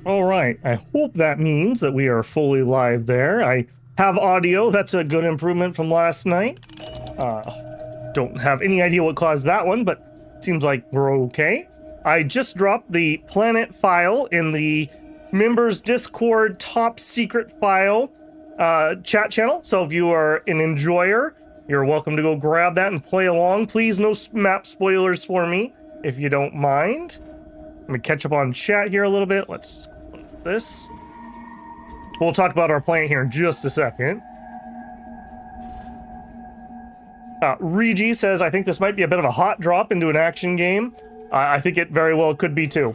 All right, I hope that means that we are fully live there. I have audio. That's a good improvement from last night. Don't have any idea what caused that one, but seems like we're okay. I just dropped the planet file in the members Discord top secret file chat channel. So if you are an enjoyer, you're welcome to go grab that and play along. Please, no map spoilers for me, if you don't mind. Let me catch up on chat here a little bit. Let's just close this. We'll talk about our planet here in just a second. Regi says, I think this might be a bit of a hot drop into an action game. I think it very well could be too.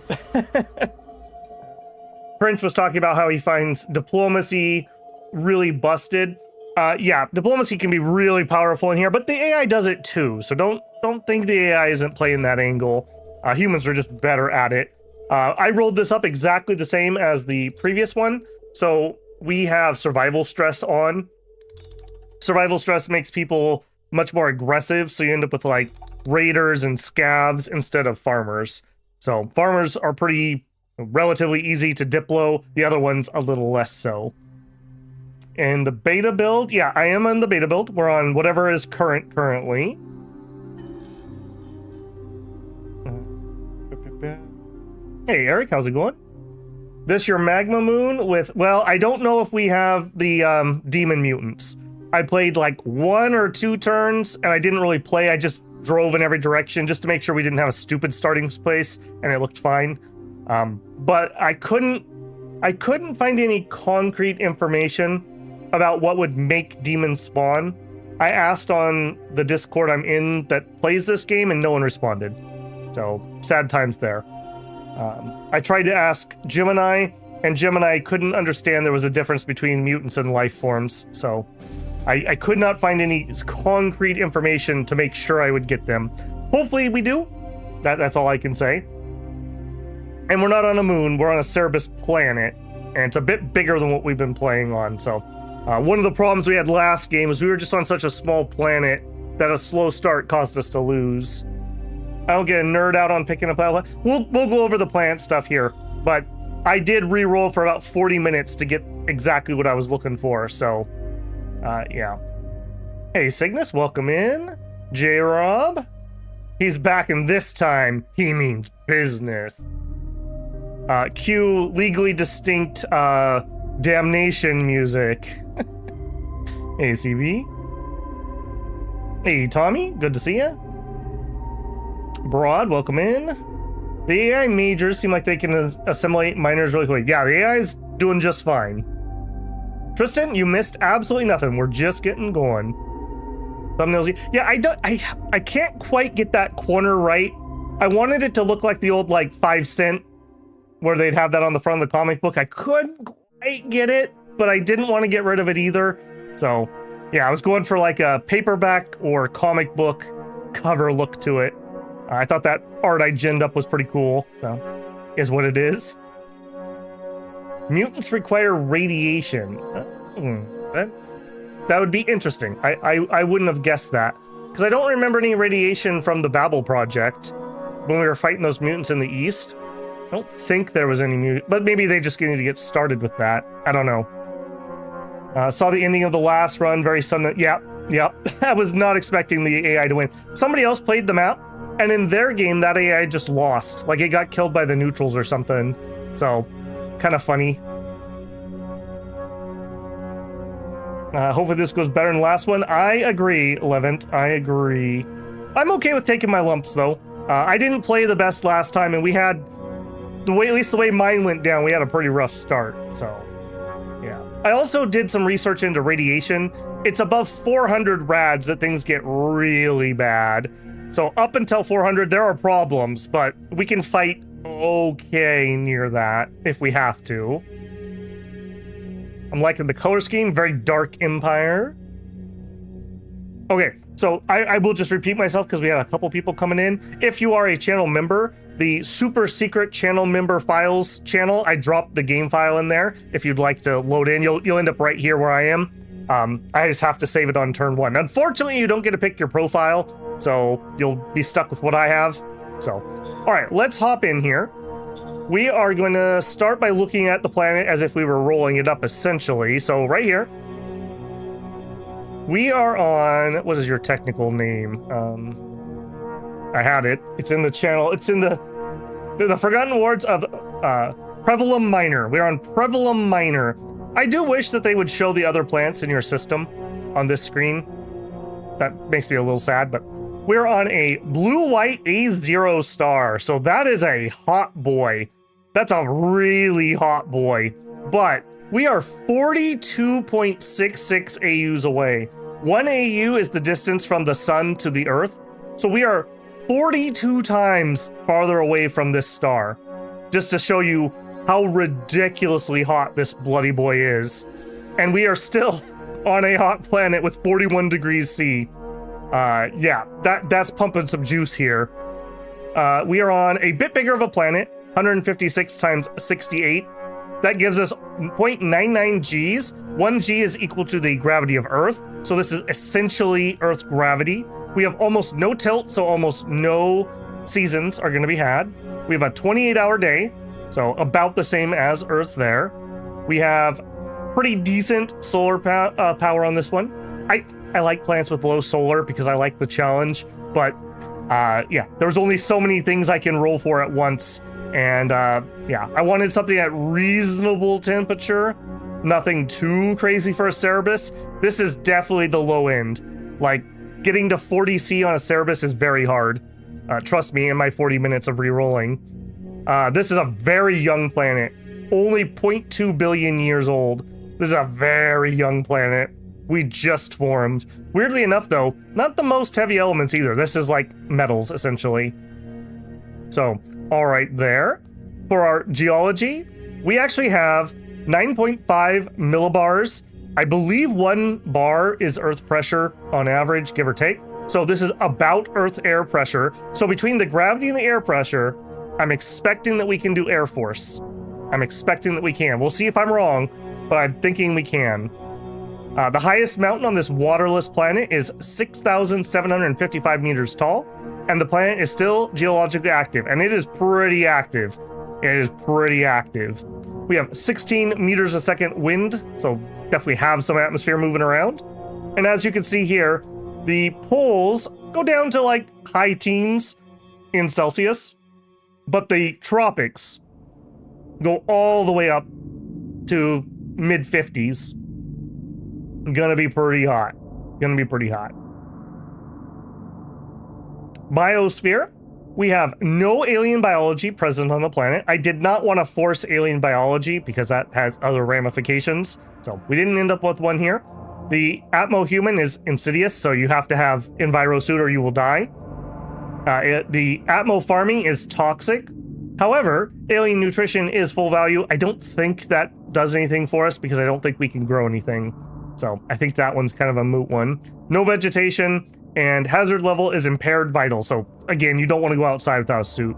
Prince was talking about how he finds diplomacy really busted. Yeah, diplomacy can be really powerful in here, but the AI does it too. So don't think the AI isn't playing that angle. Humans are just better at it. I rolled this up exactly the same as the previous one. So we have survival stress on. Survival stress makes people much more aggressive, so you end up with like raiders and scavs instead of farmers. So farmers are pretty relatively easy to diplo, the other ones a little less so. And the beta build, yeah, I am on the beta build. We're on whatever is currently. Hey Eric, how's it going? This your magma moon with, well, I don't know if we have the demon mutants. I played like 1 or 2 turns and I didn't really play. I just drove in every direction just to make sure we didn't have a stupid starting place and it looked fine. But I couldn't find any concrete information about what would make demons spawn. I asked on the Discord I'm in that plays this game and no one responded. So sad times there. I tried to ask Gemini and Gemini couldn't understand there was a difference between mutants and life forms. So I could not find any concrete information to make sure I would get them. Hopefully we do. That's all I can say. And we're not on a moon, we're on a Cerebus planet, and it's a bit bigger than what we've been playing on. So one of the problems we had last game was we were just on such a small planet that a slow start caused us to lose. I don't get a nerd out on picking up that. We'll go over the plant stuff here, but I did re-roll for about 40 minutes to get exactly what I was looking for, so yeah. Hey Cygnus, welcome in. J-Rob, he's back, and this time he means business. Cue legally distinct damnation music. Hey CB. Hey Tommy, good to see ya. Broad, welcome in. The AI majors seem like they can assimilate minors really quick. Yeah, the AI is doing just fine. Tristan, you missed absolutely nothing. We're just getting going. Thumbnails. Yeah, I can't quite get that corner right. I wanted it to look like the old like 5 cent where they'd have that on the front of the comic book. I couldn't quite get it, but I didn't want to get rid of it either. So yeah, I was going for like a paperback or comic book cover look to it. I thought that art I ginned up was pretty cool, so is what it is. Mutants require radiation. That would be interesting. I wouldn't have guessed that, because I don't remember any radiation from the Babel project when we were fighting those mutants in the east. I don't think there was any mutant, but maybe they just need to get started with that. I don't know. Saw the ending of the last run, very sudden. Yeah. I was not expecting the AI to win. Somebody else played the map, and in their game, that AI just lost. Like, it got killed by the neutrals or something. So, kind of funny. Hopefully this goes better than the last one. I agree, Levant. I agree. I'm okay with taking my lumps, though. I didn't play the best last time, and we had... at least the way mine went down, we had a pretty rough start, so... yeah. I also did some research into radiation. It's above 400 rads that things get really bad. So up until 400, there are problems, but we can fight okay near that if we have to. I'm liking the color scheme, very dark Empire. Okay, so I will just repeat myself because we had a couple people coming in. If you are a channel member, the super secret channel member files channel, I dropped the game file in there. If you'd like to load in, you'll end up right here where I am. I just have to save it on turn 1. Unfortunately, you don't get to pick your profile, so you'll be stuck with what I have. So, all right, let's hop in here. we are going to start by looking at the planet as if we were rolling it up, essentially. So right here, we are on, what is your technical name? I had it. It's in the channel. It's in the Forgotten Wards of Pevelum Minor. We're on Pevelum Minor. I do wish that they would show the other planets in your system on this screen. That makes me a little sad, but we're on a blue-white A0 star. So that is a hot boy. That's a really hot boy. But we are 42.66 AUs away. 1 AU is the distance from the sun to the Earth. So we are 42 times farther away from this star. Just to show you how ridiculously hot this bloody boy is. And we are still on a hot planet with 41 degrees C. Yeah, that's pumping some juice here. We are on a bit bigger of a planet, 156 times 68. That gives us 0.99 Gs. 1 G is equal to the gravity of Earth. So this is essentially Earth gravity. We have almost no tilt, so almost no seasons are going to be had. We have a 28-hour day, so about the same as Earth there. We have pretty decent solar power on this one. I like planets with low solar because I like the challenge, but yeah, there's only so many things I can roll for at once. And yeah, I wanted something at reasonable temperature, nothing too crazy for a Cerebus. This is definitely the low end. Like, getting to 40 C on a Cerebus is very hard. Trust me, in my 40 minutes of re-rolling. This is a very young planet, only 0.2 billion years old. This is a very young planet. We just formed. Weirdly enough, though, not the most heavy elements either. This is like metals, essentially. So, all right there. For our geology, we actually have 9.5 millibars. I believe 1 bar is Earth pressure on average, give or take. So this is about Earth air pressure. So between the gravity and the air pressure, I'm expecting that we can do Air Force. I'm expecting that we can. We'll see if I'm wrong, but I'm thinking we can. The highest mountain on this waterless planet is 6,755 meters tall, and the planet is still geologically active, and it is pretty active. It is pretty active. We have 16 meters a second wind, so definitely have some atmosphere moving around. And as you can see here, the poles go down to like high teens in Celsius, but the tropics go all the way up to mid 50s. Gonna be pretty hot. Gonna be pretty hot. Biosphere. We have no alien biology present on the planet. I did not want to force alien biology because that has other ramifications. So we didn't end up with one here. The Atmo-human is insidious, so you have to have Envirosuit or you will die. The Atmo farming is toxic. However, alien nutrition is full value. I don't think that does anything for us because I don't think we can grow anything. So I think that one's kind of a moot one. No vegetation, and hazard level is impaired vital. So again, you don't want to go outside without a suit.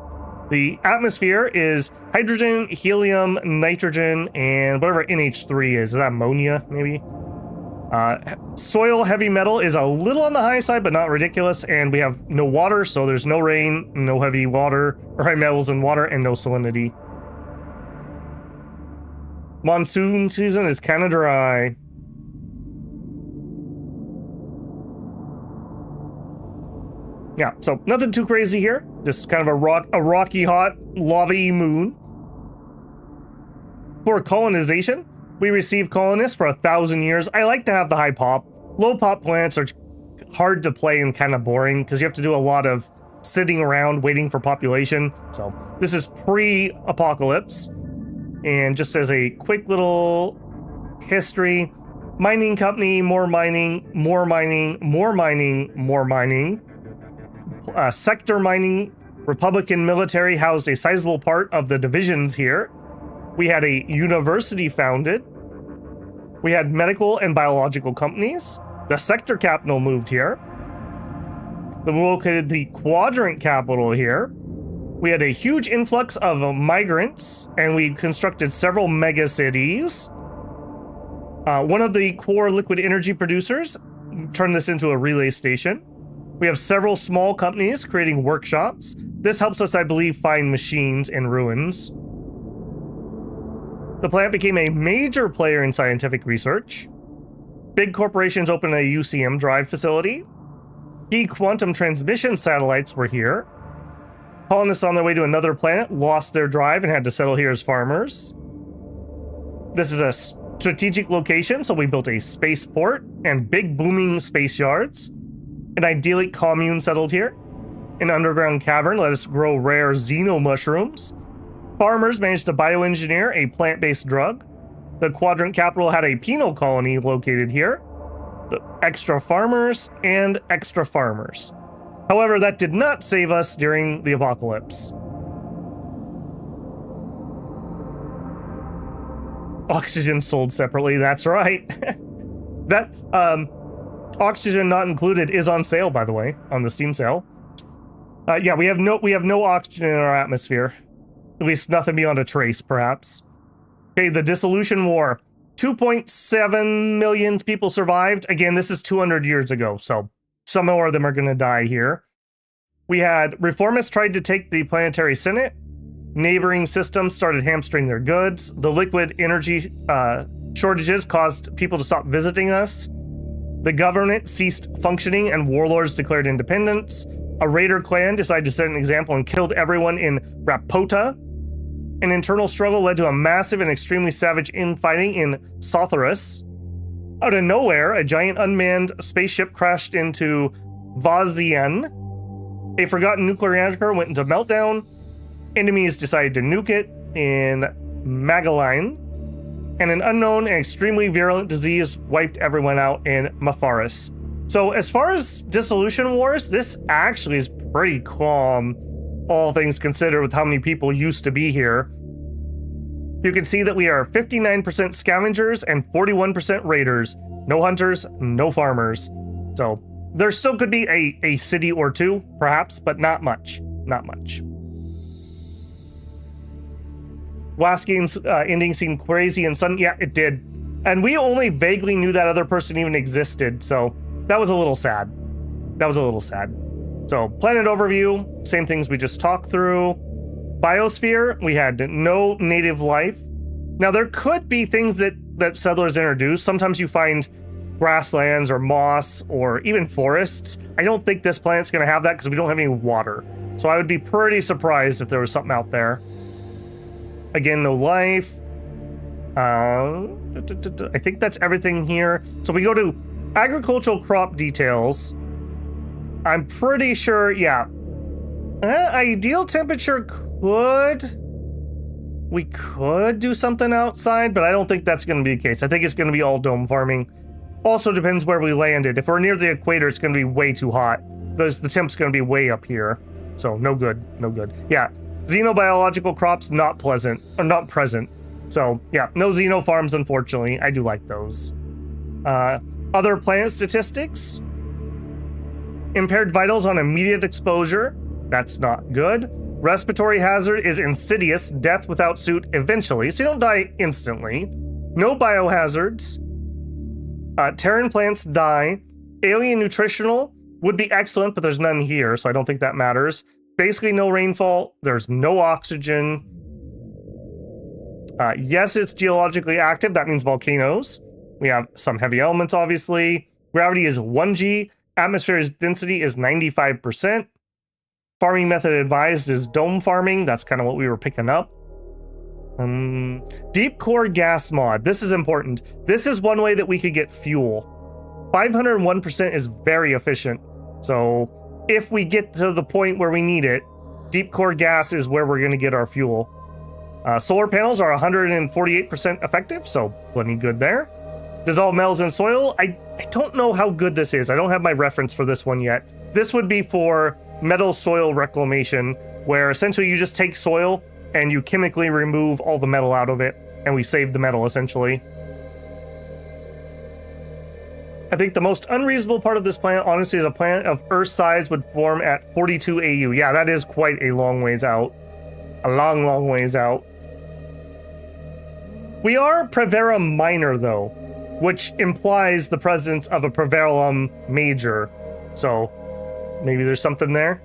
The atmosphere is hydrogen, helium, nitrogen, and whatever NH3 is. Is that ammonia, maybe? Soil heavy metal is a little on the high side, but not ridiculous. And we have no water, so there's no rain, no heavy water, or high metals in water, and no salinity. Monsoon season is kind of dry. Yeah, so nothing too crazy here. Just kind of a rocky, hot, lava-y moon. For colonization, we receive colonists for 1,000 years. I like to have the high pop. Low pop planets are hard to play and kind of boring because you have to do a lot of sitting around waiting for population. So this is pre-apocalypse. And just as a quick little history, mining company, more mining, more mining, more mining, more mining. Sector mining, Republican military housed a sizable part of the divisions here. We had a university founded. We had medical and biological companies. The sector capital moved here. We located the quadrant capital here. We had a huge influx of migrants, and we constructed several mega cities. One of the core liquid energy producers turned this into a relay station. We have several small companies creating workshops. This helps us, I believe, find machines in ruins. The plant became a major player in scientific research. Big corporations opened a UCM drive facility. Key quantum transmission satellites were here. Colonists on their way to another planet lost their drive and had to settle here as farmers. This is a strategic location, so we built a spaceport and big booming space yards. An idyllic commune settled here. An underground cavern let us grow rare xeno mushrooms. Farmers managed to bioengineer a plant-based drug. The quadrant capital had a penal colony located here. The extra farmers and extra farmers. However, that did not save us during the apocalypse. Oxygen sold separately, that's right. That oxygen not included is on sale, by the way, on the Steam sale. Yeah, we have no oxygen in our atmosphere. At least nothing beyond a trace, perhaps. Okay, the Dissolution War. 2.7 million people survived. Again, this is 200 years ago, so some more of them are going to die here. We had reformists tried to take the planetary senate. Neighboring systems started hamstring their goods. The liquid energy shortages caused people to stop visiting us. The government ceased functioning and warlords declared independence. A raider clan decided to set an example and killed everyone in Rapota. An internal struggle led to a massive and extremely savage infighting in Sothoris. Out of nowhere, a giant unmanned spaceship crashed into Vazian. A forgotten nuclear reactor went into meltdown. Enemies decided to nuke it in Magaline. And an unknown and extremely virulent disease wiped everyone out in Mafaris. So as far as Dissolution Wars, this actually is pretty calm, all things considered, with how many people used to be here. You can see that we are 59% scavengers and 41% raiders. No hunters, no farmers. So there still could be a city or two, perhaps, but not much. Not much. Last game's ending seemed crazy and sudden. Yeah, it did. And we only vaguely knew that other person even existed, so that was a little sad. That was a little sad. So, planet overview, same things we just talked through. Biosphere, we had no native life. Now, there could be things that settlers introduce. Sometimes you find grasslands or moss or even forests. I don't think this planet's going to have that because we don't have any water. So I would be pretty surprised if there was something out there. Again, no life. I think that's everything here. So we go to agricultural crop details. I'm pretty sure, yeah. Ideal temperature we could do something outside, but I don't think that's going to be the case. I think it's going to be all dome farming. Also depends where we landed. If we're near the equator, it's going to be way too hot. The temp's going to be way up here. So no good, no good. Yeah, xenobiological crops not pleasant, or not present. So yeah, no xeno farms, unfortunately. I do like those. Other planet statistics. Impaired vitals on immediate exposure. That's not good. Respiratory hazard is insidious, death without suit eventually, so you don't die instantly. No biohazards. Terran plants die. Alien nutritional would be excellent, but there's none here, so I don't think that matters. Basically no rainfall. There's no oxygen. Yes, it's geologically active. That means volcanoes. We have some heavy elements, obviously. Gravity is 1G. Atmospheric density is 95%. Farming method advised is dome farming. That's kind of what we were picking up. Deep core gas mod. This is important. This is one way that we could get fuel. 501% is very efficient. So if we get to the point where we need it, deep core gas is where we're going to get our fuel. Solar panels are 148% effective, so plenty good there. Dissolve metals in soil. I don't know how good this is. I don't have my reference for this one yet. This would be for metal soil reclamation, where essentially you just take soil and you chemically remove all the metal out of it, and we save the metal, essentially. I think the most unreasonable part of this planet, honestly, is a planet of Earth size would form at 42 AU. Yeah, that is quite a long ways out. A long, long ways out. We are Preverum Minor, though, which implies the presence of a Preverum Major. So maybe there's something there.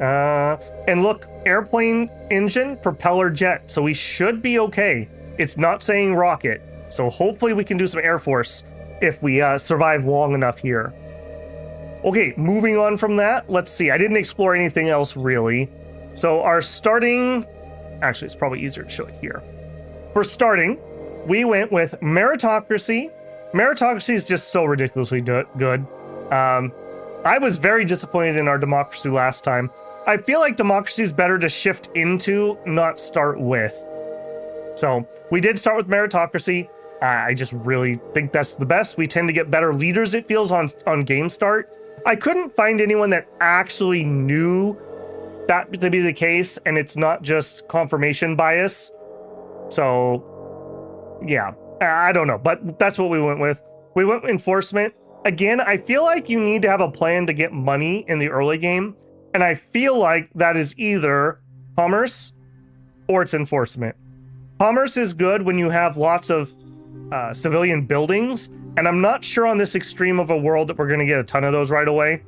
And look, airplane engine, propeller jet. So we should be okay. It's not saying rocket. So hopefully we can do some Air Force if we survive long enough here. Okay, moving on from that, let's see. I didn't explore anything else really. So our starting... Actually, it's probably easier to show it here. For starting, we went with meritocracy. Meritocracy is just so ridiculously good. I was very disappointed in our democracy last time. I feel like democracy is better to shift into, not start with. So we did start with meritocracy. I just really think that's the best. We tend to get better leaders, it feels, on game start. I couldn't find anyone that actually knew that to be the case, and it's not just confirmation bias. So, yeah, I don't know, but that's what we went with. We went with enforcement. Again, I feel like you need to have a plan to get money in the early game, and I feel like that is either commerce or it's enforcement. Commerce is good when you have lots of civilian buildings, and I'm not sure on this extreme of a world that we're going to get a ton of those right away.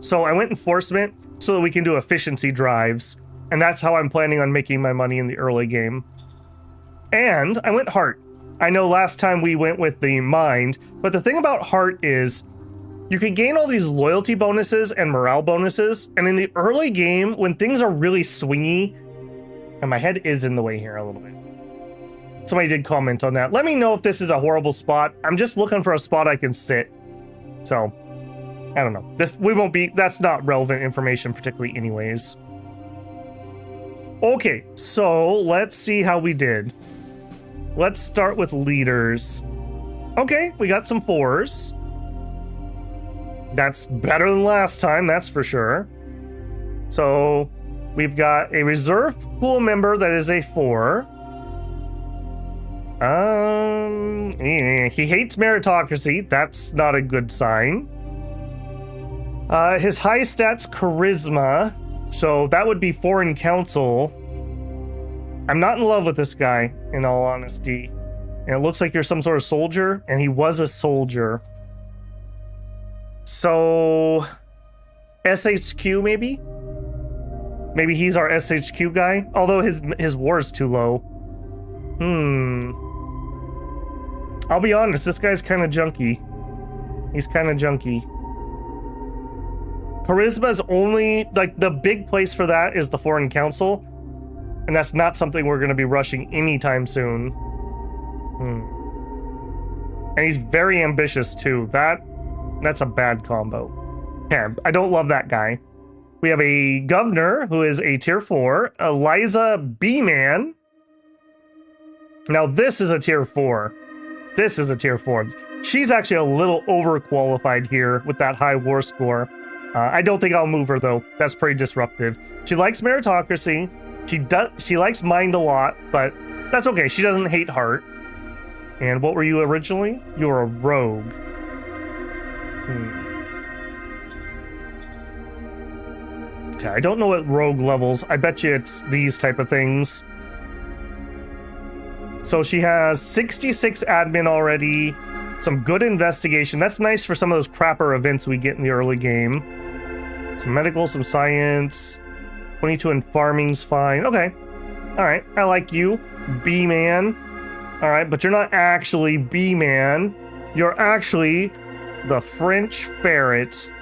So I went enforcement so that we can do efficiency drives, and that's how I'm planning on making my money in the early game. And I went heart. I know last time we went with the mind, but the thing about heart is you can gain all these loyalty bonuses and morale bonuses, and in the early game, when things are really swingy, and my head is in the way here a little bit. Somebody did comment on that. Let me know if this is a horrible spot. I'm just looking for a spot I can sit. So, I don't know. That's not relevant information particularly anyways. Okay, so let's see how we did. Let's start with leaders. Okay, we got some 4s. That's better than last time, that's for sure. So, we've got a reserve pool member that is a 4. He hates meritocracy. That's not a good sign. His high stats charisma, so that would be foreign council. I'm not in love with this guy, in all honesty. And it looks like you're some sort of soldier, and he was a soldier. So, SHQ maybe? Maybe he's our SHQ guy, although his war is too low. I'll be honest, this guy's kind of junky. He's kind of junky. Charisma's only, like, the big place for that is the Foreign Council, and that's not something we're going to be rushing anytime soon. And he's very ambitious, too. That's a bad combo. Yeah, I don't love that guy. We have a governor who is a tier 4, Eliza B-Man. Now this is a tier 4. This is a tier 4. She's actually a little overqualified here with that high war score. I don't think I'll move her though. That's pretty disruptive. She likes meritocracy. She likes mind a lot, but that's okay. She doesn't hate heart. And what were you originally? You were a rogue. Okay, I don't know what rogue levels. I bet you it's these type of things. So she has 66 admin already, some good investigation. That's nice for some of those crapper events we get in the early game. Some medical, some science. 22 in farming's fine. Okay. All right. I like you, B-Man. All right, but you're not actually B-Man. You're actually the French ferret.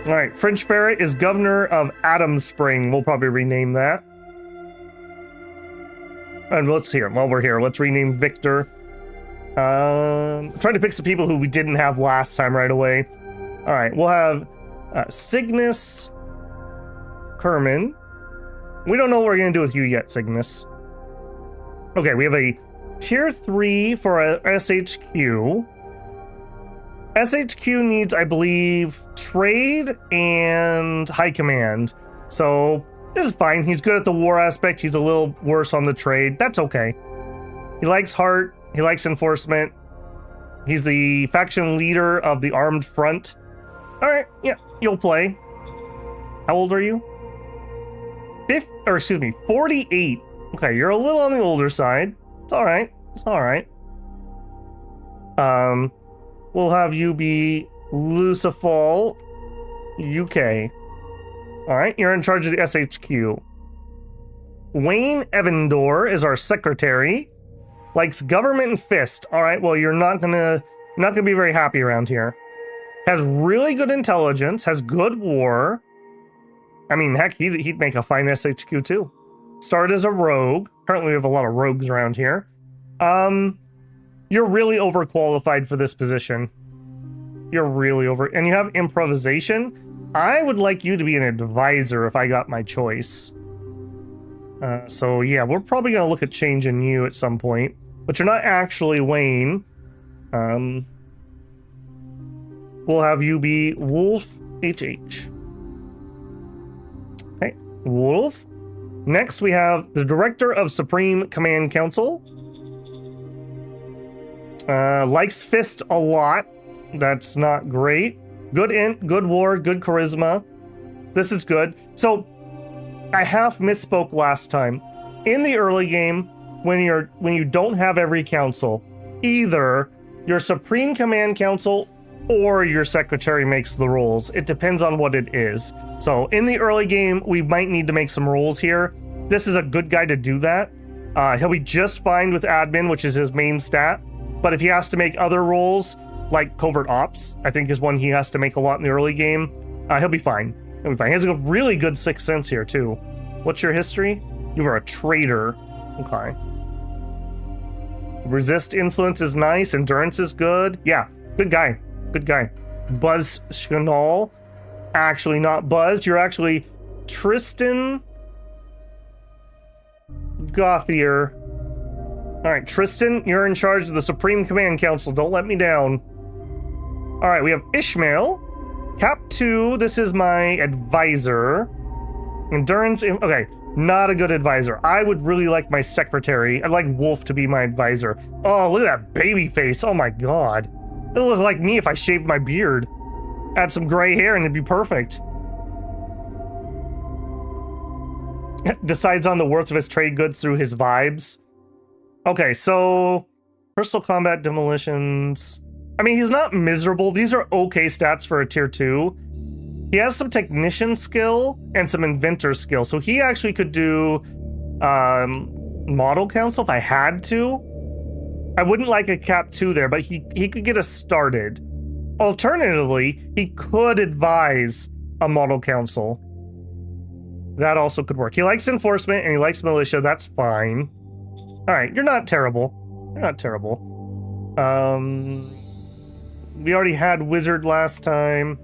All right, French ferret is governor of Adams Spring. We'll probably rename that. And let's hear, while we're here, let's rename Victor. I'm trying to pick some people who we didn't have last time right away. All right, we'll have Cygnus Kerman. We don't know what we're going to do with you yet, Cygnus. Okay, we have a tier 3 for a SHQ. SHQ needs, I believe, trade and high command. So this is fine. He's good at the war aspect. He's a little worse on the trade. That's okay. He likes heart. He likes enforcement. He's the faction leader of the armed front. All right. Yeah, you'll play. How old are you? 48. Okay, you're a little on the older side. It's all right. It's all right. We'll have you be Lucifal, UK. All right, you're in charge of the SHQ. Wayne Evandor is our secretary. Likes government and fist. All right, well, you're not gonna be very happy around here. Has really good intelligence, has good war. I mean, heck, he'd make a fine SHQ too. Started as a rogue. Currently, we have a lot of rogues around here. You're really overqualified for this position. You're really and you have improvisation. I would like you to be an advisor if I got my choice. So yeah, we're probably gonna look at changing you at some point, but you're not actually Wayne. We'll have you be Wolf HH. Okay, Wolf. Next, we have the Director of Supreme Command Council. Likes Fist a lot. That's not great. Good int, good war, good charisma. This is good. So, I half misspoke last time. In the early game, when you don't have every council, either your Supreme Command Council or your secretary makes the rules. It depends on what it is. So in the early game, we might need to make some rules here. This is a good guy to do that. He'll be just fine with admin, which is his main stat. But if he has to make other roles, like covert ops, I think is one he has to make a lot in the early game, he'll be fine. He'll be fine. He has a really good sixth sense here too. What's your history? You were a traitor. Okay. Resist influence is nice. Endurance is good. Yeah, good guy. Good guy. Buzz Schnall. Actually not buzzed. You're actually Tristan Gothier. Alright, Tristan, you're in charge of the Supreme Command Council. Don't let me down. Alright, we have Ishmael. Cap 2, this is my advisor. Endurance, okay, not a good advisor. I would really like my secretary. I'd like Wolf to be my advisor. Oh, look at that baby face. Oh my god. It'll look like me if I shaved my beard. Add some gray hair and it'd be perfect. Decides on the worth of his trade goods through his vibes. Okay, so personal combat demolitions. I mean, he's not miserable. These are okay stats for a tier 2. He has some technician skill and some inventor skill. So he actually could do model council if I had to. I wouldn't like a cap 2 there, but he could get us started. Alternatively, he could advise a model council. That also could work. He likes enforcement and he likes militia. That's fine. All right, you're not terrible. You're not terrible. We already had wizard last time.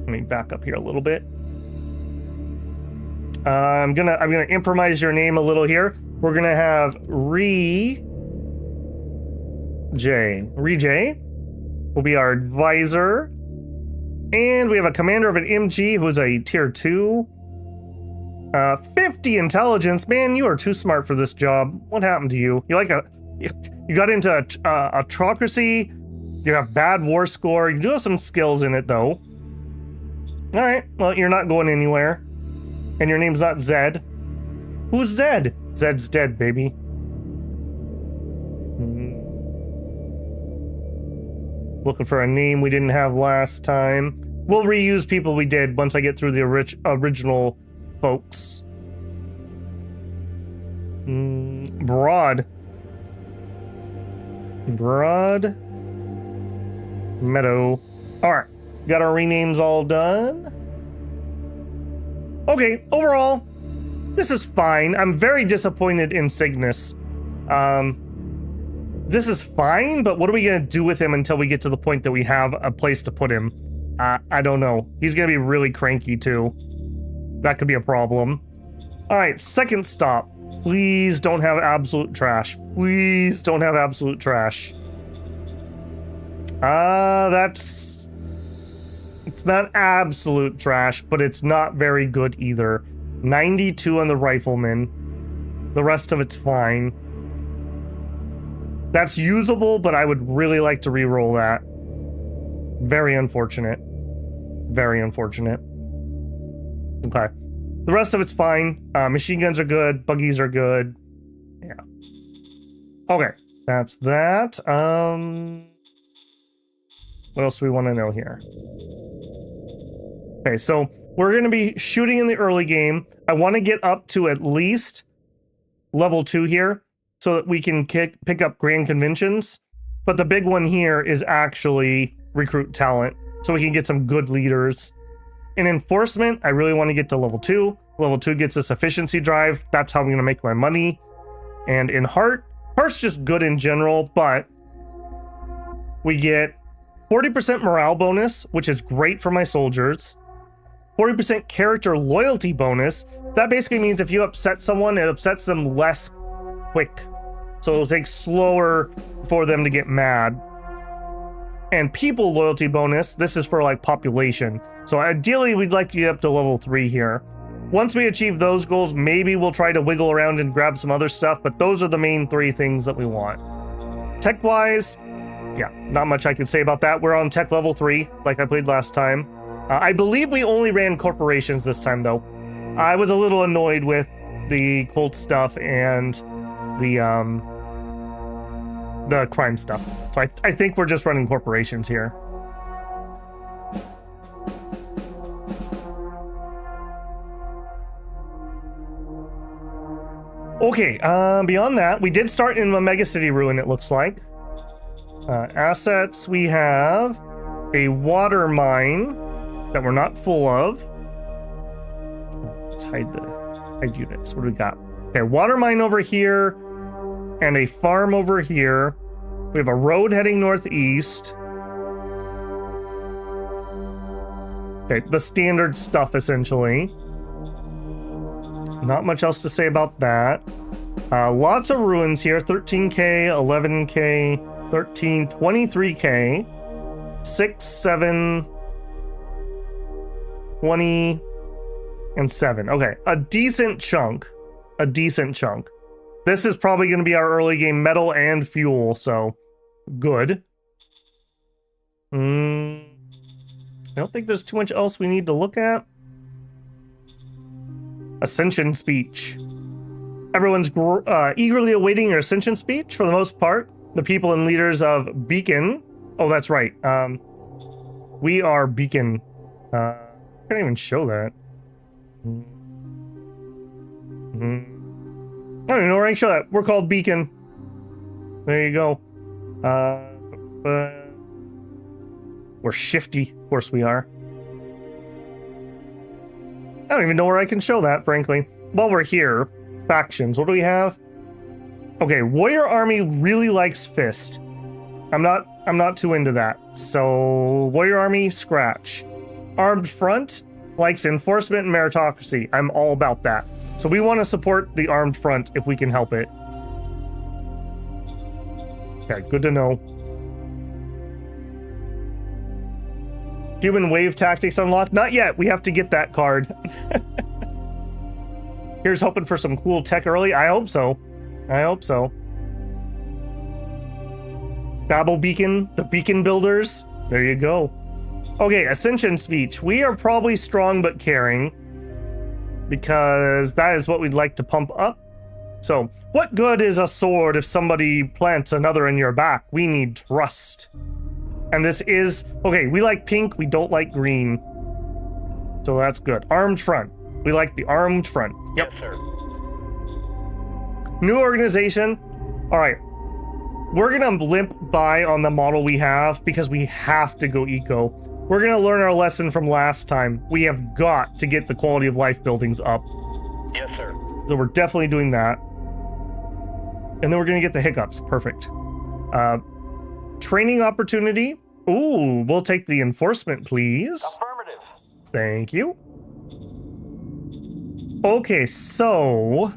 Let me back up here a little bit. I'm gonna improvise your name a little here. We're gonna have Ree J will be our advisor. And we have a commander of an MG who's a tier 2. 50 intelligence. Man, you are too smart for this job. What happened to you? You got into autocracy. You have bad war score. You do have some skills in it though. All right, well, you're not going anywhere. And your name's not Zed. Who's Zed? Zed's dead, baby. Looking for a name we didn't have last time. We'll reuse people we did once I get through the original folks. Broad Meadow. All right. Got our renames all done. Okay, overall, this is fine. I'm very disappointed in Cygnus. This is fine, but what are we gonna do with him until we get to the point that we have a place to put him? I don't know. He's gonna be really cranky too. That could be a problem. All right, second stop. Please don't have absolute trash. Please don't have absolute trash. It's not absolute trash, but it's not very good either. 92 on the rifleman. The rest of it's fine. That's usable, but I would really like to re-roll that. Very unfortunate. Very unfortunate. Okay. The rest of it's fine. Machine guns are good. Buggies are good. Yeah. Okay. That's that. What else do we want to know here? Okay, so we're going to be shooting in the early game. I want to get up to at least level 2 here so that we can pick up grand conventions. But the big one here is actually recruit talent so we can get some good leaders. In enforcement, I really want to get to level 2. Level 2 gets us efficiency drive. That's how I'm going to make my money. And in heart's just good in general, but we get 40% morale bonus, which is great for my soldiers. 40% character loyalty bonus. That basically means if you upset someone, it upsets them less quick. So it'll take slower for them to get mad. And people loyalty bonus, this is for like population. So ideally we'd like to get up to level 3 here. Once we achieve those goals, maybe we'll try to wiggle around and grab some other stuff, but those are the main 3 things that we want. Tech-wise, yeah, not much I can say about that. We're on tech level 3, like I played last time. I believe we only ran corporations this time, though. I was a little annoyed with the cult stuff and the crime stuff. So I think we're just running corporations here. Okay, beyond that, we did start in a megacity ruin, it looks like. Assets, we have a water mine that we're not full of. Let's hide units. What do we got? Okay, water mine over here and a farm over here. We have a road heading northeast. Okay, the standard stuff, essentially. Not much else to say about that. Lots of ruins here. 13k, 11k, 13, 23k, 6, 7, 20, and 7. Okay, a decent chunk. A decent chunk. This is probably going to be our early game metal and fuel, so good. I don't think there's too much else we need to look at. Ascension speech. Everyone's eagerly awaiting your ascension speech for the most part. The people and leaders of Beacon. Oh, that's right. We are Beacon. I can't even show that. I don't even know where I can show that. We're called Beacon. There you go. We're shifty. Of course we are. I don't even know where I can show that, frankly. While we're here, factions. What do we have? Okay, Warrior Army really likes Fist. I'm not too into that. So Warrior Army, scratch. Armed Front likes Enforcement and Meritocracy. I'm all about that. So we want to support the Armed Front if we can help it. Okay, good to know. Human wave tactics unlocked? Not yet. We have to get that card. Here's hoping for some cool tech early. I hope so. I hope so. Babel Beacon, the Beacon Builders. There you go. Okay, Ascension speech. We are probably strong but caring, because that is what we'd like to pump up. So, what good is a sword if somebody plants another in your back? We need trust. And this is, okay, we like pink, we don't like green. So that's good. Armed Front. We like the Armed Front. Yep. Yes, sir. New organization. All right. We're going to limp by on the model we have because we have to go eco. We're going to learn our lesson from last time. We have got to get the quality of life buildings up. Yes, sir. So we're definitely doing that. And then we're going to get the hiccups. Perfect. Training opportunity. Ooh, we'll take the enforcement, please. Affirmative. Thank you. Okay, so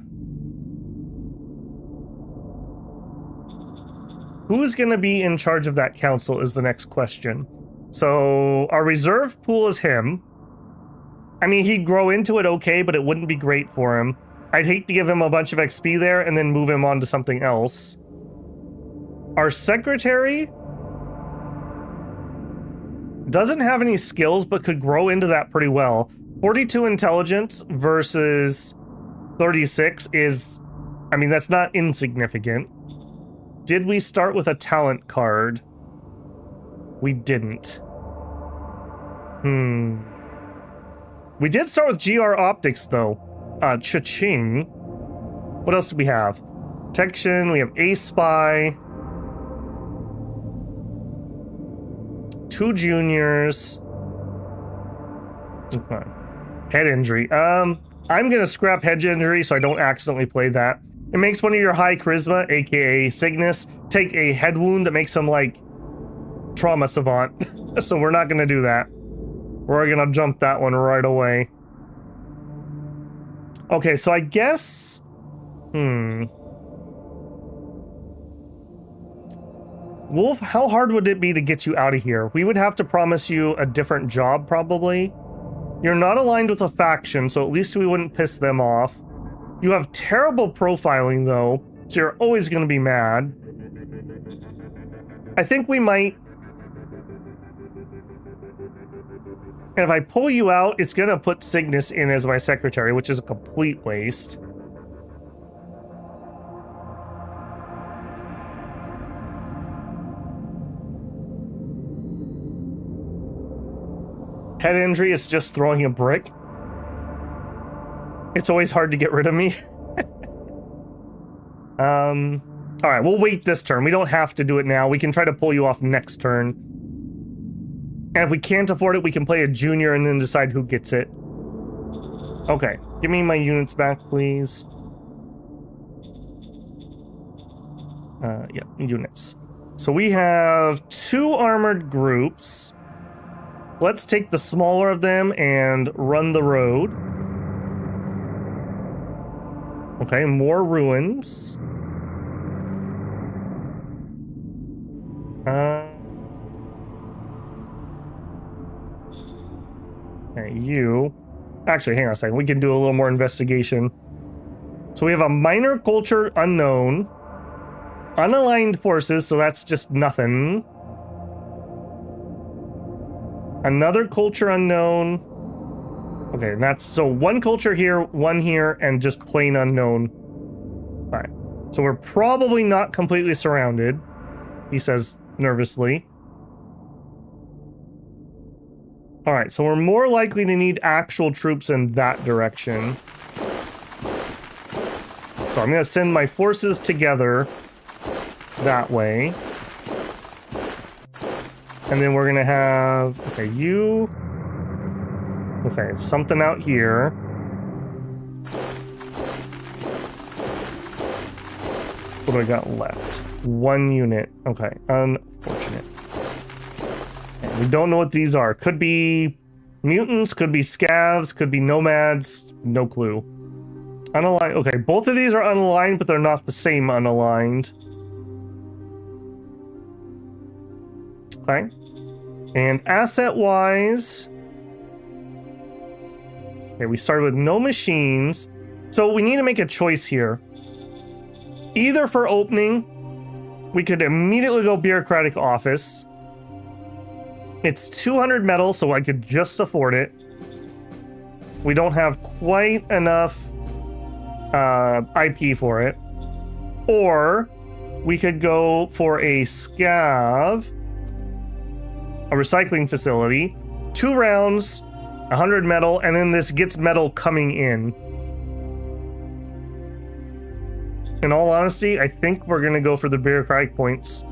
who's going to be in charge of that council is the next question. So our reserve pool is him. I mean, he'd grow into it okay, but it wouldn't be great for him. I'd hate to give him a bunch of XP there and then move him on to something else. Our secretary doesn't have any skills, but could grow into that pretty well. 42 intelligence versus 36 is, I mean, that's not insignificant. Did we start with a talent card? We didn't. We did start with GR Optics, though. Cha-ching. What else do we have? Protection, we have Ace Spy. 2 juniors. Okay. Head injury. I'm gonna scrap head injury so I don't accidentally play that. It makes one of your high charisma, aka Cygnus, take a head wound that makes him like trauma savant. So we're not gonna do that. We're gonna jump that one right away. Okay, so I guess... Wolf, how hard would it be to get you out of here? We would have to promise you a different job, probably. You're not aligned with a faction, so at least we wouldn't piss them off. You have terrible profiling, though, so you're always gonna be mad. I think we might... And if I pull you out, it's gonna put Cygnus in as my secretary, which is a complete waste. Head injury is just throwing a brick. It's always hard to get rid of me. Alright, we'll wait this turn. We don't have to do it now. We can try to pull you off next turn. And if we can't afford it, we can play a junior and then decide who gets it. Okay, give me my units back, please. Yeah, units. So we have 2 armored groups. Let's take the smaller of them and run the road. Okay, more ruins. Okay, you. Actually, hang on a second. We can do a little more investigation. So we have a minor culture unknown. Unaligned forces, so that's just nothing. Another culture unknown. Okay, that's so 1 culture here, 1 here, and just plain unknown. Alright. So we're probably not completely surrounded, he says nervously. Alright, so we're more likely to need actual troops in that direction. So I'm gonna send my forces together that way. And then we're gonna have, okay, you. Okay, something out here. What do I got left? 1 unit. Okay, unfortunate. Okay, we don't know what these are. Could be mutants, could be scavs, could be nomads. No clue. Unaligned. Okay, both of these are unaligned, but they're not the same unaligned. Okay. And asset-wise... Okay, we started with no machines. So we need to make a choice here. Either for opening, we could immediately go bureaucratic office. It's 200 metal, so I could just afford it. We don't have quite enough IP for it. Or we could go for a scav, a recycling facility, 2 rounds, 100 metal, and then this gets metal coming in. In all honesty, I think we're gonna go for the bureaucratic points.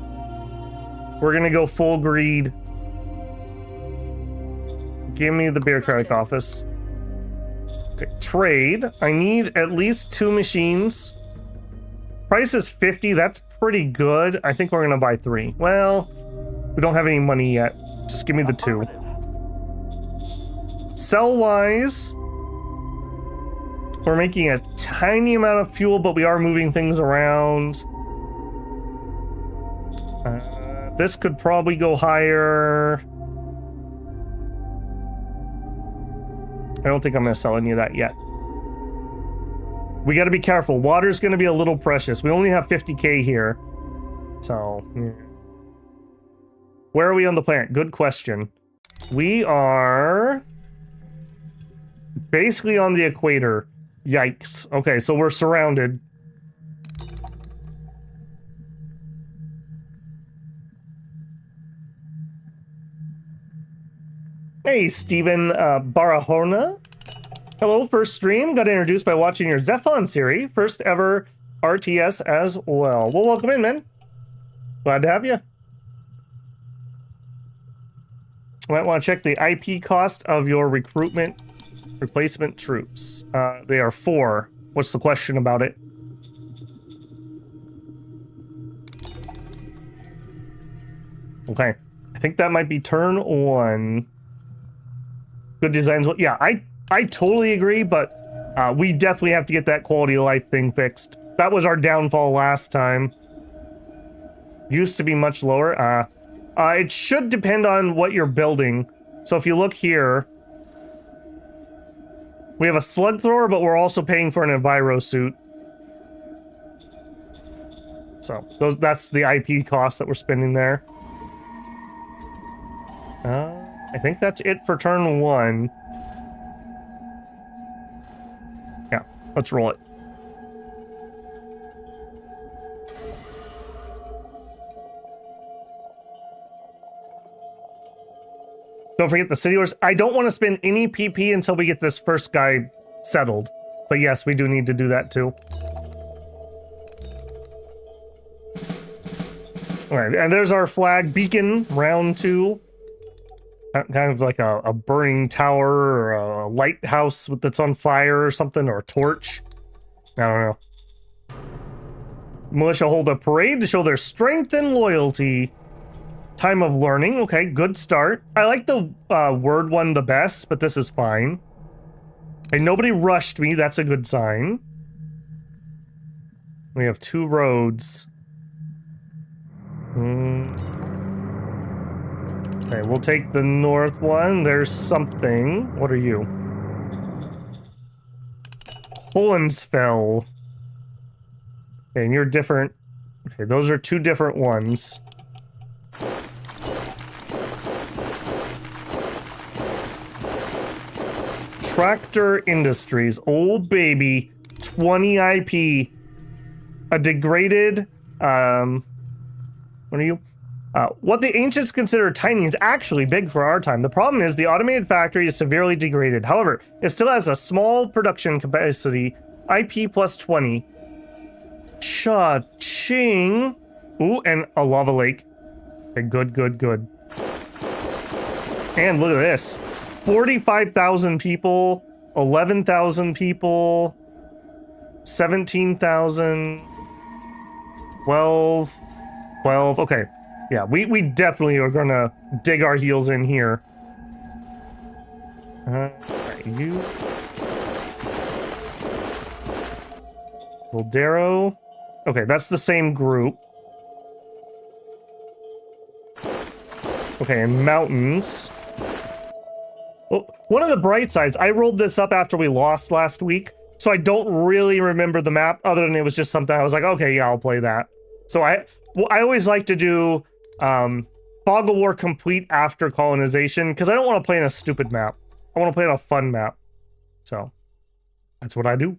We're gonna go full greed. Give me the bureaucratic office. Okay, trade. I need at least 2 machines. Price is 50, that's pretty good. I think we're gonna buy 3. Well, we don't have any money yet. Just give me the 2. Sell-wise, we're making a tiny amount of fuel, but we are moving things around. This could probably go higher. I don't think I'm going to sell any of that yet. We got to be careful. Water's going to be a little precious. We only have 50k here. So, yeah. Where are we on the planet? Good question. We are basically on the equator. Yikes. Okay, so we're surrounded. Hey, Steven Barahona. Hello, first stream. Got introduced by watching your Zephon series. First ever RTS as well. Well, welcome in, man. Glad to have you. Might want to check the IP cost of your recruitment replacement troops. They are 4. What's the question about it? Okay. I think that might be turn 1. Good designs. Yeah, I totally agree, but we definitely have to get that quality of life thing fixed. That was our downfall last time. Used to be much lower. It should depend on what you're building. So if you look here, we have a slug thrower, but we're also paying for an enviro suit. So that's the IP cost that we're spending there. I think that's it for turn 1. Yeah, let's roll it. Don't forget the city orders. I don't want to spend any PP until we get this first guy settled. But yes, we do need to do that too. All right, and there's our flag beacon, round 2. Kind of like a burning tower or a lighthouse that's on fire or something, or a torch. I don't know. Militia hold a parade to show their strength and loyalty. Time of learning. Okay, good start. I like the word one the best, but this is fine. And nobody rushed me. That's a good sign. We have 2 roads. Okay, we'll take the north one. There's something. What are you? Hohensfell. Okay, and you're different. Okay, those are 2 different ones. Tractor Industries. Oh, baby. 20 IP. A degraded, what are you? What the ancients consider tiny is actually big for our time. The problem is the automated factory is severely degraded. However, it still has a small production capacity. IP plus 20. Cha-ching. Ooh, and a lava lake. Okay, good, good, good. And look at this. 45,000 people, 11,000 people, 17,000, 12, okay. Yeah, we definitely are gonna dig our heels in here. You. Voldero. Okay, that's the same group. Okay, and mountains. Well, one of the bright sides, I rolled this up after we lost last week, so I don't really remember the map, other than it was just something I was like, okay, yeah, I'll play that. So I always like to do Fog of War complete after colonization, because I don't want to play in a stupid map. I want to play on a fun map. So, that's what I do.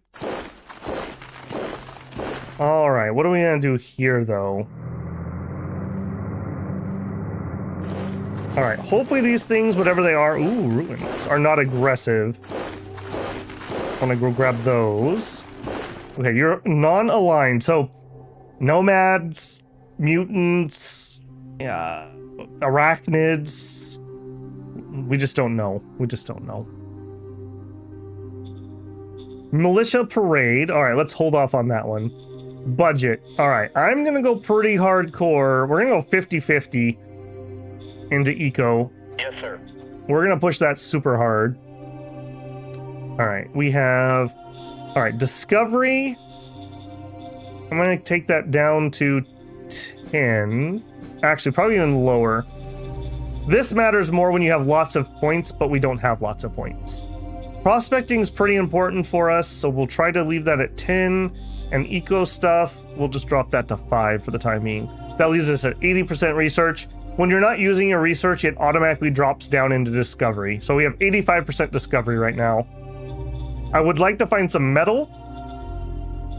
Alright, what are we going to do here, though? Alright, hopefully these things, whatever they are, ooh, ruins, are not aggressive. I'm gonna go grab those. Okay, you're non-aligned, so nomads, mutants, arachnids, we just don't know. We just don't know. Militia parade, alright, let's hold off on that one. Budget, alright, I'm gonna go pretty hardcore. We're gonna go 50-50. Into eco. Yes, sir. We're gonna push that super hard. Alright, we have... Alright, discovery. I'm gonna take that down to 10. Actually, probably even lower. This matters more when you have lots of points, but we don't have lots of points. Prospecting is pretty important for us, so we'll try to leave that at 10. And eco stuff, we'll just drop that to 5 for the time being. That leaves us at 80% research. When you're not using your research, it automatically drops down into discovery. So we have 85% discovery right now. I would like to find some metal,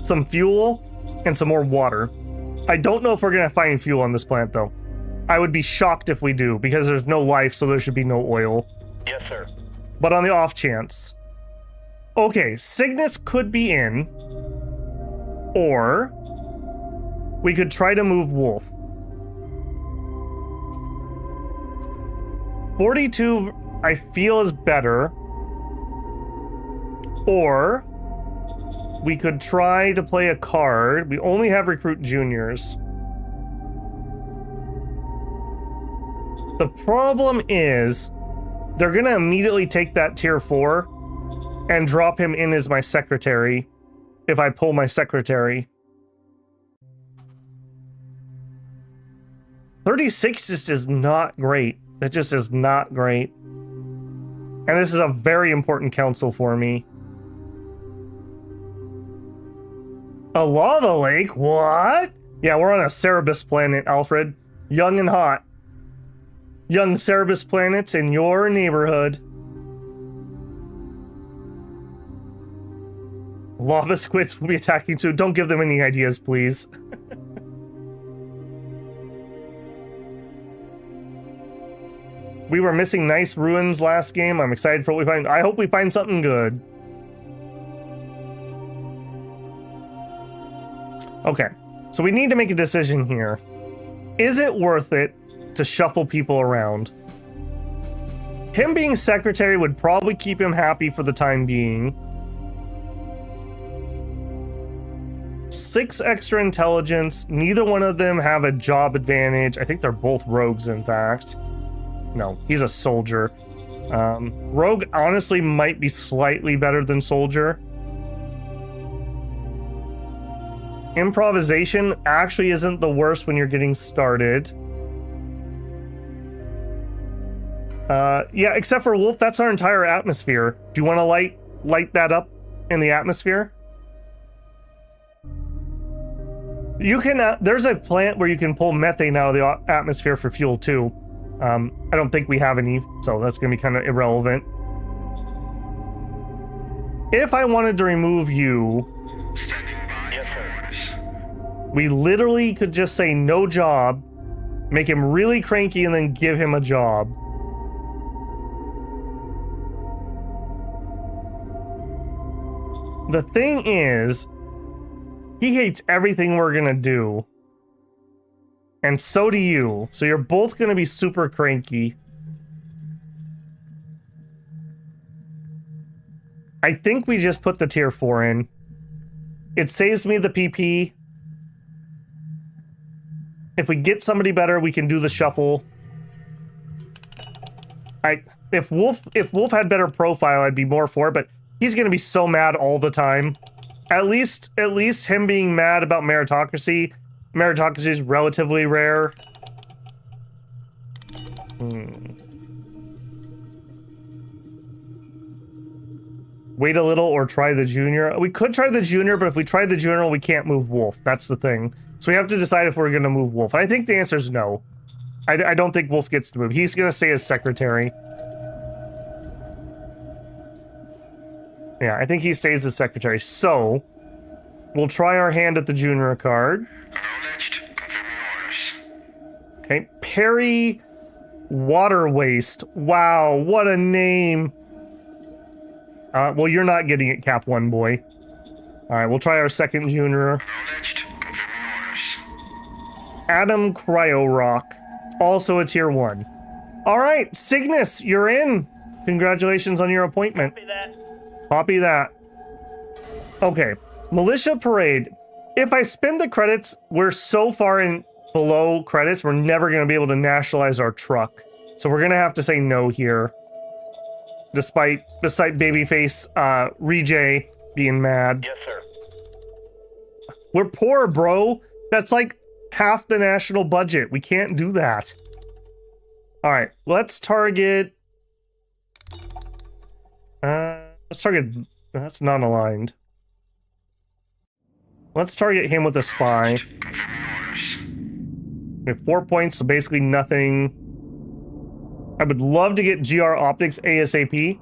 some fuel, and some more water. I don't know if we're going to find fuel on this planet, though. I would be shocked if we do, because there's no life, so there should be no oil. Yes, sir. But on the off chance. Okay, Cygnus could be in. Or we could try to move Wolf. 42, I feel, is better. Or we could try to play a card. We only have recruit juniors. The problem is they're going to immediately take that tier 4 and drop him in as my secretary if I pull my secretary. 36 just is not great. That just is not great. And this is a very important council for me. A lava lake? What? Yeah, we're on a Cerebus planet, Alfred. Young and hot. Young Cerebus planets in your neighborhood. Lava squids will be attacking too. Don't give them any ideas, please. We were missing nice ruins last game. I'm excited for what we find. I hope we find something good. Okay, so we need to make a decision here. Is it worth it to shuffle people around? Him being secretary would probably keep him happy for the time being. 6 extra intelligence. Neither one of them have a job advantage. I think they're both rogues, in fact. No, he's a soldier. Rogue honestly might be slightly better than soldier. Improvisation actually isn't the worst when you're getting started. Yeah, except for Wolf, that's our entire atmosphere. Do you want to light that up in the atmosphere? You can, there's a plant where you can pull methane out of the atmosphere for fuel too. I don't think we have any, so that's gonna be kind of irrelevant. If I wanted to remove you, we literally could just say no job, make him really cranky, and then give him a job. The thing is, he hates everything we're gonna do. And so do you. So you're both gonna be super cranky. I think we just put the tier 4 in. It saves me the PP. If we get somebody better, we can do the shuffle. If Wolf had better profile, I'd be more for it, but he's gonna be so mad all the time. At least him being mad about meritocracy. Meritocracy is relatively rare. Wait a little or try the junior. We could try the junior, but if we try the junior, we can't move Wolf. That's the thing. So we have to decide if we're going to move Wolf. And I think the answer is no. I don't think Wolf gets to move. He's going to stay as secretary. Yeah, I think he stays as secretary. So we'll try our hand at the junior card. Okay, Perry Water Waste. Wow, what a name. Well, you're not getting it, Cap 1 boy. All right, we'll try our second junior. Adam Cryo Rock, also a tier 1. All right, Cygnus, you're in. Congratulations on your appointment. Copy that. Copy that. Okay, Militia Parade. If I spend the credits, we're so far in below credits, we're never going to be able to nationalize our truck. So we're going to have to say no here. Despite babyface Rejay being mad. Yes, sir. We're poor, bro. That's like half the national budget. We can't do that. All right, let's target. That's not aligned. Let's target him with a spy. We have 4 points, so basically nothing. I would love to get GR Optics ASAP.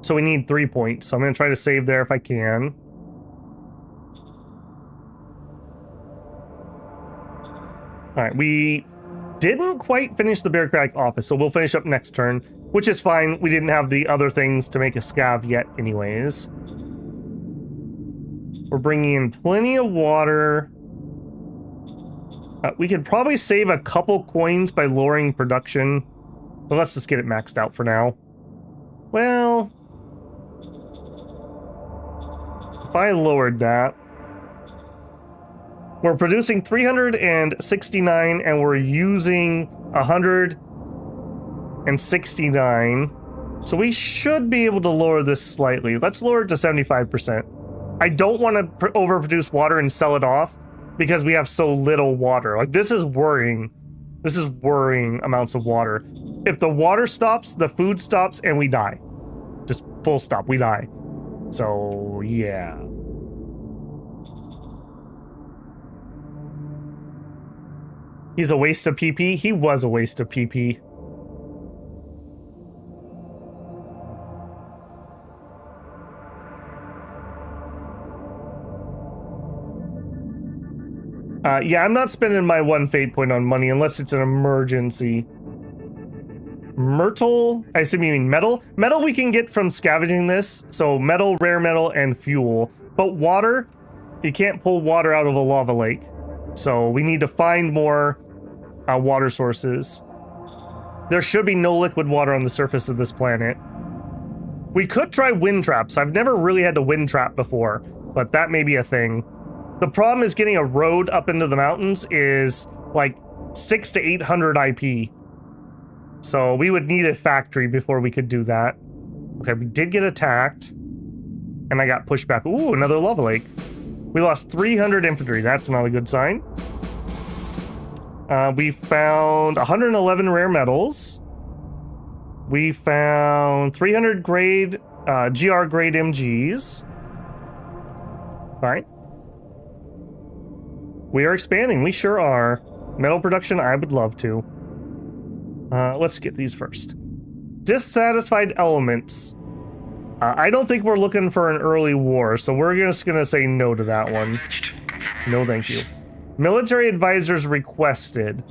So we need 3 points. So I'm going to try to save there if I can. All right, we didn't quite finish the bureaucratic office, so we'll finish up next turn. which is fine. We didn't have the other things to make a scav yet anyways. We're bringing in plenty of water. We could probably save a couple coins by lowering production, but let's just get it maxed out for now. Well, if I lowered that, we're producing 369 and we're using 169. So we should be able to lower this slightly. Let's lower it to 75%. I don't want to overproduce water and sell it off because we have so little water. Like, this is worrying. This is worrying amounts of water. If the water stops, the food stops, and we die. Just full stop, we die. So, yeah. He's a waste of PP? He was a waste of PP. Yeah, I'm not spending my one fate point on money unless it's an emergency. Myrtle? I assume you mean metal? Metal we can get from scavenging this. So metal, rare metal, and fuel. But water, you can't pull water out of a lava lake. So we need to find more water sources. There should be no liquid water on the surface of this planet. We could try wind traps. I've never really had to wind trap before, but that may be a thing. The problem is getting a road up into the mountains is like 600 to 800 IP. So we would need a factory before we could do that. Okay, we did get attacked. And I got pushed back. Ooh, another lava lake. We lost 300 infantry. That's not a good sign. We found 111 rare metals. We found 300 grade, GR grade MGs. All right. We are expanding. We sure are. Metal production, I would love to. Let's get these first. Dissatisfied elements. I don't think we're looking for an early war, so we're just going to say no to that one. No, thank you. Military advisors requested.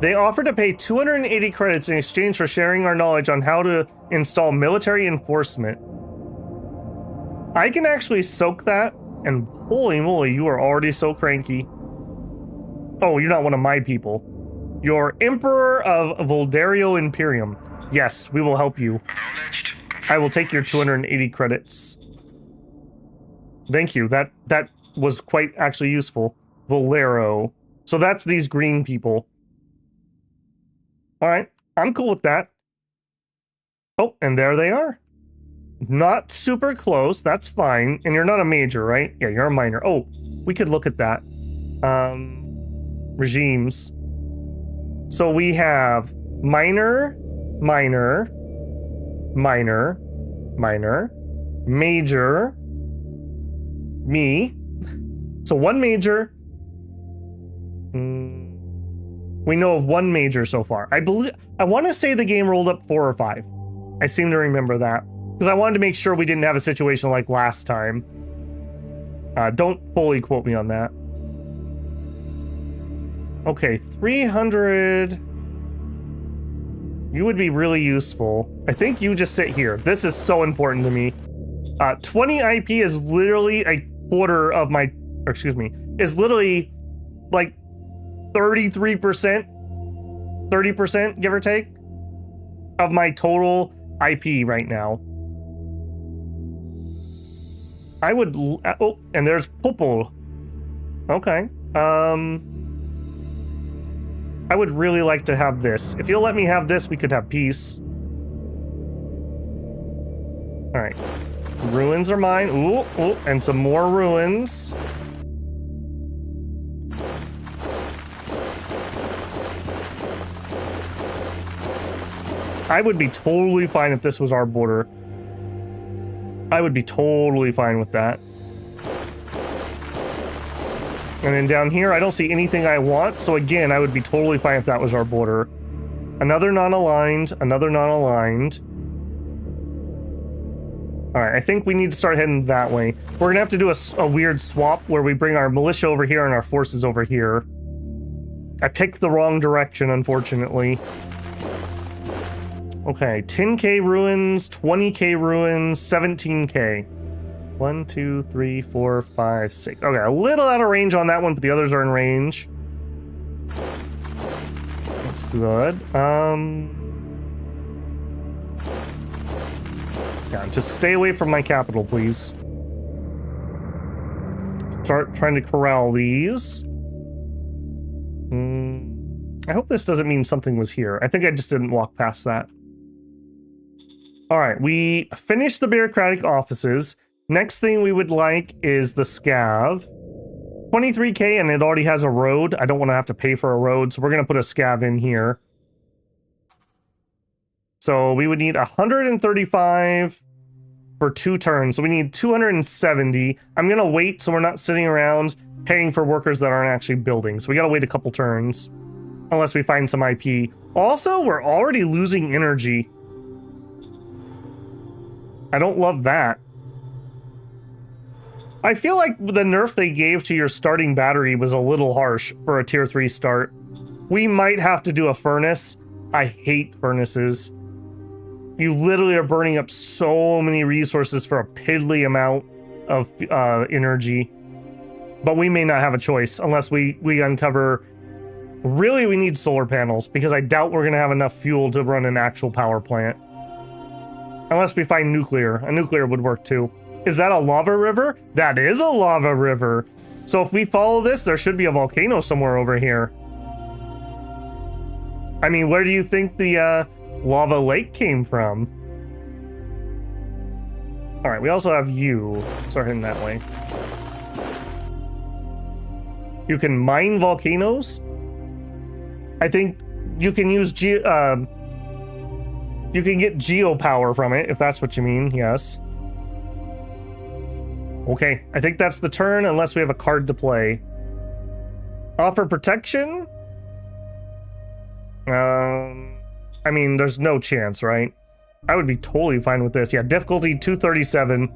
They offered to pay 280 credits in exchange for sharing our knowledge on how to install military enforcement. I can actually soak that. And holy moly, you are already so cranky. Oh, you're not one of my people. You're Emperor of Voldario Imperium. Yes, we will help you. I will take your 280 credits. Thank you. That was quite actually useful. Volero. So that's these green people. All right, I'm cool with that. Oh, and there they are. Not super close, that's fine. And you're not a major, right? Yeah, you're a minor. Oh, we could look at that. Regimes. So we have minor, minor, minor, minor, major, me. So one major. We know of one major so far. I want to say the game rolled up 4 or 5. I seem to remember that. Because I wanted to make sure we didn't have a situation like last time. Don't fully quote me on that. Okay, 300. You would be really useful. I think you just sit here. This is so important to me. 20 IP is literally a quarter of my, or excuse me, is literally like 33%, 30%, give or take, of my total IP right now. I would, oh, and there's Popol. Okay. I would really like to have this. If you'll let me have this, we could have peace. All right. Ruins are mine. Ooh, ooh, and some more ruins. I would be totally fine if this was our border. I would be totally fine with that. And then down here, I don't see anything I want. So again, I would be totally fine if that was our border. Another non-aligned, another non-aligned. All right, I think we need to start heading that way. We're gonna have to do a weird swap where we bring our militia over here and our forces over here. I picked the wrong direction, unfortunately. Okay, 10k ruins, 20k ruins, 17k. 1, 2, 3, 4, 5, 6. Okay, a little out of range on that one, but the others are in range. That's good. Yeah, just stay away from my capital, please. Start trying to corral these. I hope this doesn't mean something was here. I think I just didn't walk past that. All right, we finished the bureaucratic offices. Next thing we would like is the scav. 23k, and it already has a road. I don't want to have to pay for a road, so we're going to put a scav in here. So we would need 135 for 2 turns. So we need 270. I'm going to wait so we're not sitting around paying for workers that aren't actually building. So we got to wait a couple turns unless we find some IP. Also, we're already losing energy. I don't love that. I feel like the nerf they gave to your starting battery was a little harsh for a tier 3 start. We might have to do a furnace. I hate furnaces. You literally are burning up so many resources for a piddly amount of energy. But we may not have a choice unless we uncover... Really, we need solar panels because I doubt we're going to have enough fuel to run an actual power plant. Unless we find nuclear. A nuclear would work too. Is that a lava river? That is a lava river. So if we follow this, there should be a volcano somewhere over here. I mean, where do you think the lava lake came from? All right, we also have you. Start heading that way. You can mine volcanoes? I think you can use you can get geopower from it, if that's what you mean, yes. Okay, I think that's the turn, unless we have a card to play. Offer protection? I mean, there's no chance, right? I would be totally fine with this. Yeah, difficulty 237.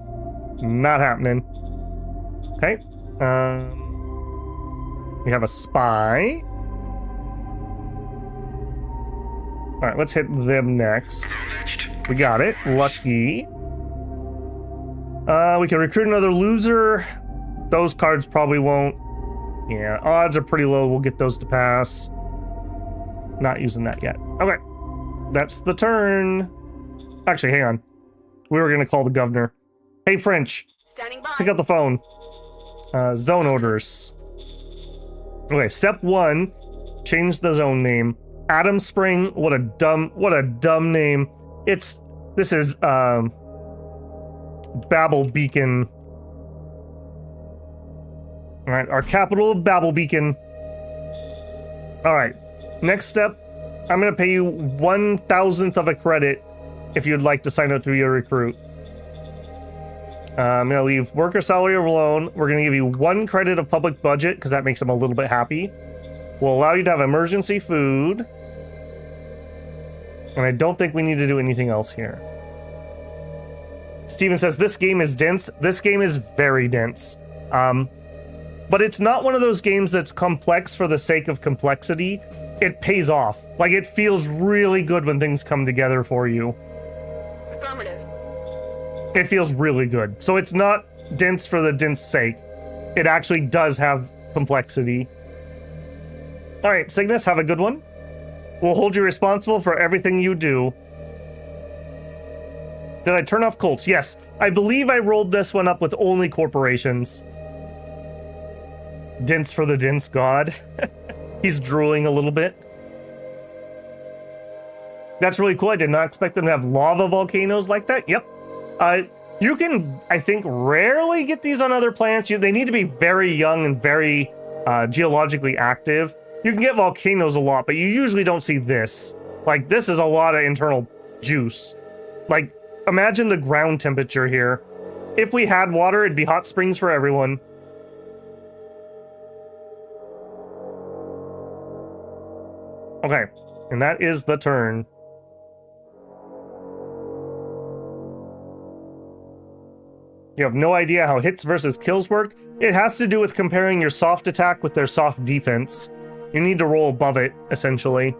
Not happening. Okay. We have a spy. All right, let's hit them next. We got it. Lucky. We can recruit another loser. Those cards probably won't. Yeah, odds are pretty low. We'll get those to pass. Not using that yet. Okay. That's the turn. Actually, hang on. We were going to call the governor. Hey, French. Standing by. Pick up the phone. Zone orders. Okay, step 1. Change the zone name. Adam Spring. What a dumb name. This is, Babel Beacon. All right, our capital, Babel Beacon. All right, next step, I'm going to pay you 1,000th of a credit if you'd like to sign up to be a recruit. I'm going to leave worker salary alone. We're going to give you 1 credit of public budget because that makes them a little bit happy. We'll allow you to have emergency food. And I don't think we need to do anything else here. Steven says, this game is dense. This game is very dense. But it's not one of those games that's complex for the sake of complexity. It pays off. Like, it feels really good when things come together for you. Affirmative. It feels really good. So it's not dense for the dense sake. It actually does have complexity. All right, Cygnus, have a good one. We'll hold you responsible for everything you do. Did I turn off Colts? Yes. I believe I rolled this one up with only corporations. Dense for the dense god. He's drooling a little bit. That's really cool. I did not expect them to have lava volcanoes like that. Yep. You can, I think, rarely get these on other planets. They need to be very young and very geologically active. You can get volcanoes a lot, but you usually don't see this. Like, this is a lot of internal juice. Like, imagine the ground temperature here. If we had water, it'd be hot springs for everyone. Okay, and that is the turn. You have no idea how hits versus kills work? It has to do with comparing your soft attack with their soft defense. You need to roll above it, essentially.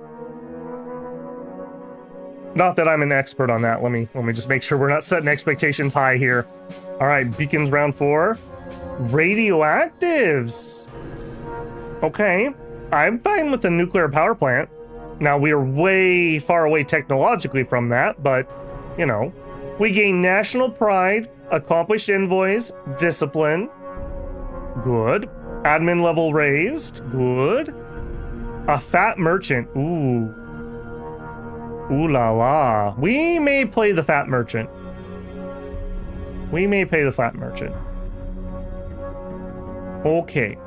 Not that I'm an expert on that. Let me just make sure we're not setting expectations high here. All right, beacons round 4. Radioactives. Okay, I'm fine with the nuclear power plant. Now, we are way far away technologically from that, but, you know. We gain national pride, accomplished envoys, discipline. Good. Admin level raised. Good. A fat merchant. Ooh. Ooh la la. We may play the fat merchant. We may pay the fat merchant. Okay.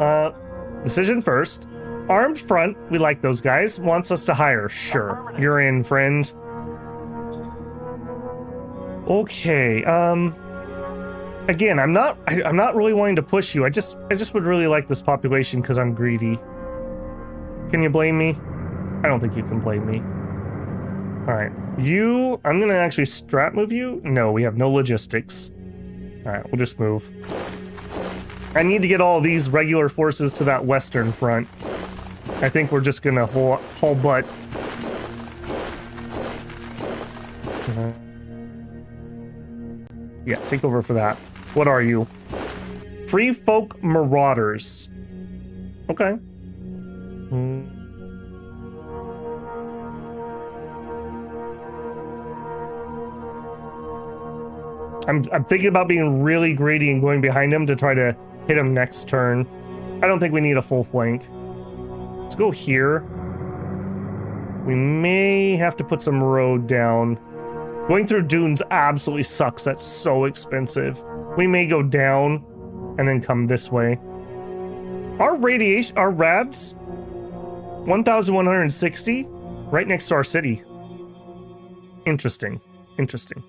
Decision first. Armed front. We like those guys. Wants us to hire. Sure. You're in, friend. Okay. Again, I'm not really wanting to push you. I just would really like this population because I'm greedy. Can you blame me? I don't think you can blame me. All right, I'm gonna actually strat move you. No, we have no logistics. All right, we'll just move. I need to get all these regular forces to that western front. I think we're just gonna haul butt. Yeah, take over for that. What are you? Free Folk Marauders. Okay. I'm thinking about being really greedy and going behind him to try to hit him next turn. I don't think we need a full flank. Let's go here. We may have to put some road down. Going through dunes absolutely sucks. That's so expensive. We may go down and then come this way. Our rads, 1,160, right next to our city. Interesting. Interesting.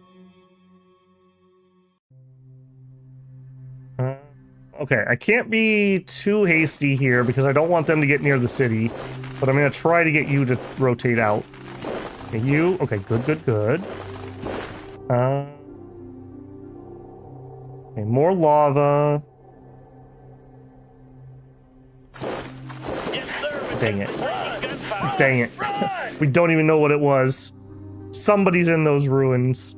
Okay, I can't be too hasty here because I don't want them to get near the city, but I'm going to try to get you to rotate out. Okay, you, okay, good. Okay, more lava. Dang it. Dang it. We don't even know what it was. Somebody's in those ruins.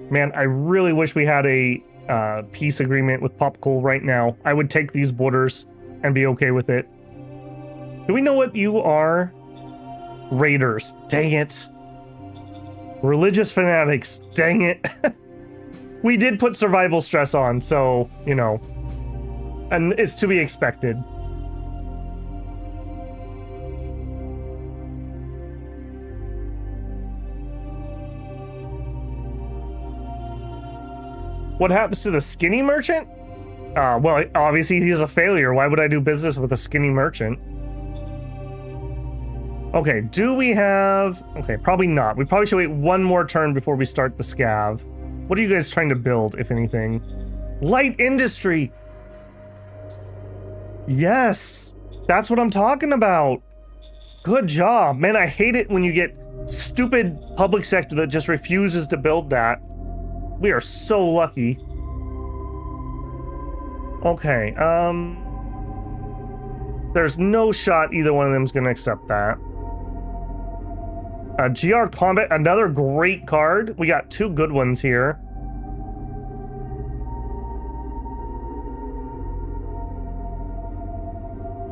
Man, I really wish we had a peace agreement with Popcoal right now. I would take these borders and be okay with it. Do we know what you are? Raiders. Dang it. Religious fanatics. Dang it. We did put survival stress on, so, you know. And it's to be expected. What happens to the skinny merchant? Well, obviously he's a failure. Why would I do business with a skinny merchant? Okay, do we have... Okay, probably not. We probably should wait one more turn before we start the scav. What are you guys trying to build, if anything? Light industry! Yes! That's what I'm talking about! Good job! Man, I hate it when you get stupid public sector that just refuses to build that. We are so lucky. Okay, there's no shot either one of them is going to accept that. GR Combat, another great card. We got two good ones here.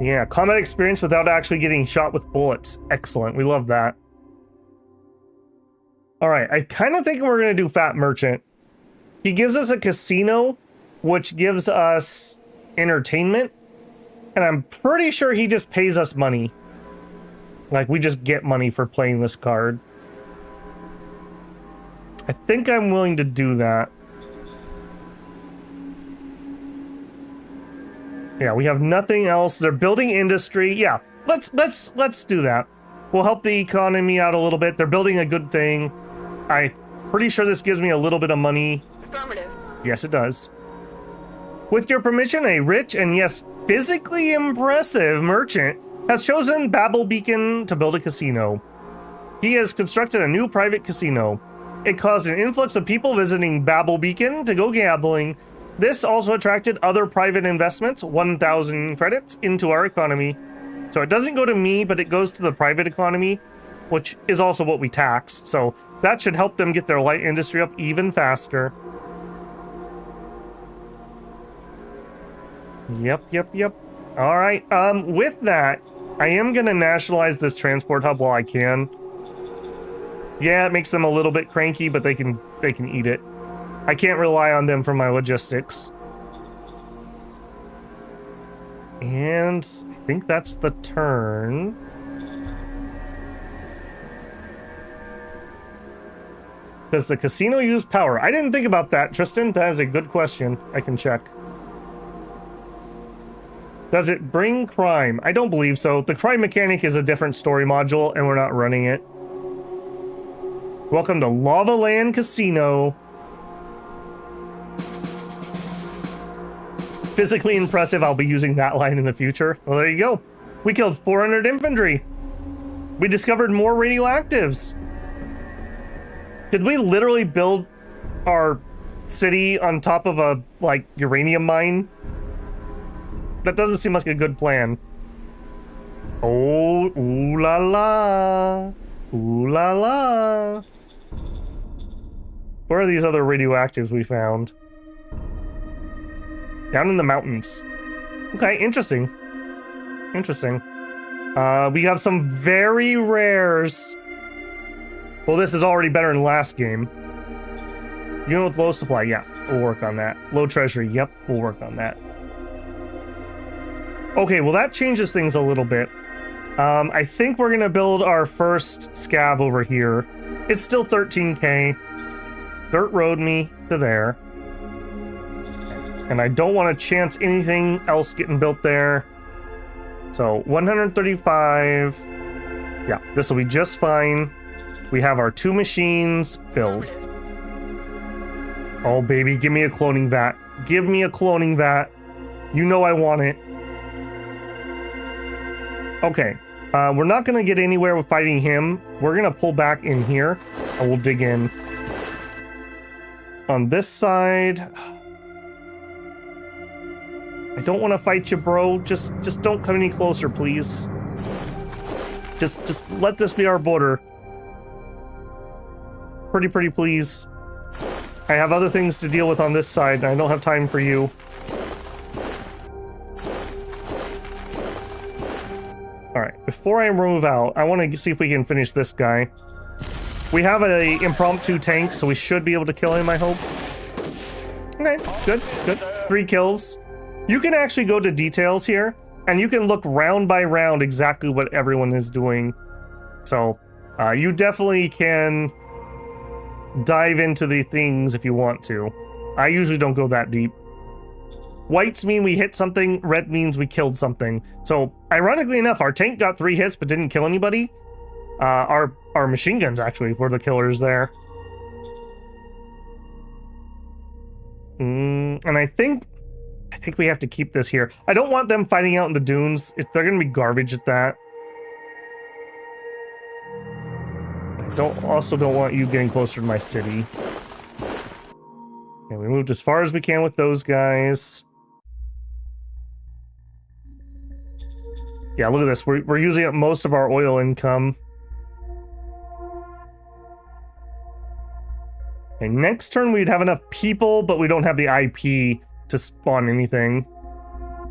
Yeah, combat experience without actually getting shot with bullets. Excellent, we love that. All right, I kind of think we're going to do Fat Merchant. He gives us a casino, which gives us entertainment, and I'm pretty sure he just pays us money. Like, we just get money for playing this card. I think I'm willing to do that. Yeah, we have nothing else. They're building industry. Yeah, let's do that. We'll help the economy out a little bit. They're building a good thing. I'm pretty sure this gives me a little bit of money. Affirmative. Yes, it does. With your permission, a rich and yes, physically impressive merchant has chosen Babel Beacon to build a casino. He has constructed a new private casino. It caused an influx of people visiting Babel Beacon to go gambling. This also attracted other private investments, 1,000 credits, into our economy. So it doesn't go to me, but it goes to the private economy, which is also what we tax. So that should help them get their light industry up even faster. Yep. All right. With that, I am going to nationalize this transport hub while I can. Yeah, it makes them a little bit cranky, but they can eat it. I can't rely on them for my logistics. And I think that's the turn. Does the casino use power? I didn't think about that, Tristan. That is a good question. I can check. Does it bring crime? I don't believe so. The crime mechanic is a different story module, and we're not running it. Welcome to Lava Land Casino. Physically impressive. I'll be using that line in the future. Well, there you go. We killed 400 infantry. We discovered more radioactives. Did we literally build our city on top of a, like, uranium mine? That doesn't seem like a good plan. Oh, ooh la la. Ooh la la. Where are these other radioactives we found? Down in the mountains. Okay, interesting. Interesting. We have some very rares. Well, this is already better than last game. You know, with low supply, yeah, we'll work on that. Low treasury, yep, we'll work on that. Okay, well that changes things a little bit. I think we're gonna build our first scav over here. It's still 13k. Dirt road me to there. And I don't want to chance anything else getting built there. So 135. Yeah, this will be just fine. We have our 2 machines filled. Oh baby, give me a cloning vat. Give me a cloning vat. You know I want it. Okay, we're not gonna get anywhere with fighting him. We're gonna pull back in here and we'll dig in. On this side, I don't want to fight you, bro. Just don't come any closer, please. Just let this be our border. Pretty please. I have other things to deal with on this side, and I don't have time for you. Alright, before I move out, I want to see if we can finish this guy. We have an impromptu tank, so we should be able to kill him, I hope. Okay, good. 3 kills. You can actually go to details here, and you can look round by round exactly what everyone is doing. So, you definitely can dive into the things if you want to. I usually don't go that deep. Whites mean we hit something, red means we killed something. So, ironically enough, our tank got 3 hits but didn't kill anybody. Our machine guns actually were the killers there. And I think we have to keep this here. I don't want them fighting out in the dunes. They're gonna be garbage at that. I also don't want you getting closer to my city. Okay, we moved as far as we can with those guys. Yeah, look at this. We're using up most of our oil income. Okay, next turn we'd have enough people, but we don't have the IP to spawn anything.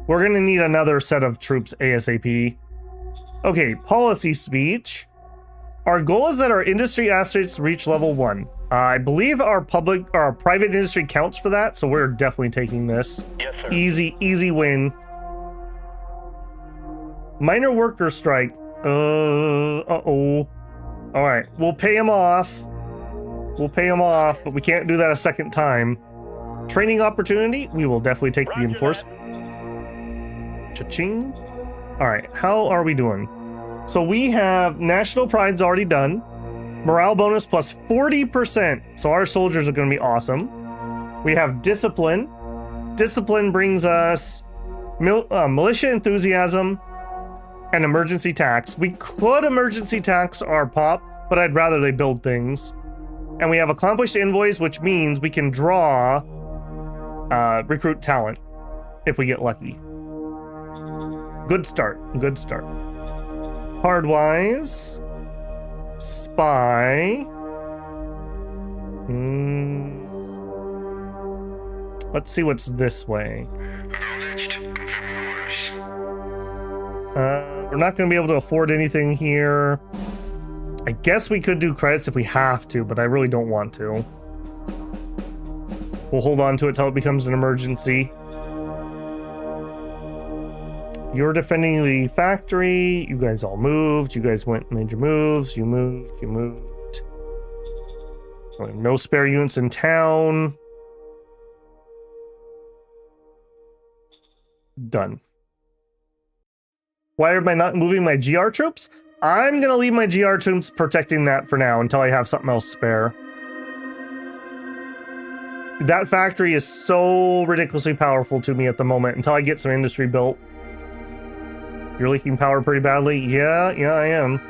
We're gonna need another set of troops ASAP. Okay, policy speech. Our goal is that our industry assets reach level 1. I believe our private industry counts for that, so we're definitely taking this. Yes, sir. Easy win. Minor worker strike. Uh-oh. All right, we'll pay him off. But we can't do that a second time. Training opportunity, we will definitely take the enforcement. Cha-ching. All right, how are we doing? So we have national pride's already done. Morale bonus plus 40%. So our soldiers are going to be awesome. We have discipline. Discipline brings us militia enthusiasm and emergency tax. We could emergency tax our pop, but I'd rather they build things. And we have accomplished envoys, which means we can draw recruit talent if we get lucky. Good start. Hardwise. Spy. Let's see what's this way. We're not going to be able to afford anything here. I guess we could do credits if we have to, but I really don't want to. We'll hold on to it till it becomes an emergency. You're defending the factory. You guys all moved. You guys went and made your moves. You moved. You moved. No spare units in town. Done. Why am I not moving my GR troops? I'm gonna leave my GR troops protecting that for now until I have something else spare. That factory is so ridiculously powerful to me at the moment until I get some industry built. You're leaking power pretty badly? Yeah, I am.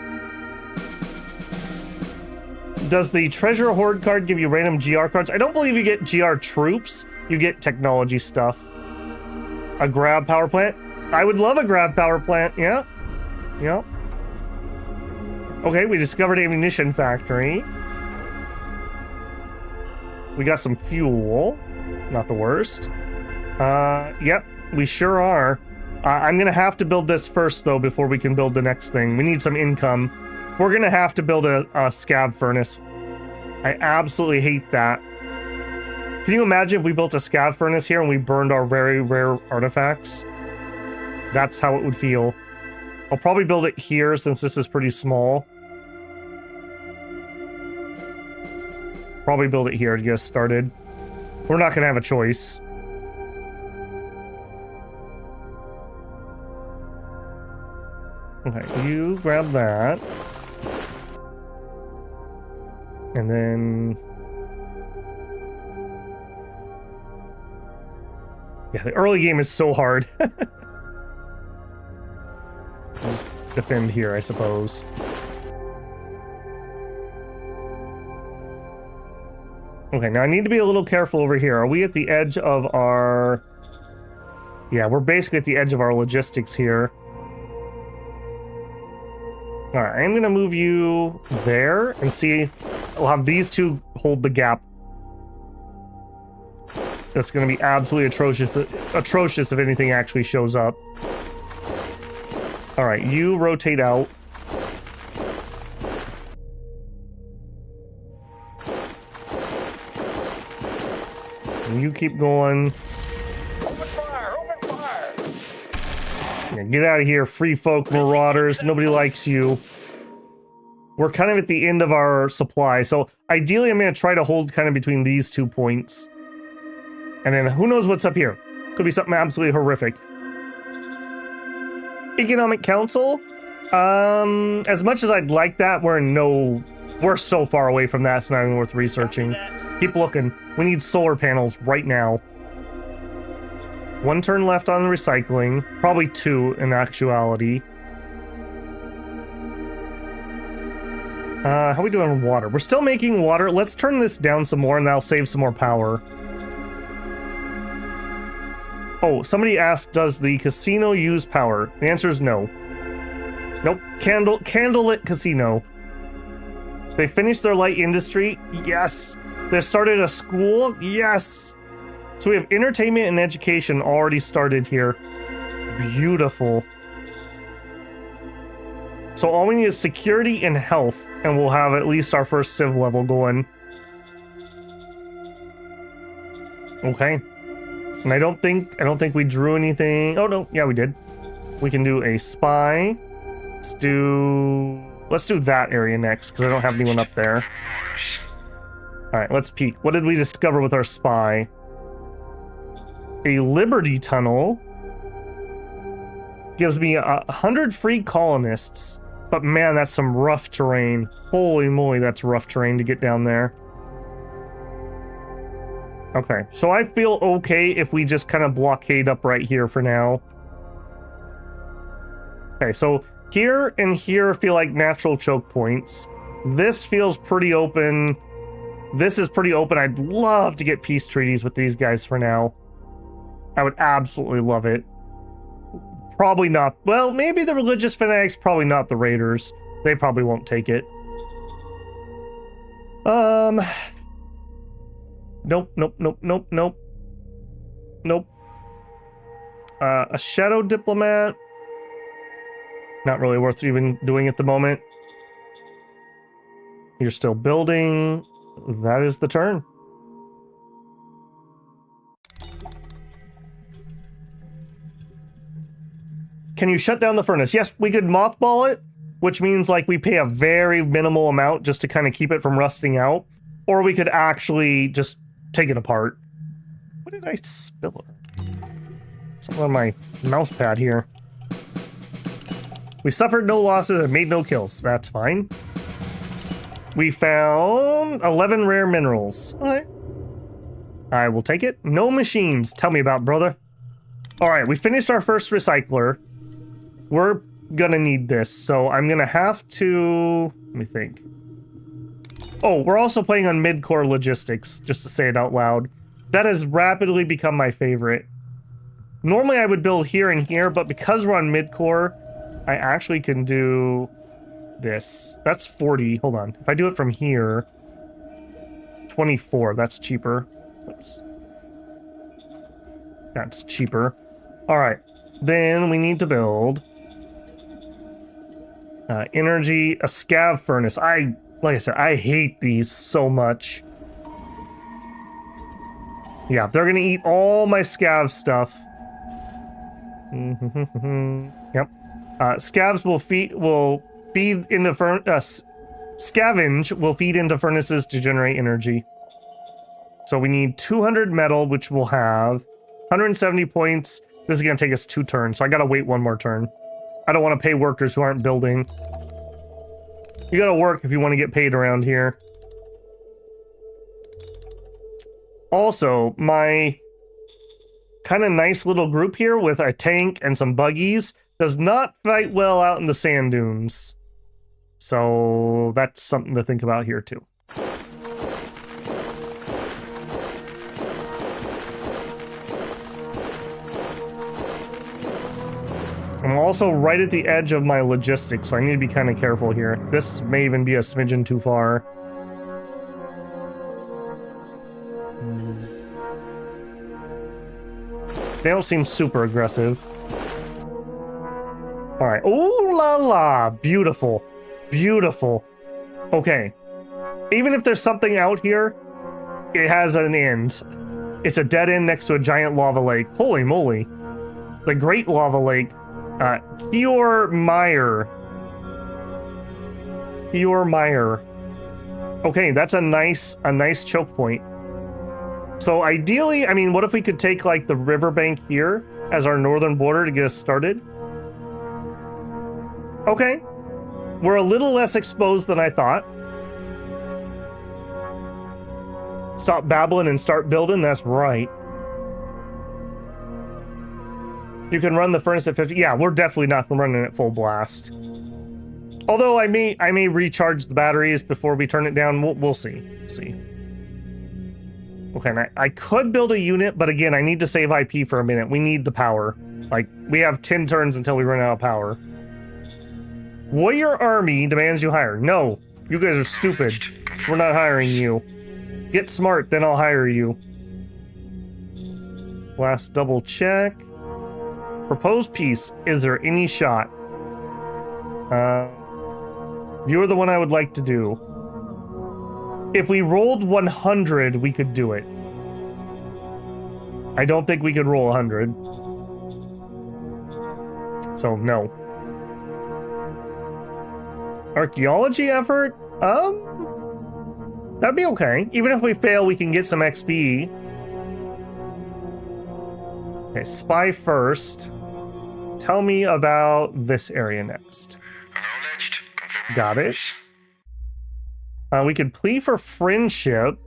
Does the treasure hoard card give you random GR cards? I don't believe you get GR troops. You get technology stuff. A grab power plant? I would love a grab power plant. Yeah. Okay, we discovered a munition factory. We got some fuel. Not the worst. Yep, we sure are. I'm gonna have to build this first, though, before we can build the next thing. We need some income. We're gonna have to build a scab furnace. I absolutely hate that. Can you imagine if we built a scab furnace here and we burned our very rare artifacts? That's how it would feel. I'll probably build it here since this is pretty small. Probably build it here to get us started. We're not gonna have a choice. Okay, you grab that. And then... yeah, the early game is so hard. Just defend here, I suppose. Okay, now I need to be a little careful over here. Are we at the edge of our... yeah, we're basically at the edge of our logistics here. Alright, I'm gonna move you there and see... we'll have these two hold the gap. That's gonna be absolutely atrocious if anything actually shows up. Alright, you rotate out. And you keep going. Open fire! Open fire! Yeah, get out of here, free folk marauders. Nobody likes you. We're kind of at the end of our supply, so ideally I'm going to try to hold kind of between these 2 points. And then who knows what's up here? Could be something absolutely horrific. Economic Council? As much as I'd like that, we're so far away from that, it's not even worth researching. Keep looking. We need solar panels right now. 1 turn left on the recycling. Probably 2 in actuality. How are we doing on water? We're still making water. Let's turn this down some more and that'll save some more power. Oh, somebody asked, does the casino use power? The answer is no. Nope. Candlelit casino. They finished their light industry? Yes. They started a school? Yes. So we have entertainment and education already started here. Beautiful. So all we need is security and health, and we'll have at least our first civ level going. Okay. And I don't think we drew anything. Oh no, yeah we did. We can do a spy. Let's do that area next, because I don't have anyone up there. Alright, let's peek. What did we discover with our spy? A Liberty Tunnel. Gives me 100 free colonists. But man, that's some rough terrain. Holy moly, that's rough terrain to get down there. Okay, so I feel okay if we just kind of blockade up right here for now. Okay, so here and here feel like natural choke points. This feels pretty open. This is pretty open. I'd love to get peace treaties with these guys for now. I would absolutely love it. Probably not. Well, maybe the religious fanatics, probably not the raiders. They probably won't take it. Nope, nope, nope, nope, nope. Nope. A shadow diplomat. Not really worth even doing at the moment. You're still building. That is the turn. Can you shut down the furnace? Yes, we could mothball it, which means like we pay a very minimal amount just to kind of keep it from rusting out. Or we could actually just take it apart. What did I spill? Something on my mouse pad here. We suffered no losses and made no kills. That's fine. We found 11 rare minerals. All right. I will take it. No machines. Tell me about it, brother. All right, we finished our first recycler. We're gonna need this, so I'm gonna have to... Let me think. Oh, we're also playing on mid-core logistics, just to say it out loud. That has rapidly become my favorite. Normally I would build here and here, but because we're on mid-core, I actually can do this. That's 40. Hold on. If I do it from here, 24. That's cheaper. Oops. That's cheaper. All right. Then we need to build energy, a scav furnace. Like I said, I hate these so much. Yeah, they're gonna eat all my scav stuff. Yep. Scavs will feed into scavenge will feed into furnaces to generate energy. So we need 200 metal, which we'll have 170 points. This is gonna take us 2 turns, so I gotta wait 1 more turn. I don't want to pay workers who aren't building. You gotta work if you want to get paid around here. Also, my kind of nice little group here with a tank and some buggies does not fight well out in the sand dunes. So that's something to think about here too. I'm also right at the edge of my logistics, so I need to be kind of careful here. This may even be a smidgen too far. They don't seem super aggressive. All right. Ooh la la. Beautiful. Beautiful. Okay. Even if there's something out here, it has an end. It's a dead end next to a giant lava lake. Holy moly. The Great Lava Lake. Pure Mire. Pure Mire. Okay, that's a nice choke point. So ideally, I mean, what if we could take like the riverbank here as our northern border to get us started? Okay. We're a little less exposed than I thought. Stop babbling and start building, that's right. You can run the furnace at 50. Yeah, we're definitely not running it full blast. Although I may recharge the batteries before we turn it down. We'll see. We'll see. Okay, and I could build a unit, but again, I need to save IP for a minute. We need the power. Like, we have 10 turns until we run out of power. Warrior Army demands you hire. No, you guys are stupid. We're not hiring you. Get smart, then I'll hire you. Last double check. Proposed peace. Is there any shot? You're the one I would like to do. If we rolled 100, we could do it. I don't think we could roll 100. So, no. Archaeology effort? That'd be okay. Even if we fail, we can get some XP. Okay, spy first. Tell me about this area next. Got it. We could plea for friendship.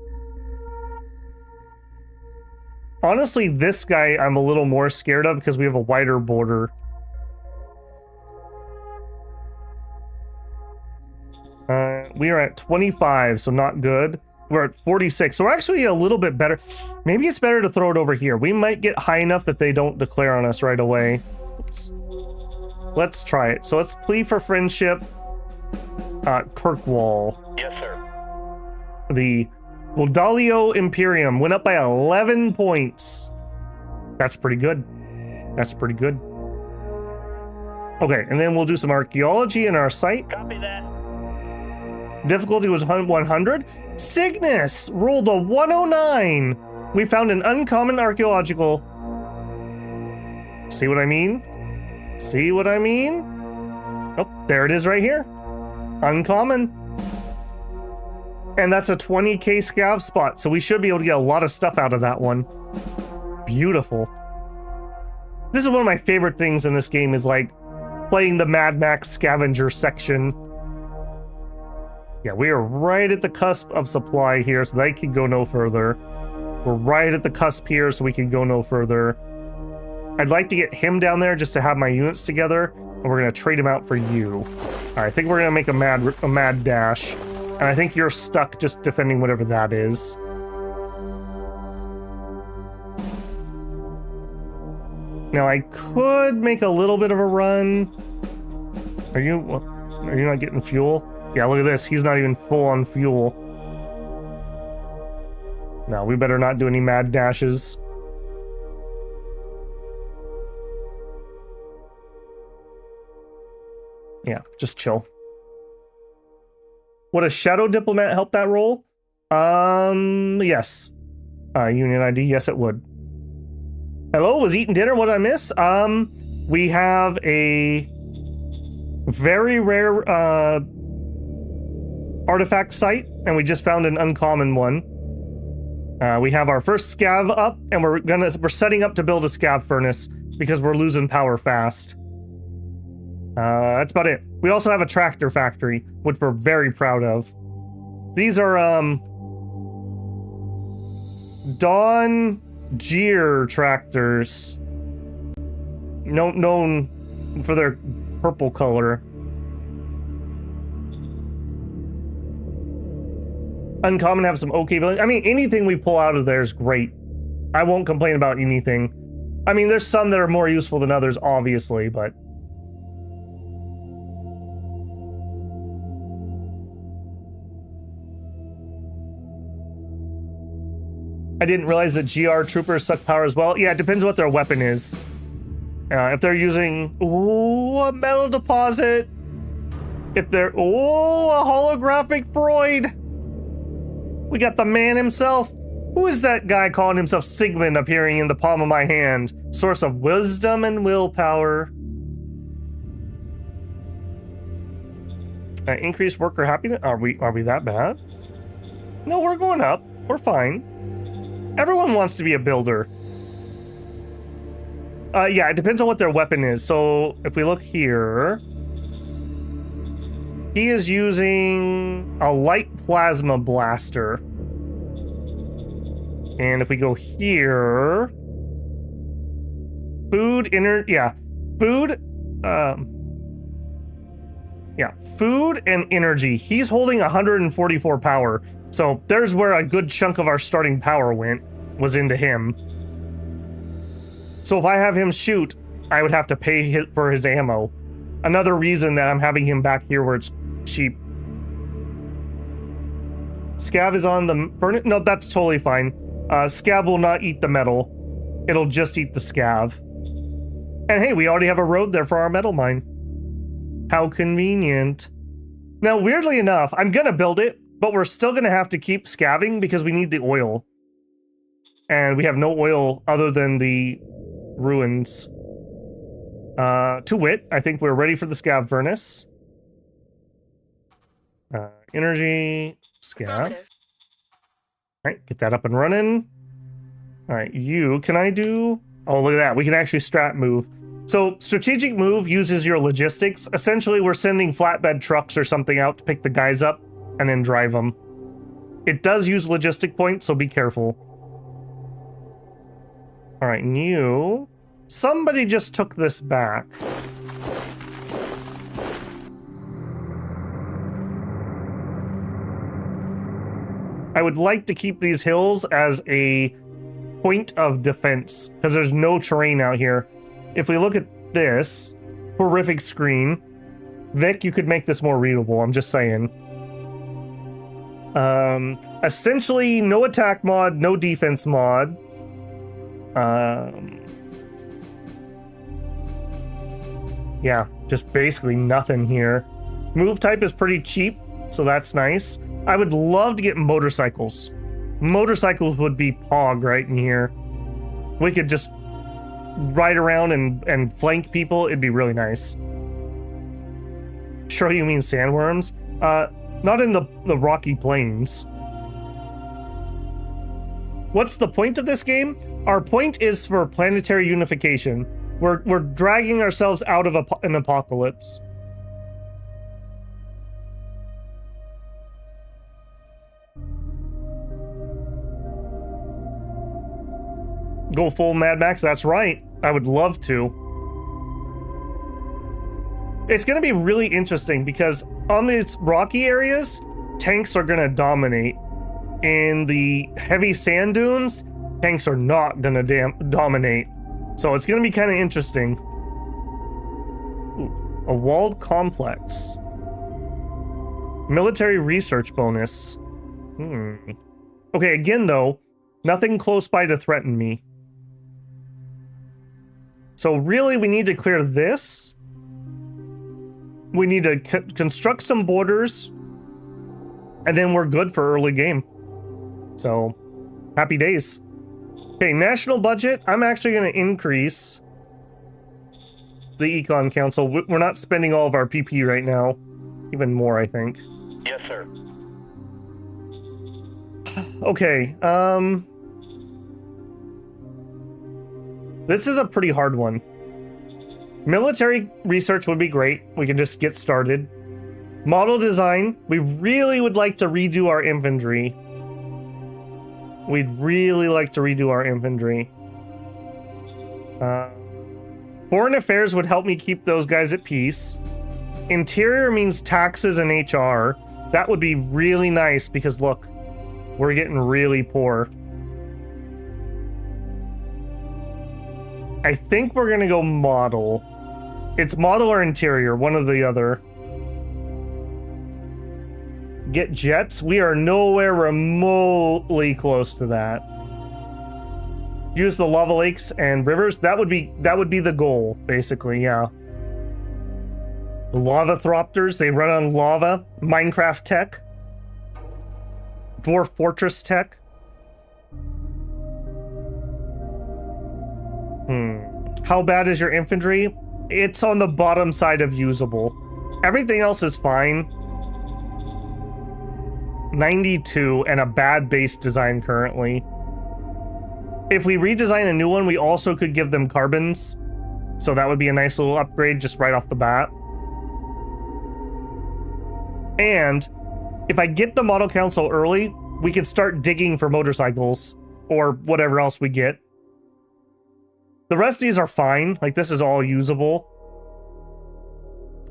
Honestly, this guy I'm a little more scared of because we have a wider border. We are at 25, so not good. We're at 46, so we're actually a little bit better. Maybe it's better to throw it over here. We might get high enough that they don't declare on us right away. Oops. Let's try it. So let's plea for friendship. Kirkwall. Yes, sir. The Buildup Imperium went up by 11 points. That's pretty good. That's pretty good. Okay, and then we'll do some archaeology in our site. Copy that. Difficulty was 100. Cygnus rolled a 109. We found an uncommon archaeological. See what I mean? See what I mean? Oh, there it is right here. Uncommon. And that's a 20k scav spot, so we should be able to get a lot of stuff out of that one. Beautiful. This is one of my favorite things in this game, is like playing the Mad Max scavenger section. Yeah, we are right at the cusp of supply here, so they can go no further. We're right at the cusp here, so we can go no further. I'd like to get him down there just to have my units together, and we're going to trade him out for you. All right, I think we're going to make a mad dash, and I think you're stuck just defending whatever that is. Now, I could make a little bit of a run. Are you not getting fuel? Yeah, look at this. He's not even full on fuel. No, we better not do any mad dashes. Yeah, just chill. Would a shadow diplomat help that role? Yes. Union ID, yes it would. Hello, was eating dinner, what did I miss? We have a very rare artifact site, and we just found an uncommon one. We have our first scav up, and we're setting up to build a scav furnace because we're losing power fast. That's about it. We also have a tractor factory, which we're very proud of. These are Dawn Jeer tractors, known for their purple color. Uncommon have some okay building. I mean, anything we pull out of there is great. I won't complain about anything. I mean, there's some that are more useful than others, obviously, but I didn't realize that GR troopers suck power as well. Yeah, it depends what their weapon is. If they're using, ooh, a metal deposit. If they're, ooh, a holographic Freud. We got the man himself. Who is that guy calling himself Sigmund appearing in the palm of my hand? Source of wisdom and willpower. Increased worker happiness. Are we that bad? No, we're going up. We're fine. Everyone wants to be a builder. Yeah, it depends on what their weapon is. So if we look here, he is using a light plasma blaster. And if we go here, food and energy. He's holding 144 power. So there's where a good chunk of our starting power was into him. So if I have him shoot, I would have to pay for his ammo. Another reason that I'm having him back here where it's cheap. Scav is on the furnace. No, that's totally fine. Scav will not eat the metal. It'll just eat the scav. And hey, we already have a road there for our metal mine. How convenient. Now, weirdly enough, I'm gonna build it, but we're still gonna have to keep scavving because we need the oil. And we have no oil other than the ruins. To wit, I think we're ready for the scav furnace. Energy, scav. Alright, get that up and running. Alright, can I do... Oh, look at that. We can actually strat move. So, strategic move uses your logistics. Essentially, we're sending flatbed trucks or something out to pick the guys up and then drive them. It does use logistic points, so be careful. Alright, new. Somebody just took this back. I would like to keep these hills as a point of defense, because there's no terrain out here. If we look at this, horrific screen. Vic, you could make this more readable, I'm just saying. Essentially, no attack mod, no defense mod. Yeah, just basically nothing here. Move type is pretty cheap, so that's nice. I would love to get motorcycles. Motorcycles would be pog right in here. We could just ride around and flank people. It'd be really nice. Sure, you mean sandworms? Not in the rocky plains. What's the point of this game? Our point is for planetary unification. We're dragging ourselves out of an apocalypse. Go full Mad Max, that's right. I would love to. It's going to be really interesting because on these rocky areas, tanks are going to dominate. In the heavy sand dunes, tanks are not going to dominate. So it's going to be kind of interesting. Ooh, a walled complex. Military research bonus. Okay, again though, nothing close by to threaten me. So really we need to clear this. We need to construct some borders. And then we're good for early game. So, happy days. Okay, national budget. I'm actually going to increase the Econ Council. We're not spending all of our PP right now. Even more, I think. Yes, sir. Okay, this is a pretty hard one. Military research would be great. We can just get started. Model design. We really would like to redo our infantry. We'd really like to redo our infantry. Foreign affairs would help me keep those guys at peace. Interior means taxes and HR. That would be really nice because look, we're getting really poor. I think we're gonna go model. It's model or interior, one or the other. Get jets? We are nowhere remotely close to that. Use the lava lakes and rivers. That would be the goal, basically, yeah. The lava thropters, they run on lava. Minecraft tech. Dwarf fortress tech. How bad is your infantry? It's on the bottom side of usable. Everything else is fine. 92 and a bad base design currently. If we redesign a new one, we also could give them carbons. So that would be a nice little upgrade just right off the bat. And if I get the model council early, we could start digging for motorcycles or whatever else we get. The rest of these are fine. Like, this is all usable.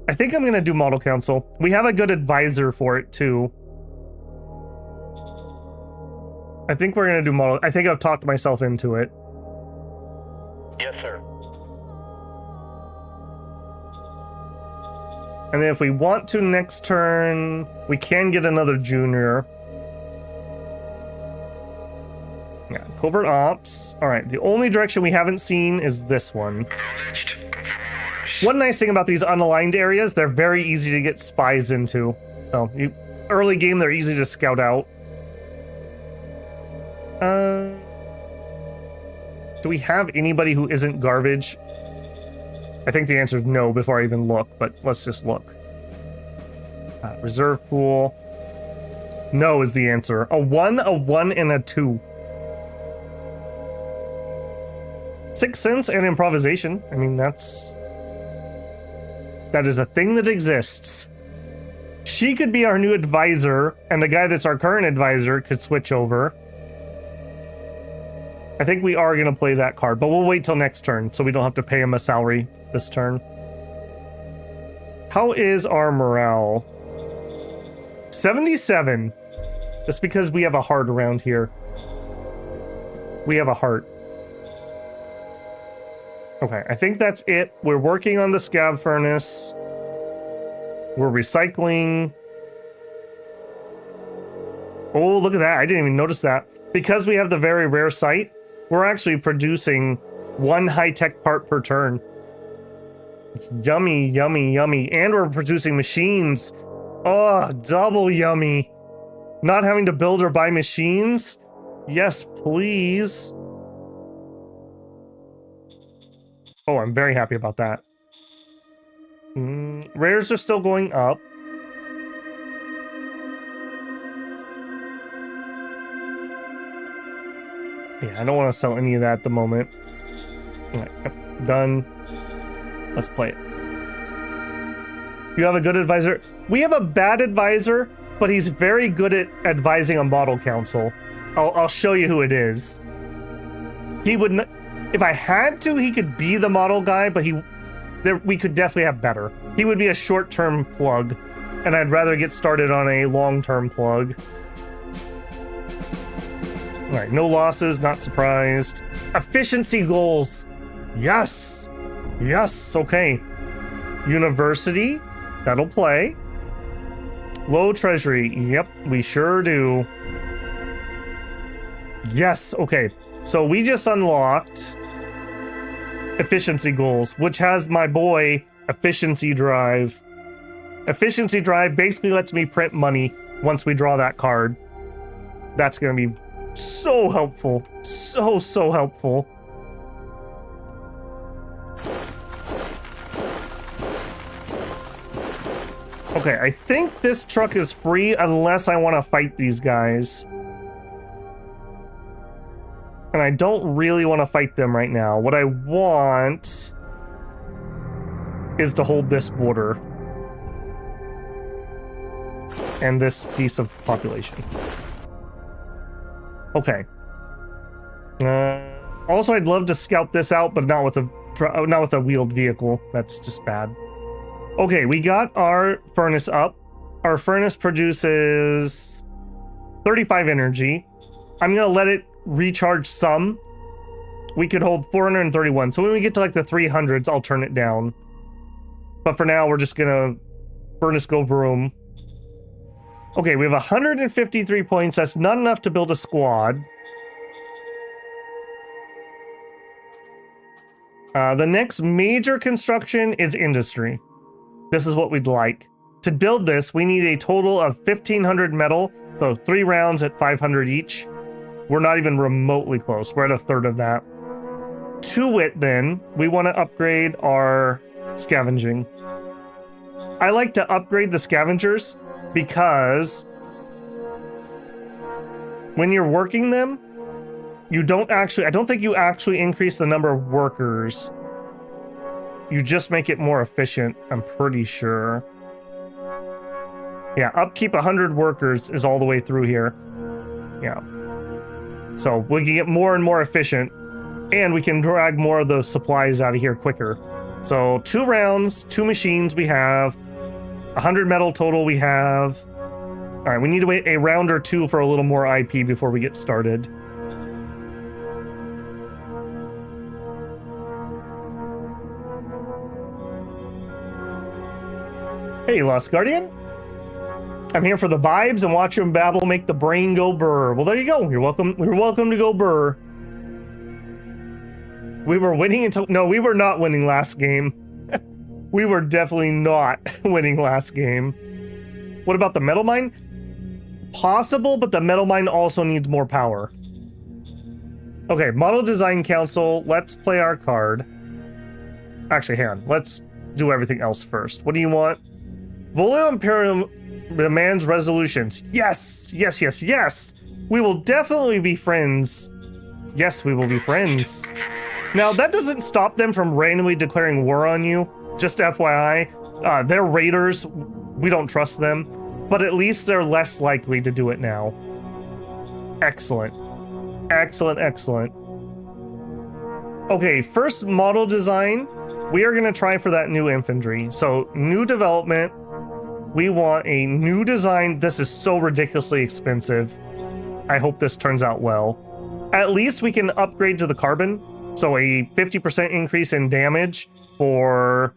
I think I'm going to do model council. We have a good advisor for it, too. I think we're going to do model. I think I've talked myself into it. Yes, sir. And then if we want to next turn, we can get another junior. Yeah, covert ops. All right, the only direction we haven't seen is this one. One nice thing about these unaligned areas, they're very easy to get spies into. So, early game, they're easy to scout out. Do we have anybody who isn't garbage? I think the answer is no before I even look, but let's just look. Reserve pool. No is the answer. A 1, and a 2. 6 Sense and improvisation. I mean, that is a thing that exists. She could be our new advisor, and the guy that's our current advisor could switch over. I think we are going to play that card, but we'll wait till next turn so we don't have to pay him a salary this turn. How is our morale? 77. That's because we have a heart around here. We have a heart. Okay, I think that's it. We're working on the scab furnace. We're recycling. Oh, look at that. I didn't even notice that. Because we have the very rare site, we're actually producing 1 high-tech part per turn. Yummy, yummy, yummy. And we're producing machines. Oh, double yummy. Not having to build or buy machines? Yes, please. Oh, I'm very happy about that. Rares are still going up. Yeah, I don't want to sell any of that at the moment. All right, yep, done. Let's play it. You have a good advisor. We have a bad advisor, but he's very good at advising a model council. I'll show you who it is. He would, if I had to, he could be the model guy, but we could definitely have better. He would be a short-term plug, and I'd rather get started on a long-term plug. All right, no losses, not surprised. Efficiency goals. Yes. Yes, okay. University, that'll play. Low treasury, yep, we sure do. Yes, okay. So we just unlocked efficiency goals, which has my boy efficiency drive. Efficiency drive basically lets me print money once we draw that card. That's gonna be so helpful. So helpful. Okay, I think this truck is free unless I want to fight these guys. And I don't really want to fight them right now. What I want is to hold this border. And this piece of population. Okay. Also, I'd love to scout this out, but not with a wheeled vehicle. That's just bad. Okay, we got our furnace up. Our furnace produces 35 energy. I'm gonna let it recharge some. We could hold 431. So when we get to like the 300s, I'll turn it down. But for now, we're just gonna furnace go vroom. Okay, we have 153 points. That's not enough to build a squad. The next major construction is industry. This is what we'd like. To build this, we need a total of 1,500 metal, so 3 rounds at 500 each. We're not even remotely close. We're at a third of that. To it, then, we want to upgrade our scavenging. I like to upgrade the scavengers because when you're working them, you don't actually, I don't think you actually increase the number of workers. You just make it more efficient, I'm pretty sure. Yeah, upkeep 100 workers is all the way through here. Yeah. So we can get more and more efficient, and we can drag more of the supplies out of here quicker. So 2 rounds, 2 machines we have, 100 metal total we have. All right, we need to wait a round or 2 for a little more IP before we get started. Hey, Lost Guardian. I'm here for the vibes and watch them babble make the brain go burr. Well, there you go. You're welcome. You're welcome to go burr. We were winning until... No, we were not winning last game. We were definitely not winning last game. What about the metal mine? Possible, but the metal mine also needs more power. Okay, Model Design Council. Let's play our card. Actually, hang on. Let's do everything else first. What do you want? Volio Imperium demands resolutions. Yes, yes, yes, yes. We will definitely be friends. Yes, we will be friends. Now, that doesn't stop them from randomly declaring war on you. Just FYI, they're raiders. We don't trust them. But at least they're less likely to do it now. Excellent. Excellent, excellent. Okay, first model design. We are going to try for that new infantry. So, new development. We want a new design. This is so ridiculously expensive. I hope this turns out well. At least we can upgrade to the carbon. So a 50% increase in damage for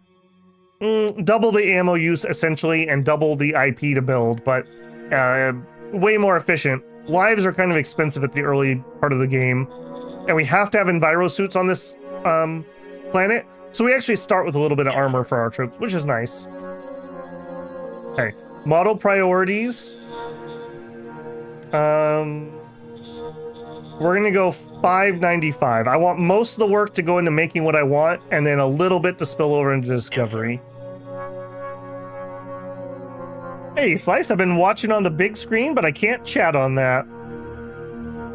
double the ammo use, essentially, and double the IP to build, but way more efficient. Lives are kind of expensive at the early part of the game, and we have to have enviro suits on this planet, so we actually start with a little bit of armor for our troops, which is nice. Okay, model priorities. We're gonna go 595. I want most of the work to go into making what I want, and then a little bit to spill over into discovery. Hey, Slice, I've been watching on the big screen, but I can't chat on that.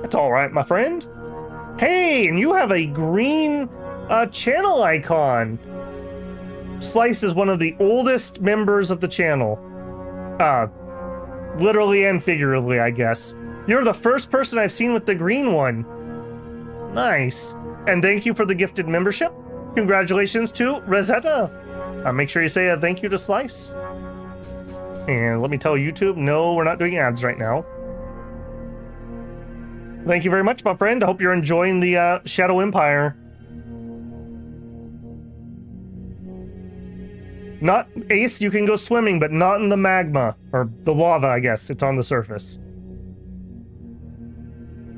That's all right, my friend. Hey, and you have a green channel icon. Slice is one of the oldest members of the channel. Literally and figuratively, I guess. You're the first person I've seen with the green one. Nice. And thank you for the gifted membership. Congratulations to Rosetta. Make sure you say a thank you to Slice. And let me tell YouTube, no, we're not doing ads right now. Thank you very much, my friend. I hope you're enjoying the Shadow Empire. Not Ace, you can go swimming, but not in the magma. Or the lava, I guess. It's on the surface.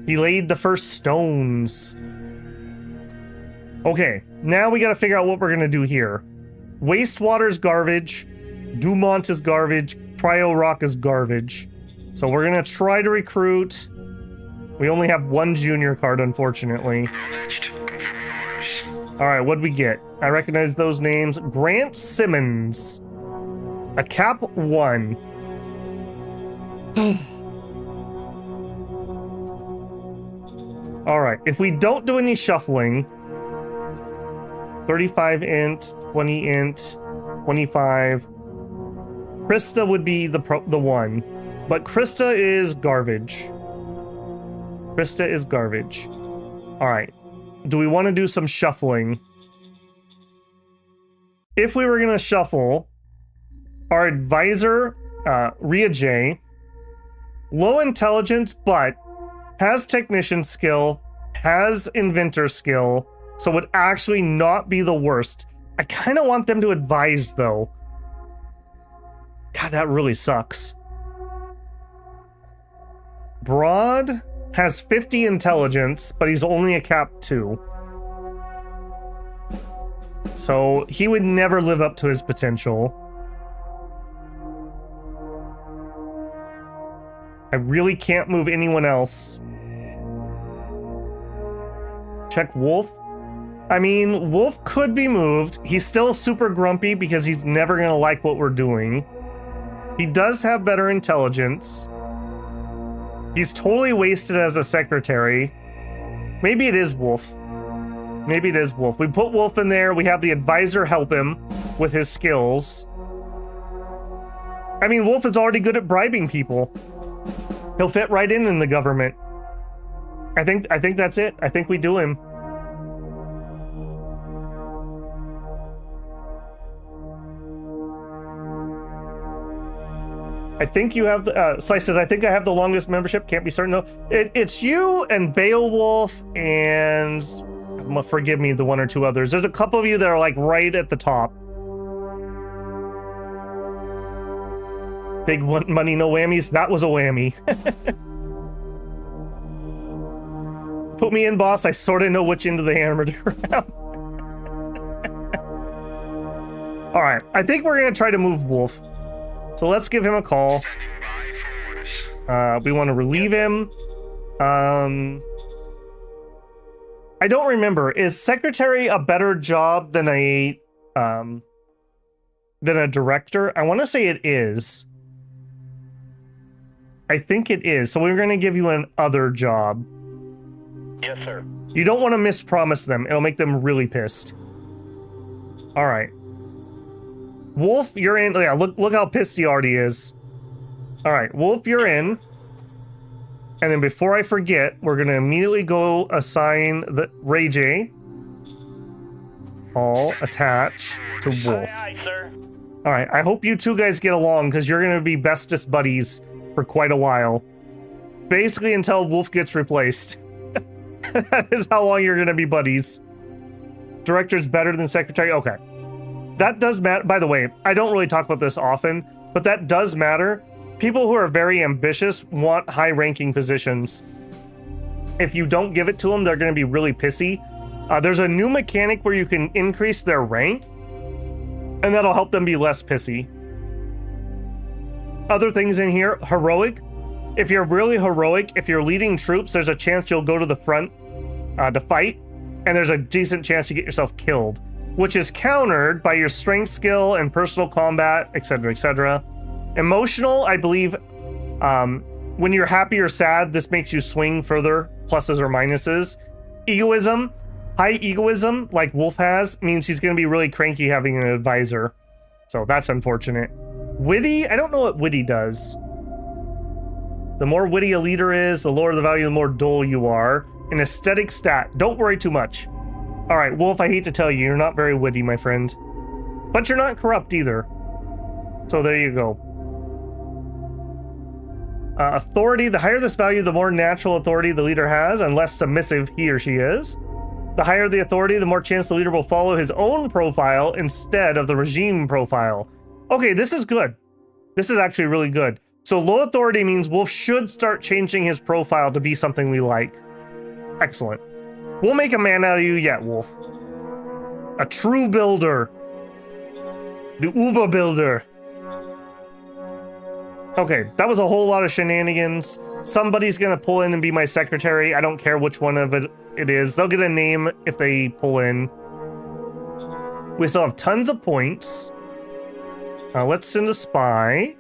He laid the first stones. Okay, now we gotta figure out what we're gonna do here. Wastewater's garbage. Dumont is garbage. Cryo Rock is garbage. So we're gonna try to recruit. We only have one junior card, unfortunately. Alright, what'd we get? I recognize those names. Grant Simmons. A cap 1. Alright, if we don't do any shuffling, 35 int, 20 int, 25. Krista would be the one, but Krista is garbage. Krista is garbage. Alright, do we want to do some shuffling? If we were going to shuffle, our advisor, Ria J, low intelligence, but has technician skill, has inventor skill, so would actually not be the worst. I kind of want them to advise, though. God, that really sucks. Broad has 50 intelligence, but he's only a cap 2. So he would never live up to his potential. I really can't move anyone else. Check Wolf. I mean, Wolf could be moved. He's still super grumpy because he's never gonna like what we're doing. He does have better intelligence. He's totally wasted as a secretary. Maybe it is Wolf. Maybe it is Wolf. We put Wolf in there. We have the advisor help him with his skills. I mean, Wolf is already good at bribing people. He'll fit right in the government. I think that's it. I think we do him. I think you have the, Slice says, I think I have the longest membership. Can't be certain though. It's you and Beowulf and, forgive me, the one or two others. There's a couple of you that are like right at the top. Big money, no whammies. That was a whammy. Put me in, boss. I sort of know which end of the hammer to grab. All right, I think we're gonna try to move Wolf. So let's give him a call. We want to relieve him. I don't remember. Is secretary a better job than a director? I want to say it is. I think it is. So we're going to give you an other job. Yes, sir. You don't want to mispromise them. It'll make them really pissed. All right. Wolf, you're in. Yeah, look how pissed he already is. All right, Wolf, you're in. And then before I forget, we're going to immediately go assign the Ray J. All attach to Wolf. Aye, aye, sir. All right, I hope you two guys get along because you're going to be bestest buddies for quite a while. Basically until Wolf gets replaced. That is how long you're going to be buddies. Director's better than secretary. Okay. That does matter. By the way, I don't really talk about this often, but that does matter. People who are very ambitious want high-ranking positions. If you don't give it to them, they're going to be really pissy. There's a new mechanic where you can increase their rank, and that'll help them be less pissy. Other things in here, heroic. If you're really heroic, if you're leading troops, there's a chance you'll go to the front to fight, and there's a decent chance you get yourself killed, which is countered by your strength skill and personal combat, etc., etc. Emotional, I believe, when you're happy or sad, this makes you swing further, pluses or minuses. Egoism, high egoism, like Wolf has, means he's going to be really cranky having an advisor. So that's unfortunate. Witty, I don't know what witty does. The more witty a leader is, the lower the value, the more dull you are. An aesthetic stat, don't worry too much. All right, Wolf, I hate to tell you, you're not very witty, my friend. But you're not corrupt either. So there you go. Authority, the higher this value, the more natural authority the leader has, and less submissive he or she is. The higher the authority, the more chance the leader will follow his own profile instead of the regime profile. Okay, this is good. This is actually really good. So low authority means Wolf should start changing his profile to be something we like. Excellent. We'll make a man out of you yet, Wolf. A true builder. The Uber builder. Okay, that was a whole lot of shenanigans. Somebody's gonna pull in and be my secretary. I don't care which one of it is. They'll get a name if they pull in. We still have tons of points. Let's send a spy.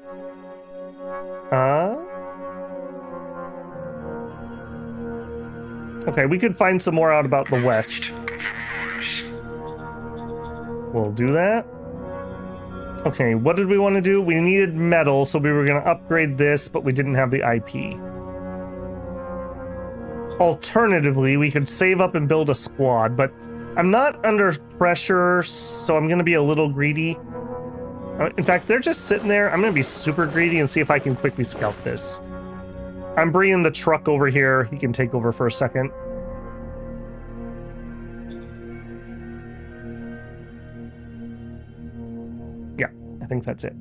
Okay, we could find some more out about the West. We'll do that. Okay, what did we want to do? We needed metal, so we were going to upgrade this, but we didn't have the IP. Alternatively, we could save up and build a squad, but I'm not under pressure, so I'm going to be a little greedy. In fact, they're just sitting there. I'm going to be super greedy and see if I can quickly scout this. I'm bringing the truck over here. He can take over for a second. Yeah, I think that's it.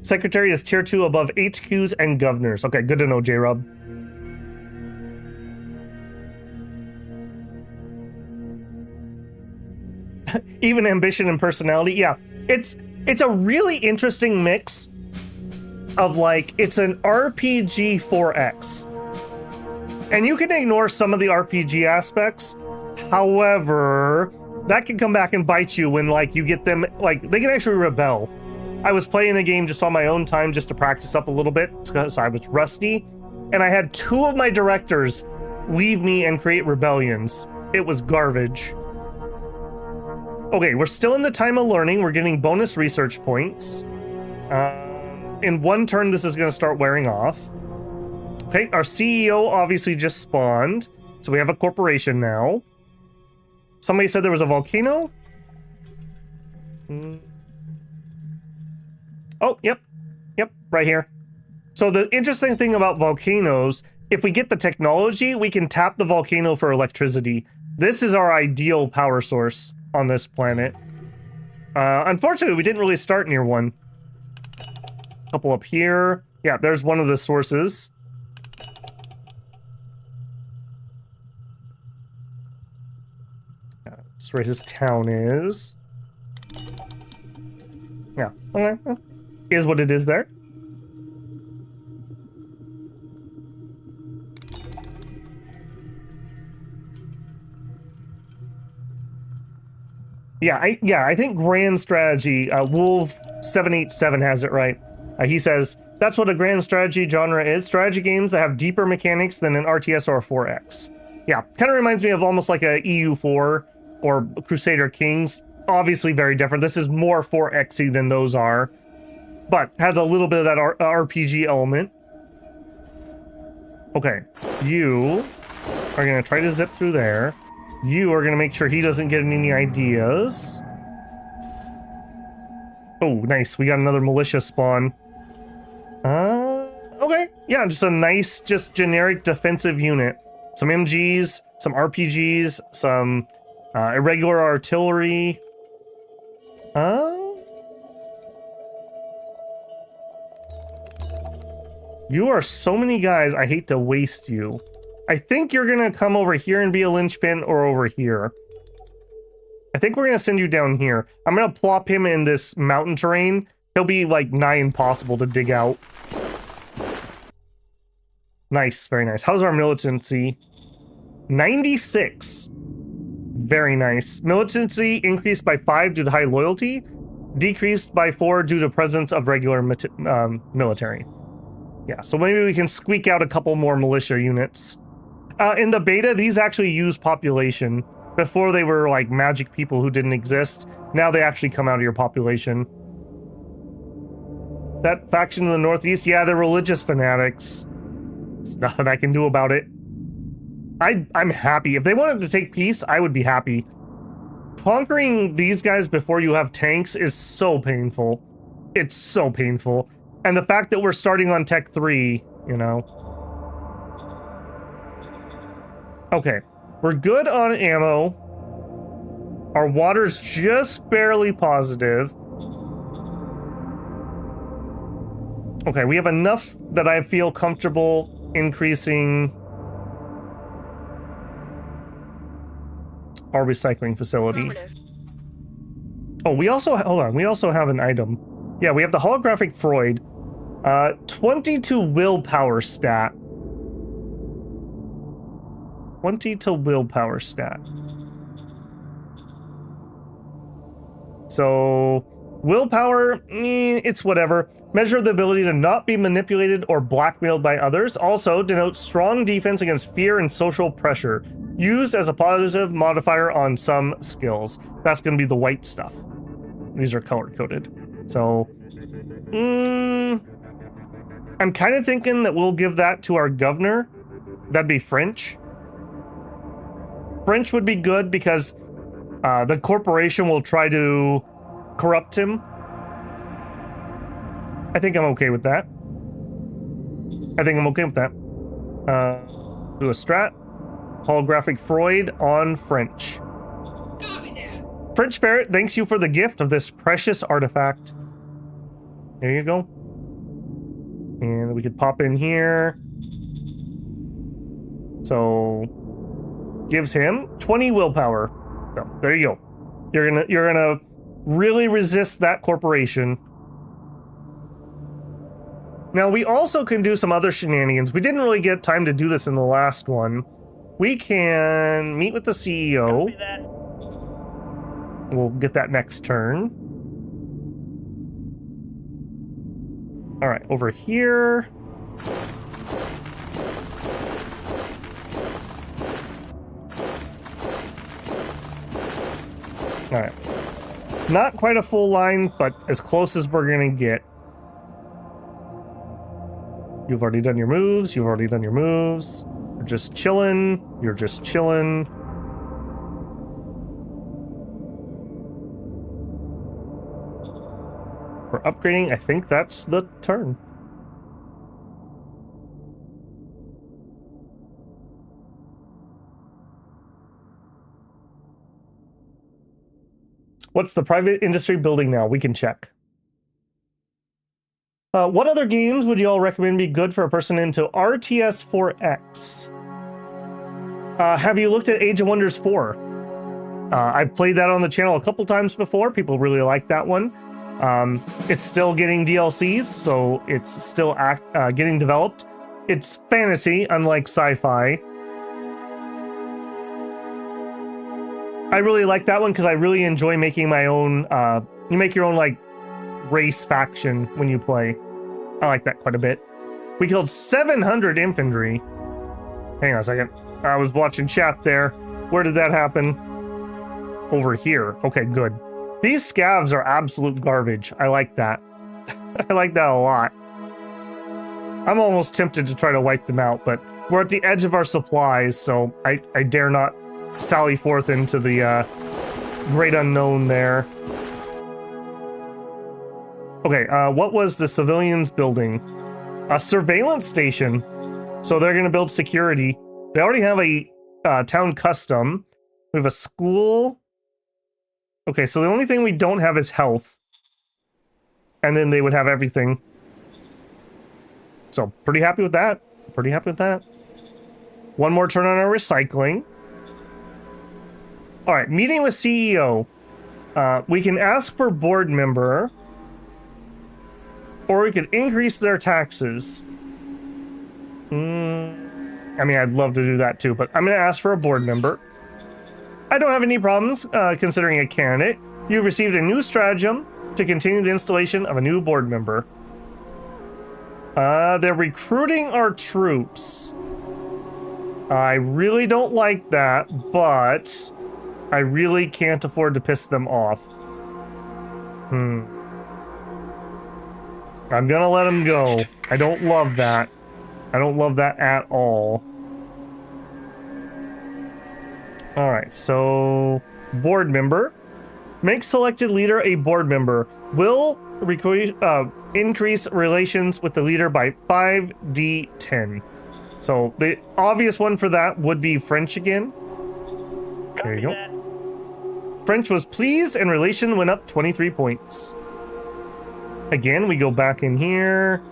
Secretary is tier 2 above HQs and governors. Okay, good to know, J-Rub. Even ambition and personality. Yeah, it's a really interesting mix of like, it's an RPG 4X. And you can ignore some of the RPG aspects. However, that can come back and bite you when like you get them, like they can actually rebel. I was playing a game just on my own time just to practice up a little bit because I was rusty. And I had 2 of my directors leave me and create rebellions. It was garbage. Okay, we're still in the time of learning. We're getting bonus research points. In 1 turn, this is going to start wearing off. Okay, our CEO obviously just spawned. So we have a corporation now. Somebody said there was a volcano? Oh, yep. Yep, right here. So the interesting thing about volcanoes, if we get the technology, we can tap the volcano for electricity. This is our ideal power source on this planet. Unfortunately, we didn't really start near one. Couple up here. Yeah, there's one of the sources. That's where his town is. Yeah, okay. Is what it is there. Yeah, I think grand strategy, Wolf 787 has it right. He says, that's what a grand strategy genre is. Strategy games that have deeper mechanics than an RTS or a 4X. Yeah, kind of reminds me of almost like a EU4 or Crusader Kings. Obviously very different. This is more 4X-y than those are, but has a little bit of that RPG element. Okay, you are going to try to zip through there. You are going to make sure he doesn't get any ideas. Oh, nice. We got another militia spawn. Okay. Yeah, just a nice, just generic defensive unit. Some MGs, some RPGs, some irregular artillery. You are so many guys, I hate to waste you. I think you're gonna come over here and be a linchpin, or over here. I think we're gonna send you down here. I'm gonna plop him in this mountain terrain. He'll be like nigh impossible to dig out. Nice, very nice. How's our militancy? 96. Very nice. Militancy increased by 5 due to high loyalty, decreased by 4 due to presence of regular military. Yeah, so maybe we can squeak out a couple more militia units. In the beta, these actually use population. Before they were like magic people who didn't exist. Now they actually come out of your population. That faction in the northeast, yeah, they're religious fanatics. There's nothing I can do about it. I'm happy. If they wanted to take peace, I would be happy. Conquering these guys before you have tanks is so painful. It's so painful. And the fact that we're starting on Tech 3, you know. Okay. We're good on ammo. Our water's just barely positive. Okay, we have enough that I feel comfortable increasing our recycling facility. Oh, we also, hold on, we also have an item. Yeah, we have the holographic Freud. 22 willpower stat. 20 to willpower stat. So, willpower, it's whatever. Measure the ability to not be manipulated or blackmailed by others. Also, denotes strong defense against fear and social pressure. Used as a positive modifier on some skills. That's going to be the white stuff. These are color-coded. So, I'm kind of thinking that we'll give that to our governor. That'd be French. French would be good because the corporation will try to corrupt him. I think I'm okay with that. I think I'm okay with that. Do a strat. Holographic Freud on French. French Ferret, thanks you for the gift of this precious artifact. There you go. And we could pop in here. So gives him 20 willpower. So there you go. You're gonna really resist that corporation. Now we also can do some other shenanigans. We didn't really get time to do this in the last one. We can meet with the CEO. We'll get that next turn. All right, over here. All right. Not quite a full line, but as close as we're gonna get. You've already done your moves. You've already done your moves. You're just chilling. You're just chilling. For upgrading, I think that's the turn. What's the private industry building now? We can check. What other games would you all recommend be good for a person into RTS4X? Have you looked at Age of Wonders 4? I've played that on the channel a couple times before. People really like that one. It's still getting DLCs, so it's still getting developed. It's fantasy, unlike sci-fi. I really like that one because I really enjoy making my own, you make your own, like, race faction when you play. I like that quite a bit. We killed 700 infantry. Hang on a second. I was watching chat there. Where did that happen? Over here. Okay, good. These scavs are absolute garbage. I like that. I like that a lot. I'm almost tempted to try to wipe them out, but we're at the edge of our supplies, so I dare not sally forth into the great unknown there. Okay, what was the civilians building? A surveillance station. So they're going to build security. They already have a town custom. We have a school. Okay, so the only thing we don't have is health. And then they would have everything. So pretty happy with that. Pretty happy with that. One more turn on our recycling. All right, meeting with CEO. We can ask for board member. Or we could increase their taxes. I mean, I'd love to do that too, but I'm going to ask for a board member. I don't have any problems considering a candidate. You've received a new stratagem to continue the installation of a new board member. They're recruiting our troops. I really don't like that, but I really can't afford to piss them off. I'm gonna let them go. I don't love that. I don't love that at all. Alright, so board member. Make selected leader a board member. Will increase relations with the leader by 5d10. So the obvious one for that would be French again. There you go. French was pleased and relation went up 23 points. Again, we go back in here.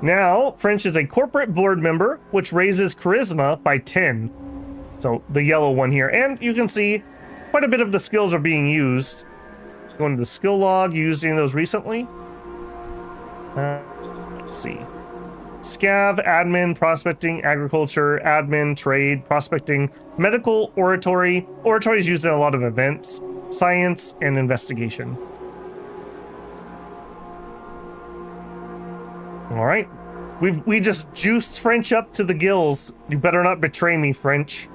Now, French is a corporate board member, which raises charisma by 10. So the yellow one here. And you can see quite a bit of the skills are being used. Going to the skill log, used any of those recently? Let's see. Scav, admin, prospecting, agriculture, admin, trade, prospecting, medical, oratory. Oratory is used in a lot of events, science, and investigation. All right. We just juiced French up to the gills. You better not betray me, French.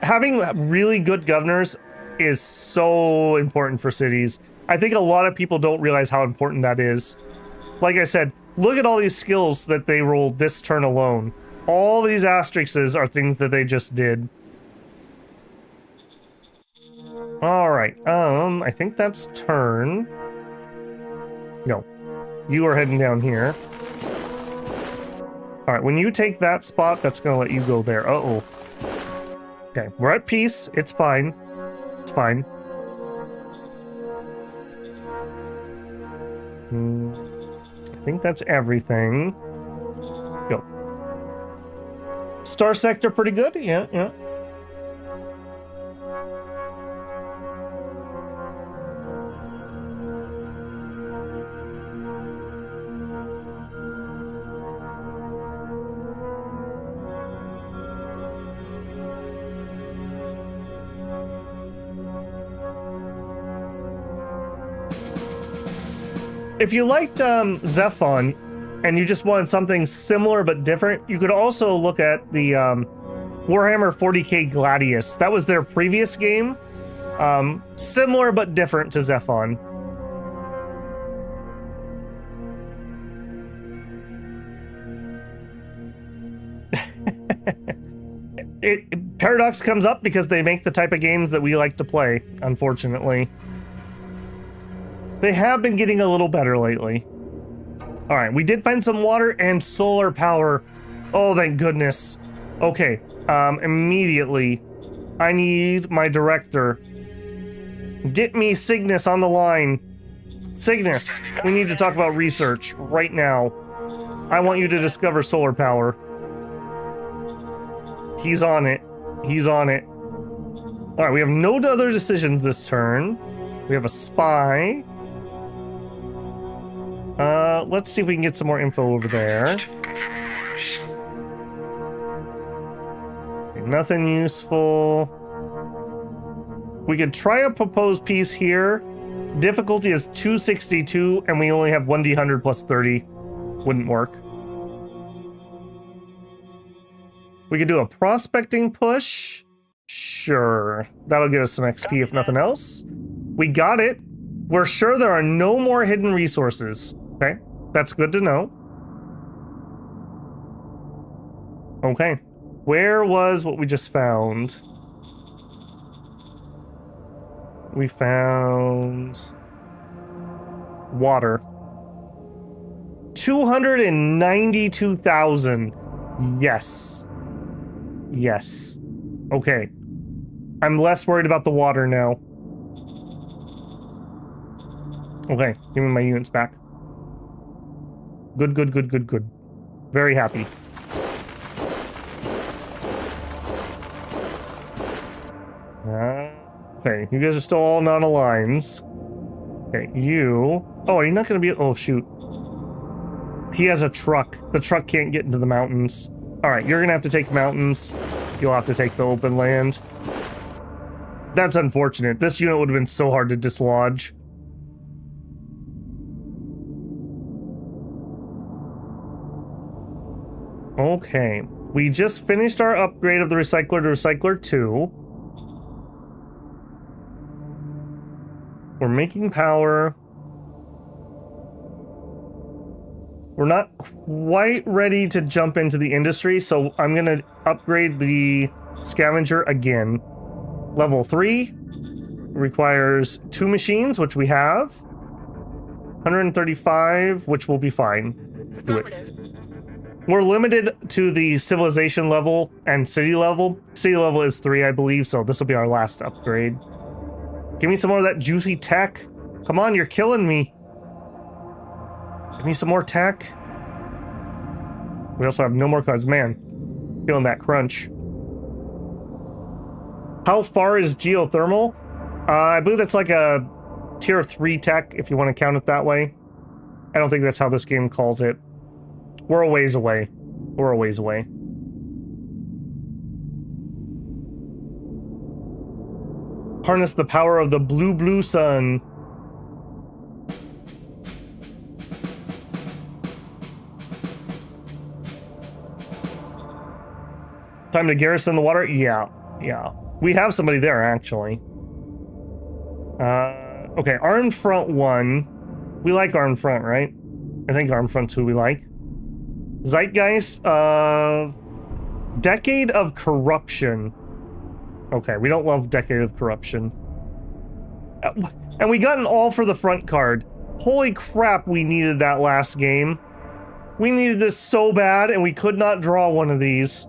Having really good governors is so important for cities. I think a lot of people don't realize how important that is. Like I said, look at all these skills that they rolled this turn alone. All these asterisks are things that they just did. All right. I think that's turn. No, you are heading down here. All right, when you take that spot, that's going to let you go there. Uh-oh. Okay, we're at peace. It's fine. It's fine. I think that's everything. Go. Star sector pretty good. Yeah, yeah. If you liked Zephon and you just wanted something similar but different, you could also look at the Warhammer 40k Gladius. That was their previous game. Similar but different to Zephon. Paradox comes up because they make the type of games that we like to play, unfortunately. They have been getting a little better lately. All right, we did find some water and solar power. Oh, thank goodness. Okay, immediately, I need my director. Get me Cygnus on the line. Cygnus, we need to talk about research right now. I want you to discover solar power. He's on it. He's on it. All right, we have no other decisions this turn. We have a spy. Let's see if we can get some more info over there. Okay, nothing useful. We could try a proposed piece here. Difficulty is 262, and we only have 1d100 plus 30. Wouldn't work. We could do a prospecting push. Sure. That'll get us some XP if nothing else. We got it. We're sure there are no more hidden resources. Okay, that's good to know. Okay, where was what we just found? We found... Water. 292,000. Yes. Yes. Okay. I'm less worried about the water now. Okay, give me my units back. Good, good, good, good, good. Very happy. Okay, you guys are still all non-aligns. Okay, you... Oh, are you not going to be... Oh, shoot. He has a truck. The truck can't get into the mountains. Alright, you're going to have to take mountains. You'll have to take the open land. That's unfortunate. This unit would have been so hard to dislodge. Okay. We just finished our upgrade of the Recycler to Recycler 2. We're making power. We're not quite ready to jump into the industry, so I'm going to upgrade the Scavenger again. Level 3 requires 2 machines, which we have. 135, which will be fine. Do it. We're limited to the civilization level and city level. City level is 3, I believe, so this will be our last upgrade. Give me some more of that juicy tech. Come on, you're killing me. Give me some more tech. We also have no more cards. Man, feeling that crunch. How far is geothermal? I believe that's like a tier 3 tech, if you want to count it that way. I don't think that's how this game calls it. We're a ways away. We're a ways away. Harness the power of the blue sun. Time to garrison the water? Yeah. We have somebody there, actually. Okay, Armed Front 1. We like Armed Front, right? I think Armed Front's who we like. Zeitgeist, Decade of Corruption. Okay, we don't love Decade of Corruption. And we got an All for the Front card. Holy crap, we needed that last game. We needed this so bad, and we could not draw one of these.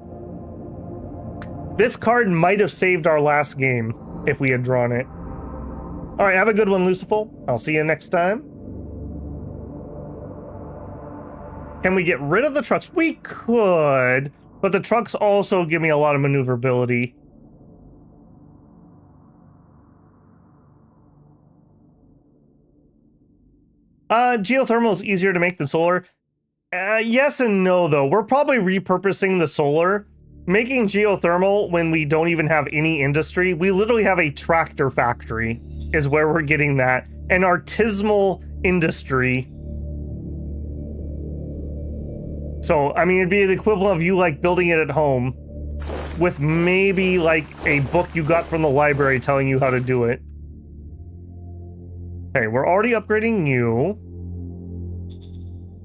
This card might have saved our last game if we had drawn it. Alright, have a good one, Lucifer. I'll see you next time. Can we get rid of the trucks? We could, but the trucks also give me a lot of maneuverability. Geothermal is easier to make than solar. Yes and no, though. We're probably repurposing the solar. Making geothermal when we don't even have any industry. We literally have a tractor factory is where we're getting that. An artisanal industry. So, I mean, it'd be the equivalent of you, like, building it at home with maybe, like, a book you got from the library telling you how to do it. Okay, we're already upgrading you.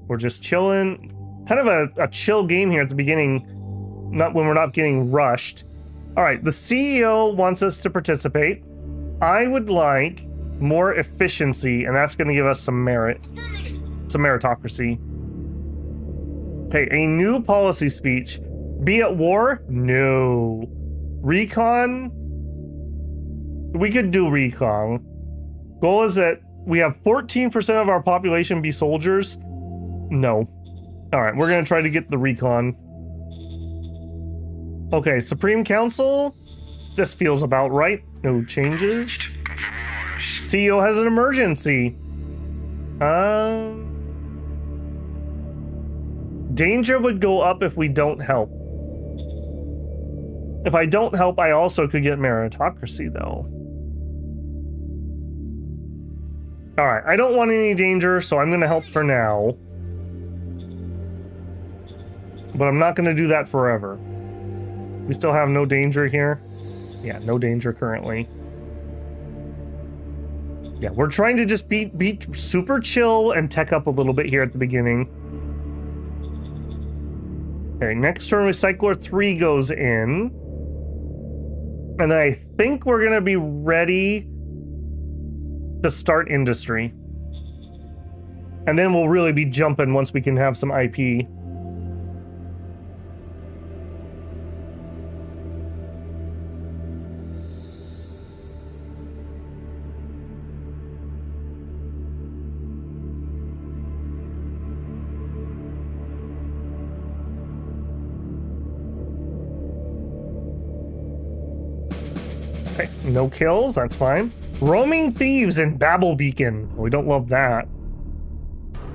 We're just chilling. Kind of a chill game here at the beginning, not when we're not getting rushed. All right, the CEO wants us to participate. I would like more efficiency, and that's going to give us some merit. Some meritocracy. Okay, a new policy speech. Be at war? No. Recon? We could do recon. Goal is that we have 14% of our population be soldiers. No. Alright, we're gonna try to get the recon. Okay, Supreme Council. This feels about right. No changes. CEO has an emergency. Danger would go up if we don't help. If I don't help, I also could get meritocracy, though. Alright, I don't want any danger, so I'm gonna help for now. But I'm not gonna do that forever. We still have no danger here. Yeah, no danger currently. Yeah, we're trying to just be super chill and tech up a little bit here at the beginning. Okay, next turn Recycler 3 goes in. And then I think we're gonna be ready to start industry. And then we'll really be jumping once we can have some IP. Okay, no kills, that's fine. Roaming thieves in Babel Beacon. We don't love that.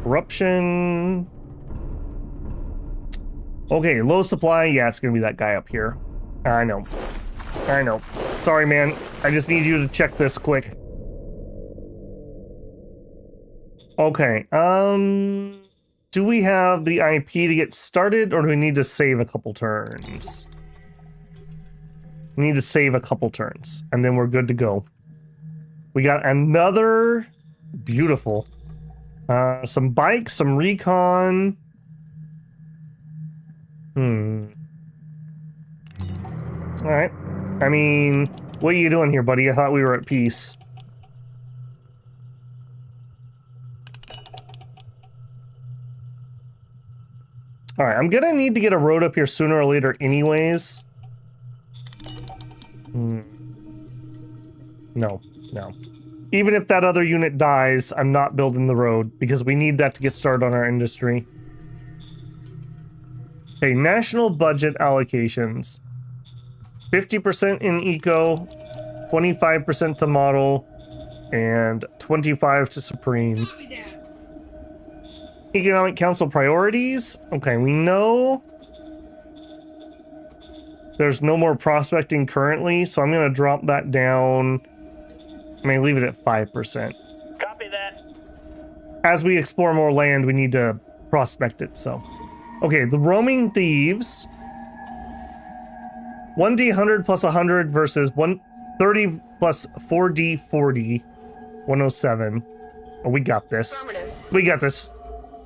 Corruption. Okay, low supply. Yeah, it's gonna be that guy up here. I know. I know. Sorry, man. I just need you to check this quick. Okay, do we have the IP to get started, or do we need to save a couple turns? We need to save a couple turns, and then we're good to go. We got another beautiful. Some bikes, some recon. Alright. I mean, what are you doing here, buddy? I thought we were at peace. Alright, I'm gonna need to get a road up here sooner or later anyways. No. Even if that other unit dies, I'm not building the road because we need that to get started on our industry. Okay, national budget allocations. 50% in eco, 25% to model, and 25% to supreme. Economic Council priorities. Okay, we know there's no more prospecting currently, so I'm going to drop that down. I mean, leave it at 5%. Copy that. As we explore more land, we need to prospect it, so. Okay, the roaming thieves. 1D 100 plus 100 versus 130 plus 4D 40. 107. Oh, we got this. We got this.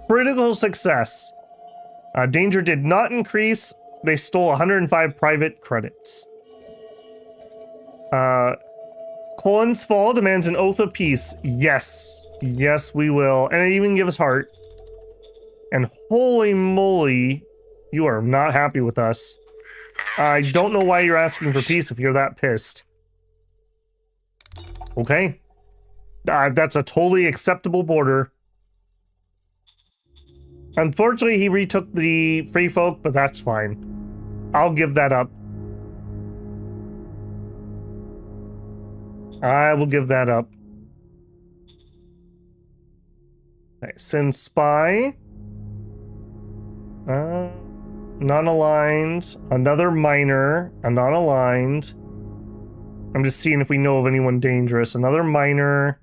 Critical success. Danger did not increase. They stole 105 private credits. Colon's Fall demands an oath of peace. Yes. Yes, we will. And it even gives heart. And holy moly, you are not happy with us. I don't know why you're asking for peace if you're that pissed. Okay. That's a totally acceptable border. Unfortunately, he retook the free folk, but that's fine. I'll give that up. I will give that up. Okay, send spy. Non-aligned. Another minor. A non-aligned. I'm just seeing if we know of anyone dangerous. Another minor.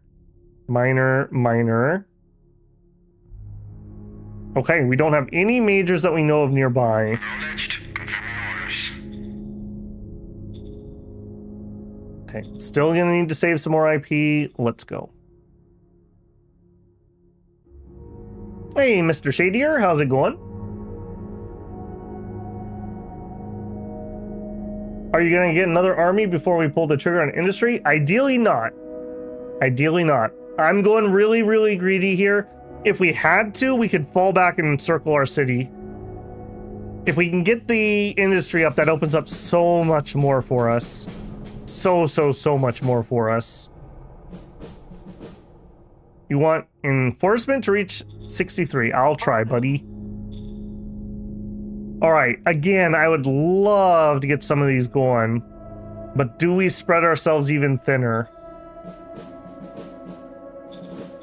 Minor. Okay, we don't have any majors that we know of nearby. Okay, still gonna need to save some more IP. Let's go. Hey, Mr. Shadier, how's it going? Are you gonna get another army before we pull the trigger on industry? Ideally not. Ideally not. I'm going really, really greedy here. If we had to, we could fall back and encircle our city. If we can get the industry up, that opens up so much more for us. So much more for us. You want enforcement to reach 63. I'll try, buddy. Alright, again, I would love to get some of these going. But do we spread ourselves even thinner?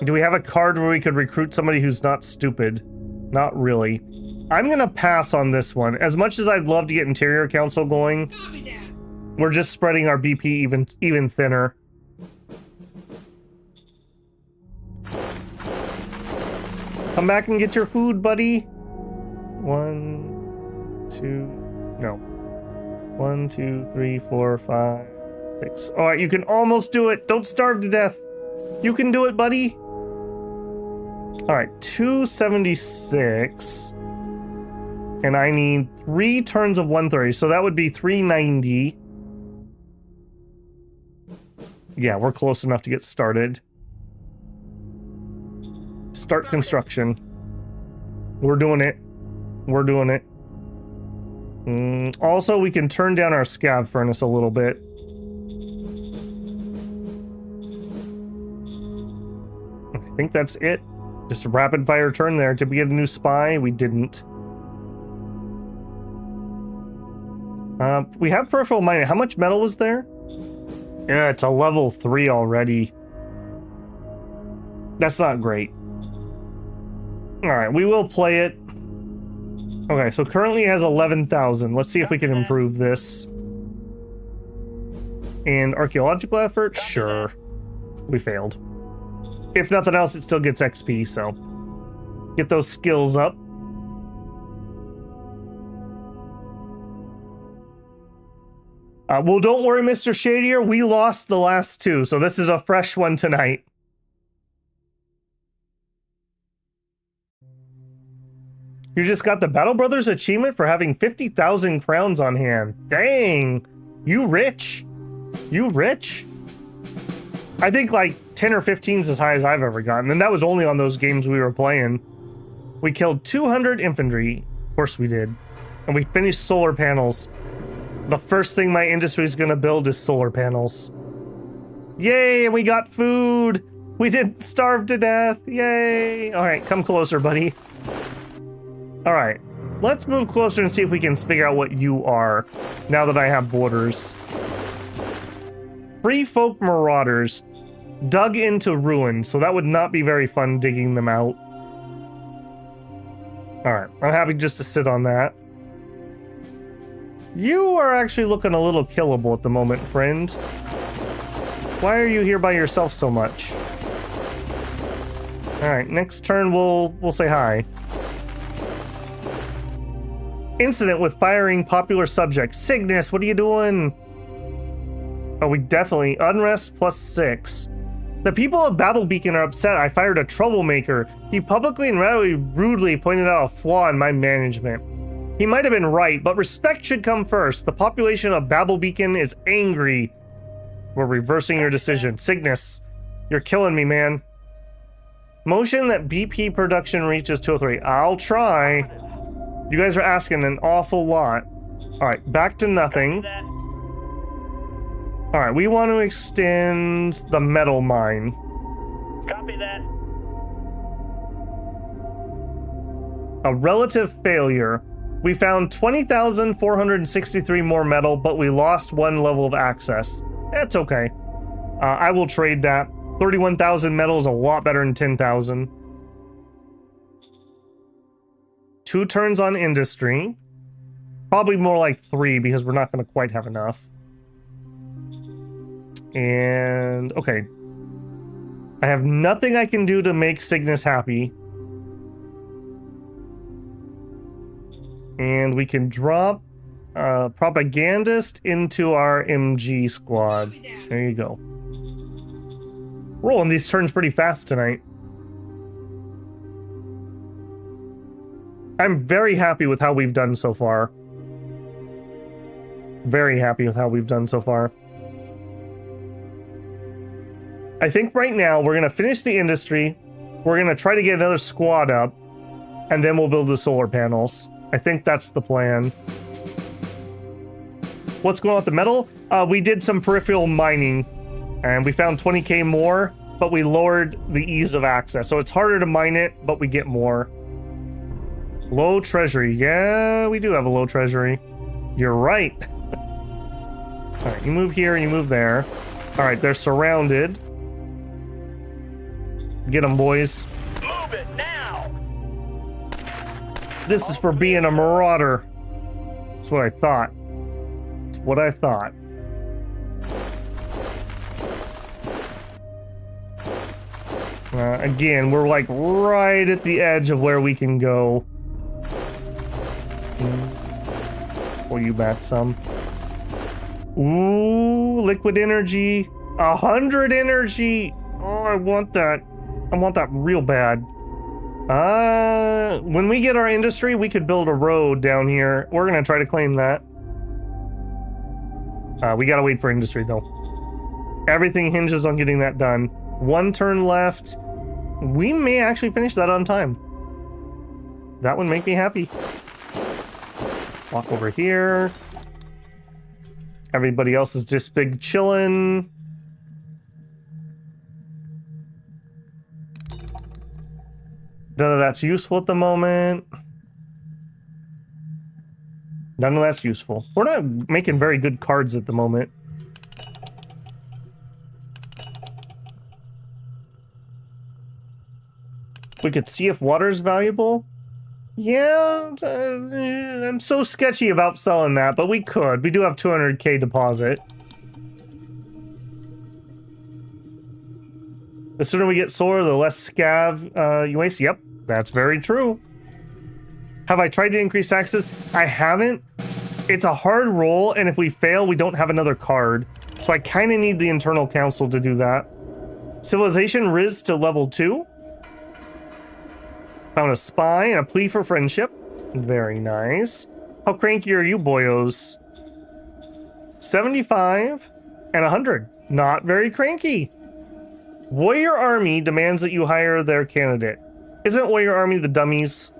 Do we have a card where we could recruit somebody who's not stupid? Not really. I'm gonna pass on this one. As much as I'd love to get Interior Council going, we're just spreading our BP even thinner. Come back and get your food, buddy. 1, 2, no. 1, 2, 3, 4, 5, 6. All right, you can almost do it. Don't starve to death. You can do it, buddy. All right, 276. And I need 3 turns of 130, so that would be 390. Yeah, we're close enough to get started. Start construction. We're doing it. We're doing it. Also, we can turn down our scav furnace a little bit. I think that's it. Just a rapid fire turn there. Did we get a new spy? We didn't. We have peripheral mining. How much metal was there? Yeah, it's a level 3 already. That's not great. Alright, we will play it. Okay, so currently it has 11,000. Let's see if we can improve this. And archaeological effort? Sure. We failed. If nothing else, it still gets XP, so get those skills up. Well, don't worry, Mr. Shadier. We lost the last two, so this is a fresh one tonight. You just got the Battle Brothers achievement for having 50,000 crowns on hand. Dang! You rich? You rich? I think like 10 or 15 is as high as I've ever gotten, and that was only on those games we were playing. We killed 200 infantry. Of course we did. And we finished solar panels. The first thing my industry is going to build is solar panels. Yay, and we got food! We didn't starve to death! Yay! Alright, come closer, buddy. Alright, let's move closer and see if we can figure out what you are, now that I have borders. Free folk marauders dug into ruins, so that would not be very fun digging them out. Alright, I'm happy just to sit on that. You are actually looking a little killable at the moment, friend. Why are you here by yourself so much? Alright, next turn we'll say hi. Incident with firing popular subject. Cygnus, what are you doing? Oh, we definitely... Unrest +6. The people of Babel Beacon are upset I fired a troublemaker. He publicly and rather rudely pointed out a flaw in my management. He might have been right, but respect should come first. The population of Babel Beacon is angry. We're reversing your decision. Cygnus, you're killing me, man. Motion that BP production reaches 203. I'll try. You guys are asking an awful lot. Alright, back to nothing. Alright, we want to extend the metal mine. Copy that. A relative failure. We found 20,463 more metal, but we lost 1 level of access. That's okay. I will trade that. 31,000 metal is a lot better than 10,000. 2 turns on industry. Probably more like 3 because we're not going to quite have enough. And okay. I have nothing I can do to make Cygnus happy. And we can drop propagandist into our MG squad. There you go. Rolling these turns pretty fast tonight. I'm very happy with how we've done so far. Very happy with how we've done so far. I think right now we're going to finish the industry. We're going to try to get another squad up. And then we'll build the solar panels. I think that's the plan. What's going on with the metal? We did some peripheral mining. And we found 20k more. But we lowered the ease of access. So it's harder to mine it, but we get more. Low treasury. Yeah, we do have a low treasury. You're right. Alright, you move here and you move there. Alright, they're surrounded. Get them, boys. Move it now. This is for being a marauder. That's what I thought. That's what I thought. Again, we're like right at the edge of where we can go. Pull you back some. Ooh, liquid energy. 100 energy. Oh, I want that. I want that real bad. When we get our industry, we could build a road down here. We're gonna try to claim that. We gotta wait for industry though. Everything hinges on getting that done. 1 turn left. We may actually finish that on time. That would make me happy. Walk over here. Everybody else is just big chillin'. None of that's useful at the moment. None of that's useful. We're not making very good cards at the moment. We could see if water's valuable. Yeah, I'm so sketchy about selling that, but we could. We do have 200k deposit. The sooner we get solar, the less scav you waste. Yep, that's very true. Have I tried to increase taxes? I haven't. It's a hard roll, and if we fail, we don't have another card. So I kind of need the internal council to do that. Civilization Riz to level 2. Found a spy and a plea for friendship. Very nice. How cranky are you, boyos? 75 and 100. Not very cranky. Warrior Army demands that you hire their candidate. Isn't Warrior Army the dummies?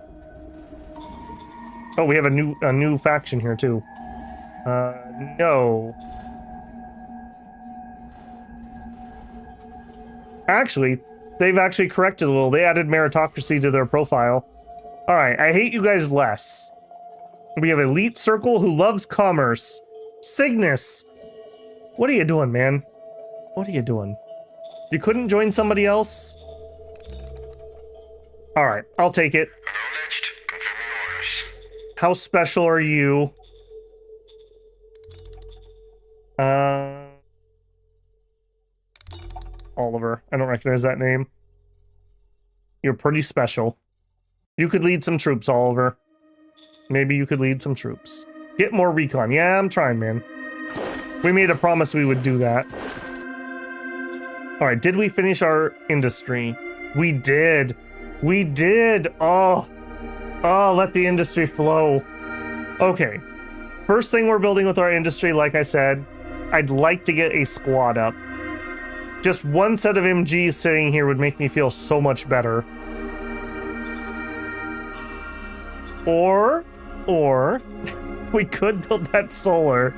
Oh, we have a new faction here too. No. Actually, they've actually corrected a little. They added meritocracy to their profile. All right, I hate you guys less. We have Elite Circle who loves commerce. Cygnus. What are you doing, man? What are you doing? You couldn't join somebody else? All right, I'll take it. How special are you? Oliver. I don't recognize that name. You're pretty special. You could lead some troops, Oliver. Maybe you could lead some troops. Get more recon. Yeah, I'm trying, man. We made a promise we would do that. All right, did we finish our industry? We did. We did. Oh, let the industry flow. Okay. First thing we're building with our industry, like I said, I'd like to get a squad up. Just one set of MGs sitting here would make me feel so much better. Or we could build that solar.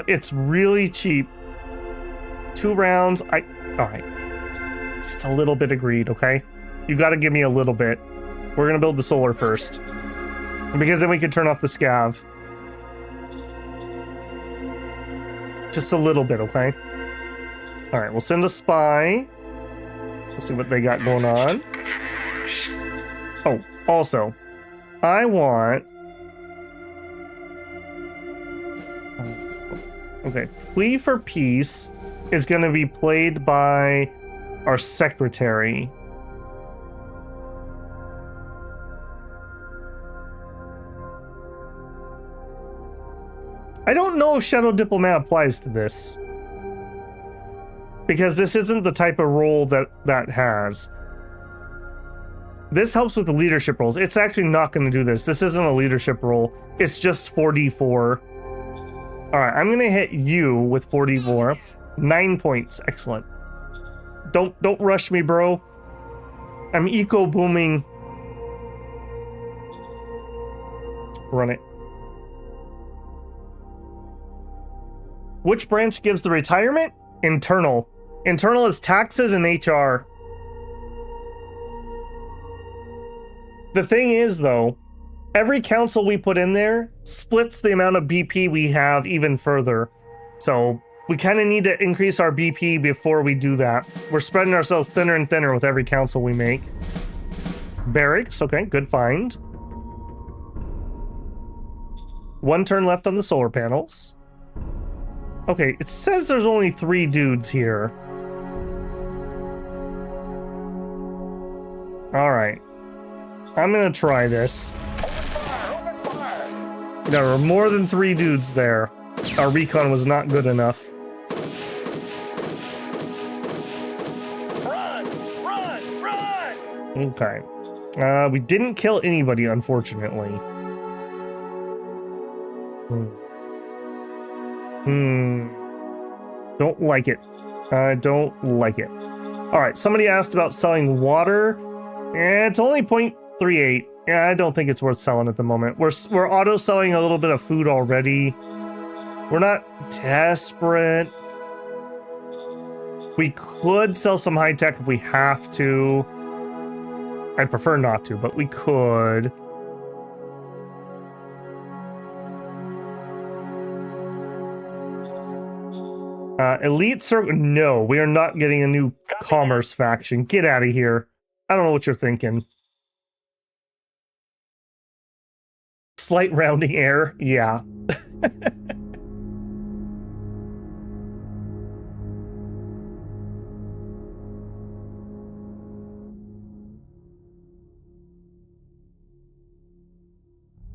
It's really cheap. 2 rounds. All right. Just a little bit of greed, okay? You gotta give me a little bit. We're gonna build the solar first. Because then we can turn off the scav. Just a little bit, okay? Alright, we'll send a spy. We'll see what they got going on. Oh, also, I want... Okay, Plea for Peace is going to be played by our secretary. I don't know if Shadow Diplomat applies to this. Because this isn't the type of role that has. This helps with the leadership roles. It's actually not going to do this. This isn't a leadership role. It's just 4d4. Alright, I'm going to hit you with 4d4. 9 points. Excellent. Don't rush me, bro. I'm eco-booming. Run it. Which branch gives the retirement? Internal. Internal is taxes and HR. The thing is, though, every council we put in there splits the amount of BP we have even further. So we kind of need to increase our BP before we do that. We're spreading ourselves thinner and thinner with every council we make. Barracks, okay, good find. 1 turn left on the solar panels. Okay, it says there's only 3 dudes here. Alright. I'm gonna try this. There were more than 3 dudes there. Our recon was not good enough. Run! Okay. We didn't kill anybody, unfortunately. Don't like it. I don't like it. All right, somebody asked about selling water. It's only 0.38. Yeah, I don't think it's worth selling at the moment. We're auto selling a little bit of food already. We're not desperate. We could sell some high tech if we have to. I'd prefer not to, but we could. Elite Circle. No, we are not getting a new commerce faction. Get out of here. I don't know what you're thinking. Slight rounding error. Yeah.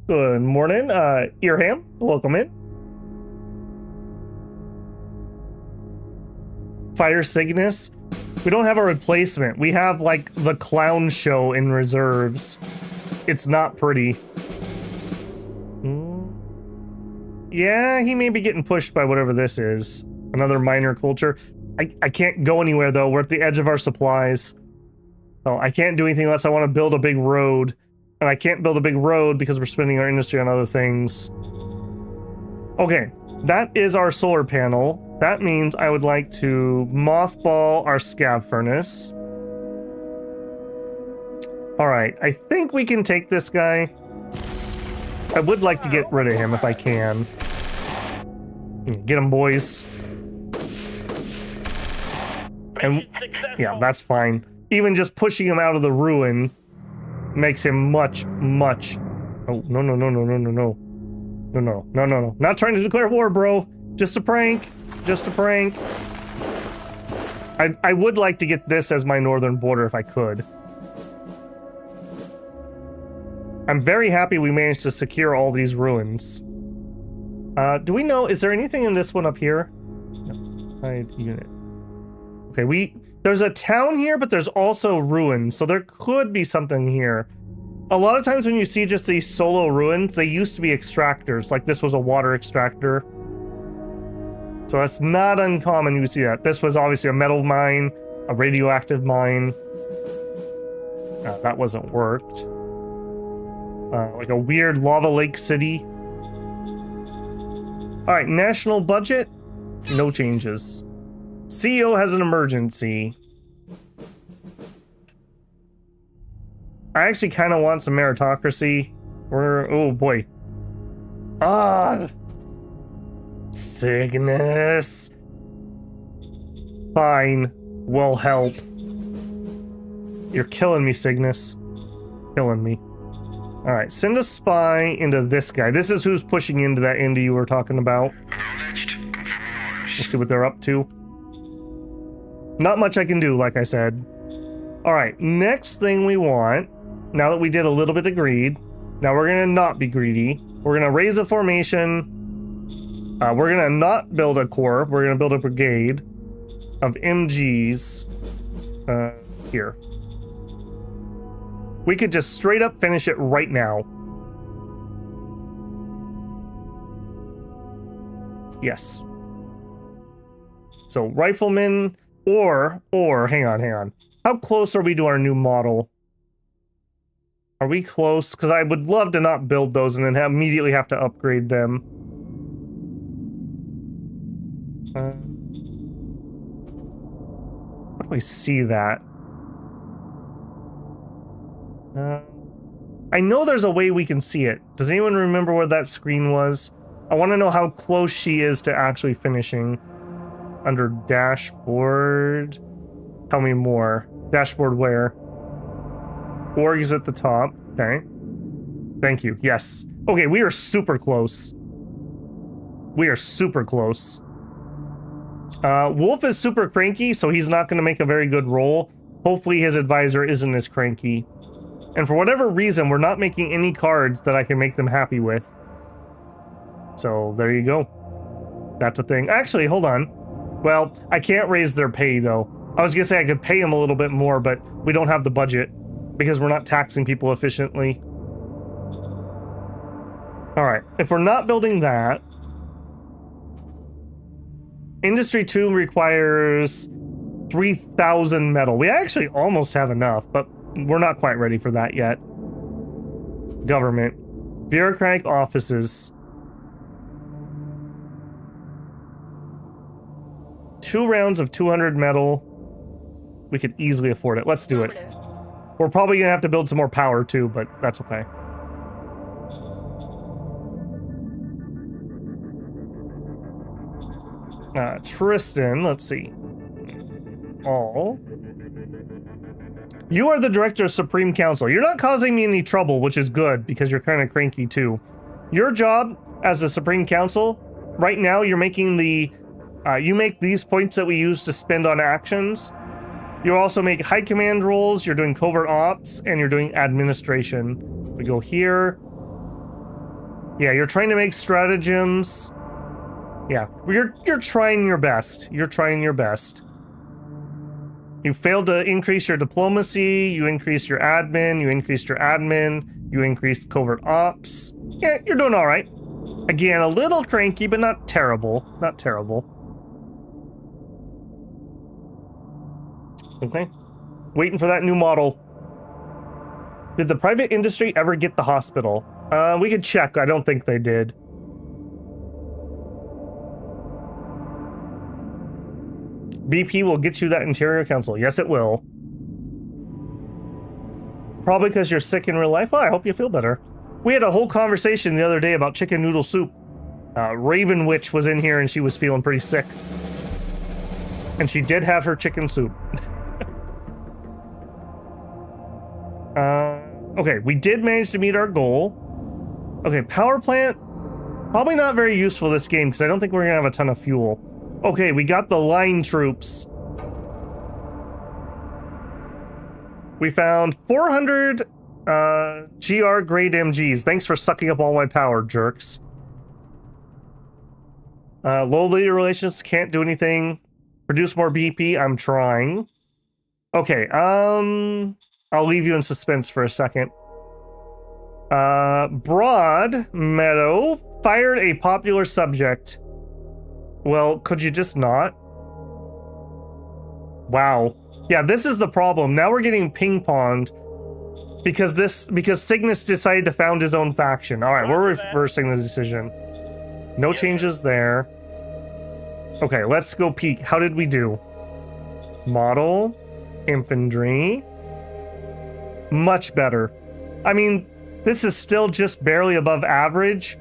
Good morning, Earham. Welcome in. Fire Cygnus. We don't have a replacement. We have like the clown show in reserves. It's not pretty. Yeah, he may be getting pushed by whatever this is. Another minor culture. I can't go anywhere though. We're at the edge of our supplies. So I can't do anything unless I want to build a big road. And I can't build a big road because we're spending our industry on other things. Okay, that is our solar panel. That means I would like to mothball our scav furnace. All right, I think we can take this guy. I would like to get rid of him if I can. Get him, boys. And yeah, that's fine. Even just pushing him out of the ruin makes him much. Oh, no. No. Not trying to declare war, bro. Just a prank. Just a prank. I would like to get this as my northern border if I could. I'm very happy we managed to secure all these ruins. Do we know, is there anything in this one up here? No. Hide unit. Okay, there's a town here, but there's also ruins, so there could be something here. A lot of times when you see just these solo ruins, they used to be extractors, like this was a water extractor. So that's not uncommon you see that. This was obviously a metal mine, a radioactive mine. That wasn't worked. Like a weird lava lake city. All right, national budget, no changes. CEO has an emergency. I actually kind of want some meritocracy. Oh boy. Cygnus. Fine, will help. You're killing me, Cygnus. Killing me. All right, send a spy into this guy. This is who's pushing into that Indy you were talking about. We'll see what they're up to. Not much I can do, like I said. All right, next thing we want, now that we did a little bit of greed, now we're gonna not be greedy. We're gonna raise a formation. We're gonna not build a corps. We're gonna build a brigade of MGs here. We could just straight up finish it right now. Yes. So riflemen or hang on. How close are we to our new model? Are we close? Because I would love to not build those and then immediately have to upgrade them. How do I see that? I know there's a way we can see it. Does anyone remember where that screen was? I want to know how close she is to actually finishing. Under dashboard. Tell me more. Dashboard where? Org is at the top. Okay. Thank you. Yes. Okay, we are super close. We are super close. Wolf is super cranky, so he's not going to make a very good roll. Hopefully his advisor isn't as cranky. And for whatever reason, we're not making any cards that I can make them happy with. So there you go. That's a thing. Actually, hold on. Well, I can't raise their pay, though. I was going to say I could pay them a little bit more, but we don't have the budget because we're not taxing people efficiently. All right. If we're not building that, Industry 2 requires 3,000 metal. We actually almost have enough, but we're not quite ready for that yet. Government. Bureaucratic offices. 2 rounds of 200 metal. We could easily afford it. Let's do it. We're probably going to have to build some more power too, but that's okay. Tristan, let's see. All. You are the director of Supreme Council. You're not causing me any trouble, which is good because you're kind of cranky too. Your job as the Supreme Council, right now you're making the, you make these points that we use to spend on actions. You also make high command roles, you're doing covert ops, and you're doing administration. We go here. Yeah, you're trying to make stratagems. Yeah, you're trying your best. You're trying your best. You failed to increase your diplomacy, you increased your admin, you increased your admin, you increased covert ops. Yeah, you're doing all right. Again, a little cranky, but not terrible. Not terrible. Okay. Waiting for that new model. Did the private industry ever get the hospital? We could check. I don't think they did. BP will get you that interior council. Yes, it will. Probably because you're sick in real life. Well, I hope you feel better. We had a whole conversation the other day about chicken noodle soup. Raven Witch was in here and she was feeling pretty sick. And she did have her chicken soup. Okay, we did manage to meet our goal. Okay, power plant. Probably not very useful this game because I don't think we're gonna have a ton of fuel. Okay, we got the line troops. We found 400 GR grade MGs. Thanks for sucking up all my power, jerks. Low leader relations, can't do anything. Produce more BP, I'm trying. Okay, I'll leave you in suspense for a second. Broad Meadow fired a popular subject. Well, could you just not? Wow. Yeah, this is the problem. Now we're getting ping-ponged because Cygnus decided to found his own faction. All right, we're reversing the decision. No changes there. Okay, let's go peek. How did we do? Model, infantry. Much better. I mean, this is still just barely above average,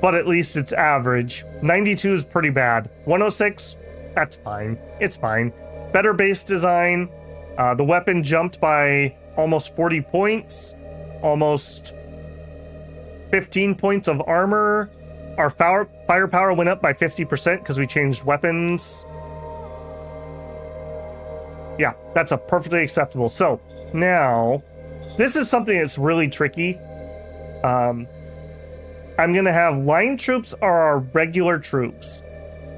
but at least it's average. 92 is pretty bad. 106, that's fine. It's fine. Better base design. The weapon jumped by almost 40 points. Almost 15 points of armor. Our firepower went up by 50% because we changed weapons. Yeah, that's a perfectly acceptable. So, now, this is something that's really tricky. I'm going to have line troops are our regular troops.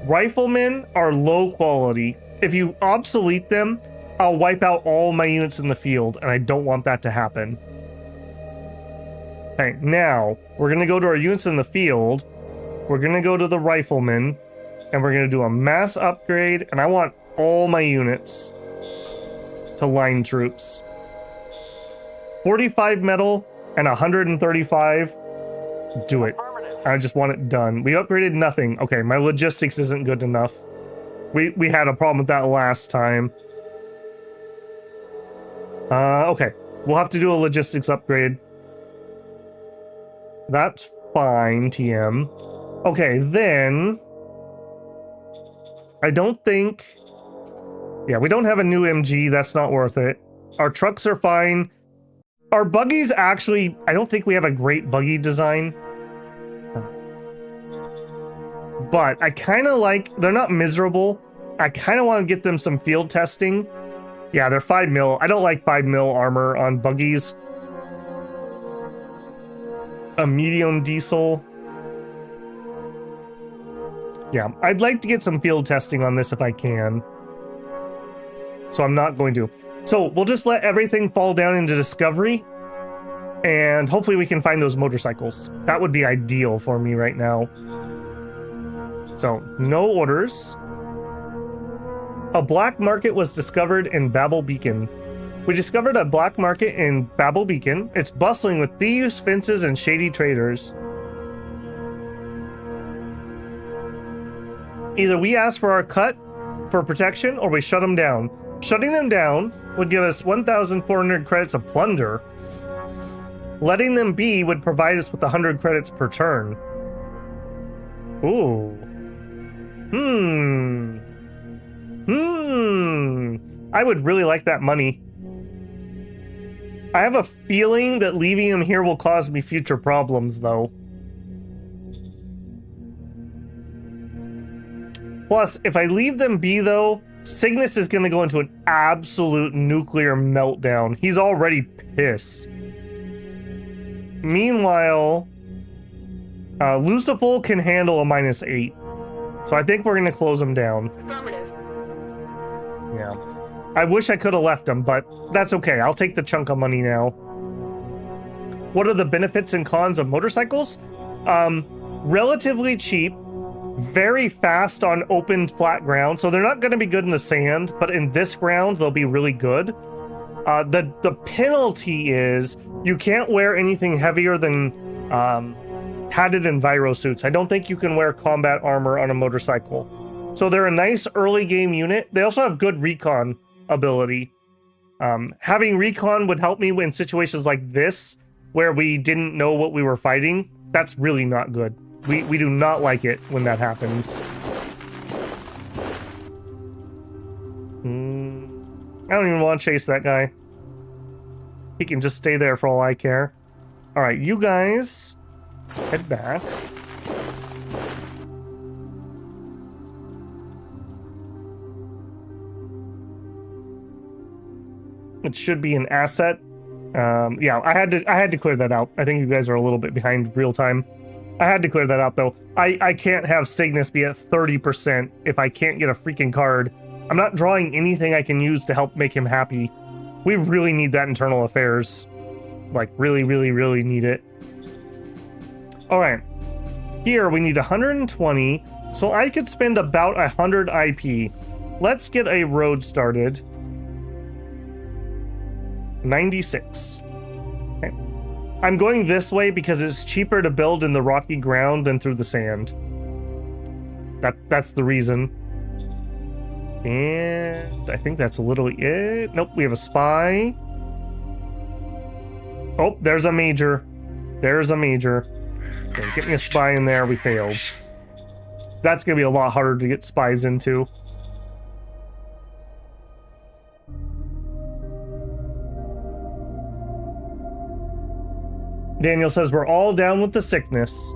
Riflemen are low quality. If you obsolete them, I'll wipe out all my units in the field, and I don't want that to happen. Okay, now, we're going to go to our units in the field. We're going to go to the riflemen, and we're going to do a mass upgrade, and I want all my units to line troops. 45 metal and 135. Do it. I just want it done. We upgraded nothing. Okay, my logistics isn't good enough. We had a problem with that last time. Okay. We'll have to do a logistics upgrade. That's fine, TM. Okay, then... I don't think... Yeah, we don't have a new MG. That's not worth it. Our trucks are fine. Our buggies actually... I don't think we have a great buggy design. But I kind of like... They're not miserable. I kind of want to get them some field testing. Yeah, they're 5 mil. I don't like 5 mil armor on buggies. A medium diesel. Yeah, I'd like to get some field testing on this if I can. So I'm not going to. So we'll just let everything fall down into discovery. And hopefully we can find those motorcycles. That would be ideal for me right now. So, no orders. A black market was discovered in Babel Beacon. We discovered a black market in Babel Beacon. It's bustling with thieves, fences, and shady traders. Either we ask for our cut for protection or we shut them down. Shutting them down would give us 1,400 credits of plunder. Letting them be would provide us with 100 credits per turn. Ooh. I would really like that money. I have a feeling that leaving him here will cause me future problems, though. Plus, if I leave them be, though, Cygnus is going to go into an absolute nuclear meltdown. He's already pissed. Meanwhile, Lucifer can handle a -8. So I think we're going to close him down. Yeah. I wish I could have left him, but that's okay. I'll take the chunk of money now. What are the benefits and cons of motorcycles? Relatively cheap, very fast on open flat ground. So they're not going to be good in the sand, but in this ground, they'll be really good. The penalty is you can't wear anything heavier than padded enviro suits. I don't think you can wear combat armor on a motorcycle. So they're a nice early game unit. They also have good recon ability. Having recon would help me in situations like this where we didn't know what we were fighting. That's really not good. We do not like it when that happens. I don't even want to chase that guy. He can just stay there for all I care. All right, you guys head back. It should be an asset. Yeah, I had to clear that out. I think you guys are a little bit behind real time. I had to clear that out though. I can't have Cygnus be at 30% if I can't get a freaking card. I'm not drawing anything I can use to help make him happy. We really need that internal affairs. Like really, really, really need it. All right. Here we need 120. So I could spend about 100 IP. Let's get a road started. 96. Okay. I'm going this way because it's cheaper to build in the rocky ground than through the sand. That's the reason. And I think that's a little it. Nope, we have a spy. Oh, there's a major. There's a major. Okay, getting a spy in there, we failed. That's gonna be a lot harder to get spies into. Daniel says we're all down with the sickness.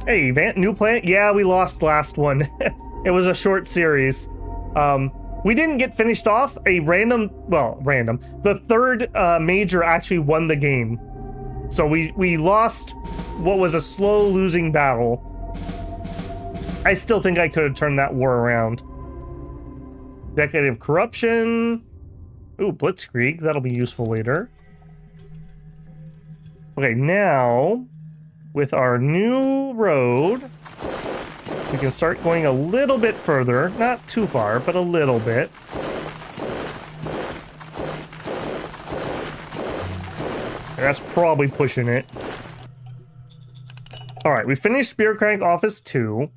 Hey, new planet? Yeah, we lost last one. It was a short series. We didn't get finished off. The third major actually won the game. So we lost what was a slow losing battle. I still think I could have turned that war around. Decade of corruption. Ooh, Blitzkrieg. That'll be useful later. Okay, now, with our new road, we can start going a little bit further. Not too far, but a little bit. That's probably pushing it. All right, we finished Spearcrank Office 2.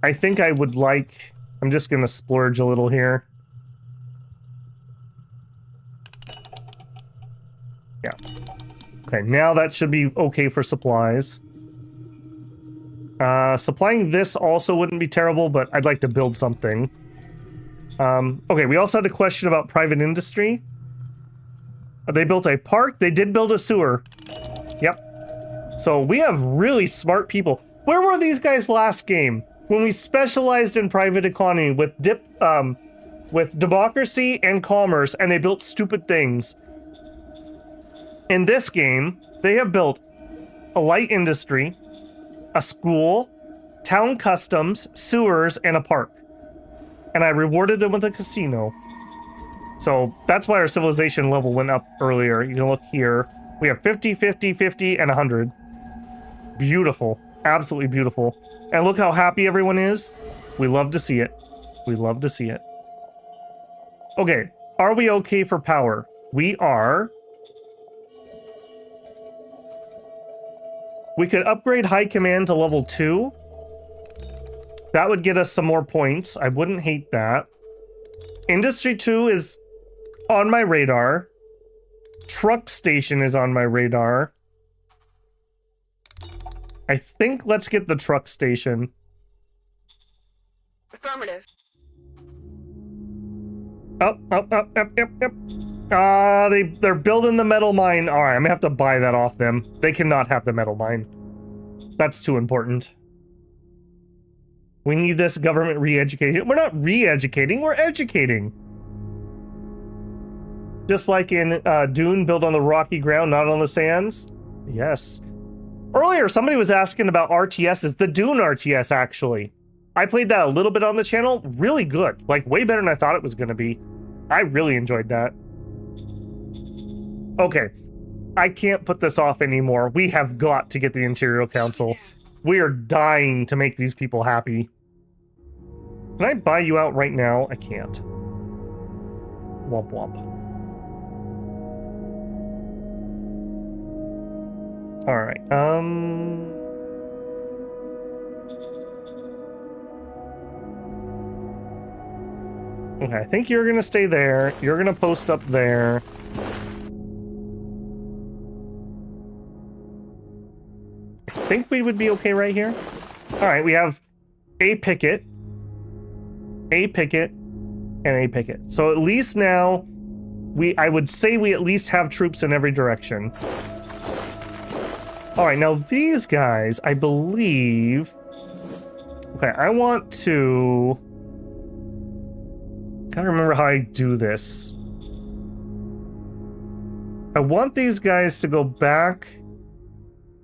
I think I would like... I'm just going to splurge a little here. Yeah. Okay, now that should be okay for supplies. Supplying this also wouldn't be terrible, but I'd like to build something. Okay, we also had a question about private industry. They built a park. They did build a sewer. Yep. So we have really smart people. Where were these guys last game? When we specialized in private economy with democracy and commerce, and they built stupid things. In this game, they have built a light industry, a school, town customs, sewers, and a park. And I rewarded them with a casino. So that's why our civilization level went up earlier. You can look here. We have 50, 50, 50, and 100. Beautiful. Absolutely beautiful. And look how happy everyone is. We love to see it. We love to see it. Okay, are we okay for power? We are. We could upgrade high command to level 2. That would get us some more points. I wouldn't hate that. Industry 2 is on my radar. Truck station is on my radar. I think let's get the truck station. Affirmative. Up. They're building the metal mine. All right, I'm gonna have to buy that off them. They cannot have the metal mine. That's too important. We need this government re-education. We're not re-educating, we're educating. Just like in Dune, built on the rocky ground, not on the sands. Yes. Earlier, somebody was asking about RTSs. The Dune RTS, actually. I played that a little bit on the channel. Really good. Like, way better than I thought it was going to be. I really enjoyed that. Okay. I can't put this off anymore. We have got to get the Imperial Council. We are dying to make these people happy. Can I buy you out right now? I can't. Womp womp. Alright, okay, I think you're gonna stay there. You're gonna post up there. I think we would be okay right here. Alright, we have a picket, and a picket. So at least now, I would say we at least have troops in every direction. All right, now these guys, I believe... Okay, I want to... Gotta remember how I do this. I want these guys to go back...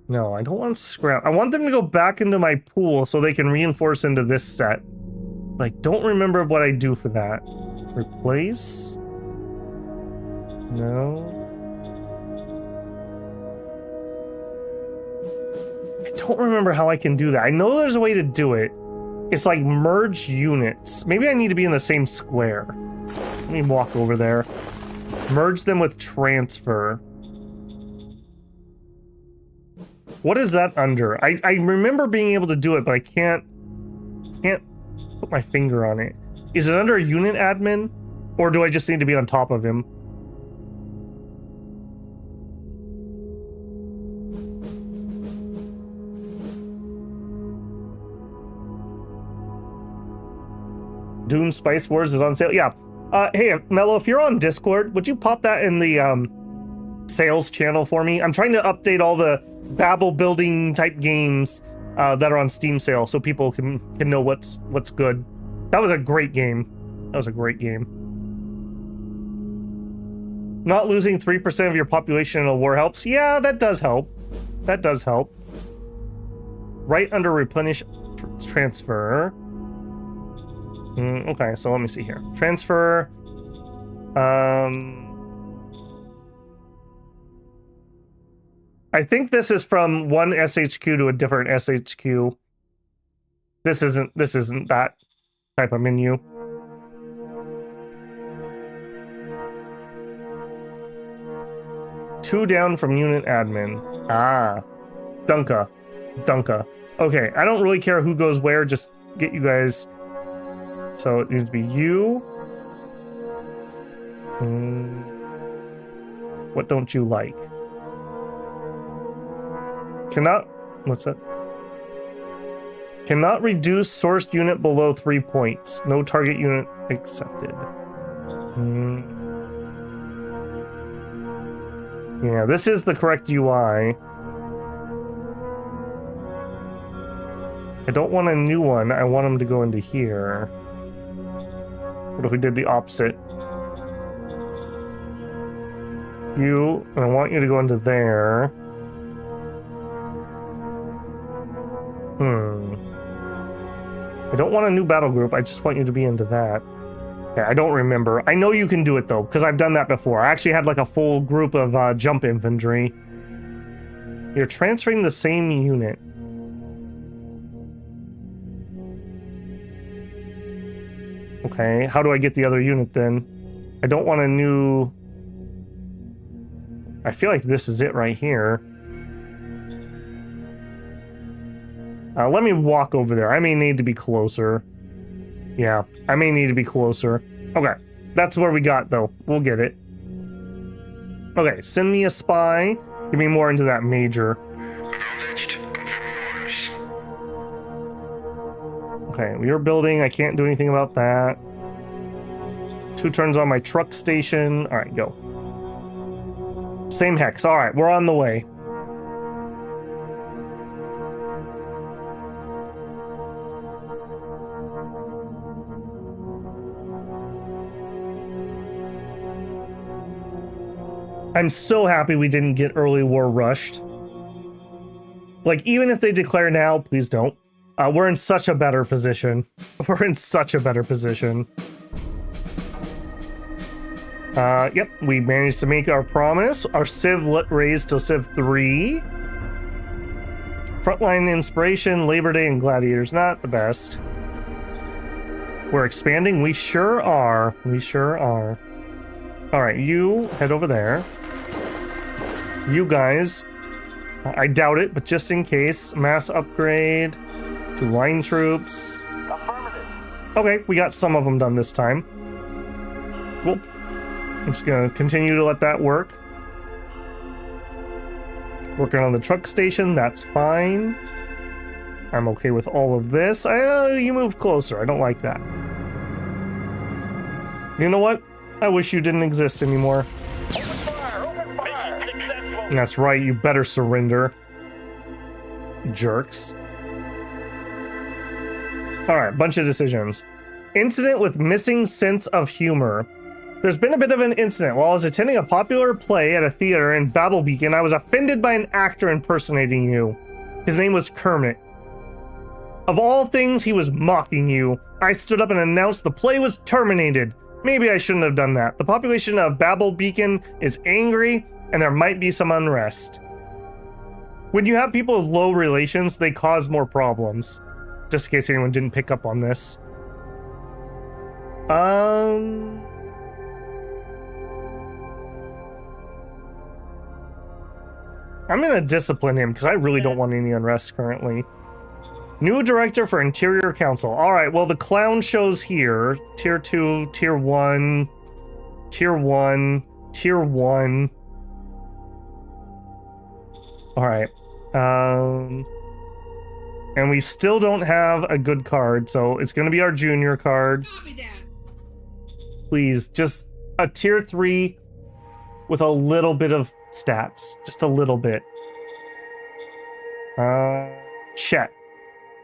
No, I don't want scrap. I want them to go back into my pool so they can reinforce into this set. But I don't remember what I do for that. Replace? No... I don't remember how I can do that. I know there's a way to do it. It's like merge units. Maybe I need to be in the same square. Let me walk over there. Merge them with transfer. What is that under? I remember being able to do it, but I can't put my finger on it. Is it under unit admin? Or do I just need to be on top of him? Dune Spice Wars is on sale. Yeah. Hey, Mello, if you're on Discord, would you pop that in the sales channel for me? I'm trying to update all the Babel building type games that are on Steam sale so people can know what's good. That was a great game. That was a great game. Not losing 3% of your population in a war helps. Yeah, that does help. That does help. Right under replenish transfer. Okay, so let me see here. Transfer. I think this is from one SHQ to a different SHQ. This isn't that type of menu. Two down from unit admin. Ah. Dunka. Okay, I don't really care who goes where, just get you guys. So it needs to be you. What don't you like? Cannot... What's that? Cannot reduce sourced unit below 3 points. No target unit accepted. Yeah, this is the correct UI. I don't want a new one. I want them to go into here. What if we did the opposite? You, and I want you to go into there. I don't want a new battle group. I just want you to be into that. Yeah, I don't remember. I know you can do it though, because I've done that before. I actually had like a full group of jump infantry. You're transferring the same unit. Okay, how do I get the other unit then? I don't want a new... I feel like this is it right here. Let me walk over there. I may need to be closer. Yeah, I may need to be closer. Okay, that's where we got though. We'll get it. Okay, send me a spy. Give me more into that major. Okay, we are building. I can't do anything about that. 2 turns on my truck station. All right, go. Same hex. All right, we're on the way. I'm so happy we didn't get early war rushed. Like, even if they declare now, please don't. We're in such a better position. We're in such a better position. Yep, we managed to make our promise. Our Civ raised to Civ 3. Frontline Inspiration, Labor Day, and Gladiators. Not the best. We're expanding. We sure are. We sure are. All right, you head over there. You guys, I doubt it, but just in case, mass upgrade to line troops. Affirmative. Okay, we got some of them done this time. Cool. I'm just gonna continue to let that work. Working on the truck station, that's fine. I'm okay with all of this. You moved closer. I don't like that. You know what? I wish you didn't exist anymore. Open fire! Open fire! Successful. That's right, you better surrender. Jerks. Alright, bunch of decisions. Incident with missing sense of humor. There's been a bit of an incident. While I was attending a popular play at a theater in Babel Beacon, I was offended by an actor impersonating you. His name was Kermit. Of all things, he was mocking you. I stood up and announced the play was terminated. Maybe I shouldn't have done that. The population of Babel Beacon is angry, and there might be some unrest. When you have people with low relations, they cause more problems. Just in case anyone didn't pick up on this. I'm gonna discipline him because I really don't want any unrest currently. New director for Interior Council. All right, well, the clown show's here. Tier 2, Tier 1, Tier 1, Tier 1. All right. And we still don't have a good card, so it's going to be our junior card. Please, just a Tier 3 with a little bit of stats. Just a little bit. Chet.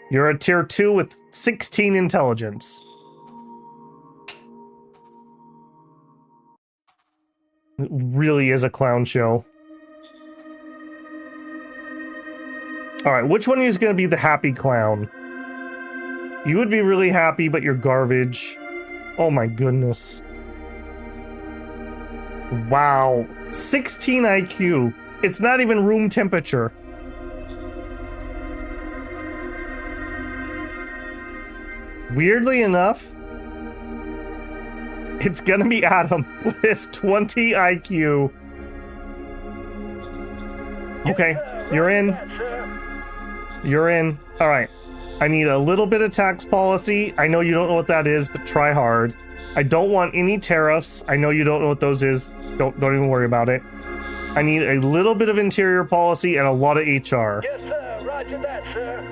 You're a Tier 2 with 16 intelligence. It really is a clown show. Alright, which one of you is going to be the happy clown? You would be really happy, but you're garbage. Oh my goodness. Wow. 16 IQ. It's not even room temperature. Weirdly enough, it's gonna be Adam with his 20 IQ. Okay, you're in. You're in. All right. I need a little bit of tax policy. I know you don't know what that is, but try hard. I don't want any tariffs. I know you don't know what those is. Don't even worry about it. I need a little bit of interior policy and a lot of HR. Yes, sir. Roger that, sir.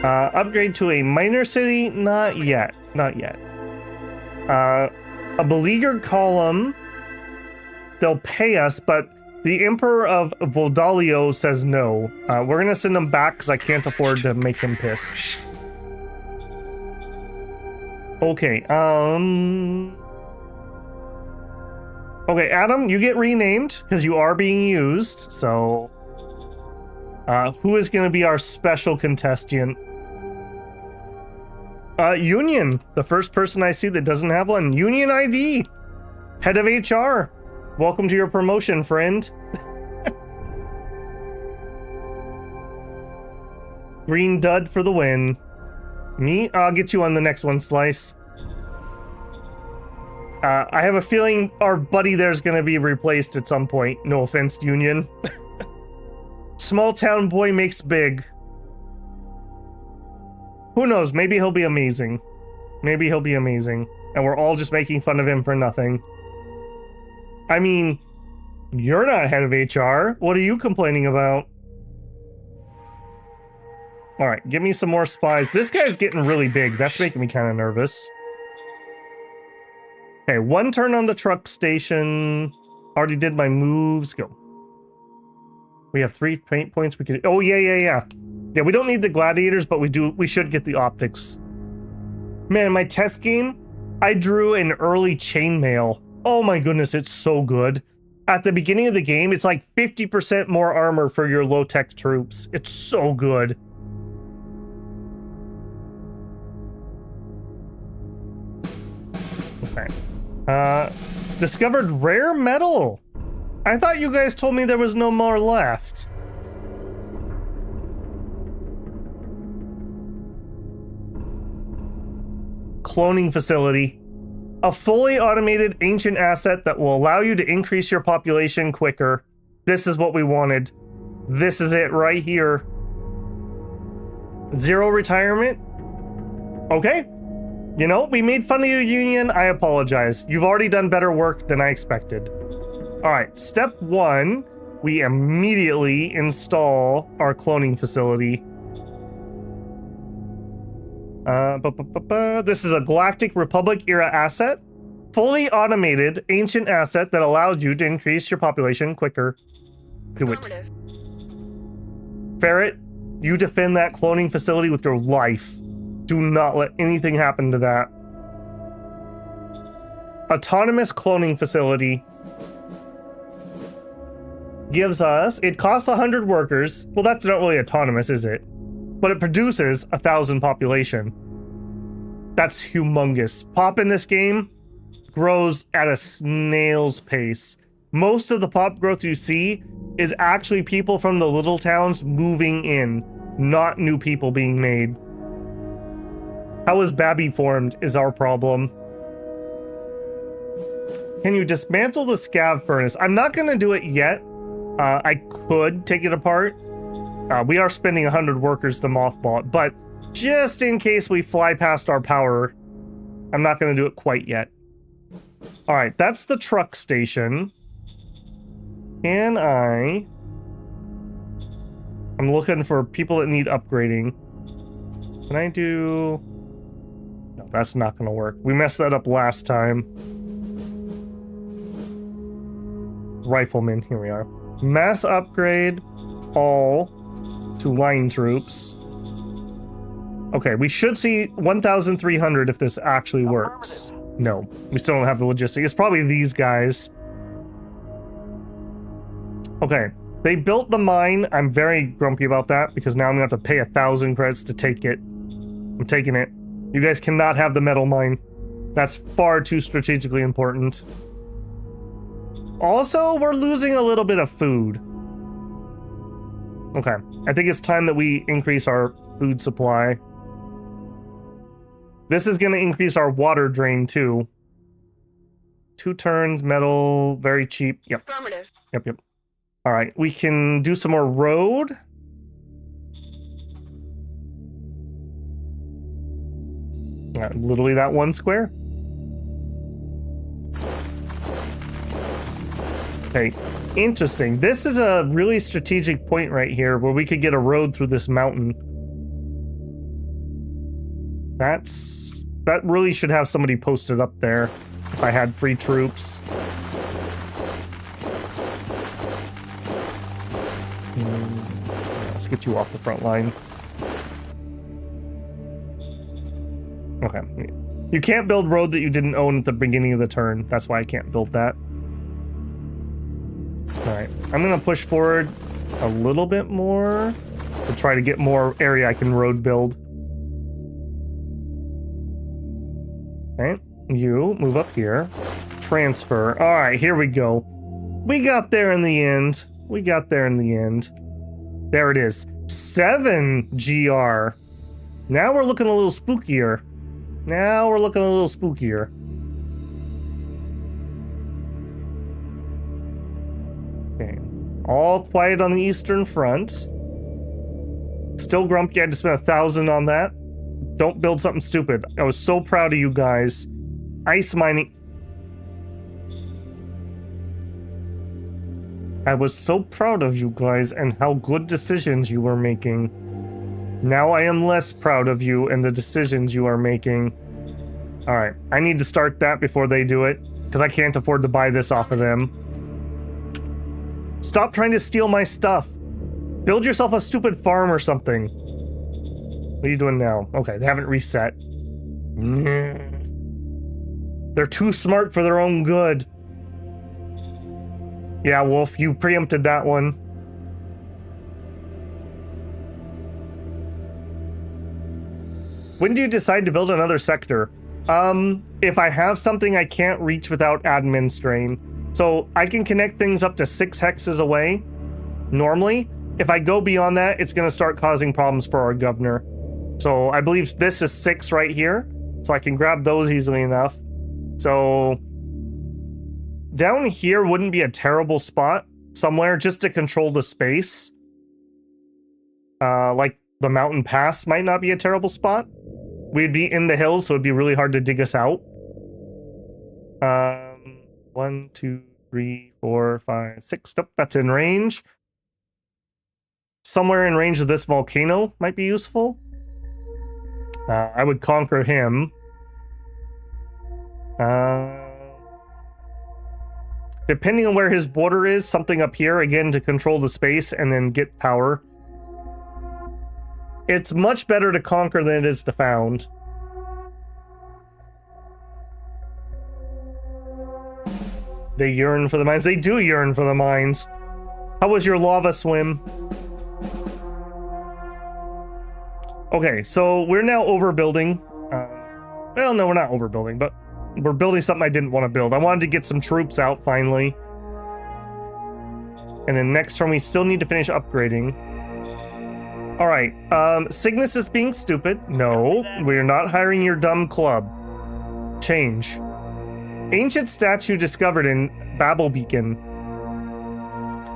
Upgrade to a minor city? Not yet. Not yet. A beleaguered column. They'll pay us, but the Emperor of Voldalio says no. We're gonna send him back because I can't afford to make him pissed. Okay, okay, Adam, you get renamed because you are being used, so... who is gonna be our special contestant? Union, the first person I see that doesn't have one. Union ID, head of HR. Welcome to your promotion, friend. Green dud for the win. Me? I'll get you on the next one, Slice. I have a feeling our buddy there's going to be replaced at some point. No offense, Union. Small town boy makes big. Who knows? Maybe he'll be amazing. Maybe he'll be amazing. And we're all just making fun of him for nothing. I mean, you're not head of HR. What are you complaining about? All right, give me some more spies. This guy's getting really big. That's making me kind of nervous. Okay, 1 turn on the truck station. Already did my moves. Go. We have 3 paint points. We could. Oh yeah. Yeah, we don't need the gladiators, but we should get the optics. Man, in my test game, I drew an early chainmail. Oh my goodness, it's so good. At the beginning of the game, it's like 50% more armor for your low-tech troops. It's so good. Okay. Discovered rare metal. I thought you guys told me there was no more left. Cloning facility. A fully automated ancient asset that will allow you to increase your population quicker. This is what we wanted. This is it right here. 0 retirement. Okay. You know, we made fun of you, Union. I apologize. You've already done better work than I expected. All right, step 1. We immediately install our cloning facility. This is a Galactic Republic era asset. Fully automated ancient asset that allows you to increase your population quicker. Do it. Ferret, you defend that cloning facility with your life. Do not let anything happen to that. Autonomous cloning facility gives us, it costs 100 workers. Well, that's not really autonomous, is it? But it produces 1,000 population. That's humongous. Pop in this game grows at a snail's pace. Most of the pop growth you see is actually people from the little towns moving in, not new people being made. How is Babby formed is our problem. Can you dismantle the scav furnace? I'm not going to do it yet. I could take it apart. We are spending 100 workers to mothball it, but just in case we fly past our power, I'm not going to do it quite yet. All right, that's the truck station. I'm looking for people that need upgrading. Can I do... No, that's not going to work. We messed that up last time. Rifleman, here we are. Mass upgrade all to line troops. Okay, we should see 1,300 if this actually works. No, we still don't have the logistics. It's probably these guys. Okay, they built the mine. I'm very grumpy about that because now I'm gonna have to pay 1,000 credits to take it. I'm taking it. You guys cannot have the metal mine. That's far too strategically important. Also, we're losing a little bit of food. Okay, I think it's time that we increase our food supply. This is going to increase our water drain too. 2 turns, metal, very cheap. Yep. Affirmative. Yep. All right, we can do some more road. Literally that 1 square. Okay, interesting. This is a really strategic point right here where we could get a road through this mountain. That really should have somebody posted up there if I had free troops. Let's get you off the front line. Okay. You can't build road that you didn't own at the beginning of the turn. That's why I can't build that. Alright. I'm going to push forward a little bit more to try to get more area I can road build. Okay. You move up here. Transfer. Alright, here we go. We got there in the end. There it is. 7 GR. Now we're looking a little spookier. All quiet on the Eastern Front. Still grumpy I had to spend 1,000 on that. Don't build something stupid. I was so proud of you guys. Ice mining. I was so proud of you guys and how good decisions you were making. Now I am less proud of you and the decisions you are making. Alright, I need to start that before they do it, because I can't afford to buy this off of them. Stop trying to steal my stuff. Build yourself a stupid farm or something. What are you doing now? Okay, they haven't reset. They're too smart for their own good. Yeah, Wolf, you preempted that one. When do you decide to build another sector? If I have something I can't reach without admin strain. So I can connect things up to 6 hexes away, normally. If I go beyond that, it's going to start causing problems for our governor. So I believe this is 6 right here, so I can grab those easily enough. So down here wouldn't be a terrible spot somewhere just to control the space. Like the mountain pass might not be a terrible spot. We'd be in the hills, so it'd be really hard to dig us out. 1, 2, 3, 4, 5, 6. Nope, that's in range. Somewhere in range of this volcano might be useful. I would conquer him. Depending on where his border is, something up here, again, to control the space and then get power. It's much better to conquer than it is to found. They yearn for the mines. They do yearn for the mines. How was your lava swim? Okay, so we're now overbuilding. Well, no, we're not overbuilding, but we're building something I didn't want to build. I wanted to get some troops out finally. And then next turn, we still need to finish upgrading. All right, Cygnus is being stupid. No, we're not hiring your dumb club. Change. Ancient statue discovered in Babel Beacon.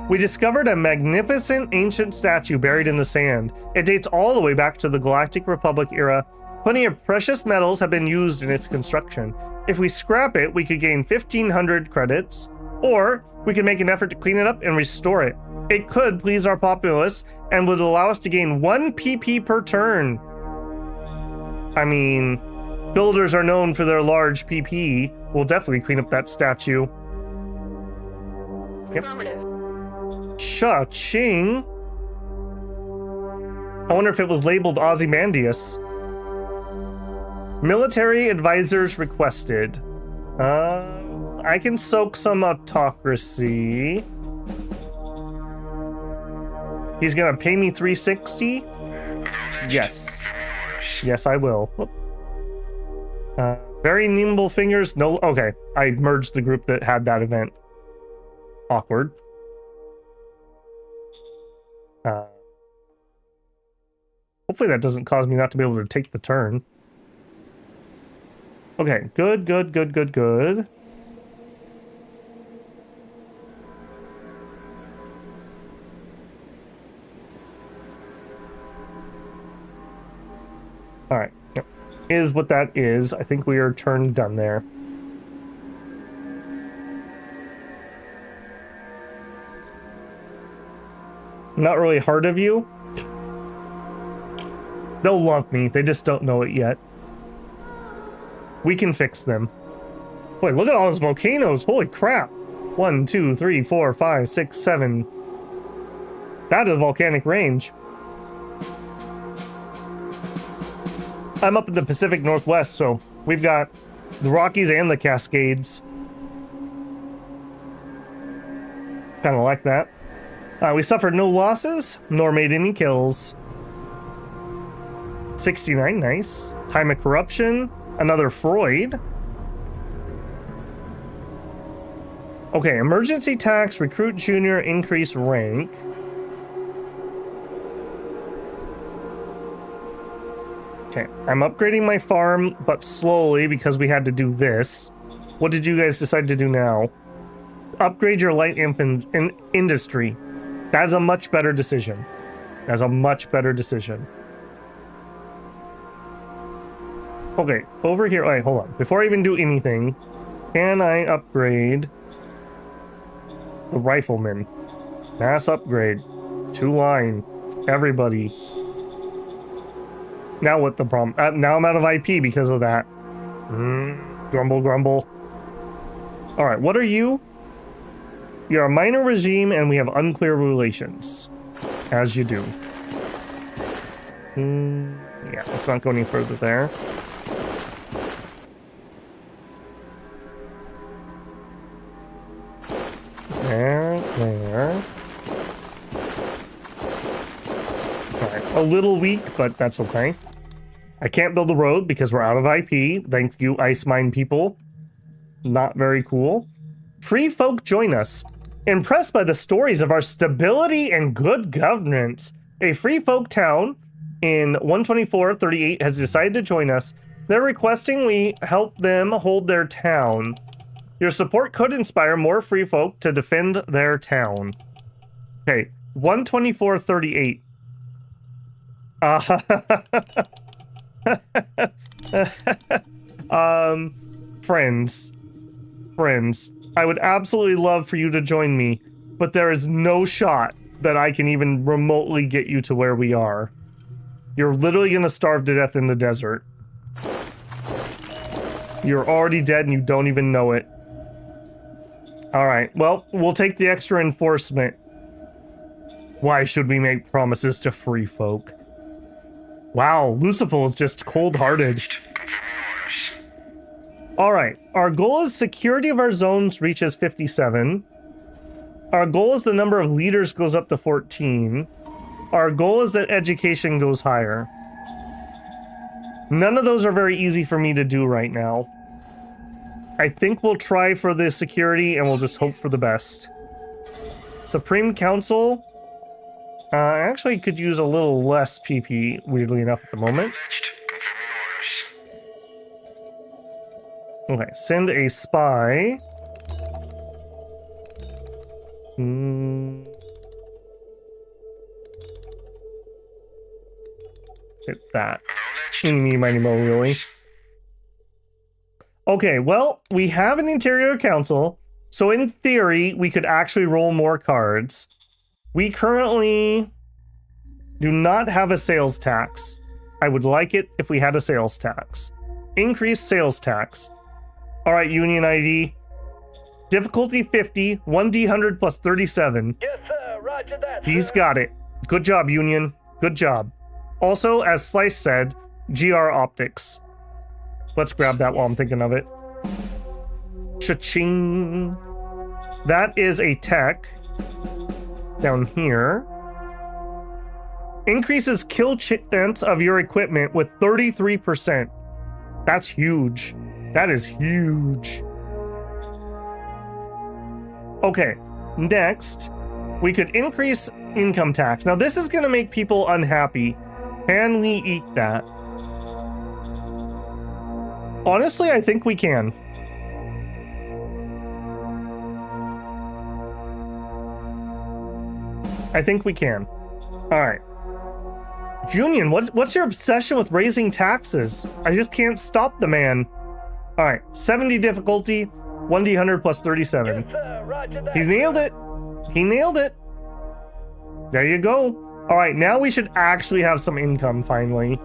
We discovered a magnificent ancient statue buried in the sand. It dates all the way back to the Galactic Republic era. Plenty of precious metals have been used in its construction. If we scrap it, we could gain 1,500 credits, or we could make an effort to clean it up and restore it. It could please our populace and would allow us to gain 1 PP per turn. I mean, builders are known for their large PP. We'll definitely clean up that statue. Yep. Cha-ching. I wonder if it was labeled Ozymandias. Military advisors requested. I can soak some autocracy. He's gonna pay me 360? Yes. Yes, I will. Very nimble fingers. No, okay. I merged the group that had that event. Awkward. Hopefully that doesn't cause me not to be able to take the turn. Okay, good, good, good, good, good. All right, yep. Is what that is. I think we are turn done there. Not really hard of you. They'll love me. They just don't know it yet. We can fix them. Boy, look at all those volcanoes. Holy crap. 1, 2, 3, 4, 5, 6, 7. That is volcanic range. I'm up in the Pacific Northwest, so we've got the Rockies and the Cascades. Kind of like that. We suffered no losses, nor made any kills. 69, nice. Time of corruption, another Freud. Okay, emergency tax, recruit junior, increase rank. Okay, I'm upgrading my farm, but slowly because we had to do this. What did you guys decide to do now? Upgrade your light industry. That's a much better decision. That's a much better decision. Okay, over here. Wait, hold on. Before I even do anything, can I upgrade the rifleman? Mass upgrade. 2-line. Everybody. Now what the problem? Now I'm out of IP because of that. Grumble, grumble. All right, what are you? You're a minor regime and we have unclear relations. As you do. Yeah, let's not go any further there. There. Alright, a little weak, but that's okay. I can't build the road because we're out of IP. Thank you, Ice Mine people. Not very cool. Free folk join us. Impressed by the stories of our stability and good governance, a free folk town in 12438 has decided to join us. They're requesting we help them hold their town. Your support could inspire more free folk to defend their town. Okay, 12438. Friends, I would absolutely love for you to join me, but there is no shot that I can even remotely get you to where we are. You're literally gonna starve to death in the desert. You're already dead and you don't even know it. Alright, well, we'll take the extra enforcement. Why should we make promises to free folk? Wow, Lucifer is just cold-hearted. Alright, our goal is security of our zones reaches 57. Our goal is the number of leaders goes up to 14. Our goal is that education goes higher. None of those are very easy for me to do right now. I think we'll try for the security and we'll just hope for the best. Supreme Council. I actually could use a little less PP, weirdly enough, at the moment. Okay, send a spy. Hit that. Eeny, miny, mo, really. Okay, well, we have an interior council, so in theory, we could actually roll more cards. We currently do not have a sales tax. I would like it if we had a sales tax. Increase sales tax. All right, Union ID. Difficulty 50, 1D100 plus 37. Yes, sir. Roger that, He's sir. got it. Good job, Union. Good job. Also, as Slice said, GR Optics. Let's grab that while I'm thinking of it. Cha-ching. That is a tech. Down here. Increases kill chance of your equipment with 33%. That's huge. That is huge. Okay, next, we could increase income tax. Now, this is going to make people unhappy. Can we eat that? Honestly, I think we can. I think we can. All right. Union, what's your obsession with raising taxes? I just can't stop the man. All right, 70 difficulty, 1D100 plus 37. Yes, sir. Roger that, He's nailed it. He nailed it. There you go. All right, now we should actually have some income finally.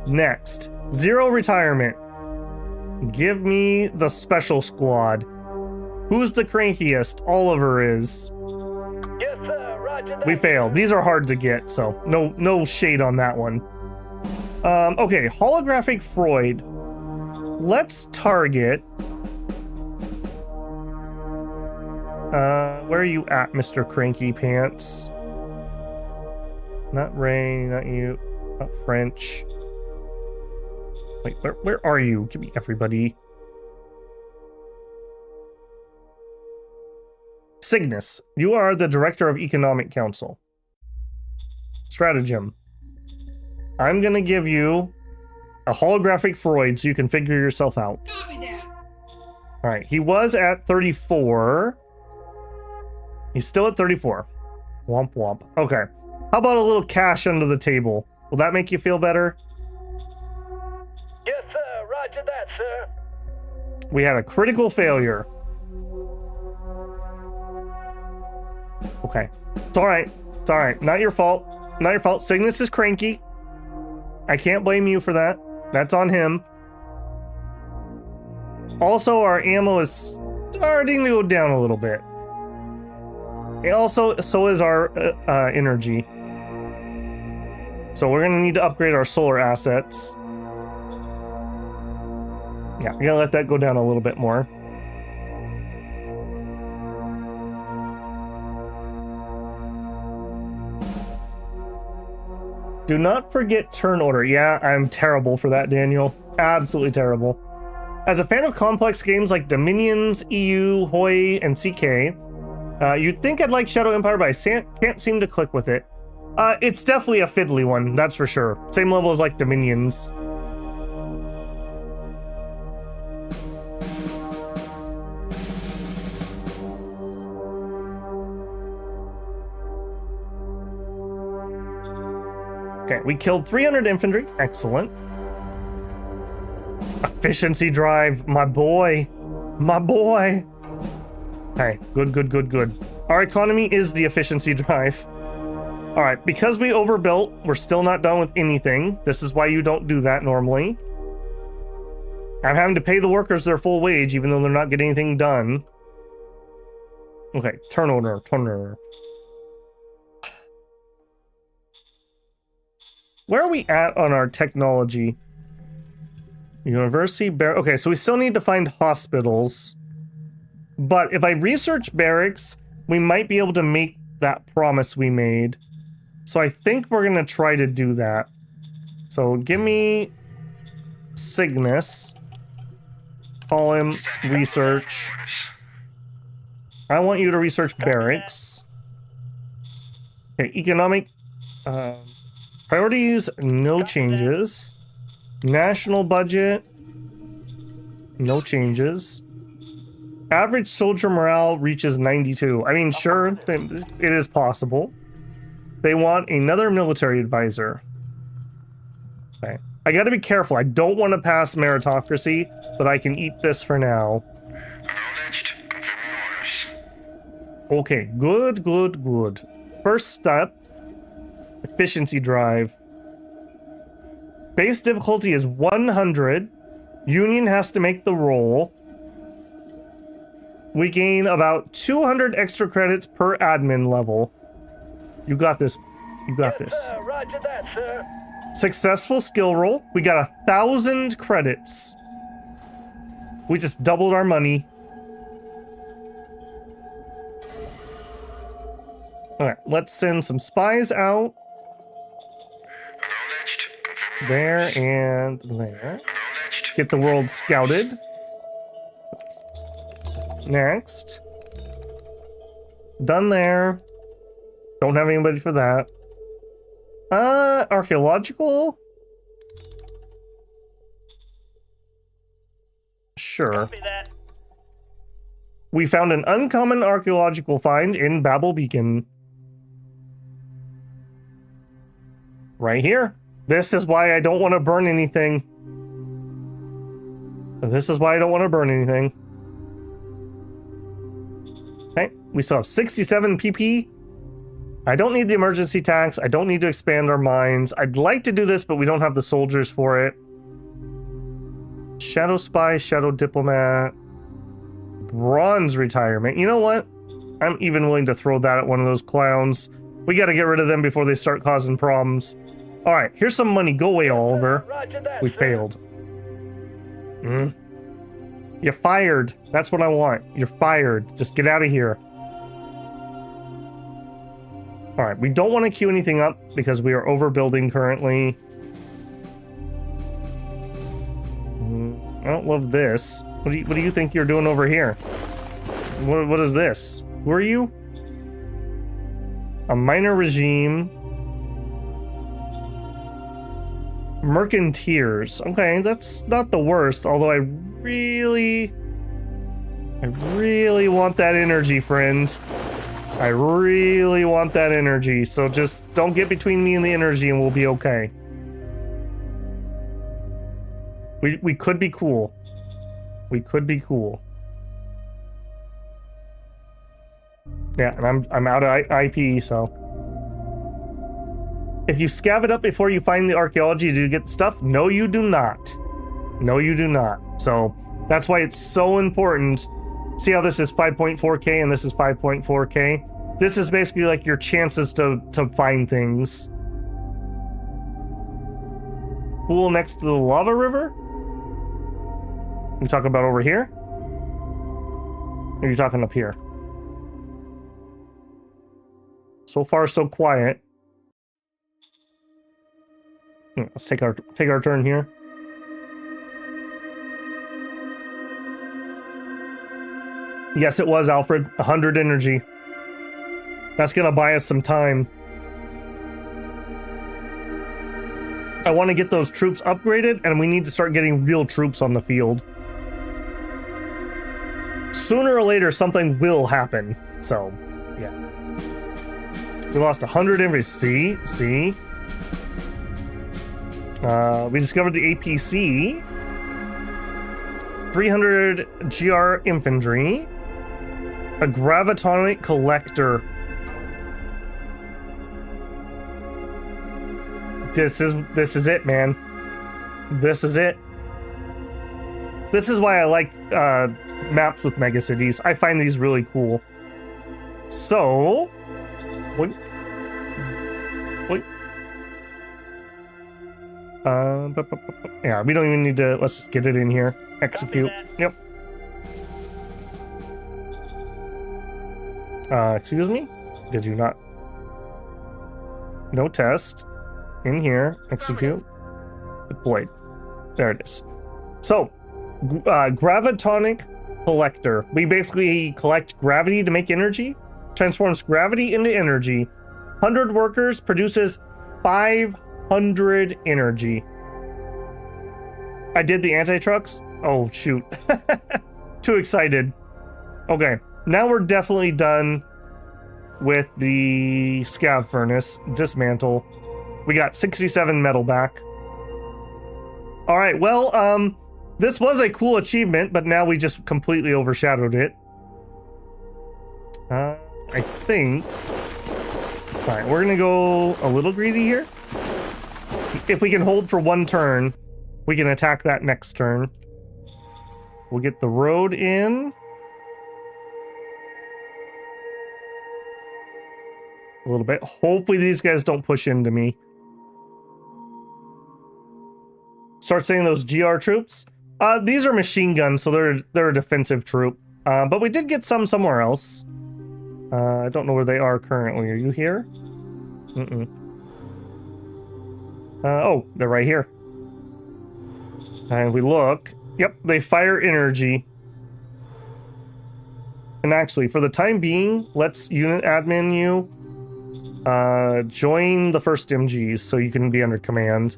Next, 0 retirement. Give me the special squad. Who's the crankiest? Oliver is. Yes, sir. Roger that. We failed. These are hard to get, so no shade on that one. Okay, holographic Freud. Let's target. Where are you at, Mr. Cranky Pants? Not Ray, not you, not French. Wait, where are you? Give me everybody. Cygnus, you are the Director of Economic Council. Stratagem. I'm gonna give you a holographic Freud so you can figure yourself out. Copy that. Alright, he was at 34. He's still at 34. Womp womp. Okay. How about a little cash under the table? Will that make you feel better? Yes, sir. Roger that, sir. We had a critical failure. Okay. It's all right. It's all right. Not your fault. Not your fault. Cygnus is cranky. I can't blame you for that. That's on him. Also, our ammo is starting to go down a little bit. And also, so is our energy. So we're going to need to upgrade our solar assets. Yeah, we gotta let that go down a little bit more. Do not forget turn order. Yeah, I'm terrible for that, Daniel. Absolutely terrible. As a fan of complex games like Dominions, EU, Hoi, and CK, you'd think I'd like Shadow Empire, but I can't seem to click with it. It's definitely a fiddly one, that's for sure. Same level as like Dominions. Okay, we killed 300 infantry. Excellent. Efficiency drive, my boy. My boy. Okay, good. Our economy is the efficiency drive. All right, because we overbuilt, we're still not done with anything. This is why you don't do that normally. I'm having to pay the workers their full wage, even though they're not getting anything done. Okay, turn order. Where are we at on our technology? University okay, so we still need to find hospitals. But if I research barracks, we might be able to make that promise we made. So I think we're gonna try to do that. So give me Cygnus. Call him research. I want you to research barracks. Okay, economic priorities, no changes. National budget, no changes. Average soldier morale reaches 92. I mean, sure, it is possible. They want another military advisor. Okay. I gotta be careful. I don't want to pass meritocracy, but I can eat this for now. Acknowledged. Confirming orders. Okay, good. First step, efficiency drive. Base difficulty is 100. Union has to make the roll. We gain about 200 extra credits per admin level. You got this. You got this. Yes, sir. Roger that, sir. Successful skill roll. We got 1,000 credits. We just doubled our money. Alright, let's send some spies out. Acknowledged. Confirming There orders. and there. Acknowledged. Get the world scouted. Next. Done there. Don't have anybody for that. Archaeological? Sure. Copy that. We found an uncommon archaeological find in Babel Beacon. Right here. This is why I don't want to burn anything. This is why I don't want to burn anything. Okay, we still have 67 PP. I don't need the emergency tax. I don't need to expand our mines. I'd like to do this, but we don't have the soldiers for it. Shadow spy, shadow diplomat, bronze retirement. You know what? I'm even willing to throw that at one of those clowns. We got to get rid of them before they start causing problems. All right, here's some money. Go away, Oliver. Roger that, We sir. failed. You're fired. That's what I want. You're fired. Just get out of here. All right, we don't want to queue anything up because we are overbuilding currently. I don't love this. What do you think you're doing over here? What is this? Who are you? A minor regime. Mercanteers. Okay, that's not the worst, although I really want that energy, friend. I really want that energy, so just don't get between me and the energy and we'll be okay. We could be cool. We could be cool. Yeah, and I'm out of IP, so. If you scav it up before you find the archaeology, do you get the stuff? No, you do not. No, you do not. So that's why it's so important. See how this is 5.4K and this is 5.4K? This is basically like your chances to find things. Pool next to the lava river? You talking about over here? Or are you talking up here? So far, so quiet. Let's take our turn here. Yes, it was, Alfred. 100 energy. That's gonna buy us some time. I want to get those troops upgraded, and we need to start getting real troops on the field. Sooner or later, something will happen. So, yeah. We lost 100 energy. See? We discovered the APC. 300 GR infantry. A gravitonic collector. This is it, man. This is it. This is why I like maps with megacities. I find these really cool. So, wait. Yeah, we don't even need to. Let's just get it in here. Execute. Yep. Excuse me? Did you not? No test. In here. Execute. Deployed. There it is. So, gravitonic collector. We basically collect gravity to make energy. Transforms gravity into energy. 100 workers produces 500 energy. I did the anti-trucks? Oh, shoot. Too excited. Okay, now we're definitely done with the scav furnace. Dismantle. We got 67 metal back. All right, well, this was a cool achievement, but now we just completely overshadowed it. I think... All right, we're gonna go a little greedy here. If we can hold for one turn, we can attack that next turn. We'll get the road in. A little bit. Hopefully these guys don't push into me. Start sending those GR troops. These are machine guns, so they're a defensive troop. But we did get some somewhere else. I don't know where they are currently. Are you here? Oh, they're right here. And we look. Yep, they fire energy. And actually, for the time being, let's unit admin you. Join the first MGs so you can be under command.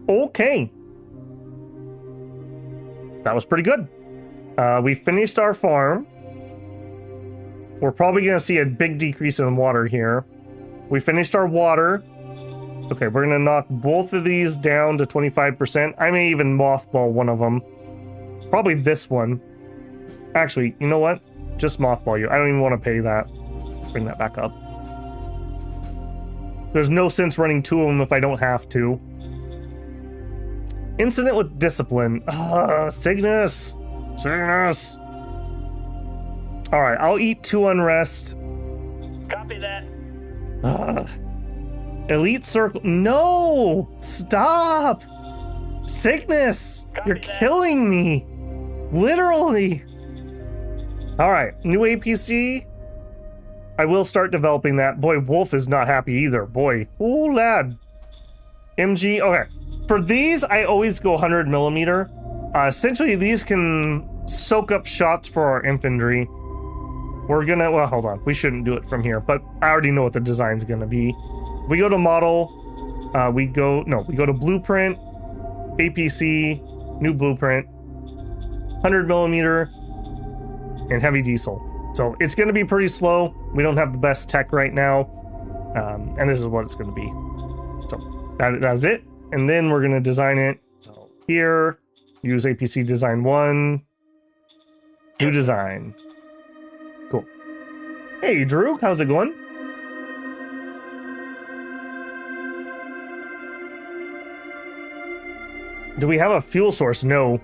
Okay. That was pretty good. We finished our farm. We're probably going to see a big decrease in water here. We finished our water. Okay, we're going to knock both of these down to 25%. I may even mothball one of them. Probably this one. Actually, you know what? Just mothball you. I don't even want to pay that. Bring that back up. There's no sense running two of them if I don't have to. Incident with discipline. Cygnus. Cygnus. Alright, I'll eat 2 unrest. Copy that. Elite circle. No! Stop! Cygnus! You're killing me! Literally! Alright, new APC. I will start developing that. Boy, Wolf is not happy either. Boy. Ooh, lad. MG. Okay. For these, I always go 100 millimeter. Essentially, these can soak up shots for our infantry. We're gonna, well, hold on. We shouldn't do it from here, but I already know what the design's gonna be. We go to model, we go to blueprint, APC, new blueprint, 100 millimeter, and heavy diesel. So it's going to be pretty slow. We don't have the best tech right now. And this is what it's going to be. So that's it. And then we're going to design it. So here, use APC design 1. New design. Cool. Hey, Drew, how's it going? Do we have a fuel source? No.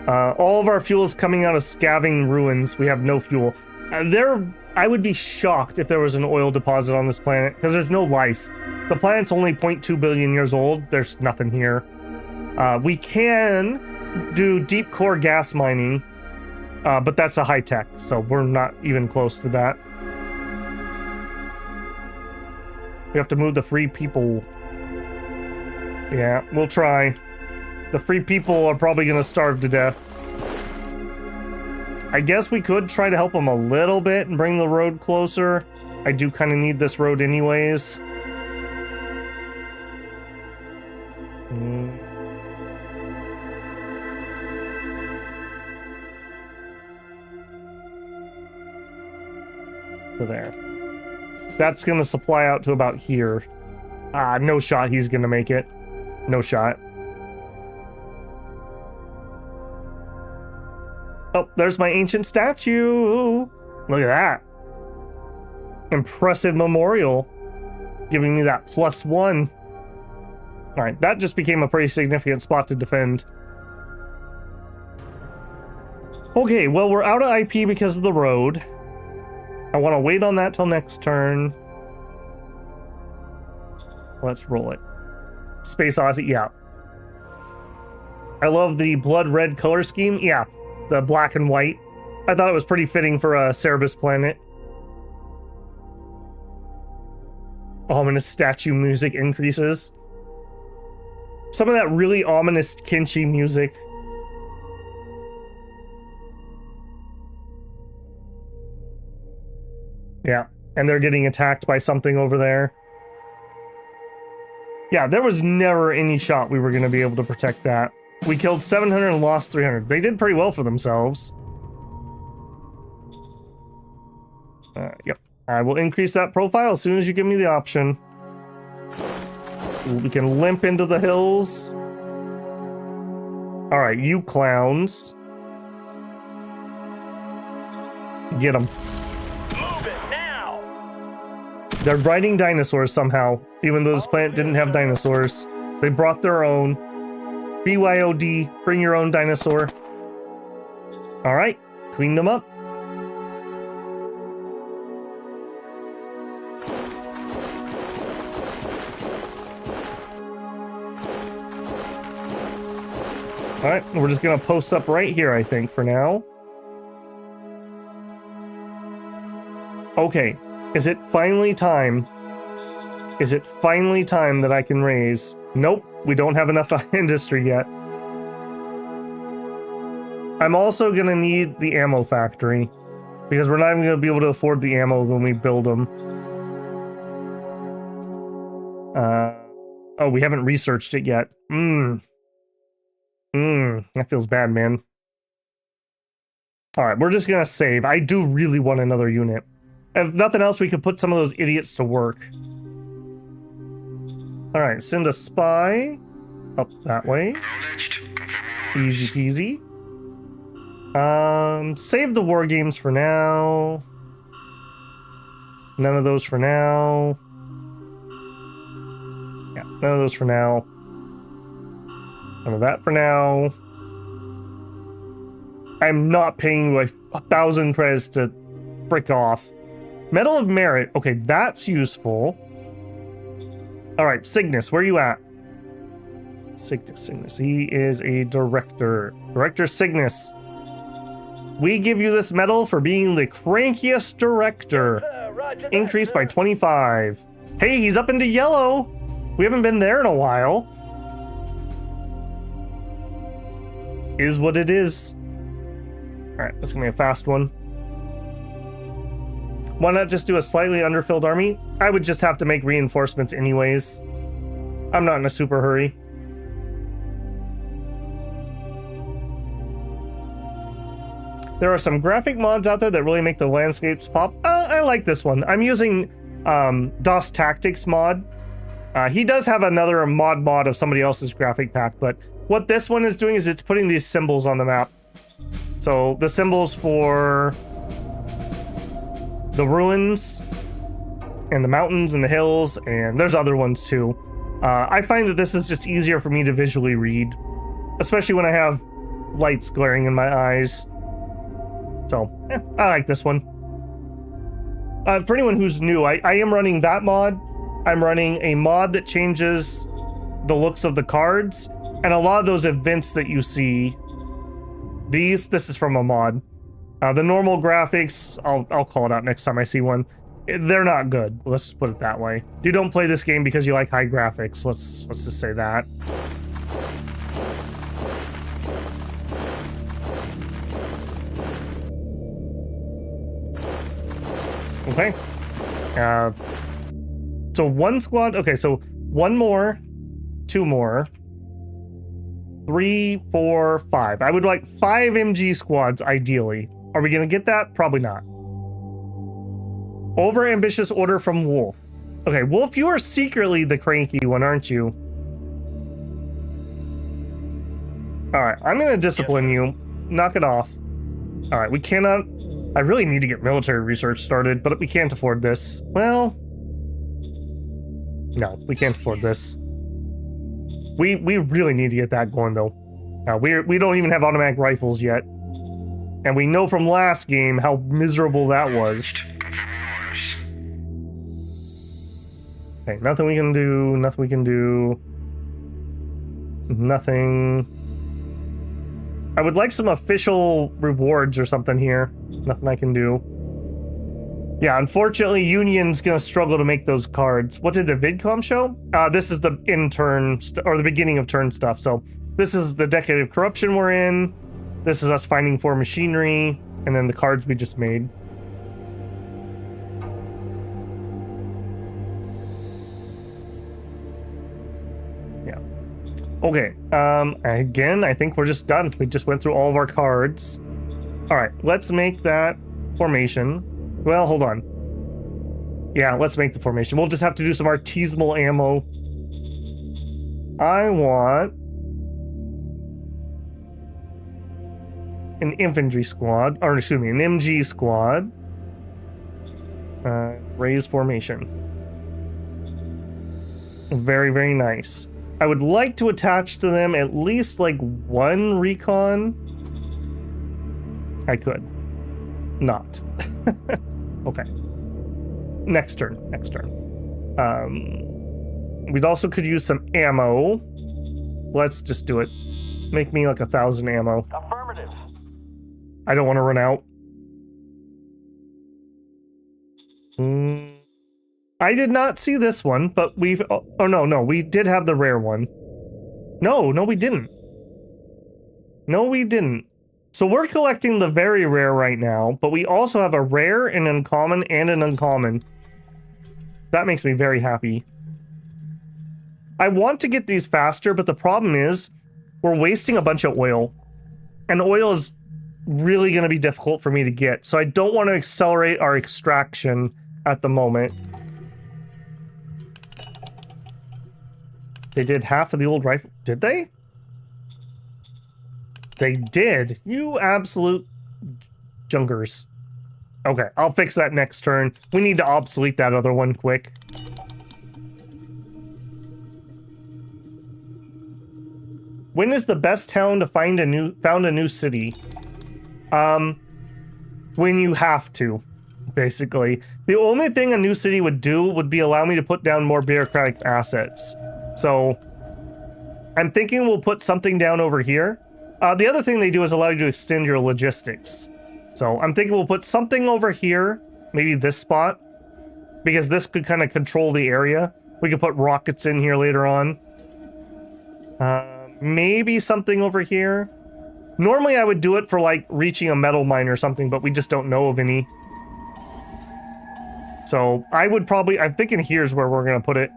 All of our fuel is coming out of scavenging ruins. We have no fuel. I would be shocked if there was an oil deposit on this planet, because there's no life. The planet's only 0.2 billion years old. There's nothing here. We can do deep core gas mining, but that's a high tech, so we're not even close to that. We have to move the free people. Yeah, we'll try. The free people are probably going to starve to death. I guess we could try to help them a little bit and bring the road closer. I do kind of need this road anyways. So there. That's going to supply out to about here. No shot he's going to make it. No shot. Oh, there's my ancient statue. Look at that. Impressive memorial. Giving me that +1. Alright, that just became a pretty significant spot to defend. Okay, well, we're out of IP because of the road. I want to wait on that till next turn. Let's roll it. Space Aussie, yeah. I love the blood red color scheme. Yeah. The black and white. I thought it was pretty fitting for a Cerebus planet. Ominous statue music increases. Some of that really ominous Kinchi music. Yeah, and they're getting attacked by something over there. Yeah, there was never any shot we were going to be able to protect that. We killed 700 and lost 300. They did pretty well for themselves. Yep. I will increase that profile as soon as you give me the option. We can limp into the hills. Alright, you clowns. Get them. Move it now! They're riding dinosaurs somehow, even though this planet didn't have dinosaurs. They brought their own. BYOD, bring your own dinosaur. Alright, clean them up. Alright, we're just gonna post up right here, I think, for now. Okay, is it finally time? Is it finally time that I can raise? Nope, we don't have enough industry yet. I'm also gonna need the ammo factory, because we're not even gonna be able to afford the ammo when we build them. Oh, we haven't researched it yet. That feels bad, man. Alright, we're just gonna save. I do really want another unit. If nothing else, we could put some of those idiots to work. Alright, send a spy up that way. Easy peasy. Save the war games for now. None of those for now. Yeah, none of those for now. None of that for now. I'm not paying like 1,000 prez to frick off. Medal of Merit. Okay, that's useful. Alright, Cygnus, where are you at? Cygnus. He is a director. Director Cygnus. We give you this medal for being the crankiest director. Increased by 25. Hey, he's up into yellow. We haven't been there in a while. Is what it is. Alright, that's gonna be a fast one. Why not just do a slightly underfilled army? I would just have to make reinforcements anyways. I'm not in a super hurry. There are some graphic mods out there that really make the landscapes pop. I like this one. I'm using DOS Tactics mod. He does have another mod of somebody else's graphic pack, but what this one is doing is it's putting these symbols on the map. So the symbols for the ruins and the mountains and the hills, and there's other ones too. I find that this is just easier for me to visually read, especially when I have lights glaring in my eyes. So, I like this one. For anyone who's new, I am running that mod. I'm running a mod that changes the looks of the cards, and a lot of those events that you see, this is from a mod. The normal graphics, I'll call it out next time I see one. They're not good. Let's just put it that way. You don't play this game because you like high graphics. Let's just say that. Okay. So one squad. Okay, so one more, two more, 3, 4, 5. I would like 5 MG squads ideally. Are we gonna get that? Probably not. Over ambitious order from Wolf. Okay, Wolf, you are secretly the cranky one, aren't you? All right, I'm gonna discipline you. Knock it off. All right, we cannot. I really need to get military research started, but we can't afford this. Well, no, we can't afford this. We really need to get that going though. We don't even have automatic rifles yet, and we know from last game how miserable that was. Okay, nothing we can do. Nothing we can do. Nothing. I would like some official rewards or something here. Nothing I can do. Yeah, unfortunately, Union's gonna struggle to make those cards. What did the VidCom show? This is the in-turn, or the beginning of turn stuff. So this is the Decade of Corruption we're in. This is us finding for machinery, and then the cards we just made. Yeah. Okay, again, I think we're just done. We just went through all of our cards. All right, let's make that formation. Well, hold on. Yeah, let's make the formation. We'll just have to do some artisanal ammo. I want an infantry squad, or excuse me, an MG squad. Raise formation. Very, very nice. I would like to attach to them at least like 1 recon. I could. Not. Okay. Next turn. We'd also could use some ammo. Let's just do it. Make me like 1,000 ammo. Affirmative. I don't want to run out. I did not see this one, but we've... Oh, no, we did have the rare one. No, we didn't. No, we didn't. So we're collecting the very rare right now, but we also have a rare, an uncommon, and an uncommon. That makes me very happy. I want to get these faster, but the problem is we're wasting a bunch of oil. And oil is really going to be difficult for me to get, so I don't want to accelerate our extraction at the moment. They did half of the old rifle. Did they? They did. You absolute junkers. Okay, I'll fix that next turn. We need to obsolete that other one quick. When is the best town to found a new city? When you have to, basically. The only thing a new city would do would be allow me to put down more bureaucratic assets. So I'm thinking we'll put something down over here. The other thing they do is allow you to extend your logistics. So I'm thinking we'll put something over here, maybe this spot, because this could kind of control the area. We could put rockets in here later on. Maybe something over here. Normally I would do it for like reaching a metal mine or something, but we just don't know of any. So I would probably, I'm thinking here's where we're going to put it.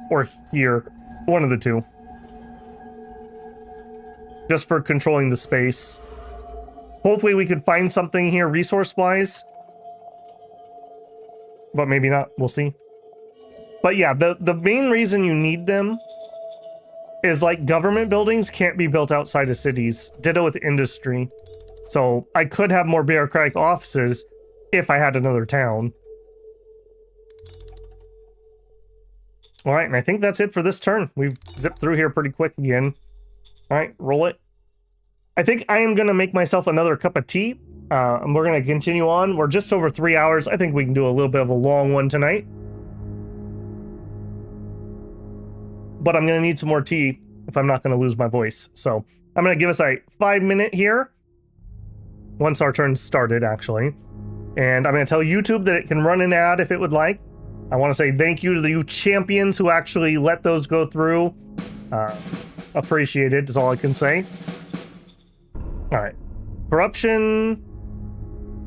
Or here. One of the two. Just for controlling the space. Hopefully we could find something here resource-wise. But maybe not. We'll see. But yeah, the main reason you need them is like government buildings can't be built outside of cities. Ditto with industry. So I could have more bureaucratic offices if I had another town. All right, and I think that's it for this turn. We've zipped through here pretty quick again. All right, roll it. I think I am going to make myself another cup of tea. And we're going to continue on. We're just over 3 hours. I think we can do a little bit of a long one tonight. But I'm going to need some more tea if I'm not going to lose my voice. So I'm going to give us a 5-minute here. Once our turn started, actually. And I'm going to tell YouTube that it can run an ad if it would like. I want to say thank you to you champions who actually let those go through. Appreciate it is all I can say. All right. Corruption.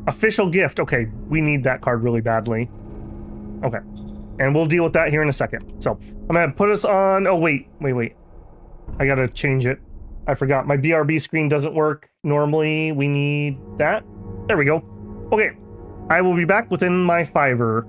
Official gift. Okay, we need that card really badly. Okay. And we'll deal with that here in a second. So I'm going to put us on... Oh, wait. I got to change it. I forgot. My BRB screen doesn't work. Normally, we need that. There we go. Okay. I will be back within my 5-er.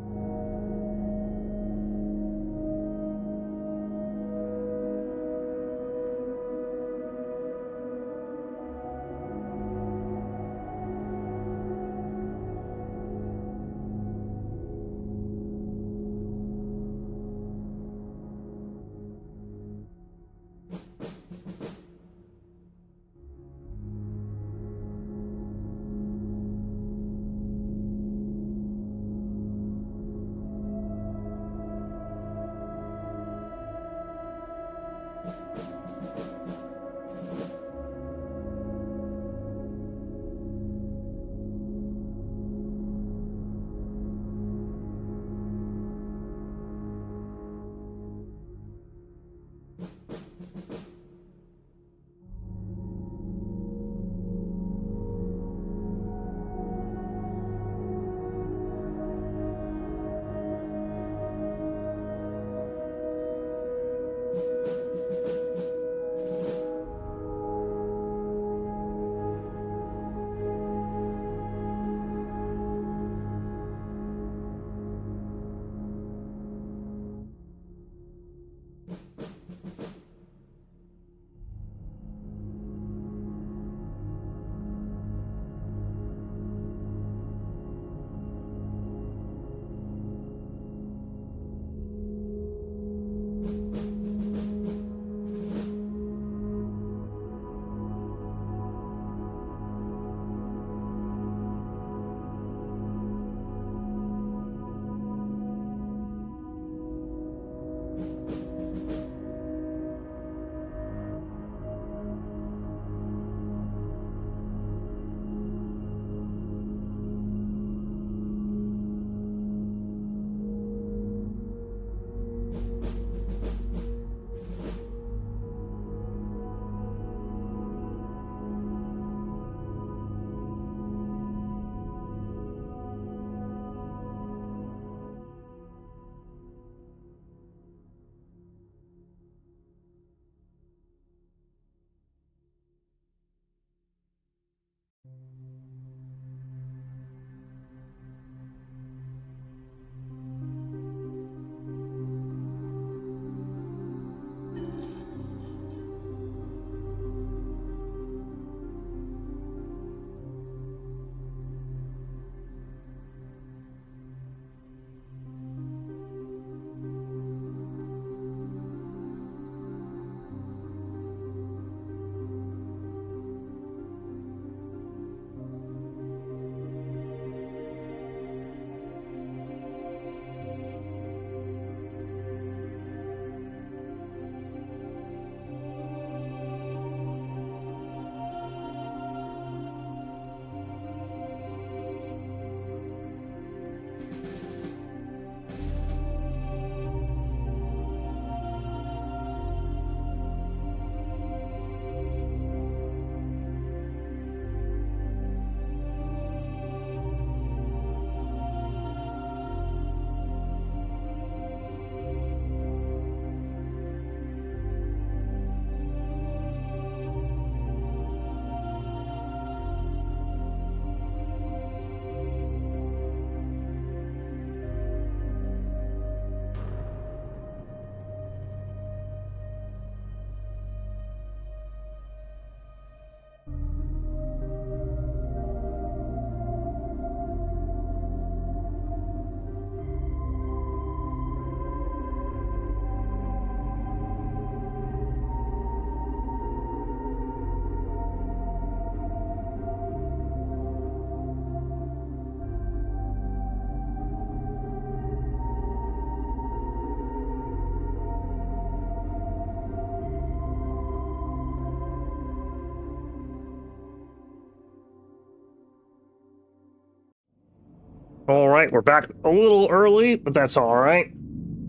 All right, we're back a little early, but that's all right.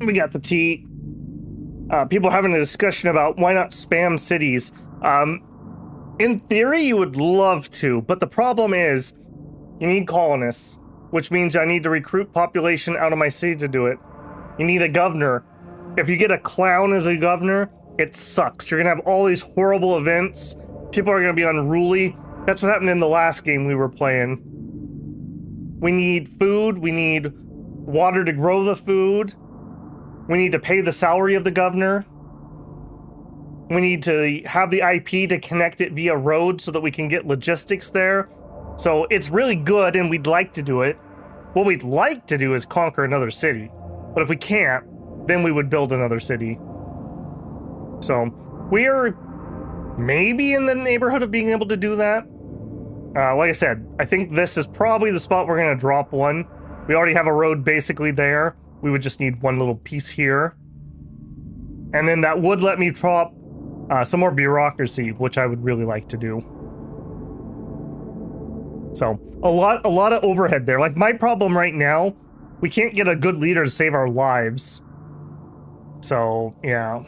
We got the tea. People having a discussion about why not spam cities. In theory, you would love to, but the problem is you need colonists, which means I need to recruit population out of my city to do it. You need a governor. If you get a clown as a governor, it sucks. You're gonna have all these horrible events. People are gonna be unruly. That's what happened in the last game we were playing. We need food. We need water to grow the food. We need to pay the salary of the governor. We need to have the IP to connect it via road so that we can get logistics there. So it's really good and we'd like to do it. What we'd like to do is conquer another city. But if we can't, then we would build another city. So we are maybe in the neighborhood of being able to do that. Like I said, I think this is probably the spot we're going to drop one. We already have a road basically there. We would just need one little piece here. And then that would let me drop some more bureaucracy, which I would really like to do. So a lot of overhead there. Like my problem right now, we can't get a good leader to save our lives. So yeah.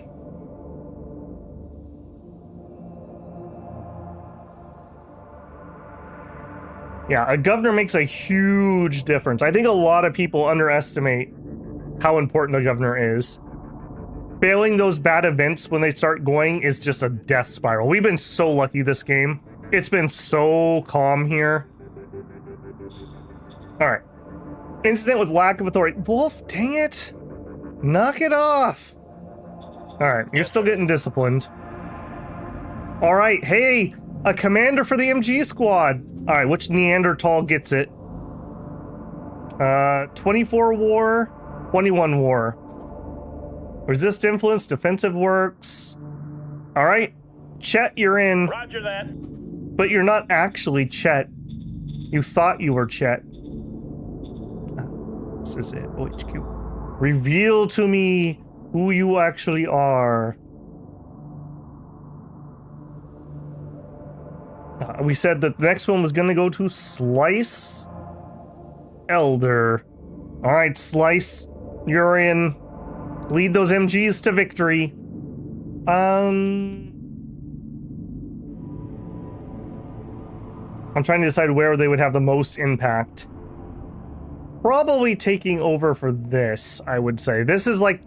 Yeah, a governor makes a huge difference. I think a lot of people underestimate how important a governor is. Failing those bad events when they start going is just a death spiral. We've been so lucky this game. It's been so calm here. All right. Incident with lack of authority. Wolf, dang it. Knock it off. All right, you're still getting disciplined. All right, hey, a commander for the MG squad. All right, which Neanderthal gets it? 24 war, 21 war. Resist influence, defensive works. All right, Chet, you're in. Roger that. But you're not actually Chet. You thought you were Chet. This is it, OHQ. Reveal to me who you actually are. We said that the next one was going to go to Slice Elder. All right, Slice, you're in. Lead those MGs to victory. I'm trying to decide where they would have the most impact. Probably taking over for this, I would say. This is like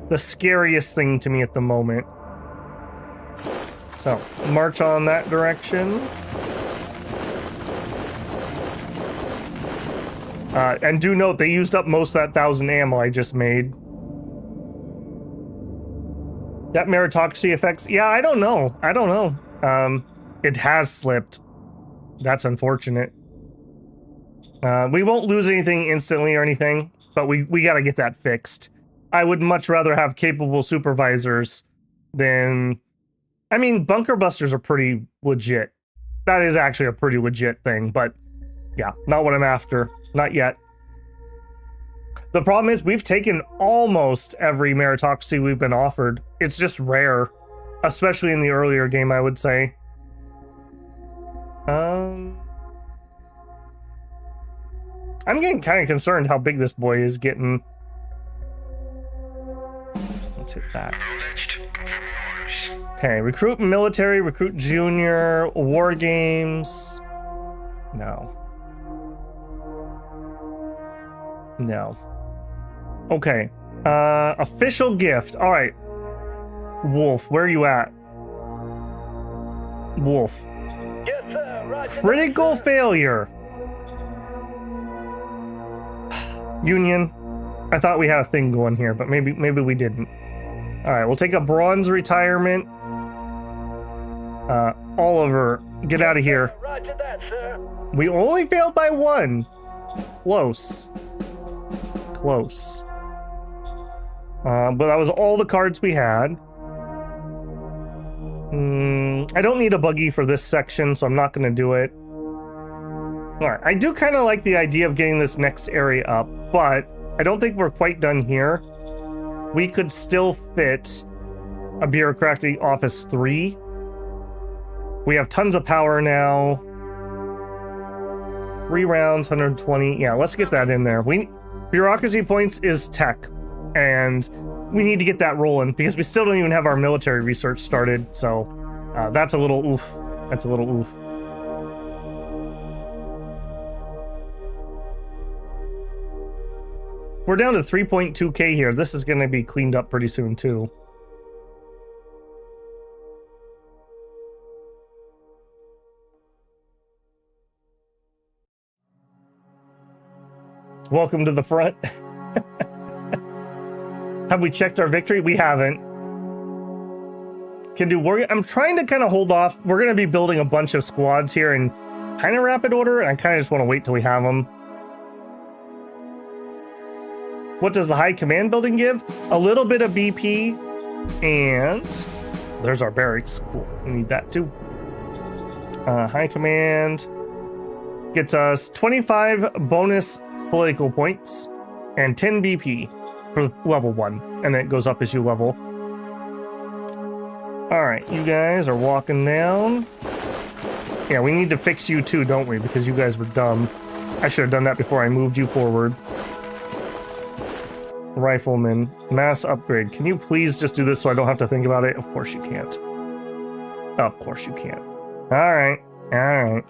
the scariest thing to me at the moment. So, march on that direction. And do note, they used up most of that 1,000 ammo I just made. That meritocracy effects? Yeah, I don't know. I don't know. It has slipped. That's unfortunate. We won't lose anything instantly or anything, but we gotta get that fixed. I would much rather have capable supervisors than... I mean, bunker busters are pretty legit. That is actually a pretty legit thing, but yeah, not what I'm after. Not yet. The problem is we've taken almost every meritocracy we've been offered. It's just rare, especially in the earlier game, I would say. I'm getting kind of concerned how big this boy is getting. Let's hit that. Okay, recruit military, recruit junior, war games. No. No. Okay. Official gift. All right. Wolf, where are you at? Wolf. Yes, sir. Roger. Critical failure. Union. I thought we had a thing going here, but maybe we didn't. All right, we'll take a bronze retirement. Oliver, get out of here. Roger that, sir. We only failed by one. Close. Close. But that was all the cards we had. I don't need a buggy for this section, so I'm not going to do it. Alright, I do kind of like the idea of getting this next area up, but I don't think we're quite done here. We could still fit a bureaucratic office 3. We have tons of power now. 3 rounds, 120. Yeah, let's get that in there. Bureaucracy points is tech, and we need to get that rolling because we still don't even have our military research started. So that's a little oof. That's a little oof. We're down to 3.2k here. This is going to be cleaned up pretty soon too. Welcome to the front. Have we checked our victory? We haven't. Can do work. I'm trying to kind of hold off. We're going to be building a bunch of squads here in kind of rapid order, and I kind of just want to wait till we have them. What does the high command building give? A little bit of BP, and there's our barracks. Cool. We need that too. High command gets us 25 bonus political points and 10 BP for level 1, and then it goes up as you level. All right, you guys are walking down. Yeah, we need to fix you too, don't we? Because you guys were dumb. I should have done that before I moved you forward. Rifleman, mass upgrade. Can you please just do this so I don't have to think about it? Of course you can't. Of course you can't. All right, all right.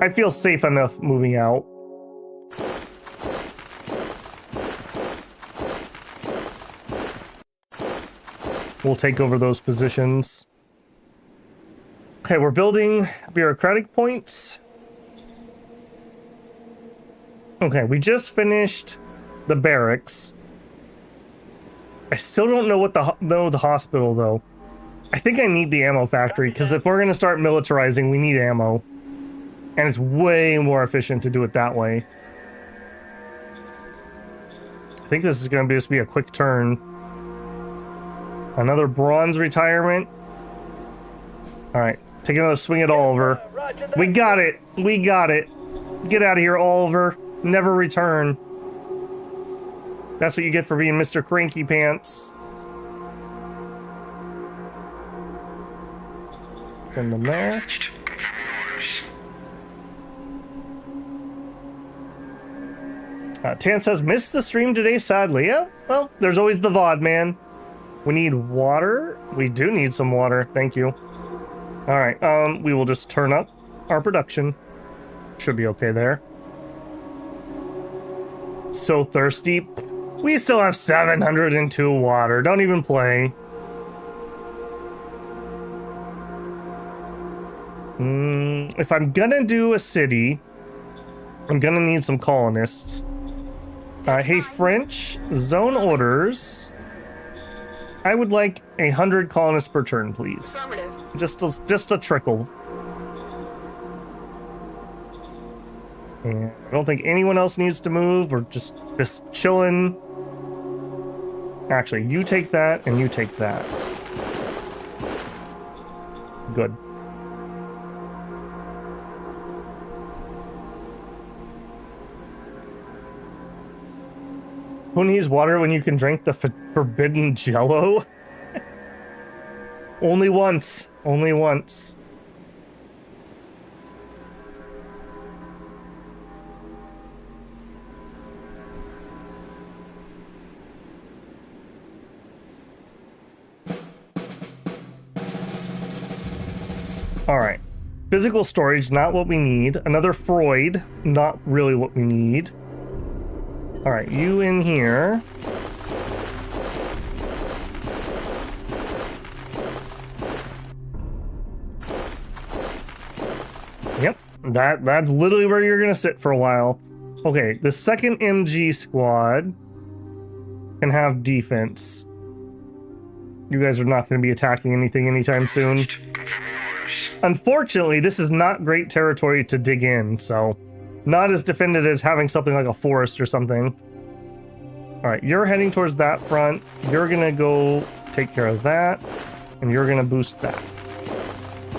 I feel safe enough moving out. We'll take over those positions. Okay, we're building bureaucratic points. Okay, we just finished the barracks. I still don't know what the hospital though. I think I need the ammo factory because if we're gonna start militarizing, we need ammo. And it's way more efficient to do it that way. I think this is going to just be a quick turn. Another bronze retirement. All right, take another swing at Oliver. We got it. We got it. Get out of here, Oliver. Never return. That's what you get for being Mr. Cranky Pants. Send them there. Tan says, missed the stream today, sadly. Yeah, well, there's always the VOD, man. We need water. We do need some water. Thank you. All right, we will just turn up our production. Should be okay there. So thirsty. We still have 702 water. Don't even play. If I'm gonna do a city, I'm gonna need some colonists. Hey, French, zone orders. I would like 100 colonists per turn, please. Just a trickle. And I don't think anyone else needs to move. We're just chilling. Actually, you take that and you take that. Good. Who needs water when you can drink the forbidden Jello? Only once. Only once. All right. Physical storage, not what we need. Another Freud, not really what we need. All right, you in here. Yep, that's literally where you're gonna sit for a while. Okay, the second MG squad can have defense. You guys are not gonna be attacking anything anytime soon. Unfortunately, this is not great territory to dig in, so not as defended as having something like a forest or something. All right, you're heading towards that front. You're gonna go take care of that, and you're gonna boost that.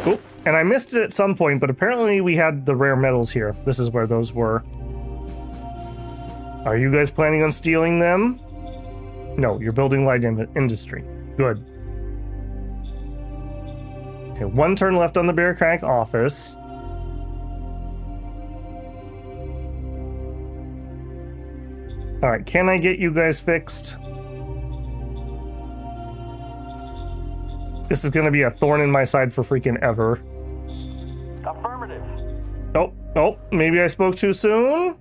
Oh, and I missed it at some point, but apparently we had the rare metals here. This is where those were. Are you guys planning on stealing them? No, you're building light industry. Good. Okay, 1 turn left on the bureaucratic office. All right, can I get you guys fixed? This is going to be a thorn in my side for freaking ever. Affirmative. Oh, maybe I spoke too soon?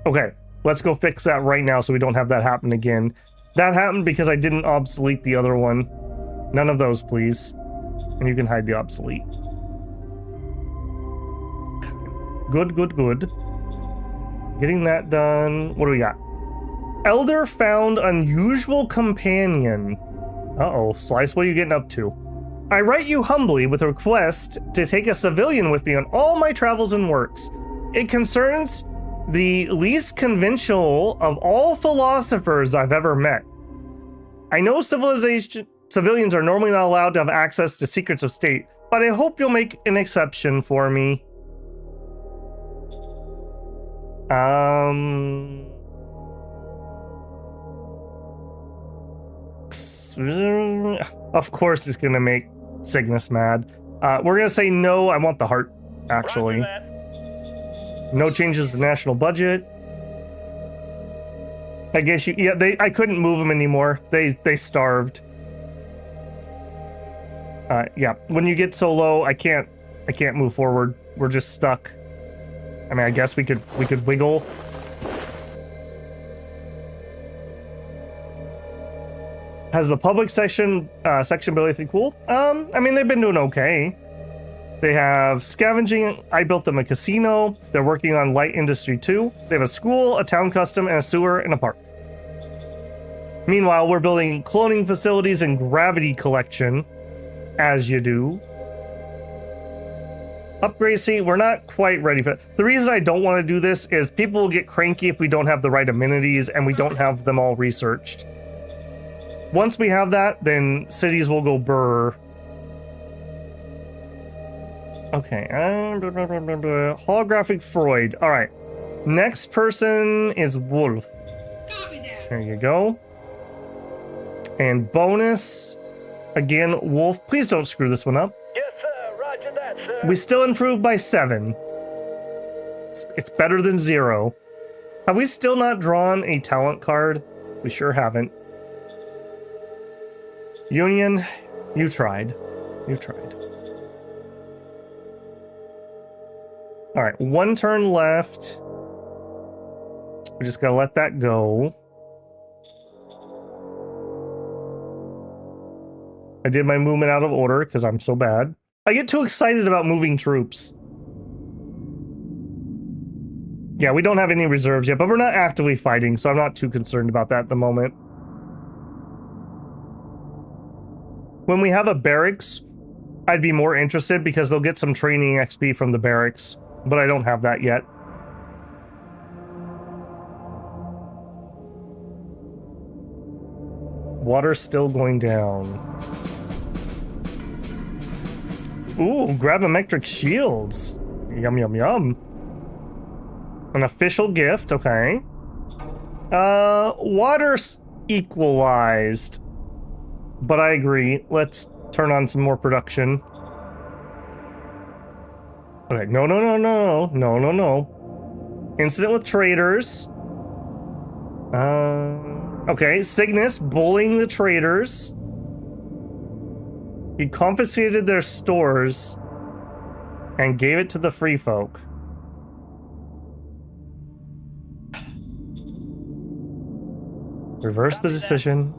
Okay, let's go fix that right now so we don't have that happen again. That happened because I didn't obsolete the other one. None of those, please. And you can hide the obsolete. Good. Getting that done. What do we got? Elder found unusual companion. Uh-oh, Slice, what are you getting up to? I write you humbly with a request to take a civilian with me on all my travels and works. It concerns the least conventional of all philosophers I've ever met. I know civilians are normally not allowed to have access to secrets of state, but I hope you'll make an exception for me. Of course it's gonna make Cygnus mad. We're gonna say no, I want the heart, actually. Roger that. No changes to national budget. I guess I couldn't move them anymore. They starved. Yeah, when you get so low, I can't move forward. We're just stuck. I mean, I guess we could wiggle. Has the public section been anything cool? I mean, they've been doing okay. They have scavenging. I built them a casino. They're working on light industry too. They have a school, a town custom, and a sewer and a park. Meanwhile, we're building cloning facilities and gravity collection, as you do. Upgrade, see, we're not quite ready for it. The reason I don't want to do this is people will get cranky if we don't have the right amenities and we don't have them all researched. Once we have that, then cities will go burr. Okay, holographic Freud. All right, next person is Wolf. There you go. And bonus, again, Wolf. Please don't screw this one up. Yes, sir. Roger that, sir. We still improved by 7. It's better than 0. Have we still not drawn a talent card? We sure haven't. Union, you tried. You tried. All right, 1 turn left. We just gotta let that go. I did my movement out of order because I'm so bad. I get too excited about moving troops. Yeah, we don't have any reserves yet, but we're not actively fighting, so I'm not too concerned about that at the moment. When we have a barracks, I'd be more interested because they'll get some training XP from the barracks, but I don't have that yet. Water's still going down. Ooh, gravimetric shields. Yum, yum, yum. An official gift, okay. Water's equalized. But I agree. Let's turn on some more production. Okay, no. Incident with traders. Okay, Cygnus bullying the traders. He confiscated their stores and gave it to the free folk. Reverse the decision.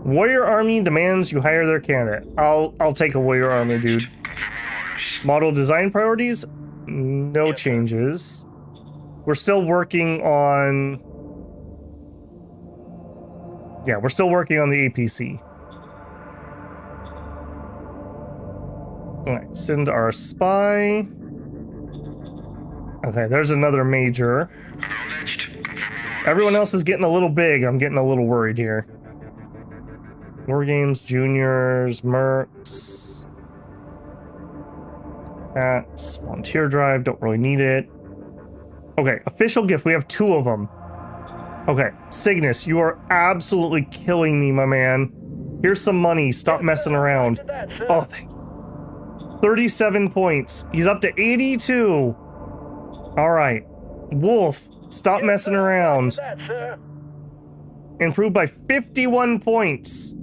Warrior army demands you hire their candidate. I'll take a warrior army, dude. Model design priorities? No changes. We're still working on... Yeah, we're still working on the APC. Alright, send our spy. Okay, there's another major. Everyone else is getting a little big. I'm getting a little worried here. War Games, Juniors, Mercs. That's Volunteer Drive, don't really need it. Okay, official gift, we have 2 of them. Okay, Cygnus, you are absolutely killing me, my man. Here's some money. Stop messing around. Roger that, sir. Oh, thank you. 37 points. He's up to 82. All right. Wolf, stop Yes, messing sir. around. Roger that, sir. Improved by 51 points.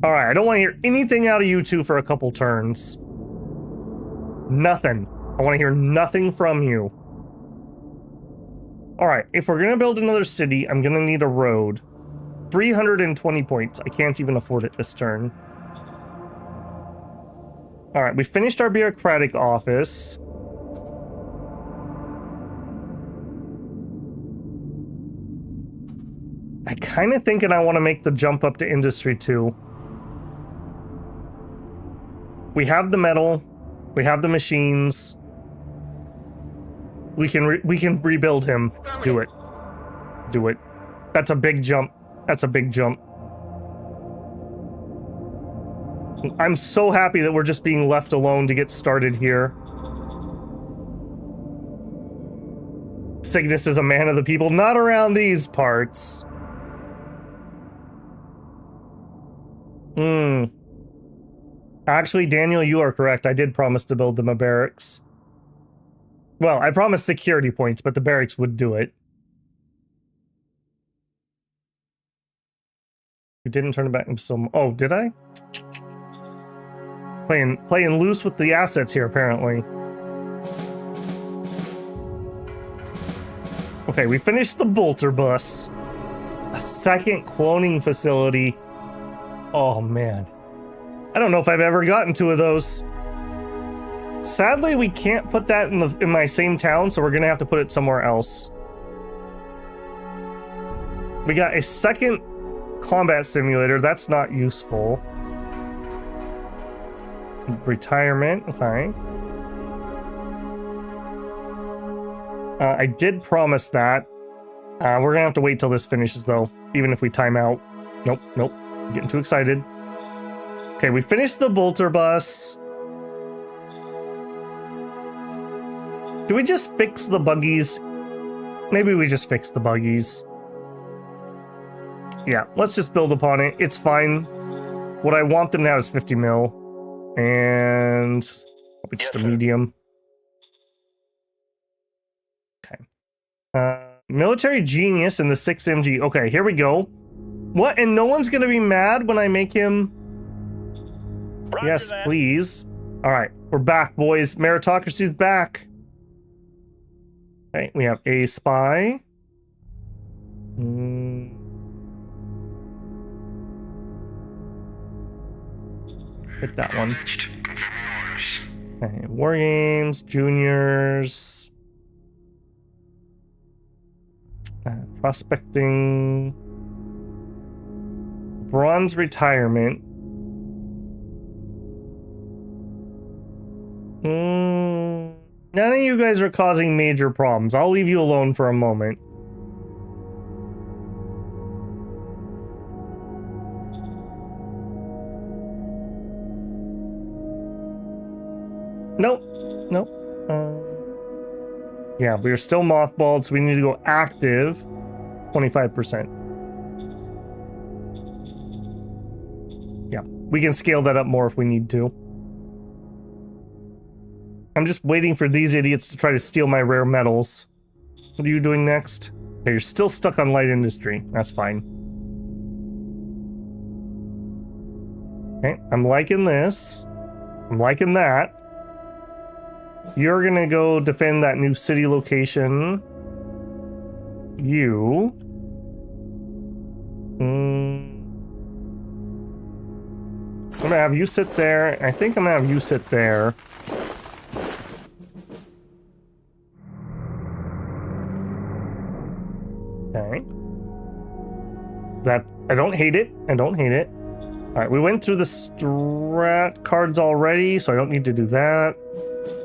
All right, I don't want to hear anything out of you two for a couple turns. Nothing. I want to hear nothing from you. All right, if we're going to build another city, I'm going to need a road. 320 points. I can't even afford it this turn. All right, we finished our bureaucratic office. I kind of thinking I want to make the jump up to industry 2. We have the metal. We have the machines. We can rebuild him. Do it. Do it. That's a big jump. That's a big jump. I'm so happy that we're just being left alone to get started here. Cygnus is a man of the people, not around these parts. Actually, Daniel, you are correct. I did promise to build them a barracks. Well, I promised security points, but the barracks would do it. You didn't turn it back. So, oh, did I? Playing loose with the assets here, apparently. Okay, we finished the bolter bus. A second cloning facility. Oh, man. I don't know if I've ever gotten 2 of those. Sadly, we can't put that in my same town, so we're gonna have to put it somewhere else. We got a second combat simulator. That's not useful. Retirement. Okay. I did promise that. We're gonna have to wait till this finishes, though. Even if we time out. Nope. Nope. I'm getting too excited. Okay, we finished the bolter bus. Do we just fix the buggies? Maybe we just fix the buggies. Yeah, let's just build upon it. It's fine. What I want them now is 50 mil. And probably just a medium. Okay. Military genius in the 6MG. Okay, here we go. What? And no one's gonna be mad when I make him... Roger Yes, that. please. All right, we're back, boys. Meritocracy's back. Okay, we have a spy. Hit that one. Acknowledged. Confirming orders. Okay, war games, juniors, prospecting, bronze retirement. None of you guys are causing major problems. I'll leave you alone for a moment. Nope. Nope. Yeah, we're still mothballed, so we need to go active. 25%. Yeah, we can scale that up more if we need to. I'm just waiting for these idiots to try to steal my rare metals. What are you doing next? Okay, you're still stuck on light industry. That's fine. Okay, I'm liking this. I'm liking that. You're gonna go defend that new city location. You. I'm gonna have you sit there. I think I'm gonna have you sit there. Okay. That, I don't hate it. I don't hate it. All right, we went through the strat cards already, so I don't need to do that.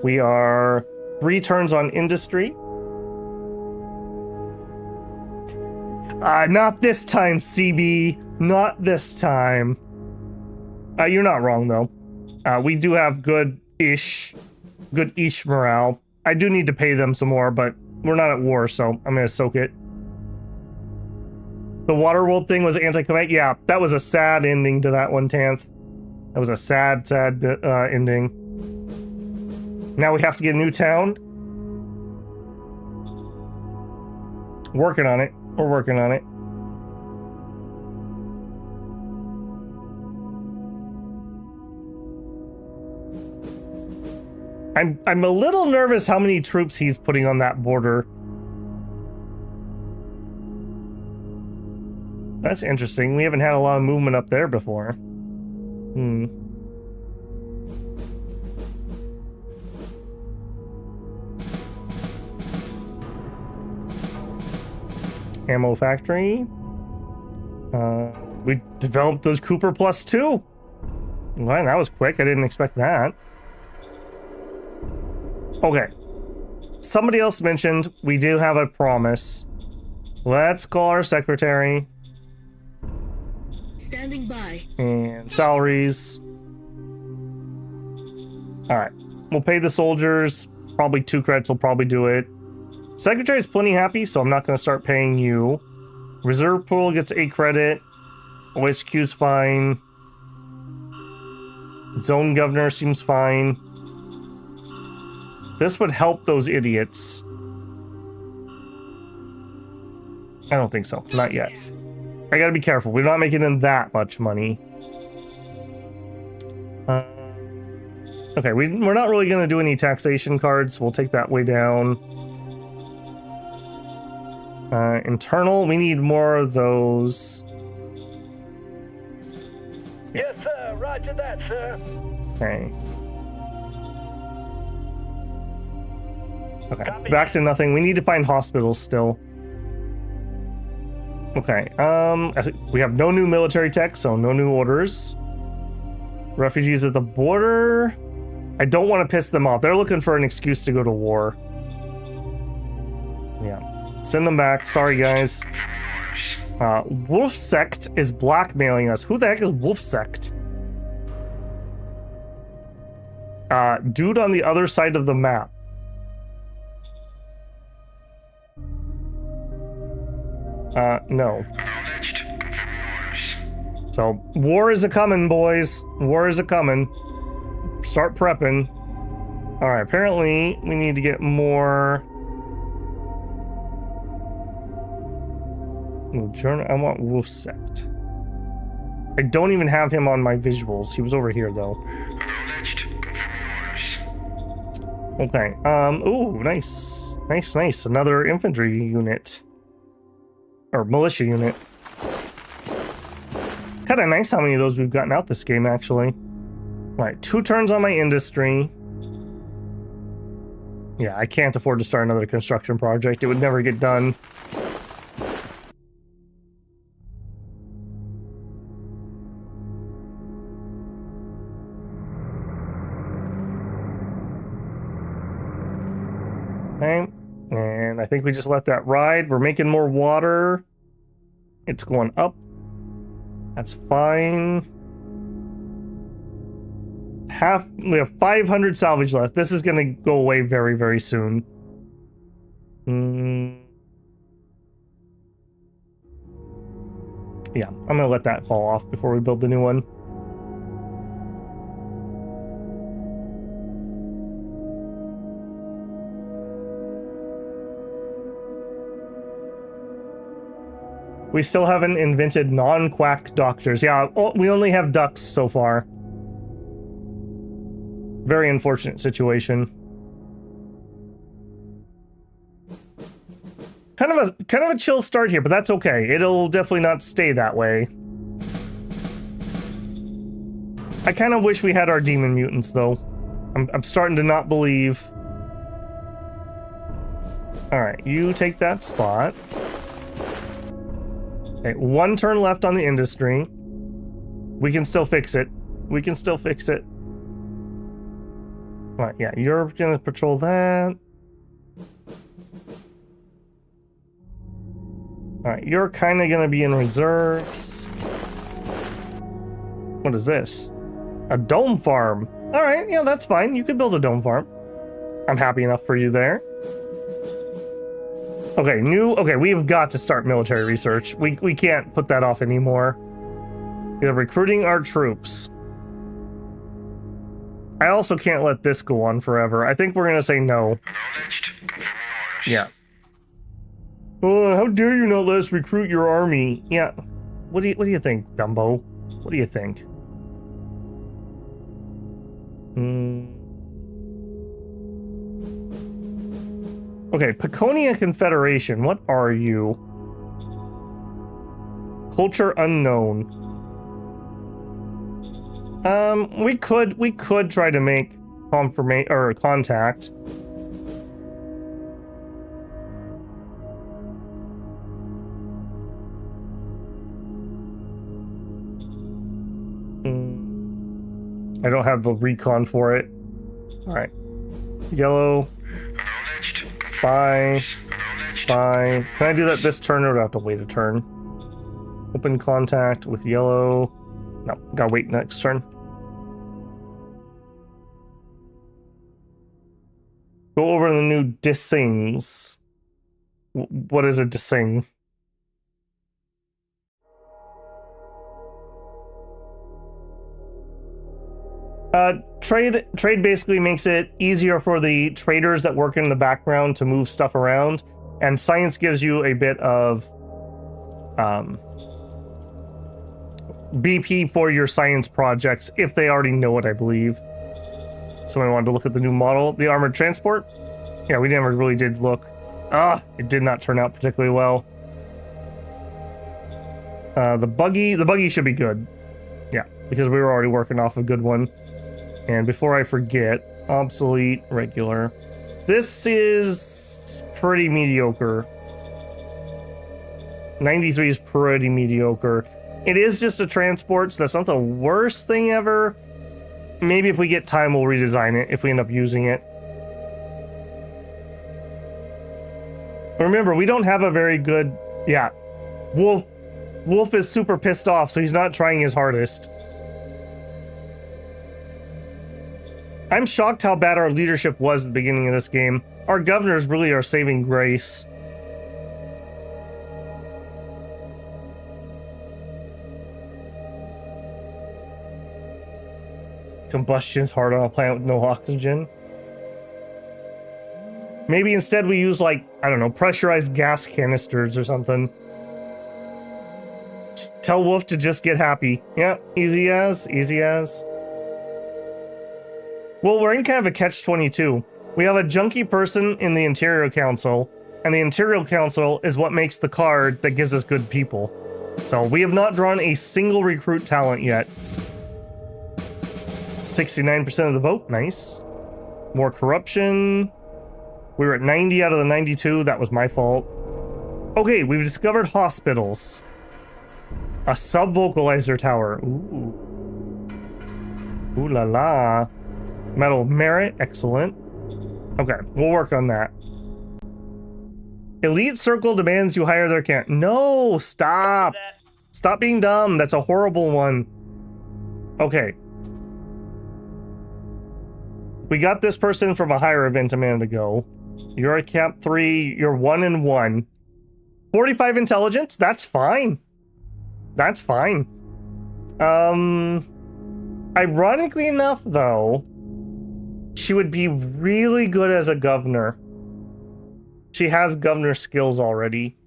We are 3 turns on industry. Not this time, CB. Not this time. You're not wrong, though. We do have good-ish morale. I do need to pay them some more, but we're not at war, so I'm gonna soak it. The Waterworld thing was anticlimactic. Yeah, that was a sad ending to that one, Tanth. That was a sad, sad ending. Now we have to get a new town. Working on it. We're working on it. I'm a little nervous how many troops he's putting on that border. That's interesting. We haven't had a lot of movement up there before. Ammo factory. We developed those Cooper +2. Well, that was quick. I didn't expect that. Okay. Somebody else mentioned we do have a promise. Let's call our secretary. Standing by. And salaries. Alright. We'll pay the soldiers. Probably 2 credits will probably do it. Secretary's plenty happy, so I'm not going to start paying you. Reserve pool gets 8 credit. OSQ's fine. Zone governor seems fine. This would help those idiots. I don't think so. Not yet. I gotta be careful. We're not making them that much money. Okay, we're not really gonna do any taxation cards. We'll take that way down. Internal, we need more of those. Yes, sir. Roger that, sir. Okay. Okay, back to nothing. We need to find hospitals still. Okay, we have no new military tech, so no new orders. Refugees at the border. I don't want to piss them off. They're looking for an excuse to go to war. Yeah. Send them back. Sorry, guys. Wolf Sect is blackmailing us. Who the heck is Wolf Sect? Dude on the other side of the map. No. So, war is a-coming, boys. War is a-coming. Start prepping. Alright, apparently we need to get more... Journal. I want Wolf Sect. I don't even have him on my visuals. He was over here, though. Okay, ooh, nice. Nice, nice. Another infantry unit. Or militia unit. Kind of nice how many of those we've gotten out this game, actually. Alright, 2 turns on my industry. Yeah, I can't afford to start another construction project. It would never get done. Okay, and I think we just let that ride. We're making more water. It's going up. That's fine. We have 500 salvage left. This is going to go away very, very soon. Yeah, I'm going to let that fall off before we build the new one. We still haven't invented non-quack doctors. Yeah, we only have ducks so far. Very unfortunate situation. Kind of a chill start here, but that's okay. It'll definitely not stay that way. I kind of wish we had our demon mutants, though. I'm starting to not believe. All right, you take that spot. Okay, 1 turn left on the industry. We can still fix it. We can still fix it. All right, yeah, you're gonna patrol that. All right, you're kind of gonna be in reserves. What is this? A dome farm. All right, yeah, that's fine. You can build a dome farm. I'm happy enough for you there. Okay, okay, we've got to start military research. We can't put that off anymore. They're recruiting our troops. I also can't let this go on forever. I think we're gonna say no. Acknowledged. Confirming orders. Yeah. How dare you not let us recruit your army? Yeah. What do you think, Dumbo? What do you think? Okay, Paconia Confederation. What are you? Culture unknown. We could try to make confirmation or contact. I don't have the recon for it. All right. Yellow. Acknowledged. Spy. Acknowledged. Spy. Can I do that this turn or do I have to wait a turn? Open contact with yellow. No, gotta wait next turn. Go over the new dissings. What is a dissing? Trade basically makes it easier for the traders that work in the background to move stuff around, and science gives you a bit of BP for your science projects if they already know it, I believe. Somebody wanted to look at the new model, the armored transport. Yeah, we never really did look. It did not turn out particularly well. The buggy should be good. Yeah, because we were already working off a good one. And before I forget, obsolete, regular. This is pretty mediocre. 93 is pretty mediocre. It is just a transport, so that's not the worst thing ever. Maybe if we get time, we'll redesign it if we end up using it. Remember, we don't have a very good... Yeah. Wolf is super pissed off, so he's not trying his hardest. I'm shocked how bad our leadership was at the beginning of this game. Our governors really are saving grace. Combustion's hard on a planet with no oxygen. Maybe instead we use, like, I don't know, pressurized gas canisters or something. Just tell Wolf to just get happy. Yeah, easy as, easy as. Well, we're in kind of a catch-22. We have a junky person in the Interior Council, and the Interior Council is what makes the card that gives us good people. So we have not drawn a single recruit talent yet. 69% of the vote, nice. More corruption. We were at 90 out of the 92, that was my fault. Okay, we've discovered hospitals. A sub-vocalizer tower, ooh. Ooh la la. Medal of Merit, excellent. Okay, we'll work on that. Elite Circle demands you hire their camp. No, stop. Stop being dumb. That's a horrible one. Okay. We got this person from a higher event a minute ago. You're at Camp 3. You're 1 and 1. 45 intelligence. That's fine. That's fine. Ironically enough, though, she would be really good as a governor. She has governor skills already.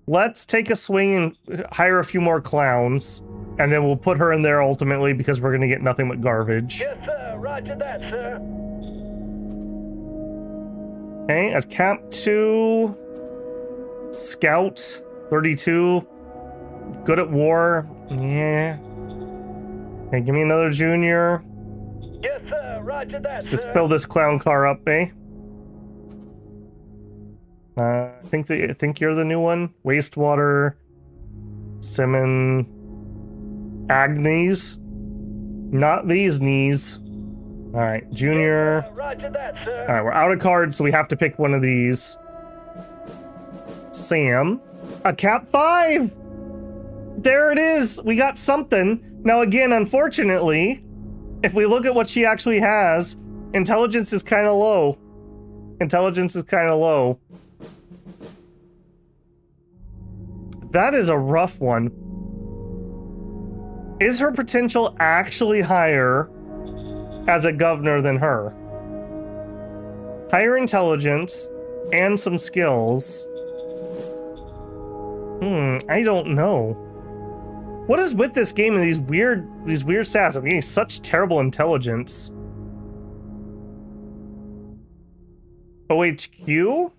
Let's take a swing and hire a few more clowns, and then we'll put her in there ultimately because we're going to get nothing but garbage. Yes, sir. Roger that, sir. Okay, at Camp 2, Scout, 32, good at war. Yeah. Okay, give me another junior. Yes, sir. Roger that, Let's just sir. fill this clown car up, eh? I think you're the new one. Wastewater, Simon, Agnes. Not these knees. All right, junior. Yes, sir. Roger that, sir. All right, we're out of cards, so we have to pick one of these. Sam, a Cap 5. There it is. We got something. Now, again, unfortunately, if we look at what she actually has, intelligence is kind of low. Intelligence is kind of low. That is a rough one. Is her potential actually higher as a governor than her? Higher intelligence and some skills. I don't know. What is with this game and these weird stats? I'm getting such terrible intelligence. OHQ?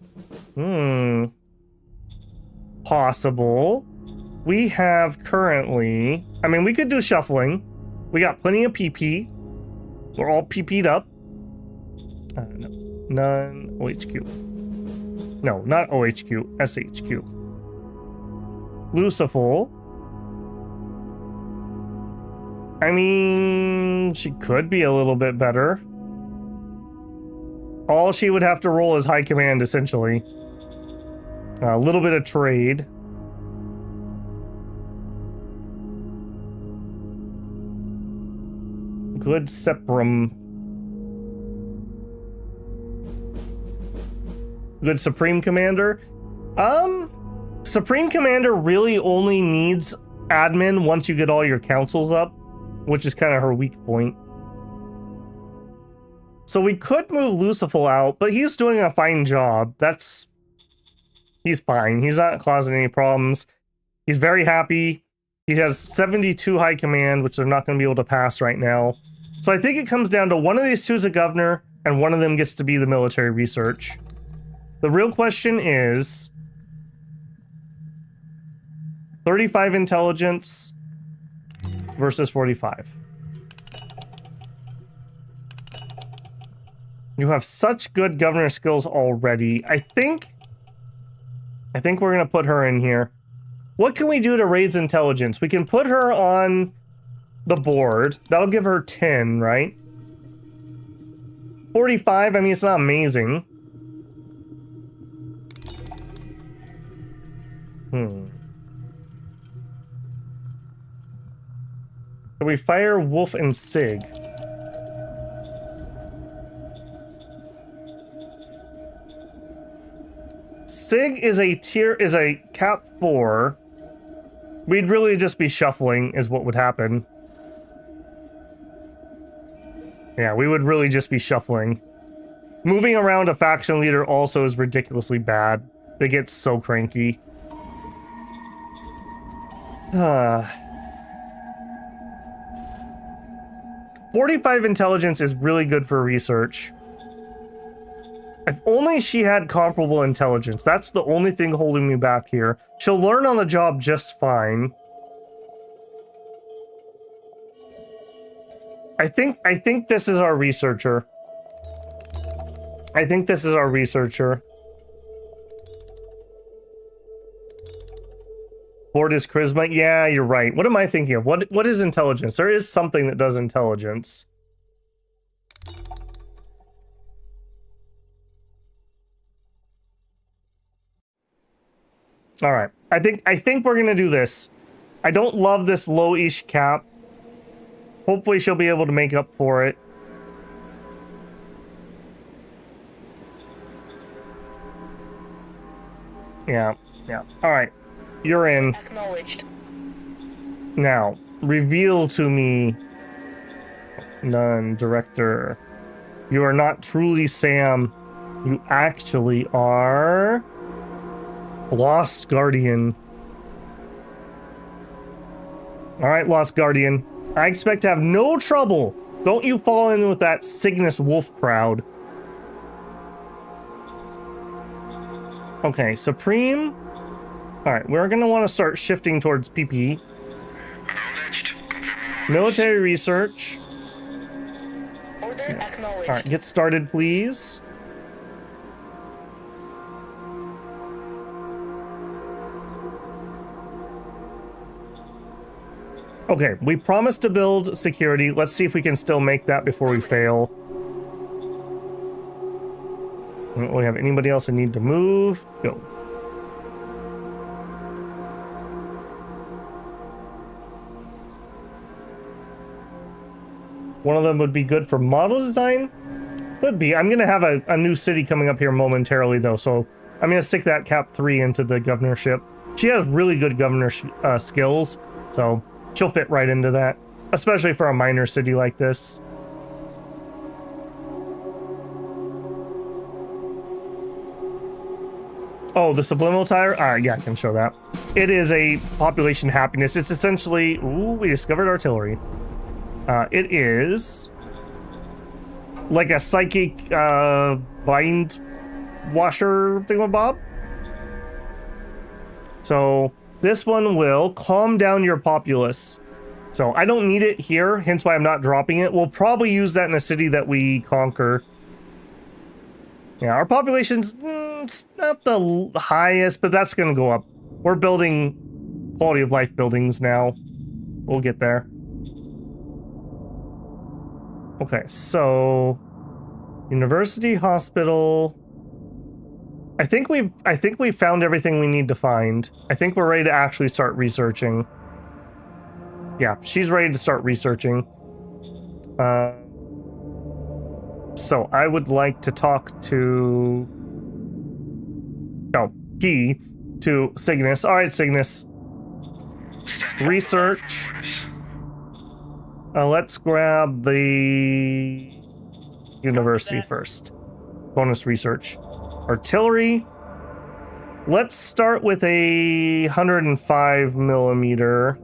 Possible. We have currently... I mean, we could do shuffling. We got plenty of PP. We're all PP'd up. No. None. OHQ. No, not OHQ. SHQ. Luciful. I mean, she could be a little bit better. All she would have to roll is high command, essentially. A little bit of trade. Good Seprum. Good Supreme Commander. Supreme Commander really only needs admin once you get all your councils up, which is kind of her weak point. So we could move Luciful out, but he's doing a fine job. He's fine. He's not causing any problems. He's very happy. He has 72 high command, which they're not going to be able to pass right now. So I think it comes down to one of these two is a governor, and one of them gets to be the military research. The real question is 35 intelligence versus 45. You have such good governor skills already. I think we're going to put her in here. What can we do to raise intelligence? We can put her on the board. That'll give her 10, right? 45, I mean, it's not amazing. So we fire Wolf and Sig. Sig is a cap 4. We'd really just be shuffling is what would happen. Yeah, we would really just be shuffling. Moving around a faction leader also is ridiculously bad. They get so cranky. 45 intelligence is really good for research. If only she had comparable intelligence. That's the only thing holding me back here. She'll learn on the job just fine. I think this is our researcher. I think this is our researcher. Board is charisma. Yeah, you're right. What am I thinking of? What is intelligence? There is something that does intelligence. All right. I think we're gonna do this. I don't love this low-ish cap. Hopefully she'll be able to make up for it. Yeah. All right. You're in. Acknowledged. Now, reveal to me. None, director. You are not truly Sam. You actually are Lost Guardian. All right, Lost Guardian. I expect to have no trouble. Don't you fall in with that Cygnus Wolf crowd. Okay, Supreme. All right, we're going to want to start shifting towards PP. Military research. Order acknowledged. All right, get started, please. Okay, we promised to build security. Let's see if we can still make that before we fail. Don't we have anybody else that need to move? Go. One of them would be good for model design? Could be. I'm going to have a new city coming up here momentarily, though, so I'm going to stick that cap 3 into the governorship. She has really good governor skills, so she'll fit right into that, especially for a minor city like this. Oh, the subliminal tire? Yeah, I can show that. It is a population happiness. It's essentially... Ooh, we discovered artillery. It is... like a psychic bind washer thingamabob. So this one will calm down your populace. So I don't need it here, hence why I'm not dropping it. We'll probably use that in a city that we conquer. Yeah, our population's not the highest, but that's going to go up. We're building quality of life buildings now. We'll get there. Okay, so university, hospital. I think we've found everything we need to find. I think we're ready to actually start researching. Yeah, she's ready to start researching. So I would like to talk to... No, to Cygnus. All right, Cygnus. Research. Let's grab the university first. Bonus research. Artillery. Let's start with a 105 millimeter.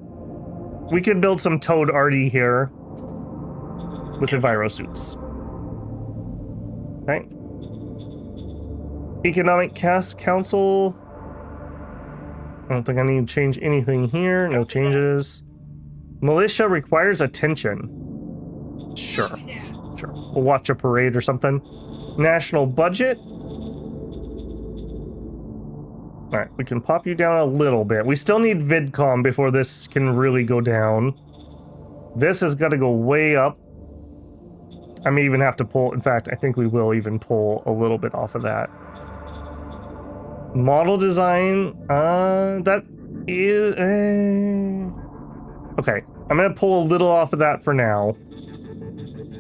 We could build some Toad Arty here with envirosuits. Okay. Economic Council. I don't think I need to change anything here. No changes. Militia requires attention. Sure. Sure. We'll watch a parade or something. National budget. Alright, we can pop you down a little bit. We still need VidCom before this can really go down. This has got to go way up. I may even have to pull... In fact, I think we will even pull a little bit off of that. Model design... that is... Okay, I'm going to pull a little off of that for now.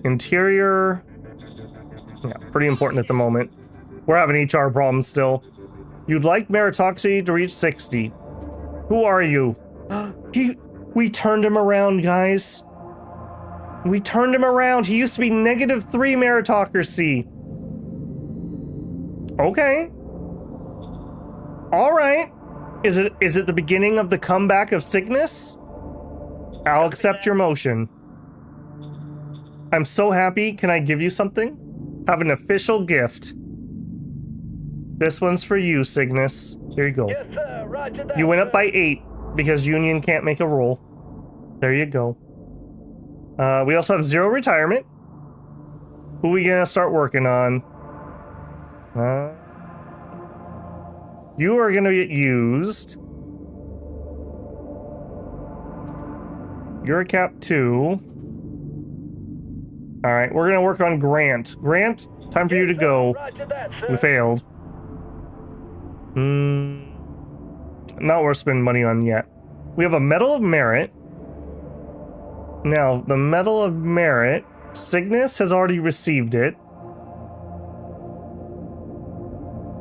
Interior... Yeah, pretty important at the moment. We're having HR problems still. You'd like meritocracy to reach 60. Who are you? We turned him around, guys. We turned him around. He used to be -3 meritocracy. Okay. All right. Is it the beginning of the comeback of Cygnus? I'll accept your motion. I'm so happy. Can I give you something? Have an official gift. This one's for you, Cygnus. Here you go. Yes, sir. Roger that. You went up by 8 because Union can't make a roll. There you go. We also have 0 retirement. Who are we gonna start working on? You are gonna get used. You're a cap 2. All right, we're gonna work on Grant. Grant, time for you to go. Roger that, sir. We failed. Not worth spending money on yet. We have a Medal of Merit. Now, the Medal of Merit, Cygnus has already received it.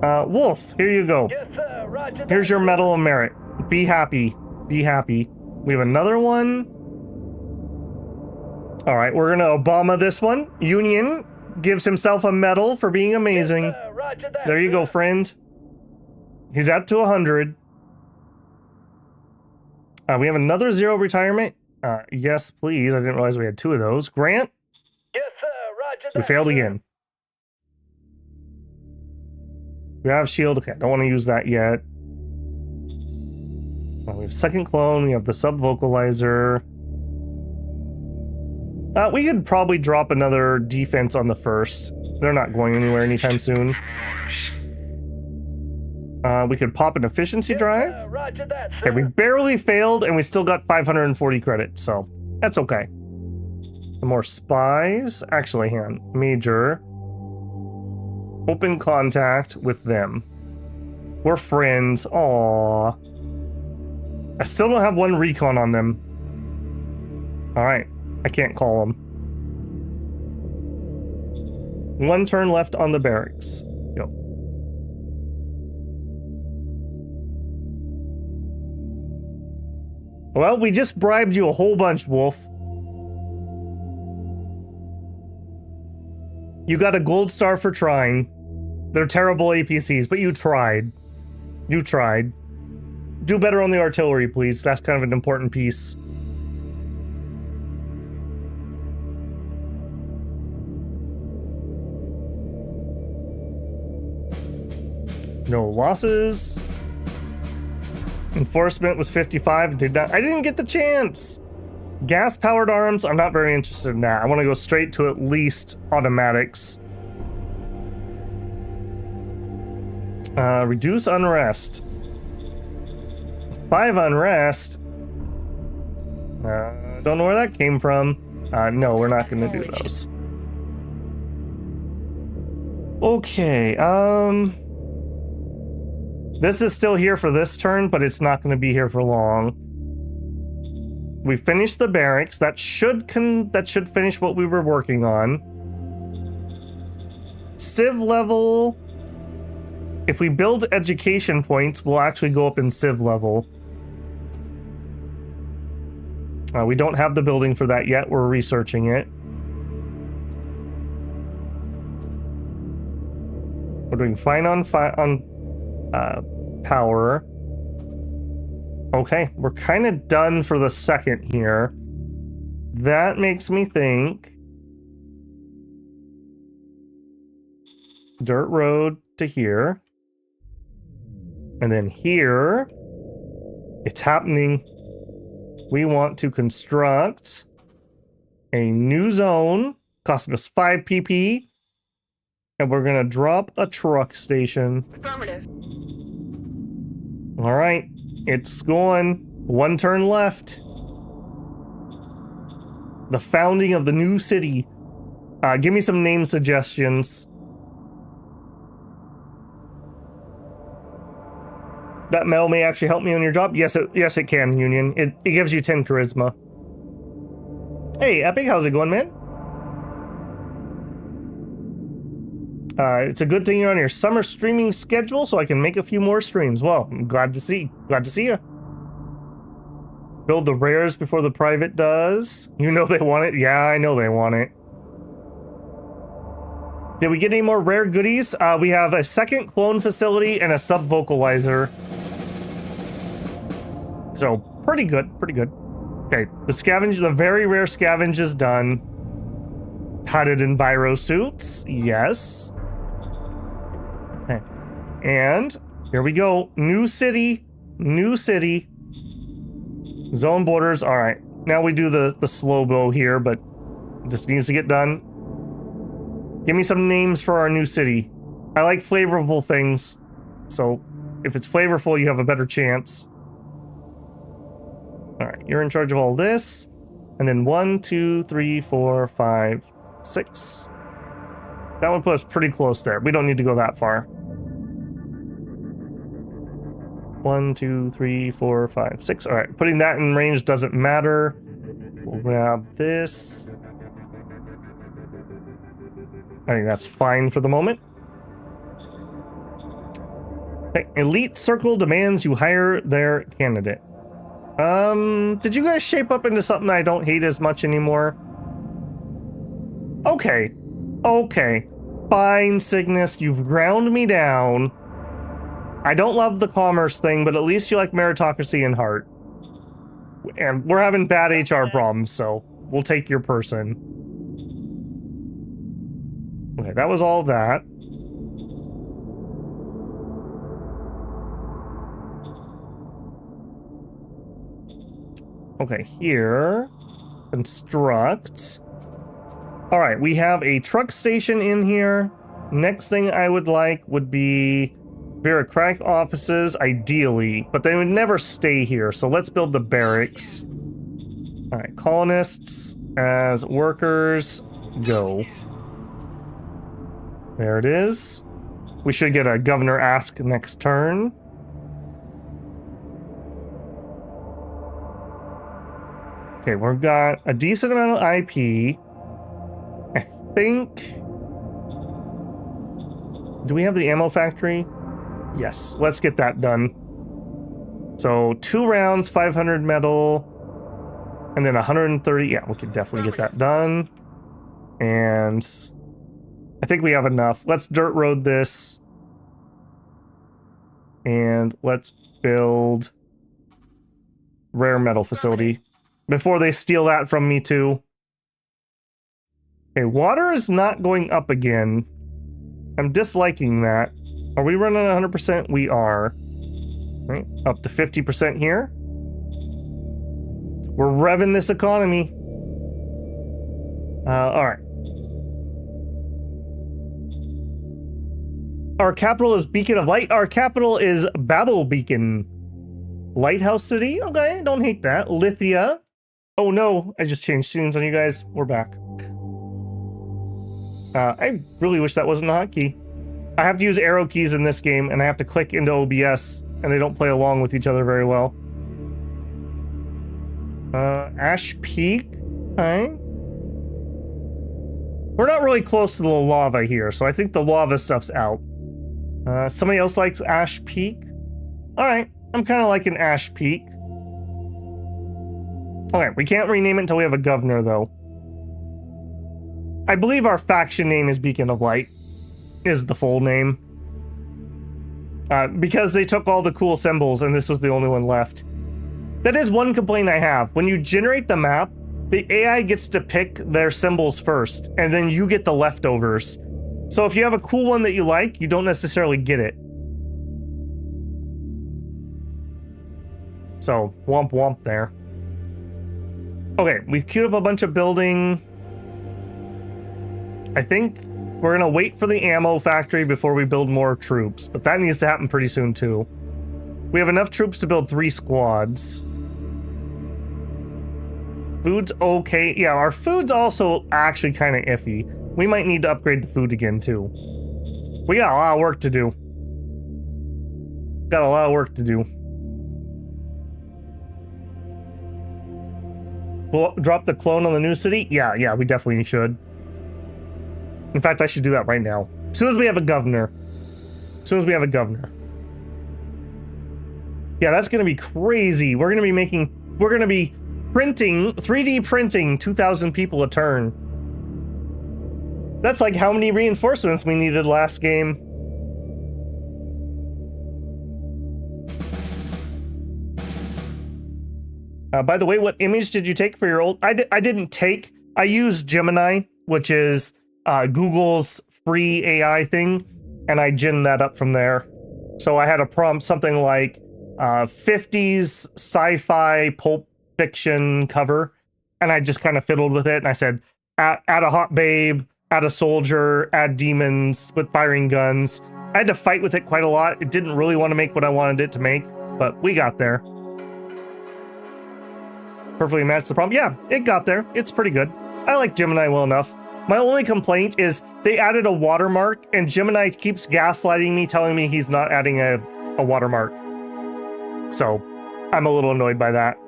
Wolf, here you go. Yes, sir. Roger that. Here's your Medal of Merit. Be happy. Be happy. We have another one. All right, we're gonna Obama this one. Union gives himself a medal for being amazing. Yes, sir. Roger that, There you go, sir. friend. He's up to 100. We have another 0 retirement. Yes, please. I didn't realize we had 2 of those. Grant, Yes, sir. Roger we that, failed sir. again. We have shield. Okay, I don't want to use that yet. We have second clone. We have the sub vocalizer. We could probably drop another defense on the first. They're not going anywhere anytime soon. We could pop an efficiency Yes, drive. sir. Roger that, sir. Okay, we barely failed and we still got 540 credits, so that's okay. Some more spies. Actually, hang on. Major. Open contact with them. We're friends. Aww. I still don't have 1 recon on them. Alright. I can't call them. 1 turn left on the barracks. Yo. Well, we just bribed you a whole bunch, Wolf. You got a gold star for trying. They're terrible APCs, but you tried. You tried. Do better on the artillery, please. That's kind of an important piece. No losses. Enforcement was 55. I didn't get the chance. Gas-powered arms, I'm not very interested in that. I want to go straight to at least automatics. Reduce unrest. 5 unrest. Don't know where that came from. No, we're not going to do those. Okay, this is still here for this turn, but it's not going to be here for long. We finished the barracks. That should finish what we were working on. Civ level. If we build education points, we'll actually go up in Civ level. We don't have the building for that yet. We're researching it. We're doing fine on power. Okay, we're kind of done for the second here. That makes me think dirt road to here. And then here, it's happening. We want to construct a new zone, cost us 5 PP, and we're going to drop a truck station. Affirmative. All right, it's going. 1 turn left. The founding of the new city. Give me some name suggestions. That medal may actually help me on your job. Yes, it can, Union. It gives you 10 charisma. Hey, Epic, how's it going, man? It's a good thing you're on your summer streaming schedule, so I can make a few more streams. Well, I'm glad to see you. Build the rares before the private does. You know they want it. Yeah, I know they want it. Did we get any more rare goodies? We have a second clone facility and a sub vocalizer. So pretty good, pretty good. Okay, the very rare scavenge is done. Padded enviro suits, yes. Okay. And here we go. New city. Zone borders. All right. Now we do the slow bow here, but it just needs to get done. Give me some names for our new city. I like flavorful things. So if it's flavorful, you have a better chance. All right, you're in charge of all this. And then 1, 2, 3, 4, 5, 6. That would put us pretty close there. We don't need to go that far. 1, 2, 3, 4, 5, 6. All right, putting that in range doesn't matter. We'll grab this. I think that's fine for the moment. Okay, Elite Circle demands you hire their candidate. Did you guys shape up into something I don't hate as much anymore? Okay. Fine, Cygnus, you've ground me down. I don't love the commerce thing, but at least you like meritocracy and heart. And we're having bad HR problems, so we'll take your person. Okay, that was all that. Okay, here. Construct. All right, we have a truck station in here. Next thing I would like would be bureaucratic offices, ideally, but they would never stay here, so let's build the barracks. All right, colonists as workers, go. There it is. We should get a governor ask next turn. Okay, we've got a decent amount of IP. I think... Do we have the ammo factory? Yes, let's get that done. So 2 rounds, 500 metal, and then 130. Yeah, we could definitely get that done. And I think we have enough. Let's dirt road this. And let's build rare metal facility before they steal that from me too. Okay, water is not going up again. I'm disliking that. Are we running 100%? We are. Right, up to 50% here. We're revving this economy. All right. Our capital is Beacon of Light. Our capital is Babel Beacon. Lighthouse City. Okay, don't hate that. Lithia. Oh no, I just changed scenes on you guys. We're back. I really wish that wasn't a hotkey. I have to use arrow keys in this game, and I have to click into OBS, and they don't play along with each other very well. Ash Peak. Okay. We're not really close to the lava here, so I think the lava stuff's out. Somebody else likes Ash Peak? Alright, I'm kind of liking Ash Peak. Okay, we can't rename it until we have a governor, though. I believe our faction name is Beacon of Light, is the full name. Because they took all the cool symbols and this was the only one left. That is one complaint I have. When you generate the map, the AI gets to pick their symbols first, and then you get the leftovers. So if you have a cool one that you like, you don't necessarily get it. So, womp womp there. Okay, we queued up a bunch of building. I think we're gonna wait for the ammo factory before we build more troops, but that needs to happen pretty soon too. We have enough troops to build 3 squads. Food's okay. Yeah, our food's also actually kind of iffy. We might need to upgrade the food again too. We got a lot of work to do. Got a lot of work to do. We'll drop the clone on the new city? Yeah, we definitely should. In fact, I should do that right now. As soon as we have a governor. Yeah, that's gonna be crazy. We're gonna be printing, 3D printing 2,000 people a turn. That's like how many reinforcements we needed last game. By the way, what image did you take for your old? I didn't take. I used Gemini, which is Google's free AI thing, and I ginned that up from there. So I had a prompt something like 50s sci-fi pulp fiction cover, and I just kind of fiddled with it, and I said, add a hot babe, add a soldier, add demons with firing guns. I had to fight with it quite a lot. It didn't really want to make what I wanted it to make, but we got there. Perfectly matched the problem. Yeah, it got there. It's pretty good. I like Gemini well enough. My only complaint is they added a watermark, and Gemini keeps gaslighting me, telling me he's not adding a watermark. So I'm a little annoyed by that.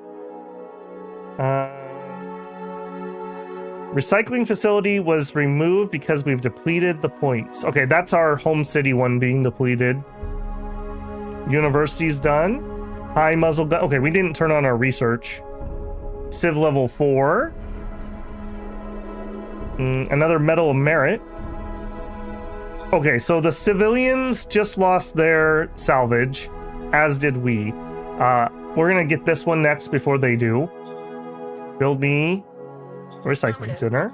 Recycling facility was removed because we've depleted the points. Okay, that's our home city one being depleted. University's done. High muzzle gun. Okay, we didn't turn on our research. Civ level 4. Another Medal of Merit. Okay, so the civilians just lost their salvage, as did we. We're gonna get this one next before they do. Build me a recycling center.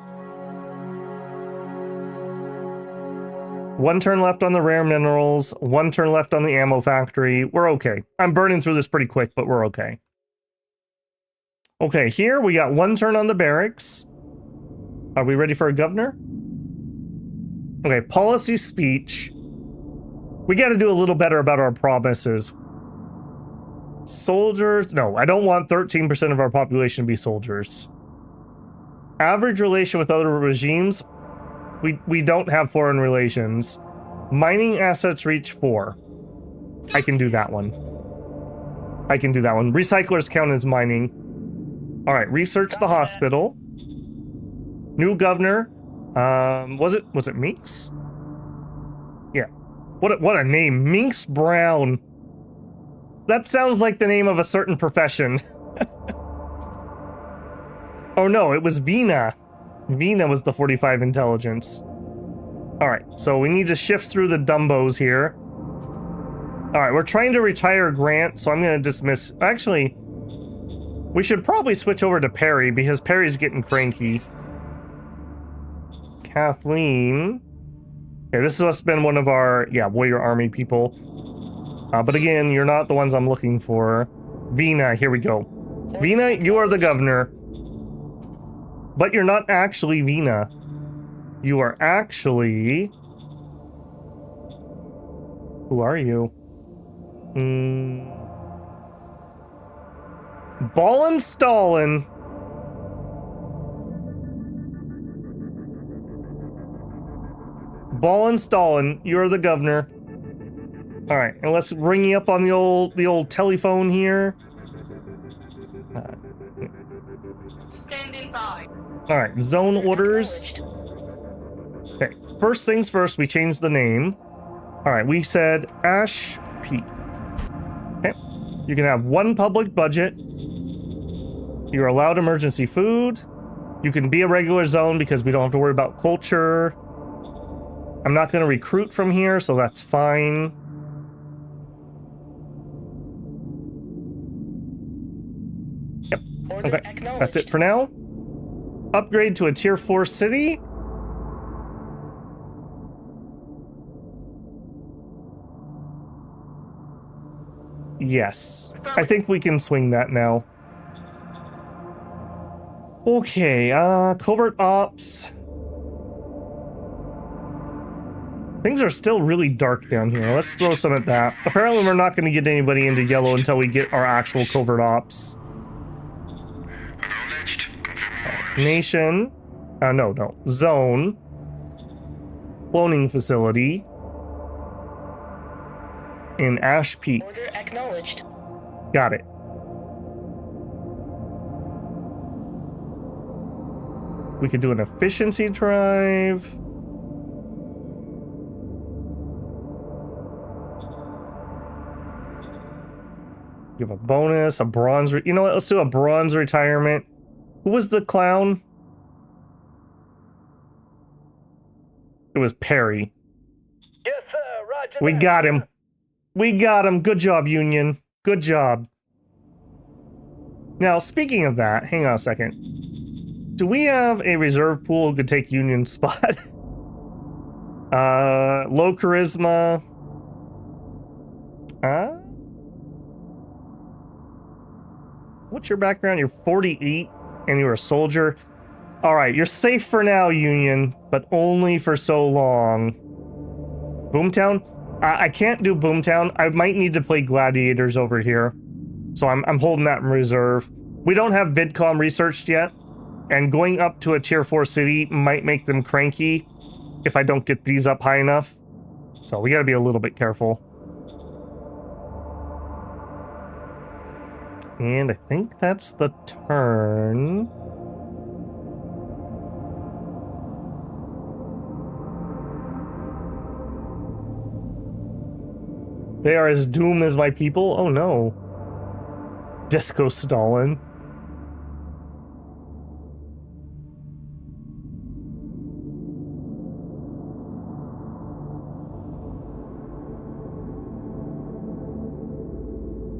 1 turn left on the rare minerals, 1 turn left on the ammo factory. We're okay. I'm burning through this pretty quick, but we're okay. Okay, here we got 1 turn on the barracks. Are we ready for a governor? Okay, policy speech. We got to do a little better about our promises. Soldiers. No, I don't want 13% of our population to be soldiers. Average relation with other regimes. We don't have foreign relations. Mining assets reach 4. I can do that one. Recyclers count as mining. All right, research the hospital. New governor. Was it Minx? Yeah. What a name, Minx Brown. That sounds like the name of a certain profession. Oh no, it was Vina. Vina was the 45 intelligence. Alright, so we need to shift through the Dumbos here. Alright, we're trying to retire Grant, so I'm going to dismiss... Actually, we should probably switch over to Perry, because Perry's getting cranky. Kathleen... Okay, this must have been one of our, warrior army people. But again, you're not the ones I'm looking for. Vina, here we go. Vina, you are the governor. But you're not actually Vina. You are actually... Who are you? Ballin' Stallin'. Ballin' Stallin', you're the governor. Alright, and let's ring you up on the old telephone here. Standing by. Alright, zone orders. Okay, first things first, we changed the name. Alright, we said Ash Peak. Okay, you can have one public budget. You're allowed emergency food. You can be a regular zone because we don't have to worry about culture. I'm not going to recruit from here, so that's fine. Yep. Order Okay, acknowledged. that's it for now. Upgrade to a tier 4 city. Yes, I think we can swing that now. Okay, covert ops. Things are still really dark down here. Let's throw some at that. Apparently we're not going to get anybody into yellow until we get our actual covert ops. Acknowledged. Confirming orders. Nation. No. Zone. Cloning facility. In Ash Peak. Order acknowledged. Got it. We could do an efficiency drive. Give a bonus, a bronze. You know what? Let's do a bronze retirement. Who was the clown? It was Perry. Yes, sir. Roger We that. got him. We got him. Good job, Union. Good job. Now, speaking of that, hang on a second. Do we have a reserve pool who could take Union's spot? Low charisma. What's your background? You're 48 and you're a soldier. All right, you're safe for now, Union, but only for so long. Boomtown? I can't do Boomtown. I might need to play Gladiators over here. So I'm holding that in reserve. We don't have VidCom researched yet, and going up to a tier 4 city might make them cranky if I don't get these up high enough. So we gotta be a little bit careful. And I think that's the turn. They are as doomed as my people? Oh no. Disco Stalin.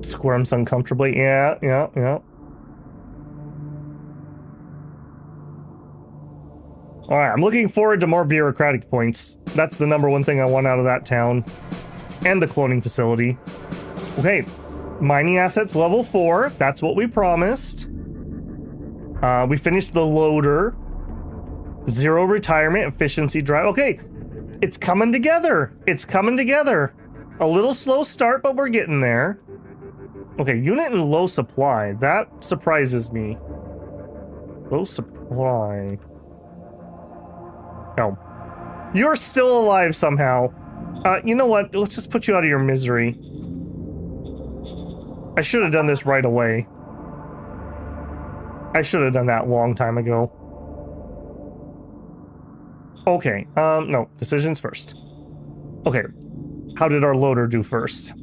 Squirms uncomfortably. Yeah. Alright, I'm looking forward to more bureaucratic points. That's the number one thing I want out of that town. And the cloning facility. Okay, mining assets level 4. That's what we promised. We finished the loader. 0 retirement, efficiency drive. Okay, it's coming together. It's coming together. A little slow start, but we're getting there. Okay, unit in low supply. That surprises me. Low supply. Oh. You're still alive somehow. You know what? Let's just put you out of your misery. I should have done this right away. I should have done that a long time ago. Okay, no, decisions first. Okay, how did our loader do first?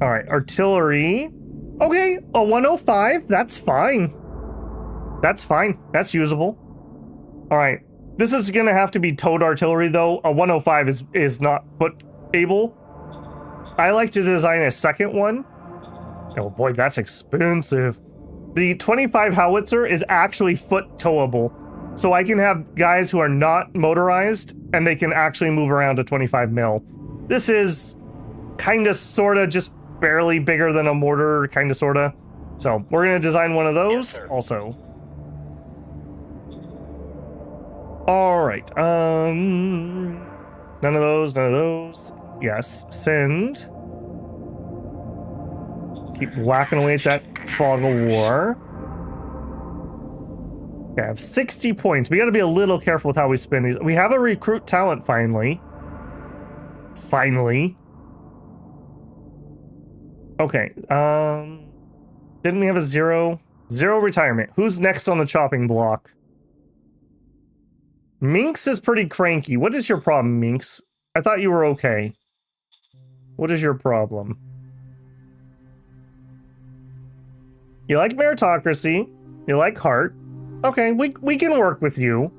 All right, artillery. Okay, a 105. That's fine. That's fine. That's usable. All right. This is going to have to be towed artillery, though. A 105 is not foot able. I like to design a second one. Oh boy, that's expensive. The 25 howitzer is actually foot towable. So I can have guys who are not motorized and they can actually move around to 25 mil. This is kind of, sort of, just barely bigger than a mortar, kind of, sort of. So we're going to design one of those also. All right. None of those, none of those. Yes, send. Keep whacking away at that fog of war. Okay, I have 60 points. We got to be a little careful with how we spend these. We have a recruit talent finally. Finally. Okay. Didn't we have a zero retirement? Who's next on the chopping block? Minx is pretty cranky. What is your problem, Minx? I thought you were okay. What is your problem? You like meritocracy. You like heart. Okay, we can work with you.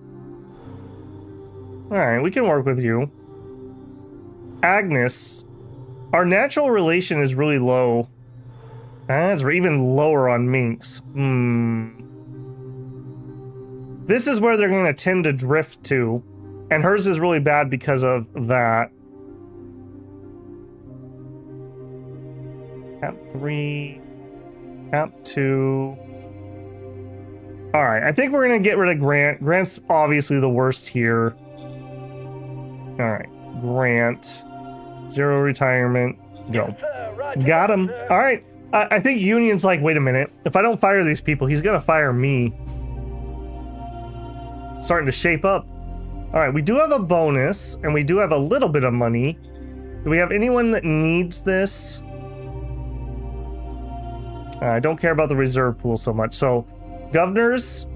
Alright, we can work with you. Agnes. Our natural relation is really low. It's even lower on Minx. This is where they're going to tend to drift to. And hers is really bad because of that. Cap 3. Cap 2. Alright, I think we're going to get rid of Grant. Grant's obviously the worst here. Alright, Grant. 0 retirement. Go. Got him. Alright, I think Union's like, wait a minute. If I don't fire these people, he's going to fire me. Starting to shape up. Alright, we do have a bonus, and we do have a little bit of money. Do we have anyone that needs this? I don't care about the reserve pool so much. So, governors.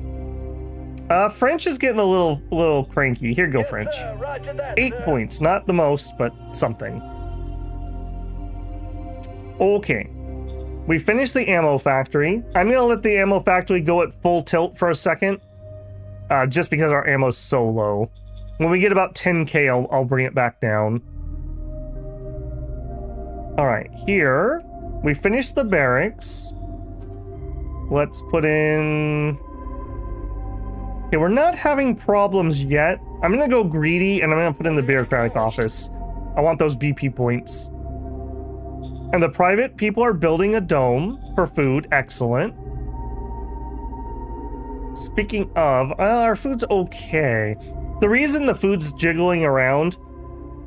French is getting a little cranky. Here go, French. 8 points. Not the most, but something. Okay. We finished the ammo factory. I'm going to let the ammo factory go at full tilt for a second. Just because our ammo's so low. When we get about 10k, I'll bring it back down. Alright, here. We finished the barracks. Let's put in... Okay, we're not having problems yet. I'm going to go greedy, and I'm going to put in the bureaucratic office. I want those BP points. And the private people are building a dome for food. Excellent. Speaking of, our food's okay. The reason the food's jiggling around,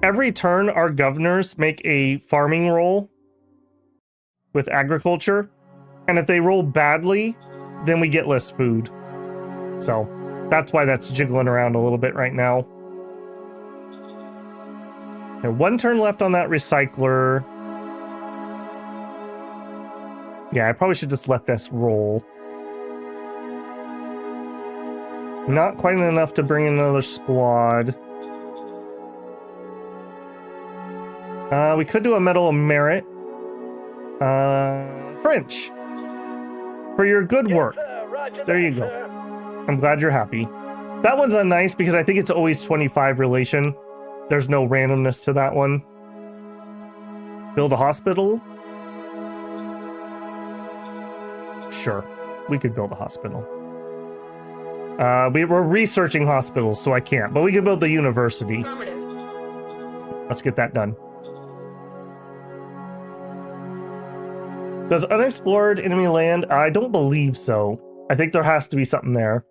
every turn our governors make a farming roll with agriculture, and if they roll badly, then we get less food. So that's why that's jiggling around a little bit right now. Okay, 1 turn left on that recycler. Yeah, I probably should just let this roll. Not quite enough to bring in another squad. We could do a Medal of Merit. French. For your good work. There you go. I'm glad you're happy. That one's nice because I think it's always 25 relation. There's no randomness to that one. Build a hospital? Sure. We could build a hospital. We're researching hospitals, so I can't. But we can build the university. Let's get that done. Does unexplored enemy land? I don't believe so. I think there has to be something there.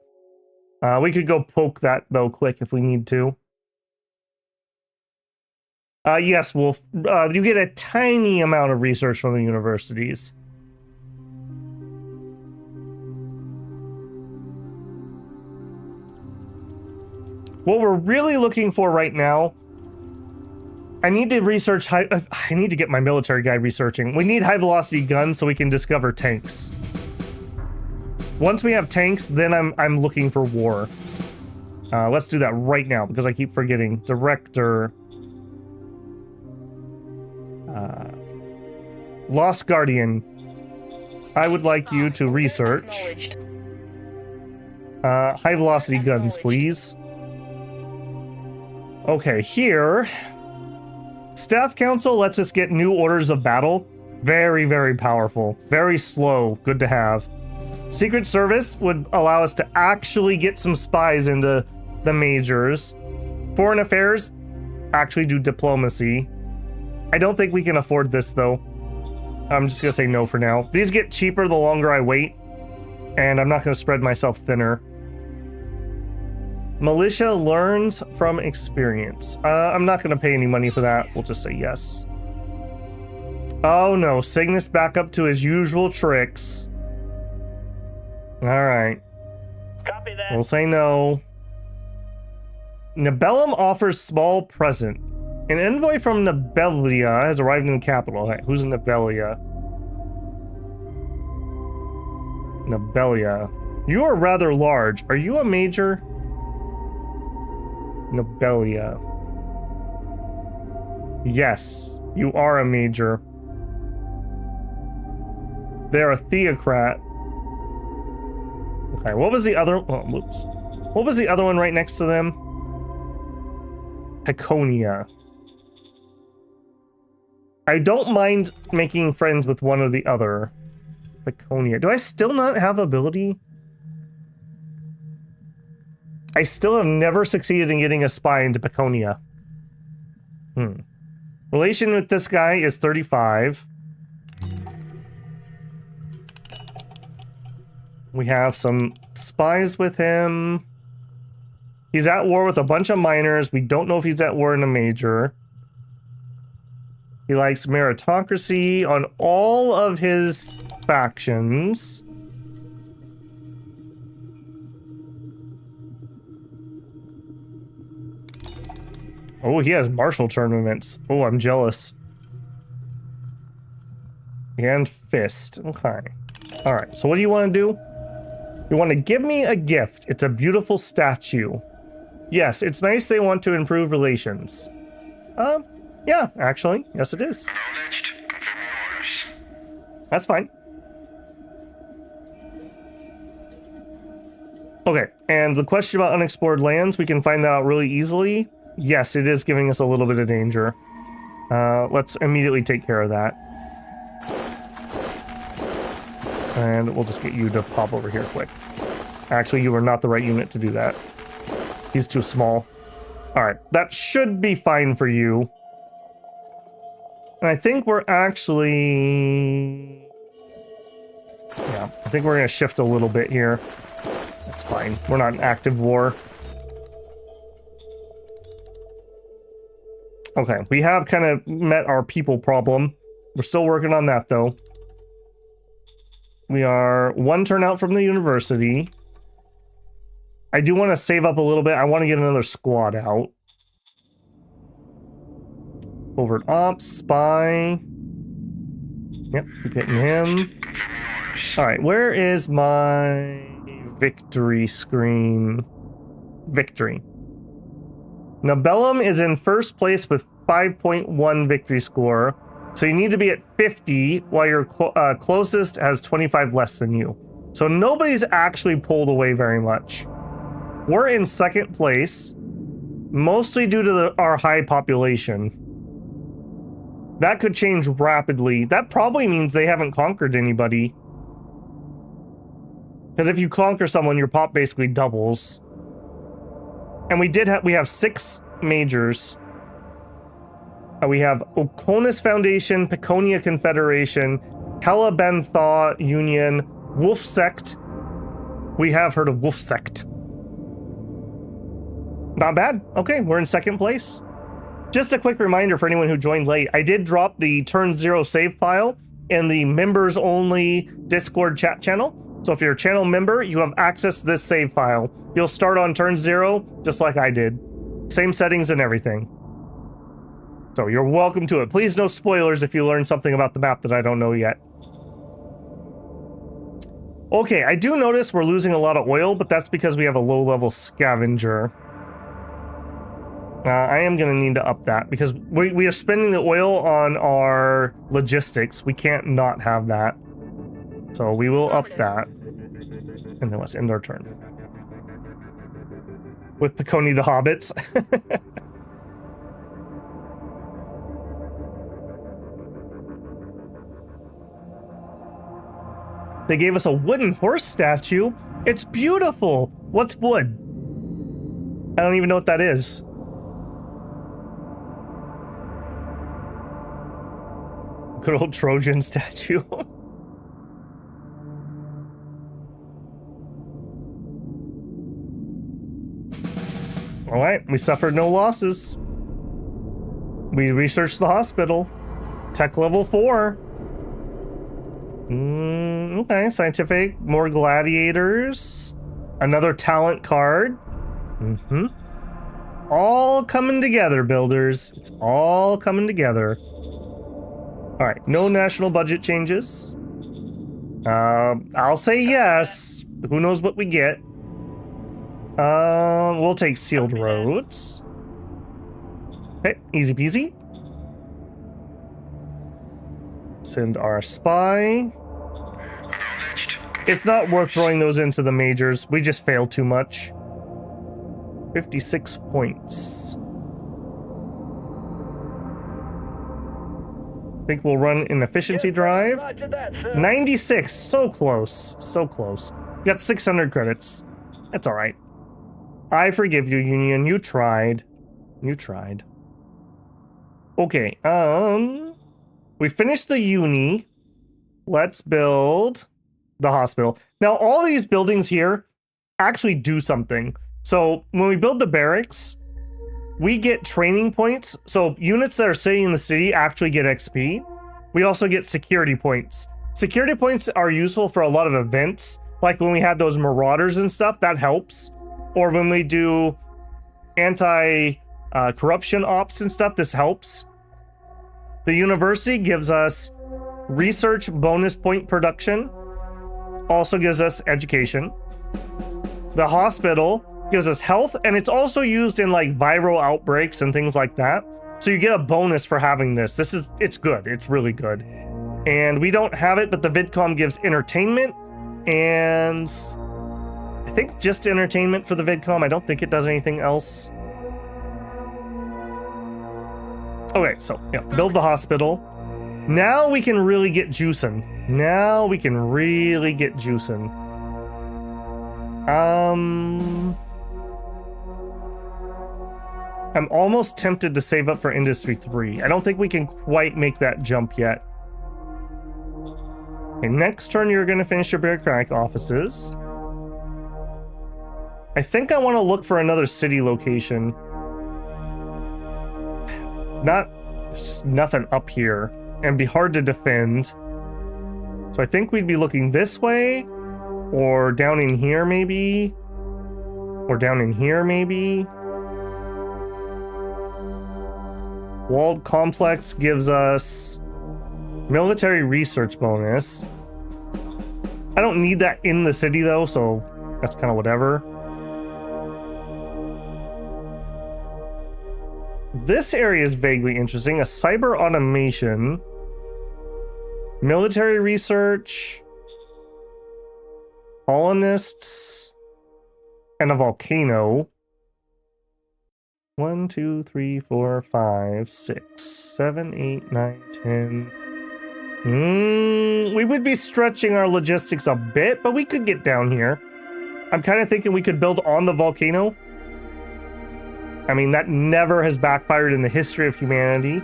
We could go poke that, though, quick if we need to. Yes, Wolf. You get a tiny amount of research from the universities. What we're really looking for right now, I need to research I need to get my military guy researching. We need high velocity guns so we can discover tanks. Once we have tanks, then I'm looking for war. Let's do that right now because I keep forgetting. Lost Guardian. I would like you to research. Acknowledged. High velocity guns, please. Okay, here. Staff Council lets us get new orders of battle. Very, very powerful. Very slow. Good to have. Secret Service would allow us to actually get some spies into the majors. Foreign Affairs, actually do diplomacy. I don't think we can afford this, though. I'm just gonna say no for now. These get cheaper the longer I wait, and I'm not gonna spread myself thinner. Militia learns from experience. I'm not gonna pay any money for that. We'll just say yes. Oh no, Cygnus back up to his usual tricks. Alright. Copy that. We'll say no. Nibellum offers small present. An envoy from Nibelia has arrived in the capital. All right, who's Nibelia? Nibelia. You are rather large. Are you a major? Nibelia. Yes, you are a major. They're a theocrat. Okay, what was the other? Oh, whoops. What was the other one right next to them? Peconia. I don't mind making friends with one or the other. Peconia. Do I still not have ability? I still have never succeeded in getting a spy into Peconia. Relation with this guy is 35. We have some spies with him. He's at war with a bunch of minors. We don't know if he's at war in a major. He likes meritocracy on all of his factions. Oh, he has martial tournaments. Oh, I'm jealous. And fist. Okay. All right. So what do you want to do? You want to give me a gift. It's a beautiful statue. Yes, it's nice they want to improve relations. Yeah, actually. Yes, it is. Acknowledged. Confirming orders. That's fine. Okay, and the question about unexplored lands, we can find that out really easily. Yes, it is giving us a little bit of danger. Let's immediately take care of that. And we'll just get you to pop over here quick. Actually, you are not the right unit to do that. He's too small. Alright, that should be fine for you. And I think we're actually... Yeah, I think we're going to shift a little bit here. That's fine. We're not in active war. Okay, we have kind of met our people problem. We're still working on that, though. We are one turn out from the university. I do want to save up a little bit. I want to get another squad out. Covert ops, spy. Yep, keep hitting him. Alright, where is my victory screen? Victory. Nibellum is in first place with 5.1 victory score. So you need to be at 50 while your closest has 25 less than you. So nobody's actually pulled away very much. We're in second place, mostly due to our high population. That could change rapidly. That probably means they haven't conquered anybody. Because if you conquer someone, your pop basically doubles. And we have 6 majors. We have Oconus Foundation, Peconia Confederation, Hella Ben Thaw Union, Wolf Sect. We have heard of Wolf Sect. Not bad. Okay, we're in second place. Just a quick reminder for anyone who joined late, I did drop the turn 0 save file in the members only Discord chat channel. So if you're a channel member, you have access to this save file. You'll start on turn 0, just like I did. Same settings and everything. So you're welcome to it. Please no spoilers if you learn something about the map that I don't know yet. Okay, I do notice we're losing a lot of oil, but that's because we have a low-level scavenger. I am going to need to up that because we are spending the oil on our logistics. We can't not have that. So we will up that. And then let's end our turn. With Piconi the Hobbits. They gave us a wooden horse statue. It's beautiful. What's wood? I don't even know what that is. Good old Trojan statue. All right, we suffered no losses. We researched the hospital. Tech level 4. Okay, scientific, more gladiators. Another talent card. All coming together, builders. It's all coming together. All right, no national budget changes. I'll say yes. Who knows what we get? We'll take sealed roads. Okay, easy peasy. Send our spy. It's not worth throwing those into the majors. We just fail too much. 56 points. I think we'll run an efficiency drive. Roger that, sir. 96, so close, so close. Got 600 credits. That's all right. I forgive you, Union. You tried. You tried. Okay, we finished the uni. Let's build the hospital. Now, all these buildings here actually do something. So when we build the barracks, we get training points. So units that are sitting in the city actually get XP. We also get security points. Security points are useful for a lot of events. Like when we had those marauders and stuff, that helps. Or when we do anti-corruption ops and stuff, this helps. The university gives us research bonus point production. Also gives us education. The hospital gives us health, and it's also used in like viral outbreaks and things like that. So you get a bonus for having this. It's good. It's really good. And we don't have it, but the VidCom gives entertainment and I think just entertainment for the VidCom. I don't think it does anything else. Okay, so yeah, build the hospital. Now we can really get juicing. Now we can really get juicing. I'm almost tempted to save up for Industry 3. I don't think we can quite make that jump yet. Okay, next turn you're going to finish your bureaucratic offices. I think I want to look for another city location. Nothing up here. And be hard to defend. So I think we'd be looking this way. Or down in here maybe. Or down in here maybe. Walled complex gives us military research bonus. I don't need that in the city though, so that's kind of whatever. This area is vaguely interesting. A cyber automation, military research, colonists, and a volcano. 1, 2, 3, 4, 5, 6, 7, 8, 9, 10. We would be stretching our logistics a bit, but we could get down here. I'm kind of thinking we could build on the volcano. I mean, that never has backfired in the history of humanity.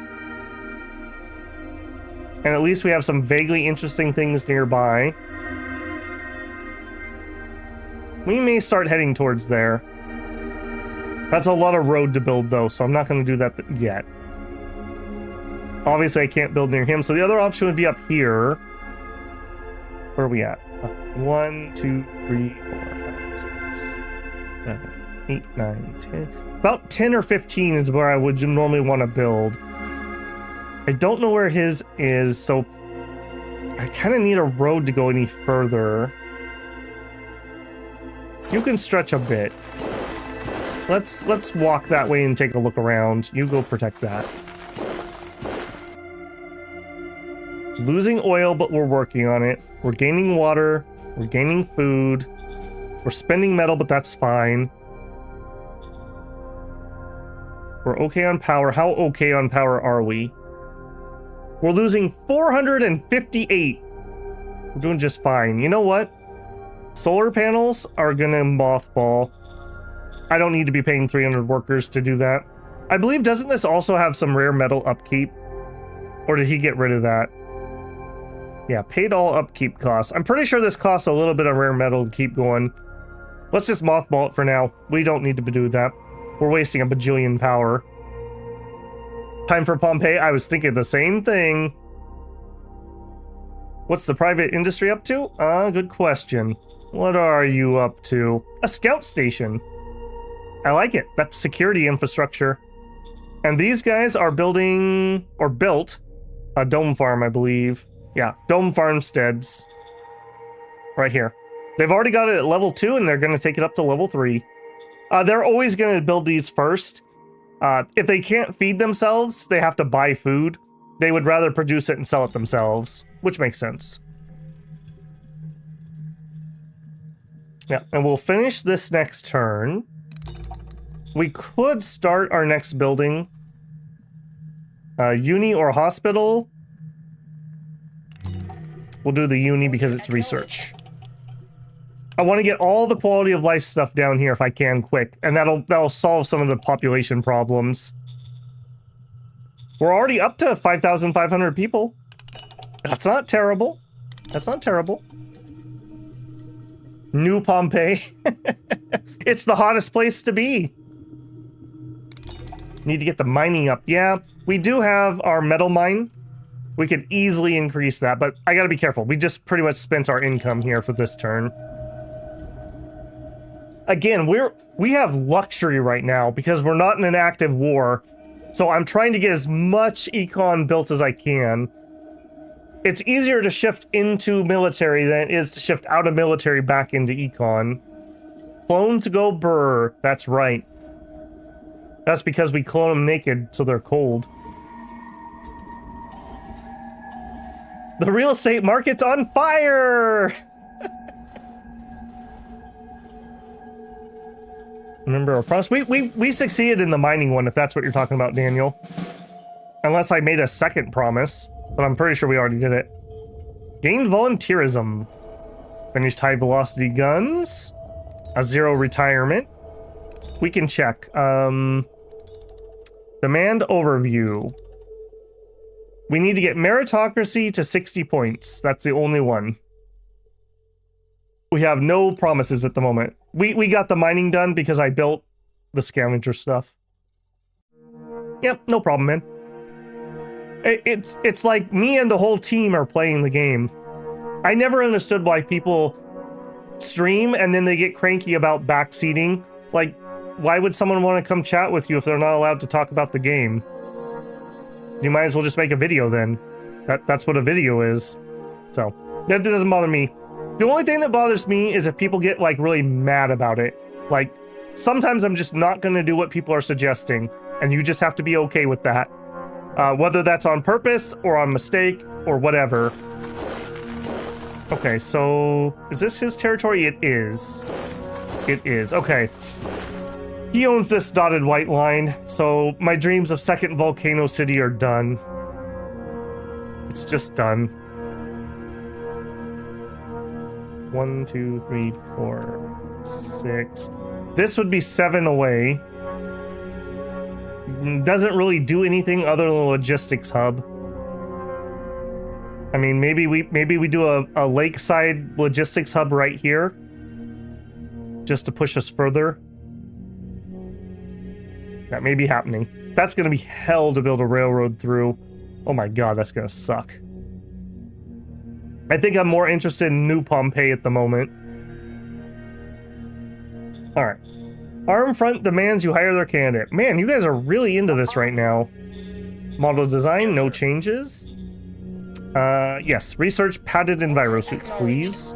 And at least we have some vaguely interesting things nearby. We may start heading towards there. That's a lot of road to build though, so I'm not going to do that yet. Obviously I can't build near him, so the other option would be up here. Where are we at? 1, 2, 3, 4, 5, 6, 7, 8, 9, 10. About 10 or 15 is where I would normally want to build. I don't know where his is, so I kind of need a road to go any further. You can stretch a bit. Let's walk that way and take a look around. You go protect that. Losing oil, but we're working on it. We're gaining water. We're gaining food. We're spending metal, but that's fine. We're okay on power. How okay on power are we? We're losing 458. We're doing just fine. You know what? Solar panels are gonna mothball. I don't need to be paying 300 workers to do that. I believe, doesn't this also have some rare metal upkeep? Or did he get rid of that? Yeah, paid all upkeep costs. I'm pretty sure this costs a little bit of rare metal to keep going. Let's just mothball it for now. We don't need to do that. We're wasting a bajillion power. Time for Pompeii. I was thinking the same thing. What's the private industry up to? Good question. What are you up to? A scout station. I like it. That's security infrastructure. And these guys are building, or built, a dome farm, I believe. Yeah, dome farmsteads. Right here. They've already got it at level 2, and they're going to take it up to level 3. They're always going to build these first. If they can't feed themselves, they have to buy food. They would rather produce it and sell it themselves, which makes sense. Yeah, and we'll finish this next turn. We could start our next building. Uni or hospital. We'll do the uni because it's research. I want to get all the quality of life stuff down here if I can quick, and that'll solve some of the population problems. We're already up to 5,500 people. That's not terrible. That's not terrible. New Pompeii. It's the hottest place to be. Need to get the mining up. Yeah, we do have our metal mine. We could easily increase that, but I gotta be careful. We just pretty much spent our income here for this turn. Again, we have luxury right now because we're not in an active war. So I'm trying to get as much econ built as I can. It's easier to shift into military than it is to shift out of military back into econ. Clone to go brr. That's right. That's because we clone them naked so they're cold. The real estate market's on fire! Remember our promise? We succeeded in the mining one, if that's what you're talking about, Daniel. Unless I made a second promise, but I'm pretty sure we already did it. Gained volunteerism. Finished high velocity guns. A 0 retirement. We can check. Demand overview. We need to get meritocracy to 60 points. That's the only one. We have no promises at the moment. We got the mining done because I built the scavenger stuff. Yep, no problem, man. It's like me and the whole team are playing the game. I never understood why people stream and then they get cranky about backseating. Like, why would someone want to come chat with you if they're not allowed to talk about the game? You might as well just make a video then. That's what a video is. So, that doesn't bother me. The only thing that bothers me is if people get, like, really mad about it. Like, sometimes I'm just not going to do what people are suggesting, and you just have to be okay with that. Whether that's on purpose, or on mistake, or whatever. Okay, so... is this his territory? It is. It is. Okay. He owns this dotted white line, so my dreams of second Volcano City are done. It's just done. 1, 2, 3, 4, 6. This would be 7 away. Doesn't really do anything other than a logistics hub. I mean, maybe we do a lakeside logistics hub right here, just to push us further. That may be happening. That's gonna be hell to build a railroad through. Oh my god, that's gonna suck. I think I'm more interested in New Pompeii at the moment. Alright. Arm front demands you hire their candidate. Man, you guys are really into this right now. Model design, no changes. Yes, research padded envirosuits, please.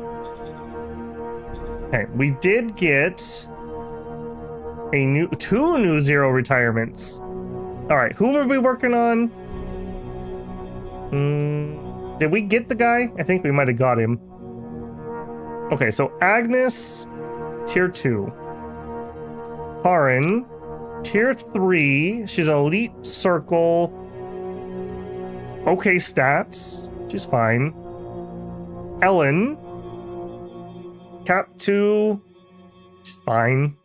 Okay, we did get two new 0 retirements. All right, who are we working on? Did we get the guy? I think we might have got him. Okay, so Agnes, tier 2. Karin, tier 3. She's an elite circle. Okay stats. She's fine. Ellen, cap 2. She's fine.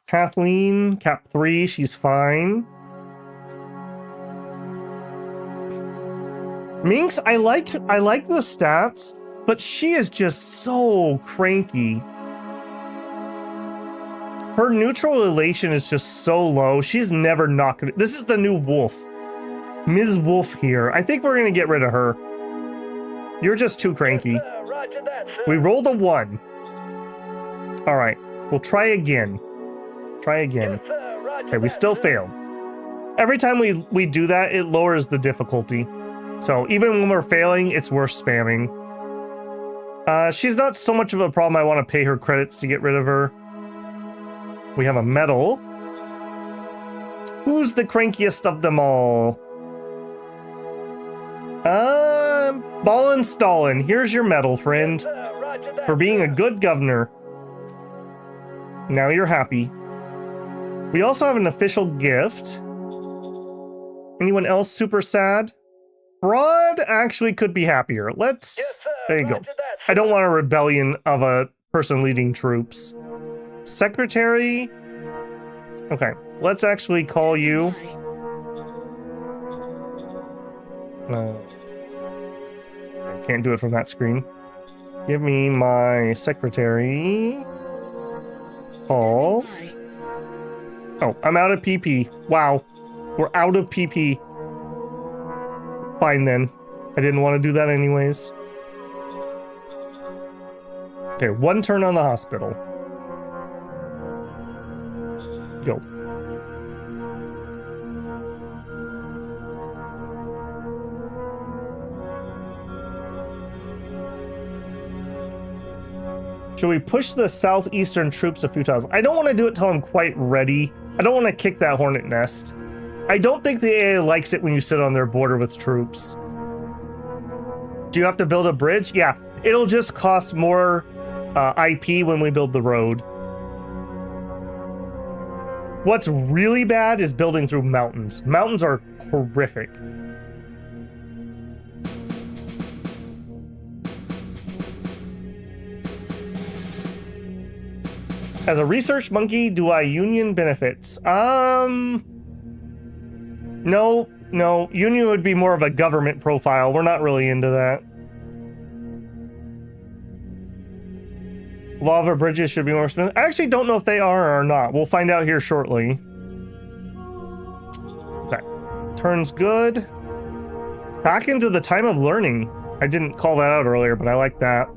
Kathleen, cap 3. She's fine. Minx, I like the stats, but she is just so cranky. Her neutral relation is just so low. She's never not gonna. This is the new Wolf. Ms. Wolf here. I think we're gonna get rid of her. You're just too cranky. Roger that, sir. We rolled a 1. All right, we'll try again. Try again. Yes, sir. Roger Okay, we that, still sir. failed. Every time we do that, it lowers the difficulty. So even when we're failing, it's worth spamming. She's not so much of a problem. I want to pay her credits to get rid of her. We have a medal. Who's the crankiest of them all? Ballin Stalin. Here's your medal, friend, Sir, roger that, for being a sir. good governor. Now you're happy. We also have an official gift. Anyone else super sad? Broad actually could be happier. Let's... Yes, sir. There you go. Roger that, I don't sir. want a rebellion of a person leading troops. Secretary. Okay, let's actually call you. I can't do it from that screen. Give me my secretary. Paul. Oh, I'm out of PP. Wow. We're out of PP. Fine then. I didn't want to do that anyways. Okay, 1 turn on the hospital. Go. Should we push the southeastern troops a few times? I don't want to do it till I'm quite ready. I don't want to kick that hornet nest. I don't think the AA likes it when you sit on their border with troops. Do you have to build a bridge? Yeah, it'll just cost more IP when we build the road. What's really bad is building through mountains. Mountains are horrific. As a research monkey, do I union benefits? No. Union would be more of a government profile. We're not really into that. Lava bridges should be more expensive. I actually don't know if they are or not. We'll find out here shortly. Okay. Turns good. Back into the time of learning. I didn't call that out earlier, but I like that.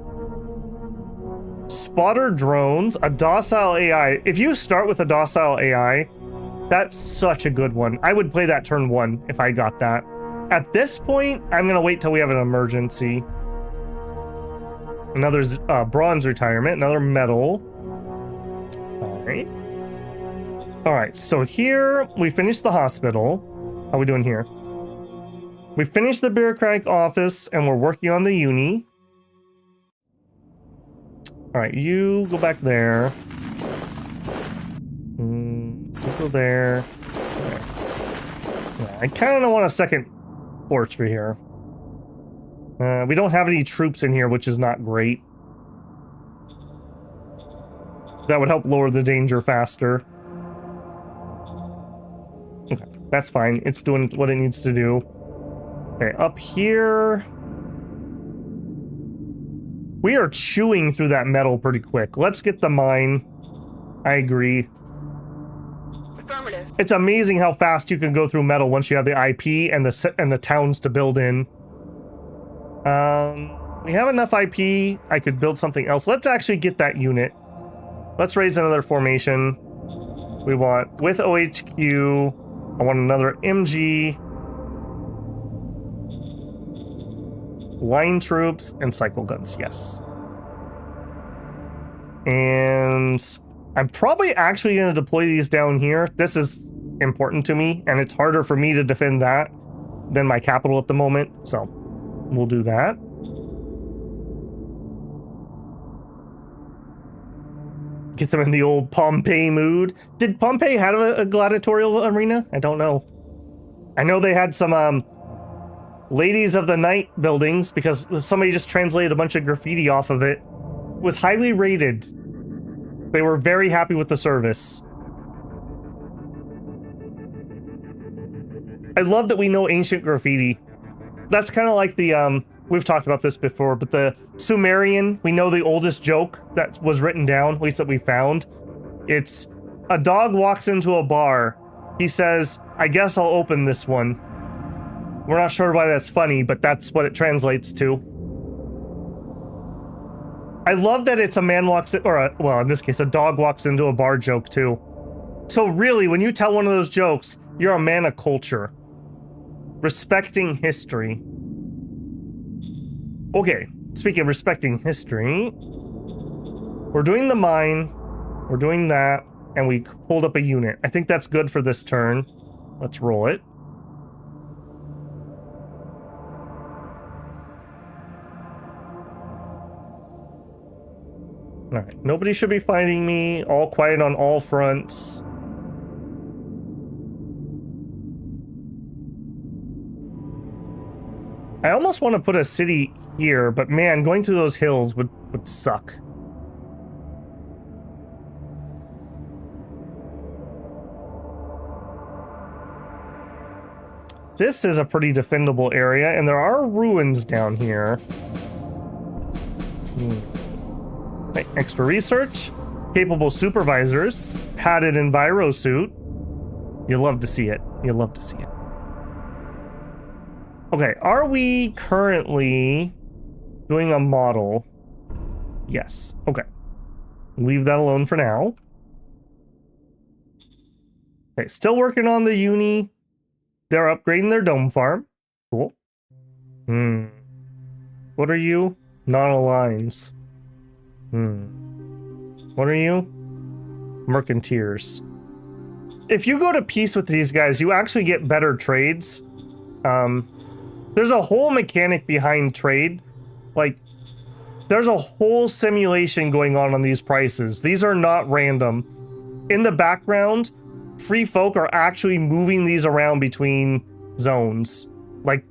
Spotter drones, a docile AI. If you start with a docile AI, that's such a good one. I would play that turn 1 if I got that. At this point, I'm going to wait till we have an emergency. Another bronze retirement, another medal. All right. All right, so here we finished the hospital. How are we doing here? We finished the bureaucratic office and we're working on the uni. All right, you go back there. You go there. There. Yeah, I kind of want a second porch for here. We don't have any troops in here, which is not great. That would help lower the danger faster. Okay, that's fine. It's doing what it needs to do. Okay, up here... We are chewing through that metal pretty quick. Let's get the mine. I agree. Affirmative. It's amazing how fast you can go through metal once you have the IP and the towns to build in. We have enough IP. I could build something else. Let's actually get that unit. Let's raise another formation. We want with OHQ. I want another MG. Line troops and cycle guns, yes. And I'm probably actually going to deploy these down here. This is important to me, and it's harder for me to defend that than my capital at the moment. So we'll do that. Get them in the old Pompeii mood. Did Pompeii have a gladiatorial arena? I don't know. I know they had some Ladies of the Night buildings because somebody just translated a bunch of graffiti off of it. It was highly rated. They were very happy with the service. I love that we know ancient graffiti. That's kind of like the, we've talked about this before, but the Sumerian, we know the oldest joke that was written down, at least that we found. It's, a dog walks into a bar. He says, I guess I'll open this one. We're not sure why that's funny, but that's what it translates to. I love that it's a man walks in, or well, in this case, a dog walks into a bar joke too. So really, when you tell one of those jokes, you're a man of culture. Respecting history. Okay, speaking of respecting history, we're doing the mine, we're doing that, and we pulled up a unit. I think that's good for this turn. Let's roll it. Alright, nobody should be fighting me. All quiet on all fronts. I almost want to put a city here, but man, going through those hills would suck. This is a pretty defendable area, and there are ruins down here. Right, extra research, capable supervisors, padded enviro suit. You'll love to see it. You'll love to see it. Okay, are we currently doing a model? Yes. Okay. Leave that alone for now. Okay, still working on the uni. They're upgrading their dome farm. Cool. What are you? Non-aligns. What are you? Mercanteers. If you go to peace with these guys, you actually get better trades. There's a whole mechanic behind trade. Like, there's a whole simulation going on these prices. These are not random. In the background, free folk are actually moving these around between zones. Like,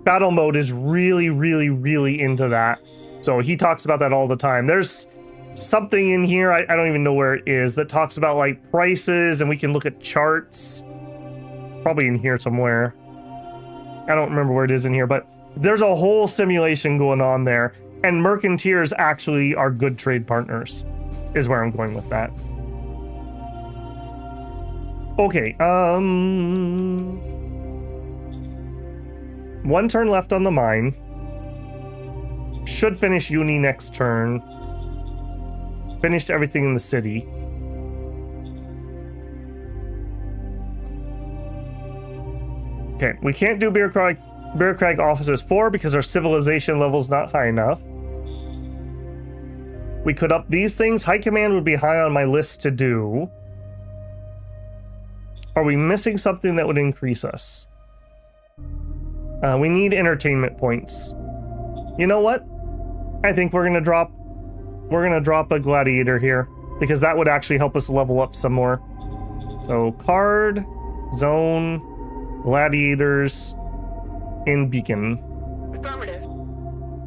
battle mode is really, really, really into that. So he talks about that all the time. There's something in here, I don't even know where it is, that talks about like prices, and we can look at charts. Probably in here somewhere. I don't remember where it is in here, but there's a whole simulation going on there. And mercanteers actually are good trade partners, is where I'm going with that. Okay, one turn left on the mine. Should finish uni next turn. Finished everything in the city. Okay, we can't do bureaucratic offices 4 because our civilization level's not high enough. We could up these things. High command would be high on my list to do. Are we missing something that would increase us? We need entertainment points. You know what? I think we're gonna drop a gladiator here because that would actually help us level up some more. So card, zone, gladiators, in beacon. Affirmative.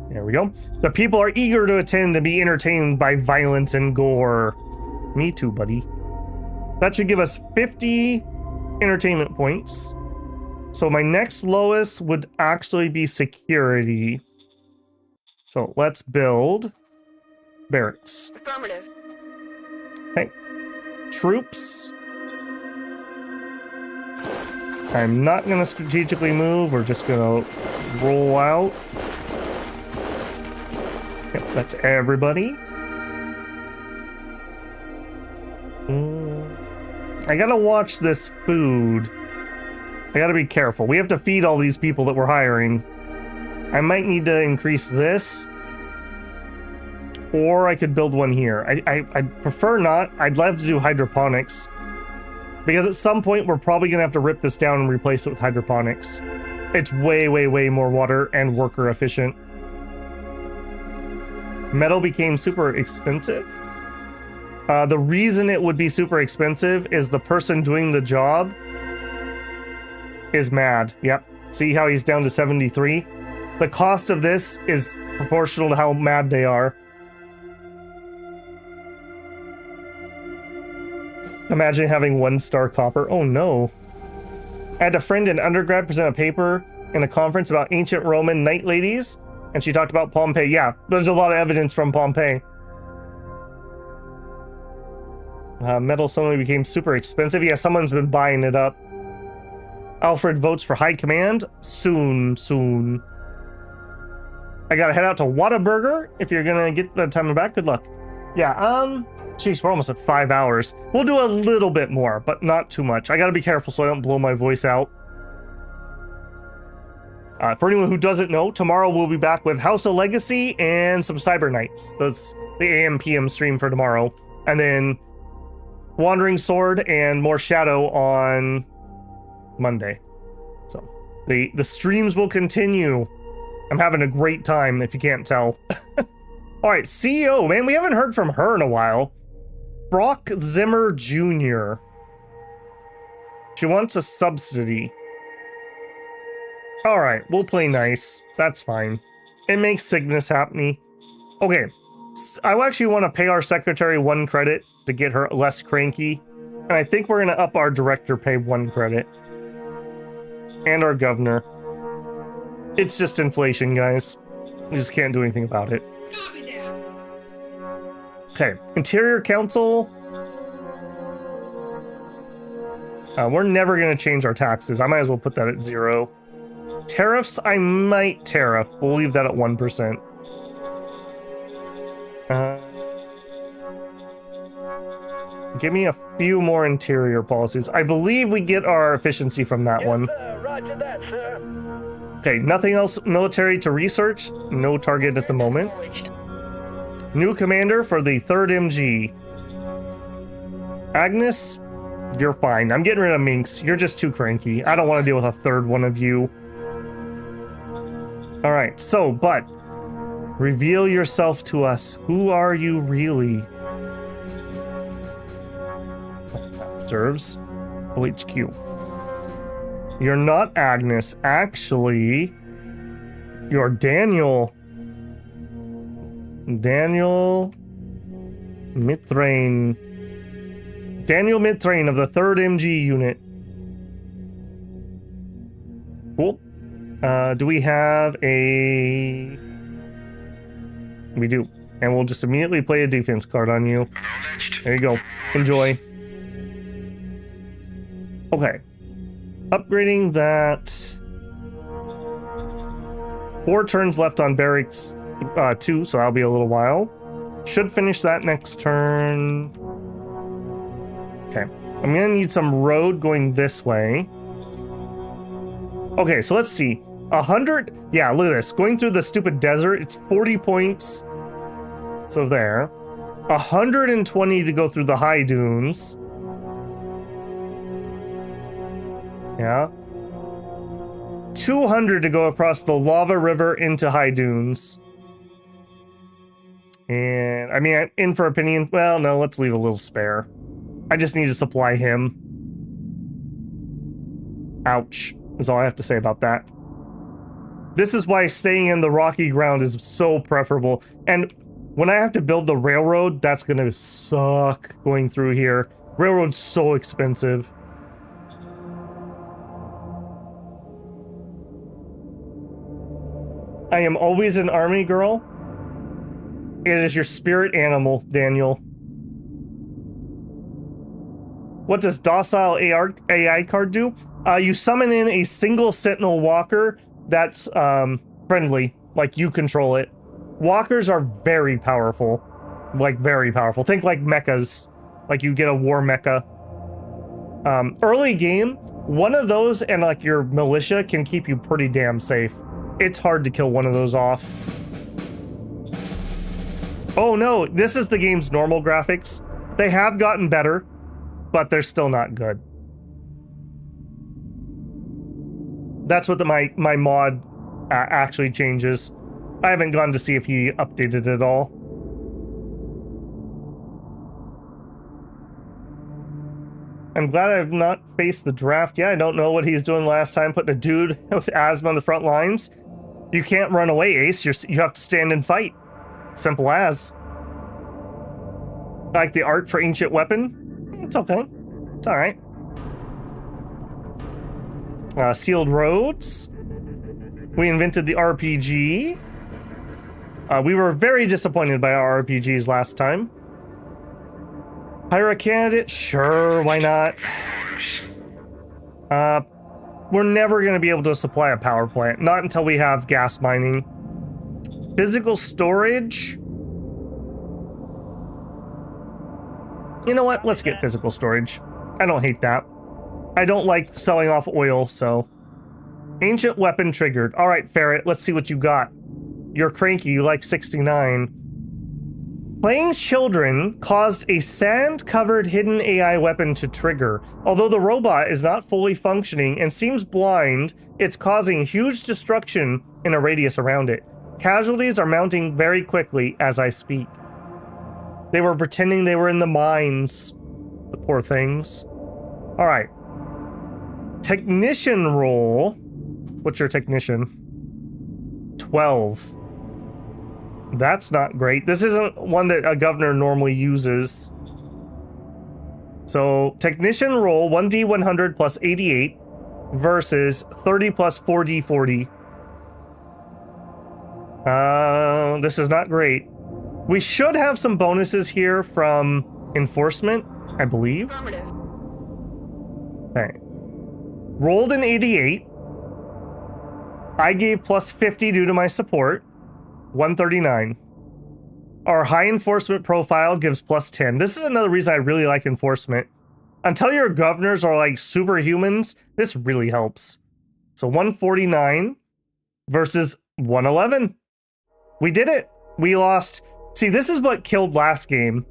There we go. The people are eager to attend and be entertained by violence and gore. Me too, buddy. That should give us 50 entertainment points. So my next lowest would actually be security. So let's build barracks. Affirmative. Okay. Troops. I'm not going to strategically move. We're just going to roll out. Yep, that's everybody. I gotta watch this food. I gotta be careful. We have to feed all these people that we're hiring. I might need to increase this. Or I could build one here. I'd prefer not. I'd love to do hydroponics. Because at some point, we're probably going to have to rip this down and replace it with hydroponics. It's way, way, way more water and worker efficient. Metal became super expensive. The reason it would be super expensive is the person doing the job is mad. Yep. See how he's down to 73? The cost of this is proportional to how mad they are. Imagine having 1-star copper. Oh no. I had a friend in undergrad present a paper in a conference about ancient Roman knight ladies, and she talked about Pompeii. Yeah, there's a lot of evidence from Pompeii. Metal suddenly became super expensive. Yeah, someone's been buying it up. Alfred votes for high command. Soon. I gotta head out to Whataburger. If you're gonna get the time back, good luck. Yeah, geez, we're almost at 5 hours. We'll do a little bit more, but not too much. I gotta be careful so I don't blow my voice out. For anyone who doesn't know, tomorrow we'll be back with House of Legacy and some Cyber Knights. That's the AM PM stream for tomorrow. And then Wandering Sword and more Shadow on Monday. So the streams will continue. I'm having a great time if you can't tell. All right, CEO, man, we haven't heard from her in a while. Brock Zimmer Jr. She wants a subsidy. All right, we'll play nice. That's fine. It makes Cygnus happy. Okay, I actually want to pay our secretary 1 credit to get her less cranky. And I think we're going to up our director pay 1 credit. And our governor. It's just inflation, guys. We just can't do anything about it. Okay, Interior Council. We're never going to change our taxes. I might as well put that at 0. Tariffs, I might tariff. We'll leave that at 1%. Give me a few more interior policies. I believe we get our efficiency from that one. Roger that, sir. Okay, nothing else military to research. No target at the moment. New commander for the 3rd MG. Agnes, you're fine. I'm getting rid of Minx. You're just too cranky. I don't want to deal with a 3rd one of you. All right, so, but reveal yourself to us. Who are you really? Serves OHQ. You're not Agnes. Actually, you're Daniel. Daniel Mitrain. Daniel Mitrain of the 3rd MG unit. Cool. Do we have a... We do. And we'll just immediately play a defense card on you. There you go. Enjoy. Okay. Upgrading that. 4 turns left on barracks 2, so that'll be a little while. Should finish that next turn. Okay. I'm gonna need some road going this way. Okay, so let's see. 100. Yeah, look at this. Going through the stupid desert, it's 40 points. So there. 120 to go through the high dunes. Yeah. 200 to go across the lava river into high dunes. And I mean, I'm in for opinion. Well, no, let's leave a little spare. I just need to supply him. Ouch. Is all I have to say about that. This is why staying in the rocky ground is so preferable. And when I have to build the railroad, that's going to suck going through here. Railroad's so expensive. I am always an army girl. It is your spirit animal, Daniel. What does docile AI card do? You summon in a single sentinel walker that's friendly, like you control it. Walkers are very powerful, like very powerful. Think like mechas, like you get a war mecha. Early game, one of those and like your militia can keep you pretty damn safe. It's hard to kill one of those off. Oh no, this is the game's normal graphics. They have gotten better, but they're still not good. That's what my mod actually changes. I haven't gone to see if he updated it all. I'm glad I've not faced the draft. Yeah, I don't know what he's doing last time, putting a dude with asthma on the front lines. You can't run away, Ace. You have to stand and fight. Simple as. Like the art for Ancient Weapon? It's okay. It's alright. Sealed Roads. We invented the RPG. We were very disappointed by our RPGs last time. Hire a candidate? Sure, why not? We're never going to be able to supply a power plant. Not until we have gas mining. Physical storage? You know what? Let's get physical storage. I don't hate that. I don't like selling off oil, so... Ancient weapon triggered. Alright, Ferret, let's see what you got. You're cranky, you like 69. Playing children caused a sand-covered hidden AI weapon to trigger. Although the robot is not fully functioning and seems blind, it's causing huge destruction in a radius around it. Casualties are mounting very quickly as I speak. They were pretending they were in the mines. The poor things. Alright. Technician role. What's your technician? 12. That's not great. This isn't one that a governor normally uses. So, technician roll 1d100 plus 88 versus 30 plus 4d40. This is not great. We should have some bonuses here from enforcement, I believe. Affirmative. Okay. Rolled an 88. I gave plus 50 due to my support. 139. Our high enforcement profile gives plus 10. This is another reason I really like enforcement. Until your governors are like superhumans, this really helps. So 149 versus 111. We did it. We lost. See, this is what killed last game.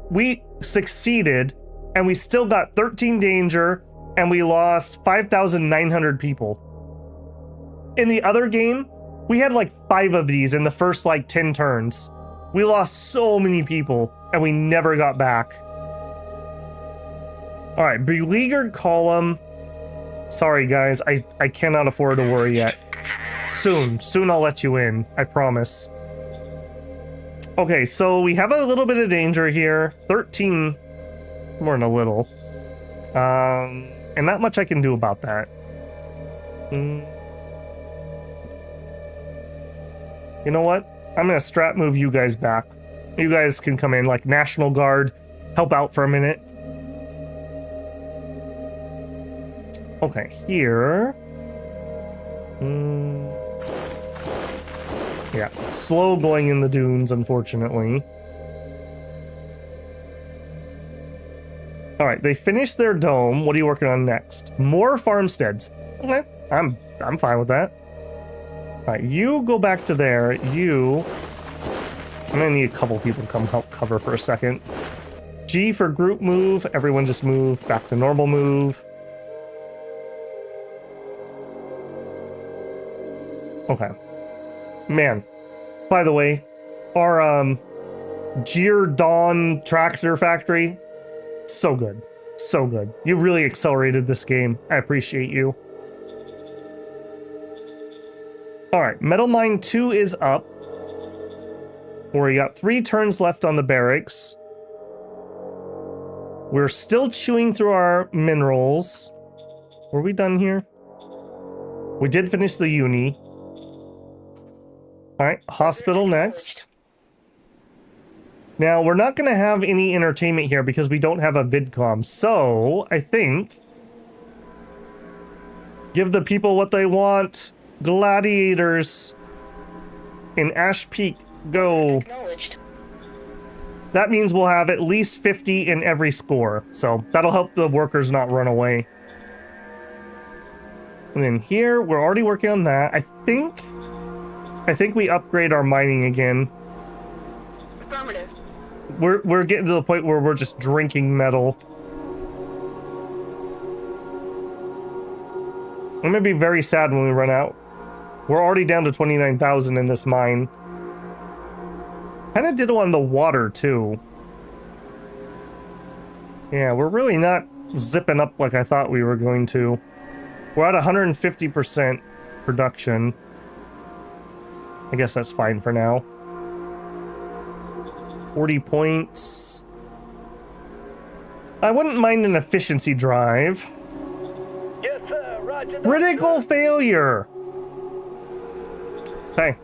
We succeeded and we still got 13 danger and we lost 5,900 people. In the other game, we had like 5 of these in the first like 10 turns. We lost so many people and we never got back. All right, beleaguered column. Sorry guys, I cannot afford to worry yet. Soon I'll let you in, I promise. Okay, so we have a little bit of danger here. 13, more than a little. And not much I can do about that. You know what? I'm gonna strat move you guys back. You guys can come in like National Guard, help out for a minute. Okay, here. Yeah, slow going in the dunes, unfortunately. All right, they finished their dome. What are you working on next? More farmsteads. Okay, I'm fine with that. All right, you go back to there. I'm gonna need a couple people to come help cover for a second. G for group move. Everyone just move back to normal move. Okay. Man, by the way, our Geological tractor factory, so good. So good. You really accelerated this game. I appreciate you. Alright, Metal Mine 2 is up. We got 3 turns left on the barracks. We're still chewing through our minerals. Were we done here? We did finish the uni. Alright, hospital next. Now, we're not going to have any entertainment here because we don't have a vidcom. So, I think... give the people what they want. Gladiators. In Ash Peak, go. Acknowledged. That means we'll have at least 50 in every score. So, that'll help the workers not run away. And then here, we're already working on that. I think we upgrade our mining again. we're getting to the point where we're just drinking metal. I'm gonna be very sad when we run out. We're already down to 29,000 in this mine. Kinda did on the water too. Yeah, we're really not zipping up like I thought we were going to. We're at 150% production. I guess that's fine for now. 40 points. I wouldn't mind an efficiency drive. Yes, sir. Roger that. Critical failure. Okay.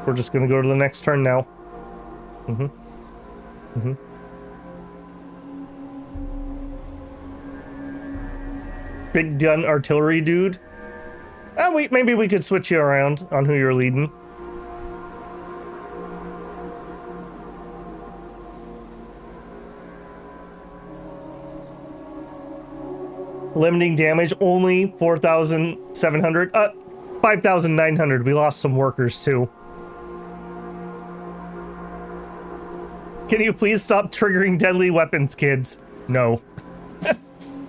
We're just gonna go to the next turn now. Big gun artillery dude. Oh wait, maybe we could switch you around on who you're leading. Limiting damage only 4,700. 5,900. We lost some workers too. Can you please stop triggering deadly weapons, kids? No.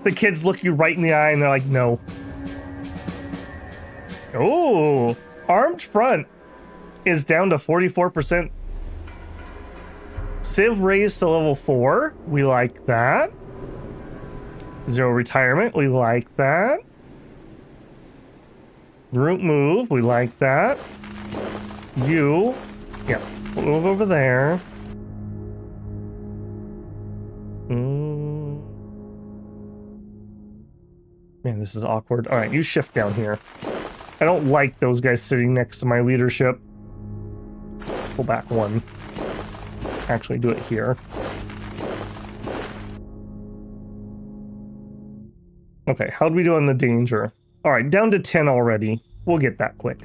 The kids look you right in the eye and they're like, no. Oh, armed front is down to 44%. Civ raised to level 4. We like that. 0 retirement. We like that. Root move. We like that. You. Yeah. Move over there. Man, this is awkward. All right, you shift down here. I don't like those guys sitting next to my leadership. Pull back one. Actually, do it here. Okay, how'd we do on the danger? All right, down to 10 already. We'll get that quick.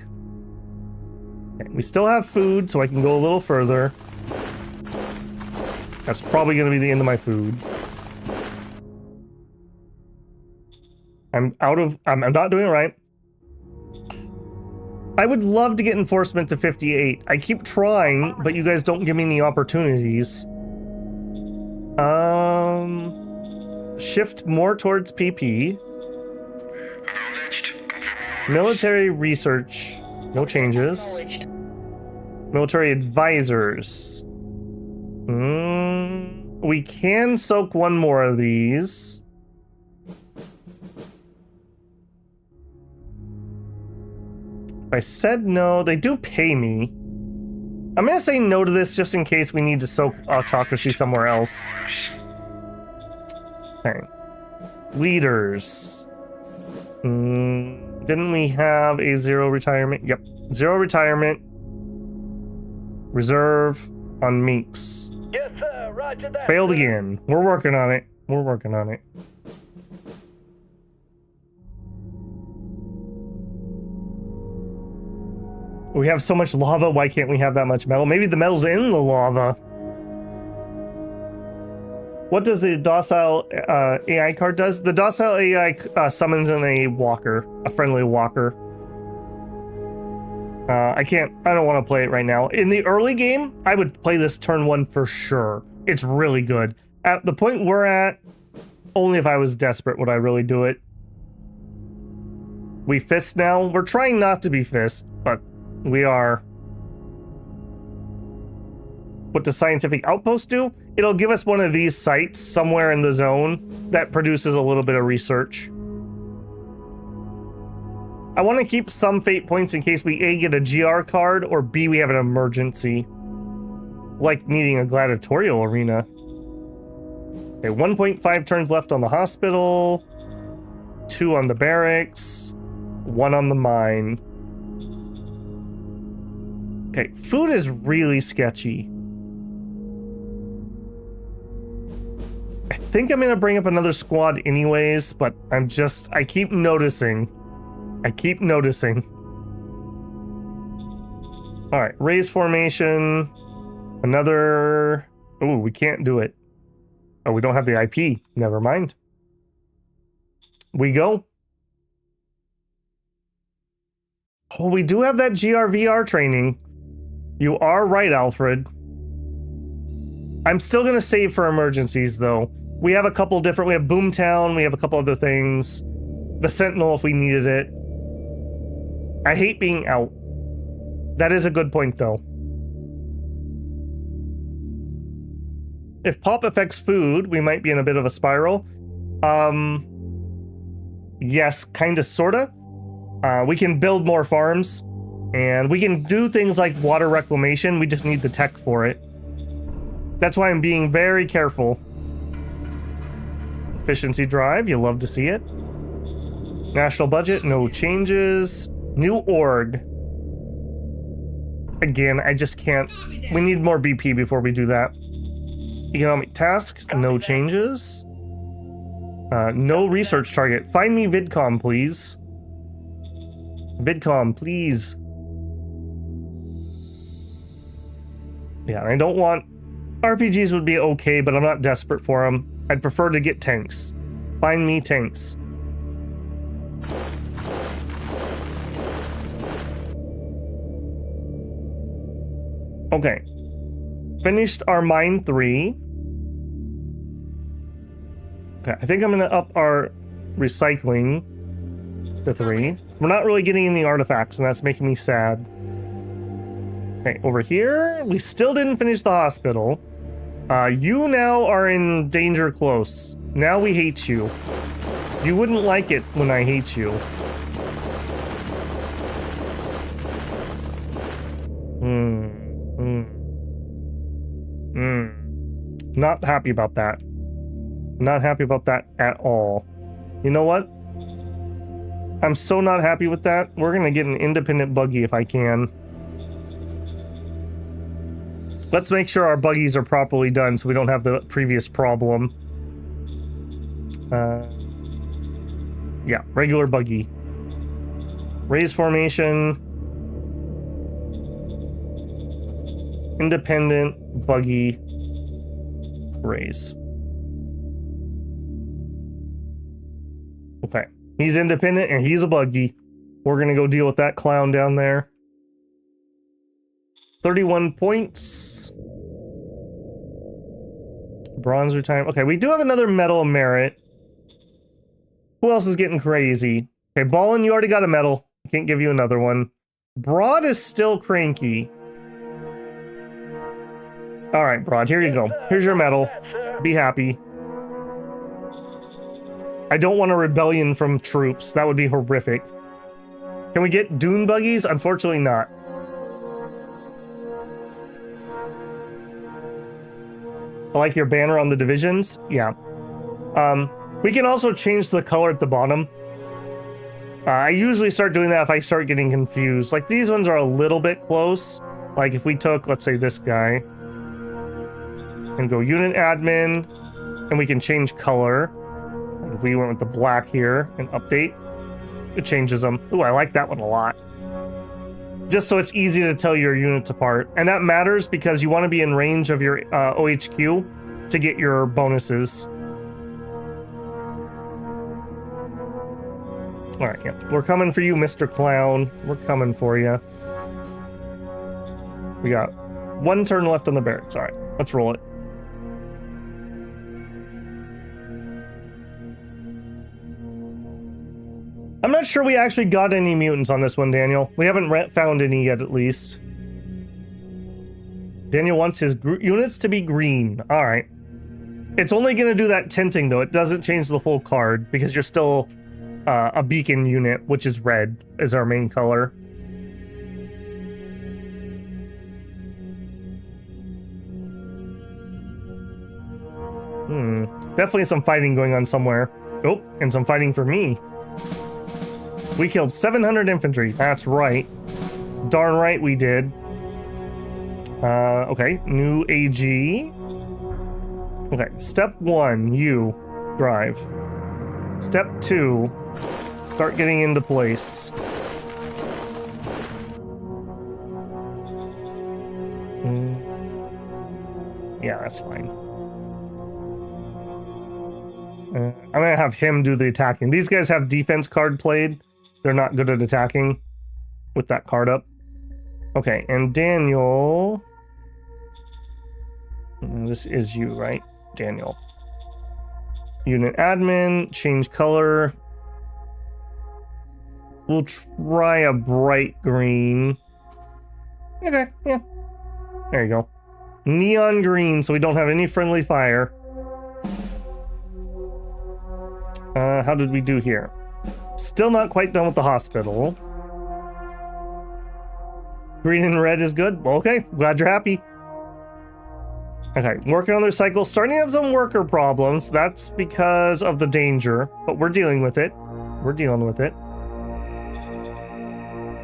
Okay, we still have food, so I can go a little further. That's probably going to be the end of my food. I'm not doing it right. I would love to get enforcement to 58. I keep trying, but you guys don't give me any opportunities. Shift more towards PP. Military research. No changes. Military advisors. We can soak one more of these. If I said no, they do pay me. I'm gonna say no to this just in case we need to soak autocracy somewhere else. Okay. Leaders. Didn't we have a 0 retirement? Yep. 0 retirement. Reserve on Minks. Yes, sir. Roger that. Failed again. We're working on it. We're working on it. We have so much lava, why can't we have that much metal? Maybe the metal's in the lava. What does the docile AI card does? The docile AI summons in a walker, a friendly walker. I don't want to play it right now. In the early game, I would play this turn 1 for sure. It's really good. At the point we're at, only if I was desperate would I really do it. We fist now. We're trying not to be fist, but we are. What does Scientific Outpost do? It'll give us one of these sites somewhere in the zone that produces a little bit of research. I want to keep some fate points in case we A, get a GR card, or B, we have an emergency. Like needing a gladiatorial arena. Okay, 1.5 turns left on the hospital. 2 on the barracks. 1 on the mine. Okay, food is really sketchy. I think I'm gonna bring up another squad anyways, but I keep noticing. All right, raise formation. Another. Oh, we can't do it. Oh, we don't have the IP. Never mind. We go. Oh, we do have that GRVR training. You are right, Alfred. I'm still going to save for emergencies, though. We have a couple different... We have Boomtown. We have a couple other things. The Sentinel, if we needed it. I hate being out. That is a good point, though. If pop affects food, we might be in a bit of a spiral. Yes, kind of, sorta. We can build more farms. And we can do things like water reclamation. We just need the tech for it. That's why I'm being very careful. Efficiency drive, you love to see it. National budget, no changes. New org. Again, I just can't. We need more BP before we do that. Economic tasks, no changes. No research target. Find me VidCom, please. VidCom, please. Yeah, I don't want... RPGs would be okay, but I'm not desperate for them. I'd prefer to get tanks. Find me tanks. Okay. Finished our mine 3. Okay, I think I'm gonna up our recycling to 3. We're not really getting any artifacts, and that's making me sad. Okay, over here, we still didn't finish the hospital. You now are in danger close. Now we hate you. You wouldn't like it when I hate you. Not happy about that. Not happy about that at all. You know what? I'm so not happy with that. We're gonna get an independent buggy if I can. Let's make sure our buggies are properly done so we don't have the previous problem. Yeah, regular buggy. Raise formation. Independent buggy. Raise. Okay. He's independent and he's a buggy. We're gonna go deal with that clown down there. 31 points. Bronze retirement. Okay, we do have another medal of merit. Who else is getting crazy? Okay, Ballin, you already got a medal. Can't give you another one. Broad is still cranky. Alright, Broad, here you go. Here's your medal. Be happy. I don't want a rebellion from troops. That would be horrific. Can we get dune buggies? Unfortunately not. I like your banner on the divisions. Yeah. We can also change the color at the bottom. I usually start doing that if I start getting confused. Like, these ones are a little bit close. Like, if we took, let's say, this guy. And go unit admin. And we can change color. If we went with the black here and update, it changes them. Ooh, I like that one a lot. Just so it's easy to tell your units apart. And that matters because you want to be in range of your OHQ to get your bonuses. Alright, yeah. We're coming for you, Mr. Clown. We're coming for you. We got 1 turn left on the barracks. Alright, let's roll it. I'm not sure we actually got any mutants on this one, Daniel. We haven't found any yet, at least. Daniel wants his units to be green. All right. It's only going to do that tinting, though. It doesn't change the full card because you're still a beacon unit, which is red, is our main color. Definitely some fighting going on somewhere. Oh, and some fighting for me. We killed 700 infantry. That's right. Darn right we did. Okay, new AG. Okay, step 1, you drive. Step 2, start getting into place. Yeah, that's fine. I'm gonna have him do the attacking. These guys have defense card played. They're not good at attacking with that card up. Okay, and Daniel. This is you, right? Daniel. Unit admin, change color. We'll try a bright green. Okay, yeah. There you go. Neon green, so we don't have any friendly fire. How did we do here? Still not quite done with the hospital. Green and red is good. Okay, glad you're happy. Okay, working on their cycle. Starting to have some worker problems. That's because of the danger, but we're dealing with it. We're dealing with it.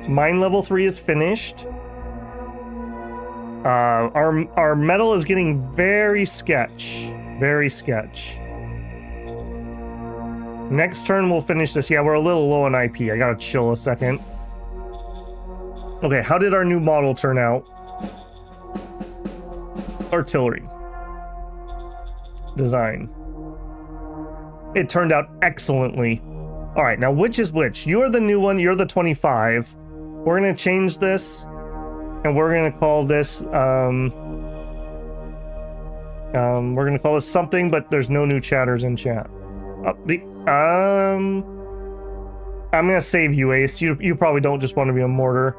Mine level 3 is finished. Our metal is getting very sketch. Very sketch. Next turn we'll finish this. Yeah, we're a little low on IP. I gotta chill a second. Okay, how did our new model turn out? Artillery. Design. It turned out excellently. All right, now which is which? You're the new one. You're the 25. We're gonna change this, and we're gonna call this. We're gonna call this something, but there's no new chatters in chat. I'm gonna save you, Ace. You probably don't just want to be a mortar.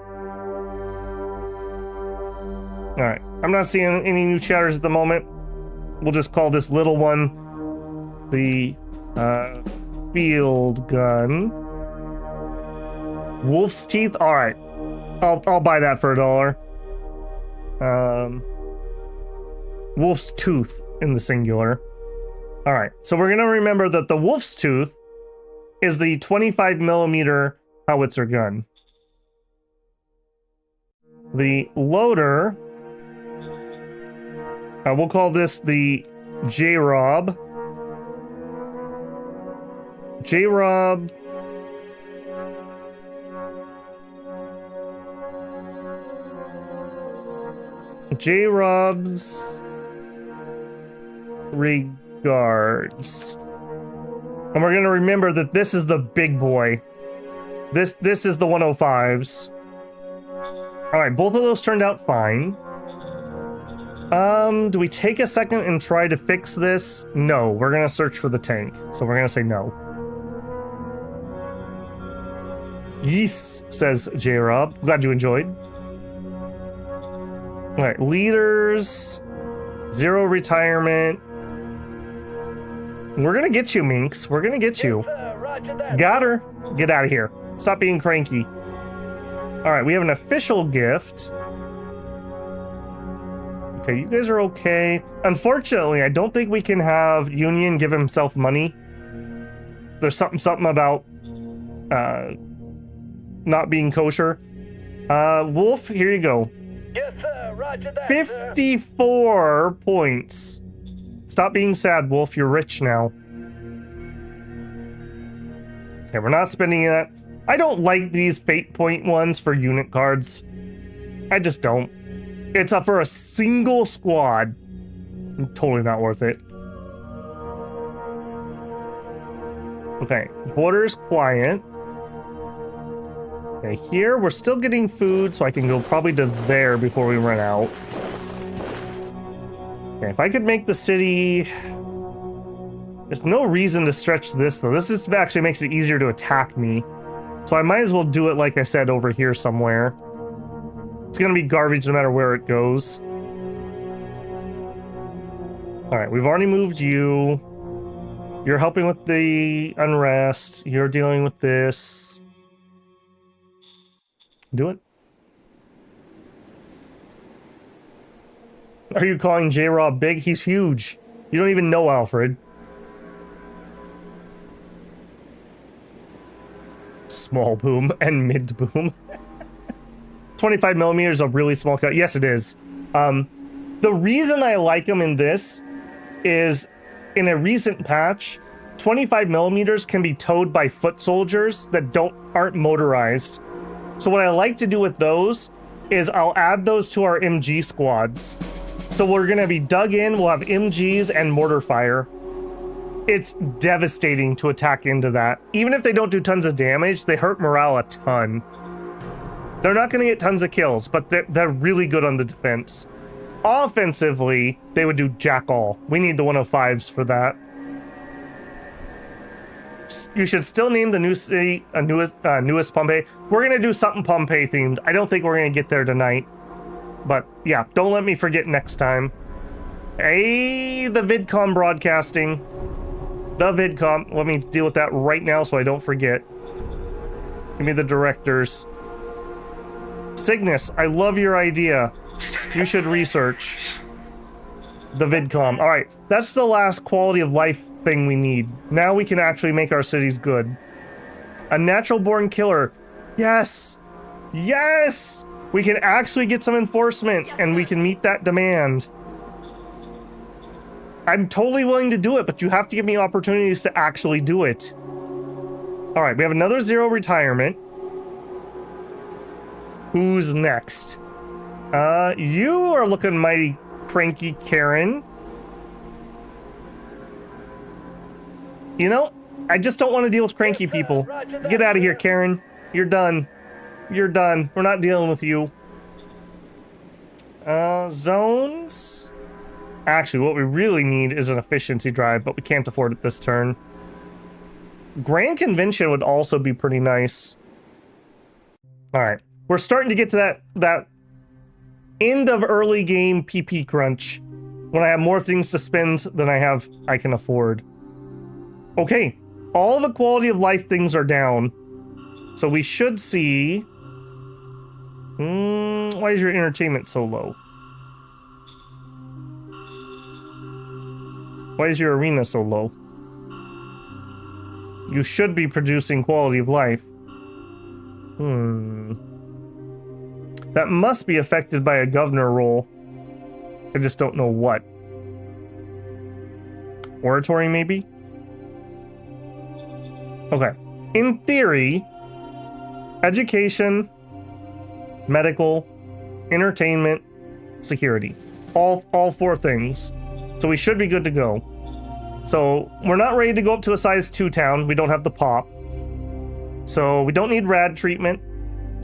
All right, I'm not seeing any new chatters at the moment. We'll just call this little one the field gun. Wolf's teeth. All right, I'll buy that for $1. Wolf's tooth in the singular. All right, so we're gonna remember that the wolf's tooth is the 25mm howitzer gun. The loader, we'll call this the J-Rob. J-Rob. J-Rob's regards. And we're going to remember that this is the big boy. This is the 105s. All right, both of those turned out fine. Do we take a second and try to fix this? No, we're going to search for the tank. So we're going to say no. Yes, says J-Rob. Glad you enjoyed. All right, leaders, 0 retirement. We're gonna get you, Minx. We're gonna get you. Roger that. Got her. Get out of here. Stop being cranky. All right, we have an official gift. Okay, you guys are okay. Unfortunately, I don't think we can have Union give himself money. There's something about not being kosher. Wolf, here you go. Yes, sir. Roger that. 54 points. Stop being sad, Wolf. You're rich now. Okay, we're not spending that. I don't like these fate point ones for unit cards. I just don't. It's up for a single squad. Totally not worth it. Okay, border's quiet. Okay, here we're still getting food, so I can go probably to there before we run out. Okay, if I could make the city... There's no reason to stretch this, though. This just actually makes it easier to attack me. So I might as well do it, like I said, over here somewhere. It's gonna be garbage no matter where it goes. Alright, we've already moved you. You're helping with the unrest. You're dealing with this. Do it. Are you calling J-Rob big? He's huge. You don't even know Alfred. Small boom and mid boom. 25mm is a really small cut. Yes, it is. The reason I like them in this is in a recent patch, 25mm can be towed by foot soldiers that aren't motorized. So what I like to do with those is I'll add those to our MG squads. So we're gonna be dug in, we'll have MGs and mortar fire. It's devastating to attack into that. Even if they don't do tons of damage, they hurt morale a ton. They're not going to get tons of kills, but they're really good on the defense. Offensively, they would do jack all. We need the 105s for that. You should still name the new city newest Pompeii. We're going to do something Pompeii themed. I don't think we're going to get there tonight. But yeah, don't let me forget next time. Hey, the VidCom broadcasting. The VidCom. Let me deal with that right now so I don't forget. Give me the directors. Cygnus, I love your idea. You should research the VidCom. All right, that's the last quality of life thing we need. Now we can actually make our cities good. A natural born killer. Yes. Yes. We can actually get some enforcement and we can meet that demand. I'm totally willing to do it, but you have to give me opportunities to actually do it. All right, we have another 0 retirement. Who's next? You are looking mighty cranky, Karen. You know, I just don't want to deal with cranky people. Get out of here, Karen. You're done. You're done. We're not dealing with you. Zones. Actually, what we really need is an efficiency drive, but we can't afford it this turn. Grand Convention would also be pretty nice. All right. We're starting to get to that end of early game PP crunch when I have more things to spend than I can afford. Okay. All the quality of life things are down. So we should see... why is your entertainment so low? Why is your arena so low? You should be producing quality of life. That must be affected by a governor role. I just don't know what. Oratory, maybe? Okay. In theory, education, medical, entertainment, security. All 4 things. So we should be good to go. So we're not ready to go up to a size 2 town. We don't have the pop. So we don't need rad treatment.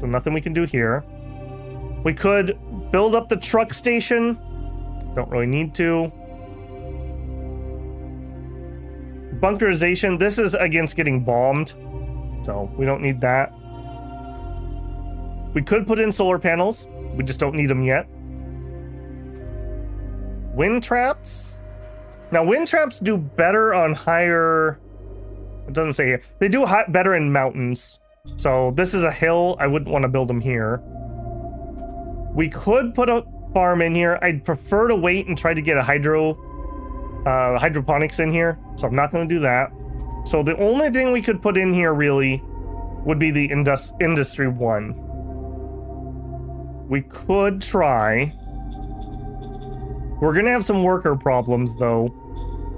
So nothing we can do here. We could build up the truck station. Don't really need to. Bunkerization. This is against getting bombed. So we don't need that. We could put in solar panels. We just don't need them yet. Wind traps. Now, wind traps do better on higher... It doesn't say here. They do better in mountains. So this is a hill. I wouldn't want to build them here. We could put a farm in here. I'd prefer to wait and try to get a hydroponics in here. So I'm not going to do that. So the only thing we could put in here really would be the industry 1. We could try... We're going to have some worker problems, though.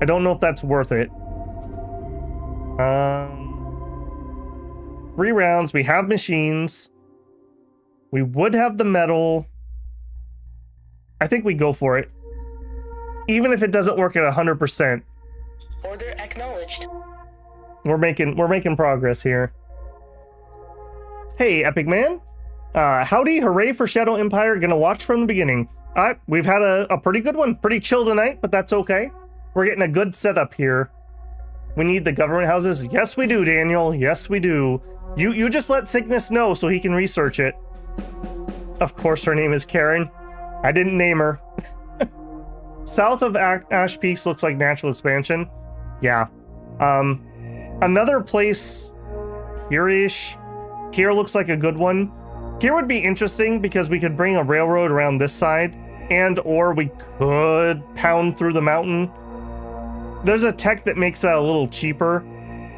I don't know if that's worth it. 3 rounds. We have machines. We would have the metal. I think we go for it. Even if it doesn't work at 100%. Order acknowledged. We're making progress here. Hey, Epic Man. Howdy, hooray for Shadow Empire. Gonna watch from the beginning. We've had a pretty good one. Pretty chill tonight, but that's okay. We're getting a good setup here. We need the government houses. Yes, we do, Daniel. Yes, we do. You just let Cygnus know so he can research it. Of course, her name is Karen. I didn't name her. South of Ash Peaks looks like natural expansion. Yeah. Another place here-ish. Here looks like a good one. Here would be interesting because we could bring a railroad around this side or we could pound through the mountain. There's a tech that makes that a little cheaper,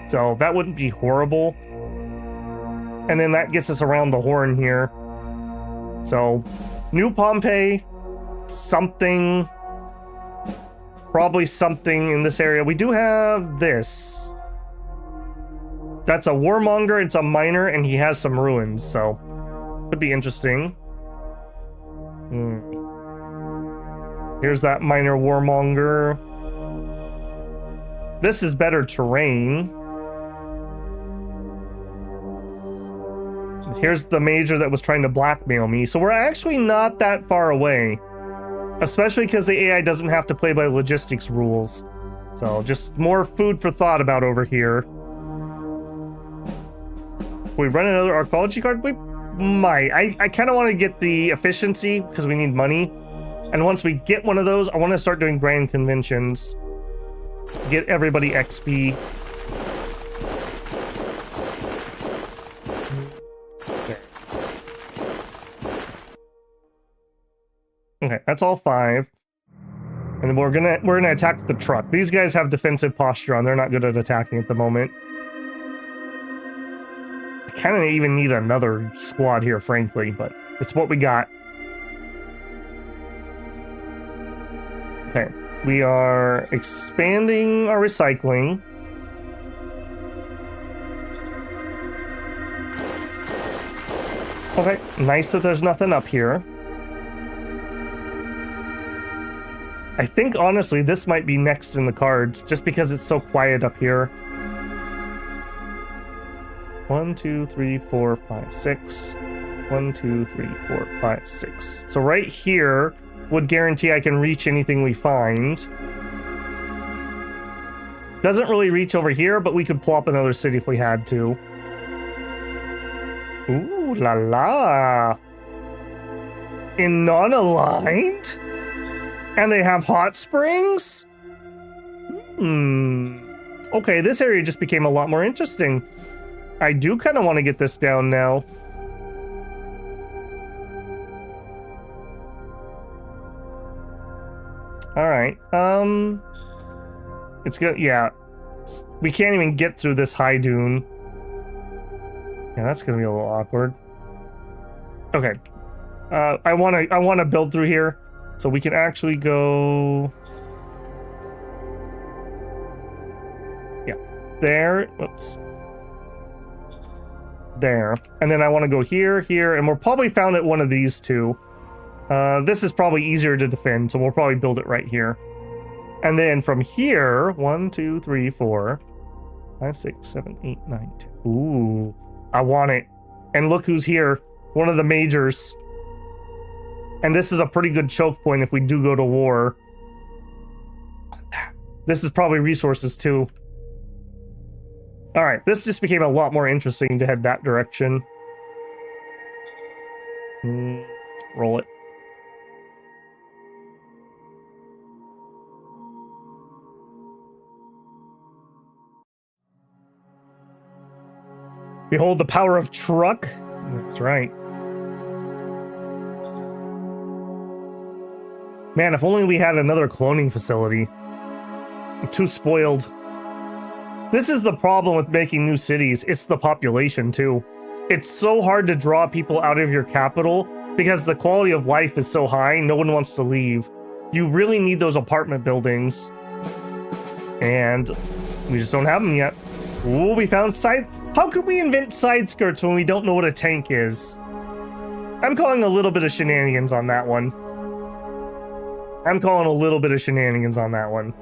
so that wouldn't be horrible. And then that gets us around the horn here. So, New Pompeii, something, probably something in this area. We do have this. That's a warmonger, it's a miner, and he has some ruins, so could be interesting. Here's that miner warmonger. This is better terrain. Here's the major that was trying to blackmail me. So we're actually not that far away. Especially because the AI doesn't have to play by logistics rules. So just more food for thought about over here. We run another archaeology card? We might. I kind of want to get the efficiency because we need money. And once we get one of those, I want to start doing grand conventions. Get everybody XP. Okay, that's all 5. And then we're gonna attack the truck. These guys have defensive posture on. They're not good at attacking at the moment. I kind of even need another squad here, frankly, but it's what we got. Okay, we are expanding our recycling. Okay, nice that there's nothing up here. I think, honestly, this might be next in the cards, just because it's so quiet up here. 1, 2, 3, 4, 5, 6. 1, 2, 3, 4, 5, 6. So right here would guarantee I can reach anything we find. Doesn't really reach over here, but we could plop another city if we had to. Ooh la la. In non-aligned? And they have hot springs? Okay, this area just became a lot more interesting. I do kind of want to get this down now. Alright, it's gonna, yeah. We can't even get through this high dune. Yeah, that's gonna be a little awkward. Okay. I wanna build through here. So we can actually go... Yeah, there, whoops. There, and then I want to go here, here, and we're probably found at one of these two. This is probably easier to defend, so we'll probably build it right here. And then from here, 1, 2, 3, 4, 5, 6, 7, 8, 9, 10. Ooh, I want it. And look who's here, one of the majors. And this is a pretty good choke point if we do go to war. This is probably resources too. All right, this just became a lot more interesting to head that direction. Roll it. Behold the power of truck. That's right. Man, if only we had another cloning facility. I'm too spoiled. This is the problem with making new cities. It's the population, too. It's so hard to draw people out of your capital because the quality of life is so high, no one wants to leave. You really need those apartment buildings. And we just don't have them yet. Ooh, we found side... How could we invent side skirts when we don't know what a tank is? I'm calling a little bit of shenanigans on that one. I'm calling a little bit of shenanigans on that one.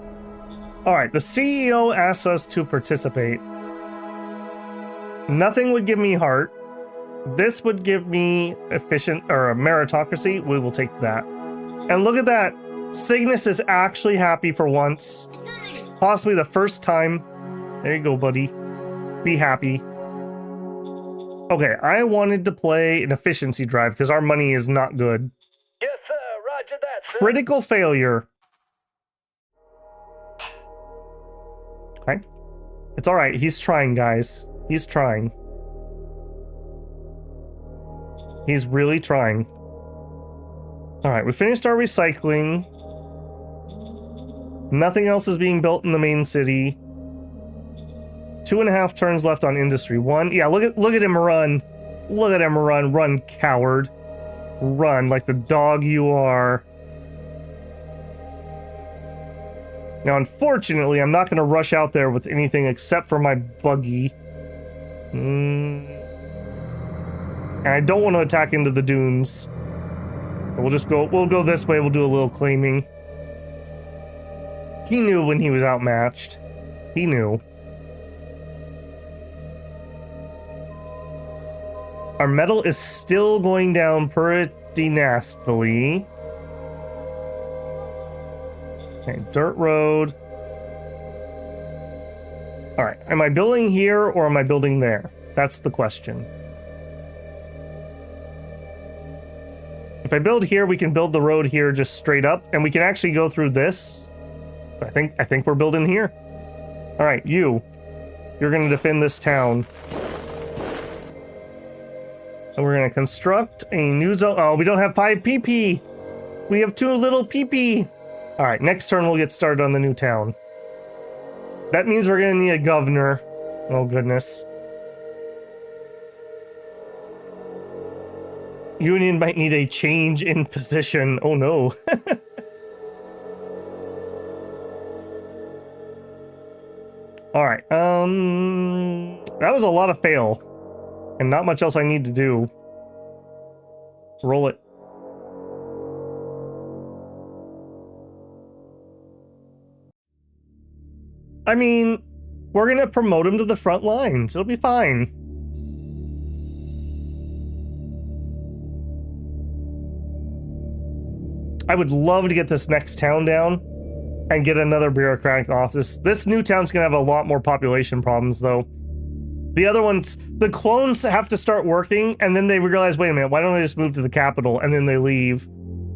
Alright, the CEO asks us to participate. Nothing would give me heart. This would give me efficient or a meritocracy. We will take that. And look at that. Cygnus is actually happy for once. Possibly the first time. There you go, buddy. Be happy. Okay, I wanted to play an efficiency drive because our money is not good. Yes, sir. Roger that, sir. Critical failure. Okay. It's alright. He's trying, guys. He's trying. He's really trying. Alright, we finished our recycling. Nothing else is being built in the main city. 2.5 turns left on industry. 1. Yeah, look at him run. Look at him run. Run, coward. Run like the dog you are. Now, unfortunately, I'm not going to rush out there with anything except for my buggy. And I don't want to attack into the dunes. We'll go this way. We'll do a little claiming. He knew when he was outmatched. He knew. Our metal is still going down pretty nastily. Okay, dirt road. All right, am I building here or am I building there? That's the question. If I build here, we can build the road here just straight up, and we can actually go through this. I think we're building here. All right, you're going to defend this town. And we're going to construct a new zone. Oh, we don't have 5 PP. We have 2 little PP. All right, next turn we'll get started on the new town. That means we're going to need a governor. Oh, goodness. Union might need a change in position. Oh, no. All right. That was a lot of fail. And not much else I need to do. Roll it. I mean, we're going to promote him to the front lines. It'll be fine. I would love to get this next town down and get another bureaucratic office. This new town's going to have a lot more population problems, though. The other ones, the clones have to start working, and then they realize, wait a minute, why don't I just move to the capital? And then they leave.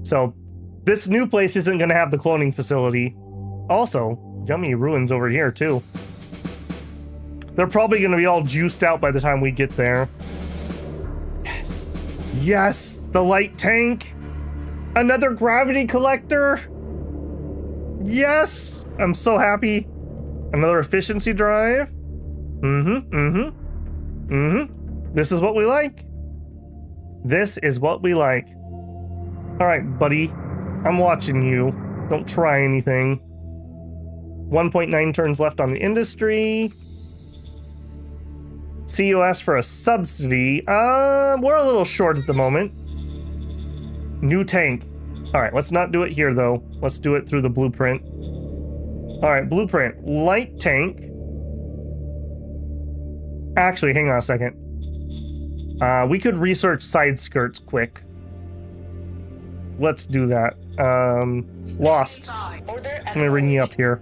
So this new place isn't going to have the cloning facility. Also, yummy ruins over here, too. They're probably going to be all juiced out by the time we get there. Yes. Yes, the light tank. Another gravity collector. Yes, I'm so happy. Another efficiency drive. This is what we like. This is what we like. All right, buddy. I'm watching you. Don't try anything. 1.9 turns left on the industry. COS for a subsidy. We're a little short at the moment. New tank. All right, let's not do it here, though. Let's do it through the blueprint. All right, blueprint. Light tank. Actually, hang on a second. We could research side skirts quick. Let's do that. Lost. Let me ring you up here.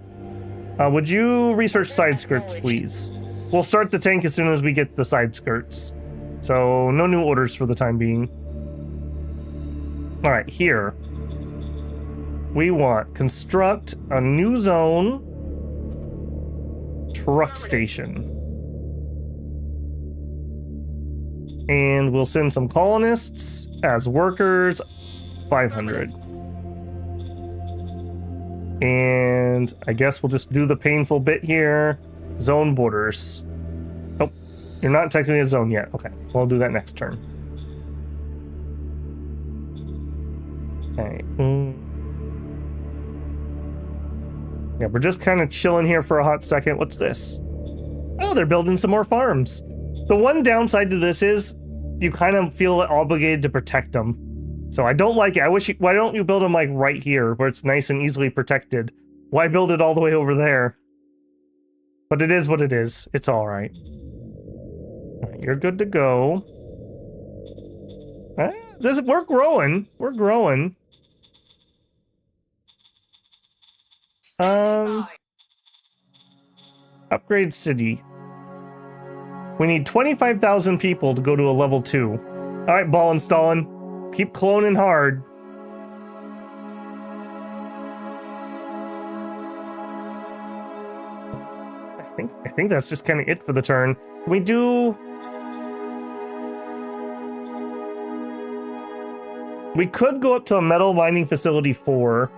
Would you research side skirts, please? We'll start the tank as soon as we get the side skirts. So, no new orders for the time being. All right, here. We want construct a new zone truck station. And we'll send some colonists as workers, 500. And I guess we'll just do the painful bit here. Zone borders. Oh, you're not technically a zone yet. Okay, we'll do that next turn. Okay. Yeah, we're just kind of chilling here for a hot second. What's this? Oh, they're building some more farms. The one downside to this is you kind of feel obligated to protect them. So I don't like it. Why don't you build them like right here where it's nice and easily protected? Why build it all the way over there? But it is what it is. It's all right. All right, you're good to go. We're growing. We're growing. Upgrade city. We need 25,000 people to go to a level 2. All right, ball installing. Keep cloning hard. I think that's just kind of it for the turn. Can we do... We could go up to a metal mining facility 4.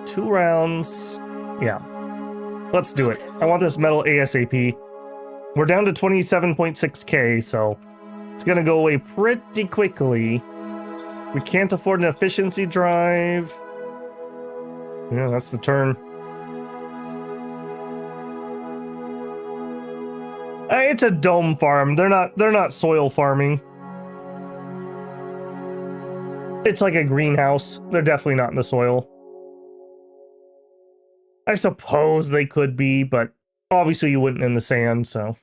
Two rounds. Yeah. Let's do it. I want this metal ASAP. We're down to 27.6k, so it's gonna go away pretty quickly. We can't afford an efficiency drive. Yeah, that's the turn. It's a dome farm. They're not soil farming. It's like a greenhouse. They're definitely not in the soil. I suppose they could be, but obviously you wouldn't in the sand, so.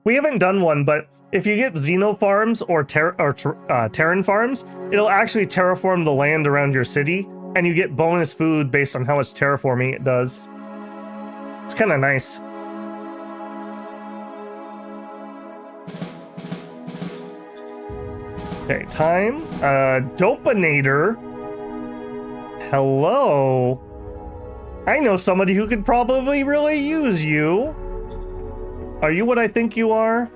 We haven't done one, but if you get Xeno farms or Terran farms, it'll actually terraform the land around your city, and you get bonus food based on how much terraforming it does. It's kind of nice. Okay, time. Dopinator. Hello. I know somebody who could probably really use you. Are you what I think you are?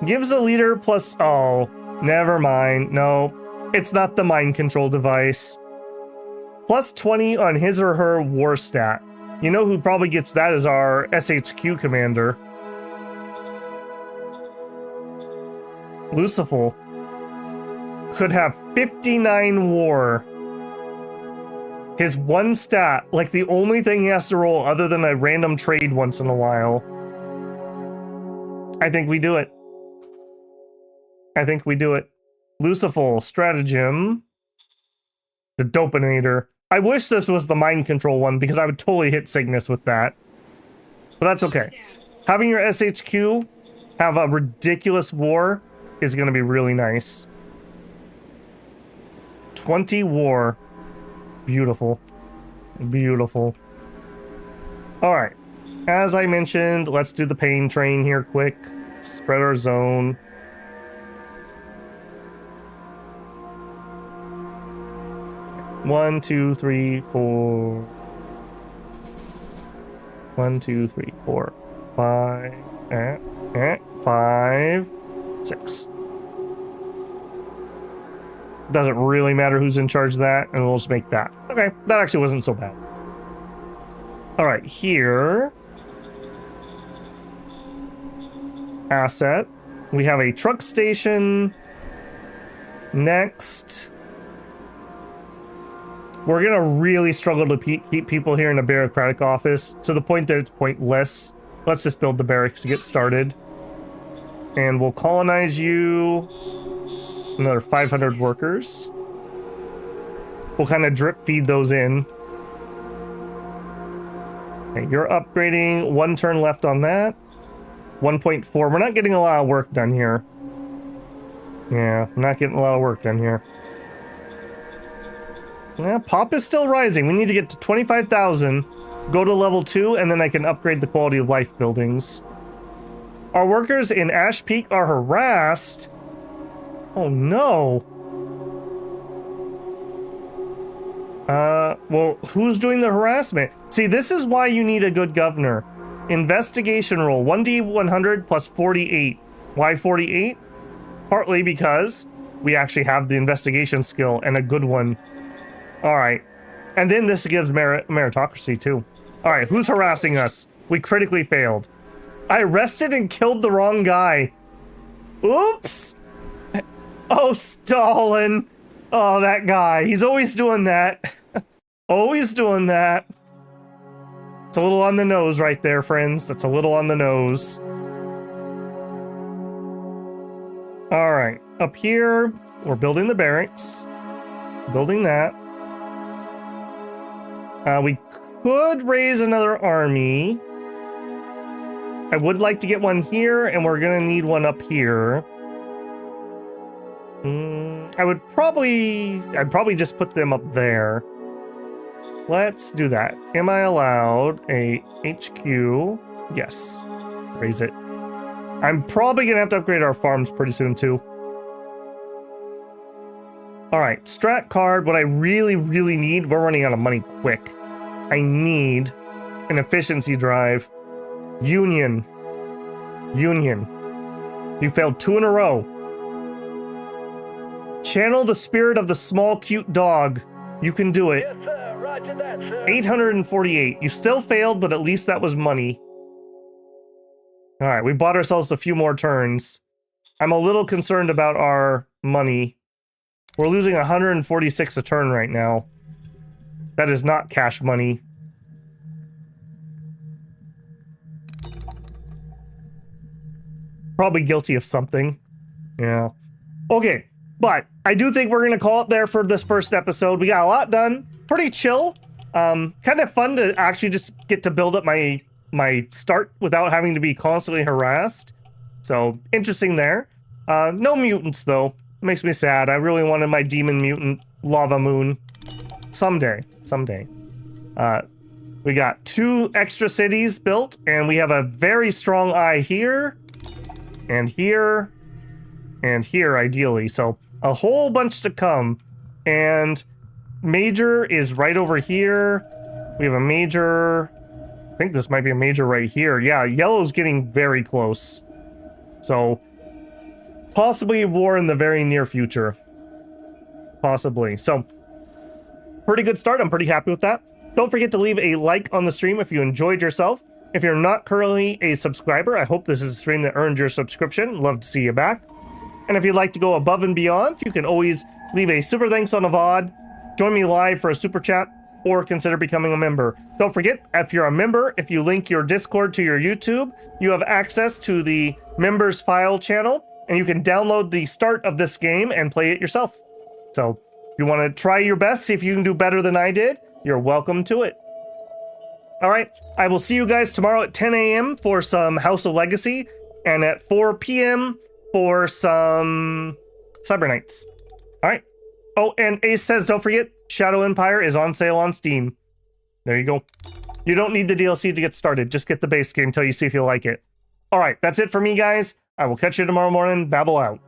Gives a leader plus... Oh, never mind. No, it's not the mind control device. Plus 20 on his or her war stat. You know who probably gets that is our SHQ commander. Lucifer could have 59 war. His one stat, like the only thing he has to roll other than a random trade once in a while. I think we do it. I think we do it. Lucifer, stratagem. The Dopinator. I wish this was the mind control one because I would totally hit Cygnus with that. But that's okay. Having your SHQ have a ridiculous war is going to be really nice. 20 war. Beautiful. Beautiful. Alright. As I mentioned, let's do the pain train here quick. Spread our zone. One, two, three, four. 1, 2, 3, 4, 5. 5, 6. Doesn't really matter who's in charge of that, and we'll just make that. Okay, that actually wasn't so bad. All right, here. Asset. We have a truck station. Next. We're going to really struggle to keep people here in the bureaucratic office to the point that it's pointless. Let's just build the barracks to get started. And we'll colonize you. Another 500 workers. We'll kind of drip feed those in. Okay, you're upgrading. 1 turn left on that. 1.4. We're not getting a lot of work done here. Yeah, not getting a lot of work done here. Yeah, pop is still rising. We need to get to 25,000. Go to level 2, and then I can upgrade the quality of life buildings. Our workers in Ash Peak are harassed. Oh no. Well, who's doing the harassment? See, this is why you need a good governor. Investigation roll, 1d100 plus 48. Why 48? Partly because we actually have the investigation skill and a good one. All right. And then this gives meritocracy too. All right, who's harassing us? We critically failed. I arrested and killed the wrong guy. Oops. Oh, Stalin. Oh, that guy. He's always doing that. Always doing that. It's a little on the nose right there, friends. That's a little on the nose. All right. Up here, we're building the barracks. Building that. We could raise another army. I would like to get one here, and we're going to need one up here. I'd probably just put them up there. Let's do that. Am I allowed a HQ? Yes. Raise it. I'm probably going to have to upgrade our farms pretty soon, too. All right, strat card. What I really, really need, we're running out of money quick. I need an efficiency drive. Union. You failed 2 in a row. Channel the spirit of the small, cute dog. You can do it. Yes, sir. Roger that, sir. 848. You still failed, but at least that was money. All right, we bought ourselves a few more turns. I'm a little concerned about our money. We're losing 146 a turn right now. That is not cash money. Probably guilty of something. Yeah. Okay. But I do think we're going to call it there for this first episode. We got a lot done. Pretty chill. Kind of fun to actually just get to build up my start without having to be constantly harassed. So interesting there. No mutants though. Makes me sad. I really wanted my demon mutant lava moon. Someday. We got 2 extra cities built, and we have a very strong eye here, and here, and here, ideally. So a whole bunch to come. And major is right over here. We have a major. I think this might be a major right here. Yeah, yellow's getting very close. So possibly war in the very near future. Possibly. So pretty good start. I'm pretty happy with that. Don't forget to leave a like on the stream if you enjoyed yourself. If you're not currently a subscriber, I hope this is a stream that earned your subscription. Love to see you back. And if you'd like to go above and beyond, you can always leave a super thanks on a VOD, join me live for a super chat, or consider becoming a member. Don't forget, if you're a member, if you link your Discord to your YouTube, you have access to the members file channel, and you can download the start of this game and play it yourself. So if you want to try your best, see if you can do better than I did, you're welcome to it. All right, I will see you guys tomorrow at 10 a.m. for some House of Legacy, and at 4 p.m. for some Cyber Knights. All right. Oh, and Ace says, don't forget, Shadow Empire is on sale on Steam. There you go. You don't need the DLC to get started. Just get the base game until you see if you like it. All right, that's it for me, guys. I will catch you tomorrow morning. Babble out.